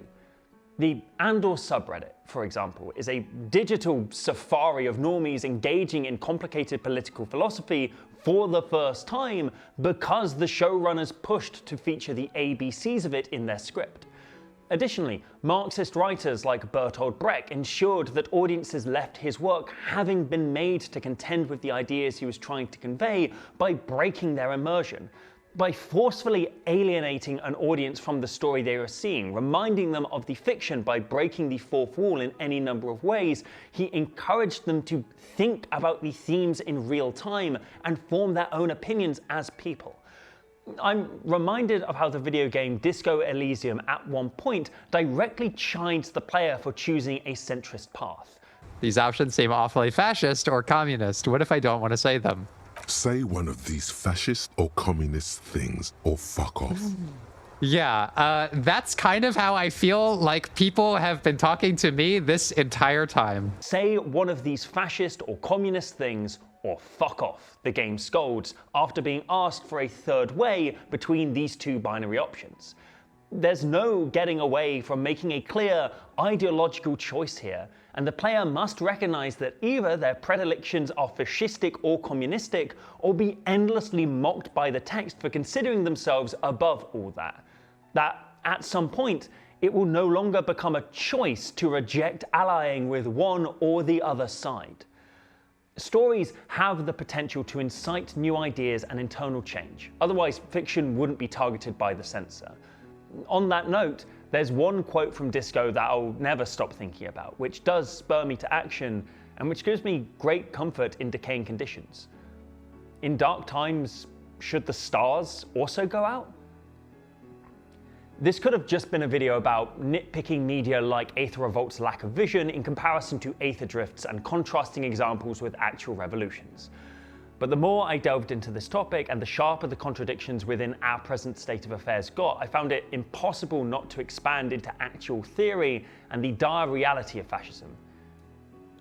The Andor subreddit, for example, is a digital safari of normies engaging in complicated political philosophy for the first time because the showrunners pushed to feature the ABCs of it in their script. Additionally, Marxist writers like Bertolt Brecht ensured that audiences left his work having been made to contend with the ideas he was trying to convey by breaking their immersion. By forcefully alienating an audience from the story they were seeing, reminding them of the fiction by breaking the fourth wall in any number of ways, he encouraged them to think about the themes in real time and form their own opinions as people. I'm reminded of how the video game Disco Elysium at one point directly chides the player for choosing a centrist path. These options seem awfully fascist or communist. What if I don't want to say them? Say one of these fascist or communist things, or fuck off. Yeah, that's kind of how I feel like people have been talking to me this entire time. Say one of these fascist or communist things, or fuck off, the game scolds, after being asked for a third way between these two binary options. There's no getting away from making a clear ideological choice here, and the player must recognize that either their predilections are fascistic or communistic, or be endlessly mocked by the text for considering themselves above all that. That at some point, it will no longer become a choice to reject allying with one or the other side. Stories have the potential to incite new ideas and internal change. Otherwise, fiction wouldn't be targeted by the censor. On that note, there's one quote from Disco that I'll never stop thinking about, which does spur me to action and which gives me great comfort in decaying conditions. In dark times, should the stars also go out? This could have just been a video about nitpicking media like Aetherdrift's lack of vision in comparison to Aetherdrift's and contrasting examples with actual revolutions. But the more I delved into this topic and the sharper the contradictions within our present state of affairs got, I found it impossible not to expand into actual theory and the dire reality of fascism.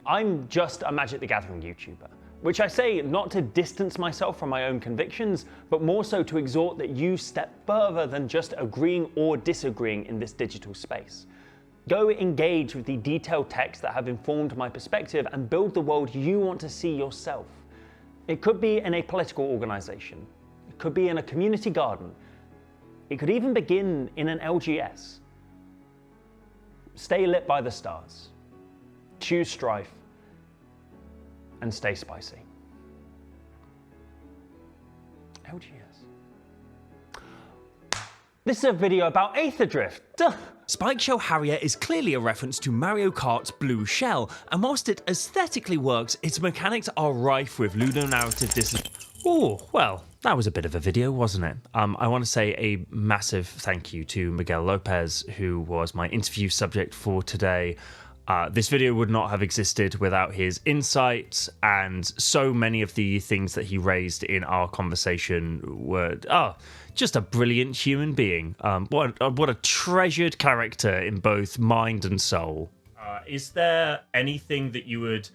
I'm just a Magic the Gathering YouTuber, which I say not to distance myself from my own convictions, but more so to exhort that you step further than just agreeing or disagreeing in this digital space. Go engage with the detailed texts that have informed my perspective and build the world you want to see yourself. It could be in a political organization. It could be in a community garden. It could even begin in an LGS. Stay lit by the stars. Choose strife. And stay spicy. LGS. This is a video about Aetherdrift. Duh. Spike Shell Harrier is clearly a reference to Mario Kart's Blue Shell, and whilst it aesthetically works, its mechanics are rife with ludonarrative dissonance. Oh, well, that was a bit of a video, wasn't it? I want to say a massive thank you to Miguel Lopez, who was my interview subject for today. This video would not have existed without his insights, and so many of the things that he raised in our conversation were just a brilliant human being. What a treasured character in both mind and soul. Is there anything that you would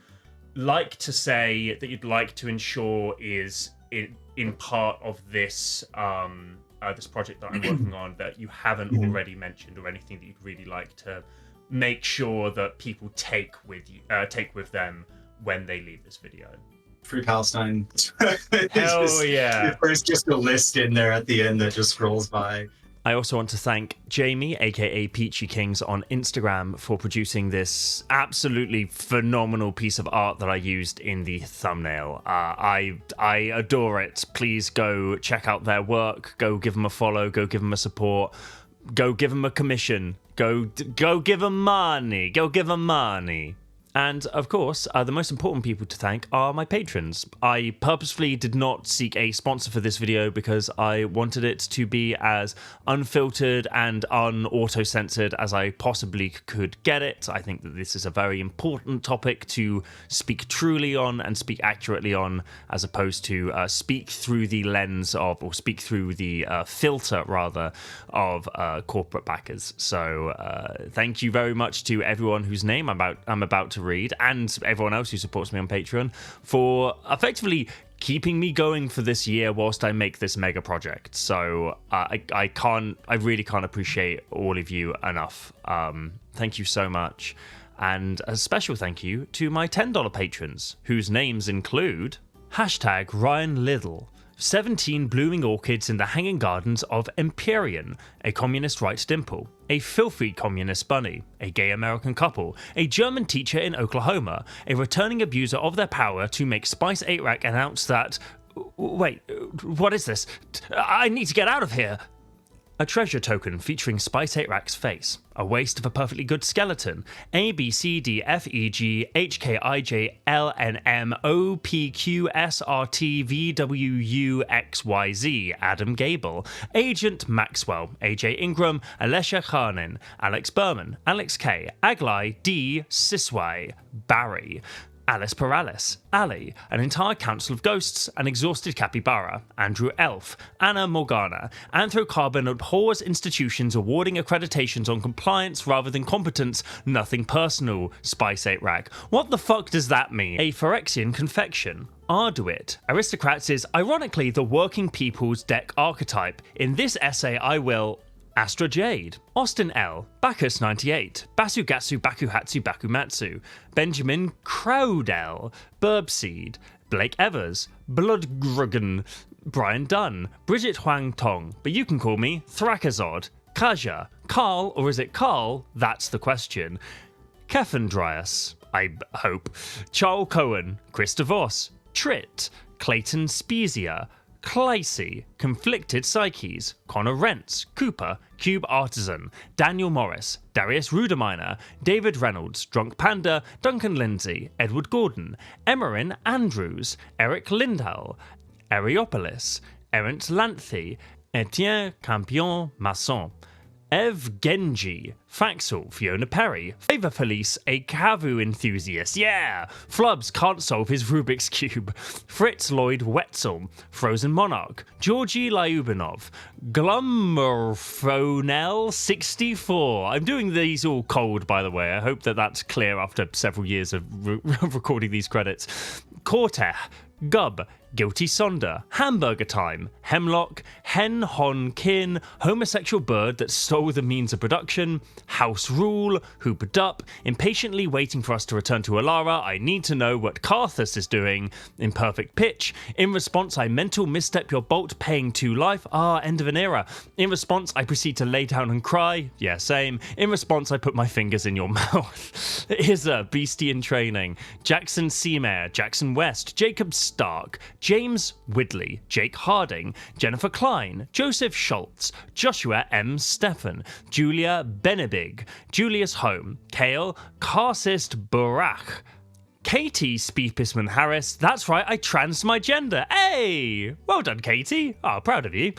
like to say that you'd like to ensure is in part of this this project that I'm working on that you haven't already mentioned, or anything that you'd really like to make sure that people take with them when they leave this video? Free Palestine. Hell yeah. There's just a list in there at the end that just scrolls by. I also want to thank Jamie, aka Peachy Kings, on Instagram for producing this absolutely phenomenal piece of art that I used in the thumbnail. I adore it. Please go check out their work. Go give them a follow. Go give them a support. Go give them a commission. Go give them money. Go give them money. And of course, the most important people to thank are my patrons. I purposefully did not seek a sponsor for this video because I wanted it to be as unfiltered and un-auto-censored as I possibly could get it. I think that this is a very important topic to speak truly on and speak accurately on, as opposed to speak through the lens of, or speak through the filter, rather, of corporate backers. So thank you very much to everyone whose name I'm about to read, and everyone else who supports me on Patreon, for effectively keeping me going for this year whilst I make this mega project. So I really can't appreciate all of you enough. Thank you so much. And a special thank you to my $10 patrons, whose names include #Ryan Little, 17 blooming orchids in the hanging gardens of Empyrean, a communist right dimple, a filthy communist bunny, a gay American couple, a German teacher in Oklahoma, a returning abuser of their power to make Spice 8 Rack announce that... Wait, what is this? I need to get out of here! A treasure token featuring Spice 8 Rack's face, a waist of a perfectly good skeleton, A, B, C, D, F, E, G, H, K, I, J, L, N, M, O, P, Q, S, R, T, V, W, U, X, Y, Z, Adam Gable, Agent Maxwell, AJ Ingram, Alessia Khanin, Alex Berman, Alex K, Aglai, D, Sisway, Barry, Alice Paralis, Ali, an entire council of ghosts, an exhausted capybara, Andrew Elf, Anna Morgana, Anthrocarbon abhors institutions awarding accreditations on compliance rather than competence, nothing personal, Spice 8 Rack. What the fuck does that mean? A Phyrexian confection. Arduit. Aristocrats is ironically the working people's deck archetype. In this essay I will... Astra Jade, Austin L, Bacchus 98, Basugatsu Bakuhatsu Bakumatsu, Benjamin Crowdell, Burbseed, Blake Evers, Bloodgruggen, Brian Dunn, Bridget Huang Tong, but you can call me Thrakazod, Kaja, Carl, or is it Carl? That's the question. Kefendrius, I hope, Charles Cohen, Chris DeVos, Trit, Clayton Spezia, Claycy, Conflicted Psyches, Connor Rentz, Cooper, Cube Artisan, Daniel Morris, Darius Rudeminer, David Reynolds, Drunk Panda, Duncan Lindsay, Edward Gordon, Emerin Andrews, Eric Lindell, Ariopolis, Errant Lanthy, Etienne Campion Masson, Evgenji, Faxel, Fiona Perry, Favour Police, a Cavu enthusiast, yeah! Flubs can't solve his Rubik's Cube, Fritz Lloyd Wetzel, Frozen Monarch, Georgi Lyubinov, Glummerphonel64. I'm doing these all cold, by the way. I hope that that's clear after several years of recording these credits. Korteh, Gub, Guilty Sonder, Hamburger Time, Hemlock, Hen Hon Kin, Homosexual Bird that stole the means of production, House Rule, Hooped Up, Impatiently Waiting for Us to Return to Alara, I Need to Know What Carthus is Doing, Imperfect Pitch, In Response I Mental Misstep Your Bolt Paying 2 Life, End of an Era, In Response I Proceed to Lay Down and Cry, yeah same, In Response I Put My Fingers in Your Mouth, Izza, Beastie in Training, Jackson Seamare, Jackson West, Jacob Stark, James Widley, Jake Harding, Jennifer Klein, Joseph Schultz, Joshua M. Stephan, Julia Benebig, Julius Home, Kale, Karsist Barach, Katie Speepisman Harris, that's right, I transed my gender. Hey! Well done, Katie. Proud of you.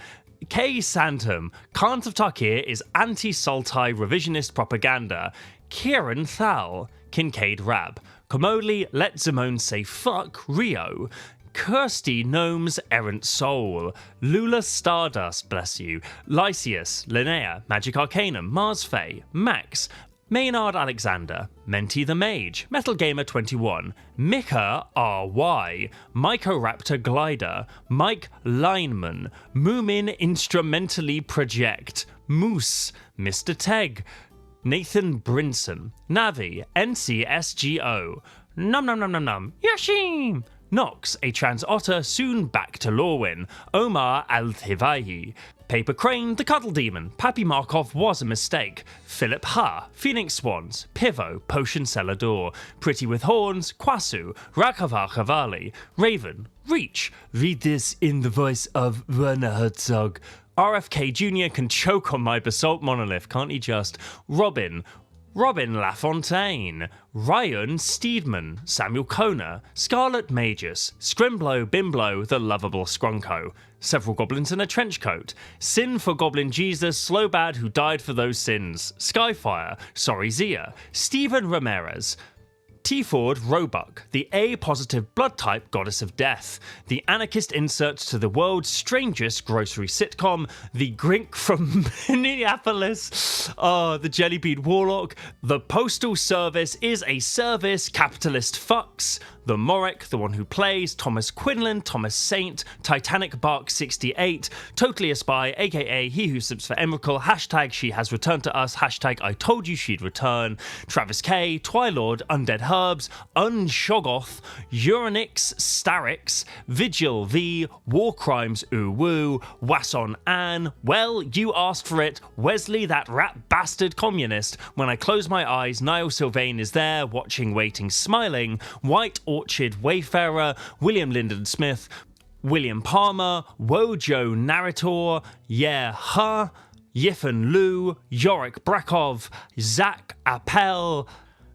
Kay Sandham, Khant of Tarkir is anti-Sultai revisionist propaganda. Kieran Thal, Kincaid Rab, Komoli Let Zimone Say Fuck Rio, Kirsty Gnome's Errant Soul, Lula Stardust, bless you, Lysius, Linnea, Magic Arcanum, Mars Faye, Max, Maynard Alexander, Menti the Mage, Metal Gamer 21, Mika RY, Mycoraptor Glider, Mike Lineman, Moomin Instrumentally Project, Moose, Mr. Teg, Nathan Brinson, Navi, NCSGO, Num Num Num Num Num, Yashim, Nox, a trans otter, soon back to Lorwyn, Omar Al-Thivaihi, Paper Crane, the Cuddle Demon, Pappy Markov was a mistake, Philip Ha, Phoenix Swans, Pivo, Potion Cellar Door, Pretty with Horns, Kwasu, Rakhavar Khavali, Raven, Reach, read this in the voice of Werner Herzog, RFK Jr. can choke on my basalt monolith, can't he just? Robin Lafontaine, Ryan Steedman, Samuel Kona, Scarlet Magus, Scrimblow Bimblow, the lovable Scrunko, several goblins in a trench coat, Sin for Goblin Jesus, Slowbad who died for those sins, Skyfire, Sorry Zia, Stephen Ramirez, T-Ford Roebuck, the A-positive blood type goddess of death, the anarchist insert to the world's strangest grocery sitcom, the Grink from Minneapolis, the Jellybean Warlock, the Postal Service is a service, capitalist fucks, the Morek, the one who plays, Thomas Quinlan, Thomas Saint, Titanic Bark 68, Totally a Spy, aka He Who Sips for Emrakul, hashtag She Has Returned to Us, hashtag I Told You She'd Return, Travis K, Twilord, Undead Herbs, Unshogoth, Uranix, Starix, Vigil V, War Crimes Ooh Woo, Wasson Ann, Well, You Asked for It, Wesley that rat bastard communist, When I Close My Eyes, Niall Sylvain is there, watching, waiting, smiling, White Orchard Wayfarer, William Lyndon Smith, William Palmer, Wojo Narrator, Yeah Huh, Yiffen Lu, Yorick Brakov, Zach Appel,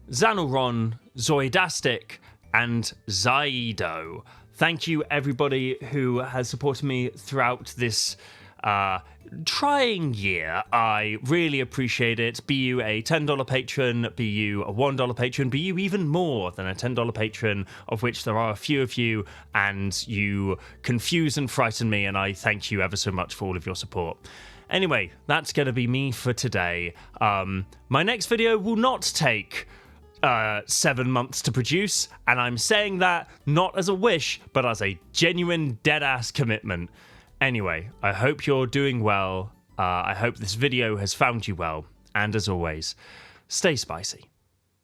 Xanoron, Zoidastic, and Zaido. Thank you everybody who has supported me throughout this trying year. I really appreciate it. Be you a $10 patron, be you a $1 patron, be you even more than a $10 patron, of which there are a few of you, and you confuse and frighten me, and I thank you ever so much for all of your support. Anyway, that's going to be me for today. My next video will not take 7 months to produce, and I'm saying that not as a wish, but as a genuine dead-ass commitment. Anyway, I hope you're doing well. I hope this video has found you well. And as always, stay spicy.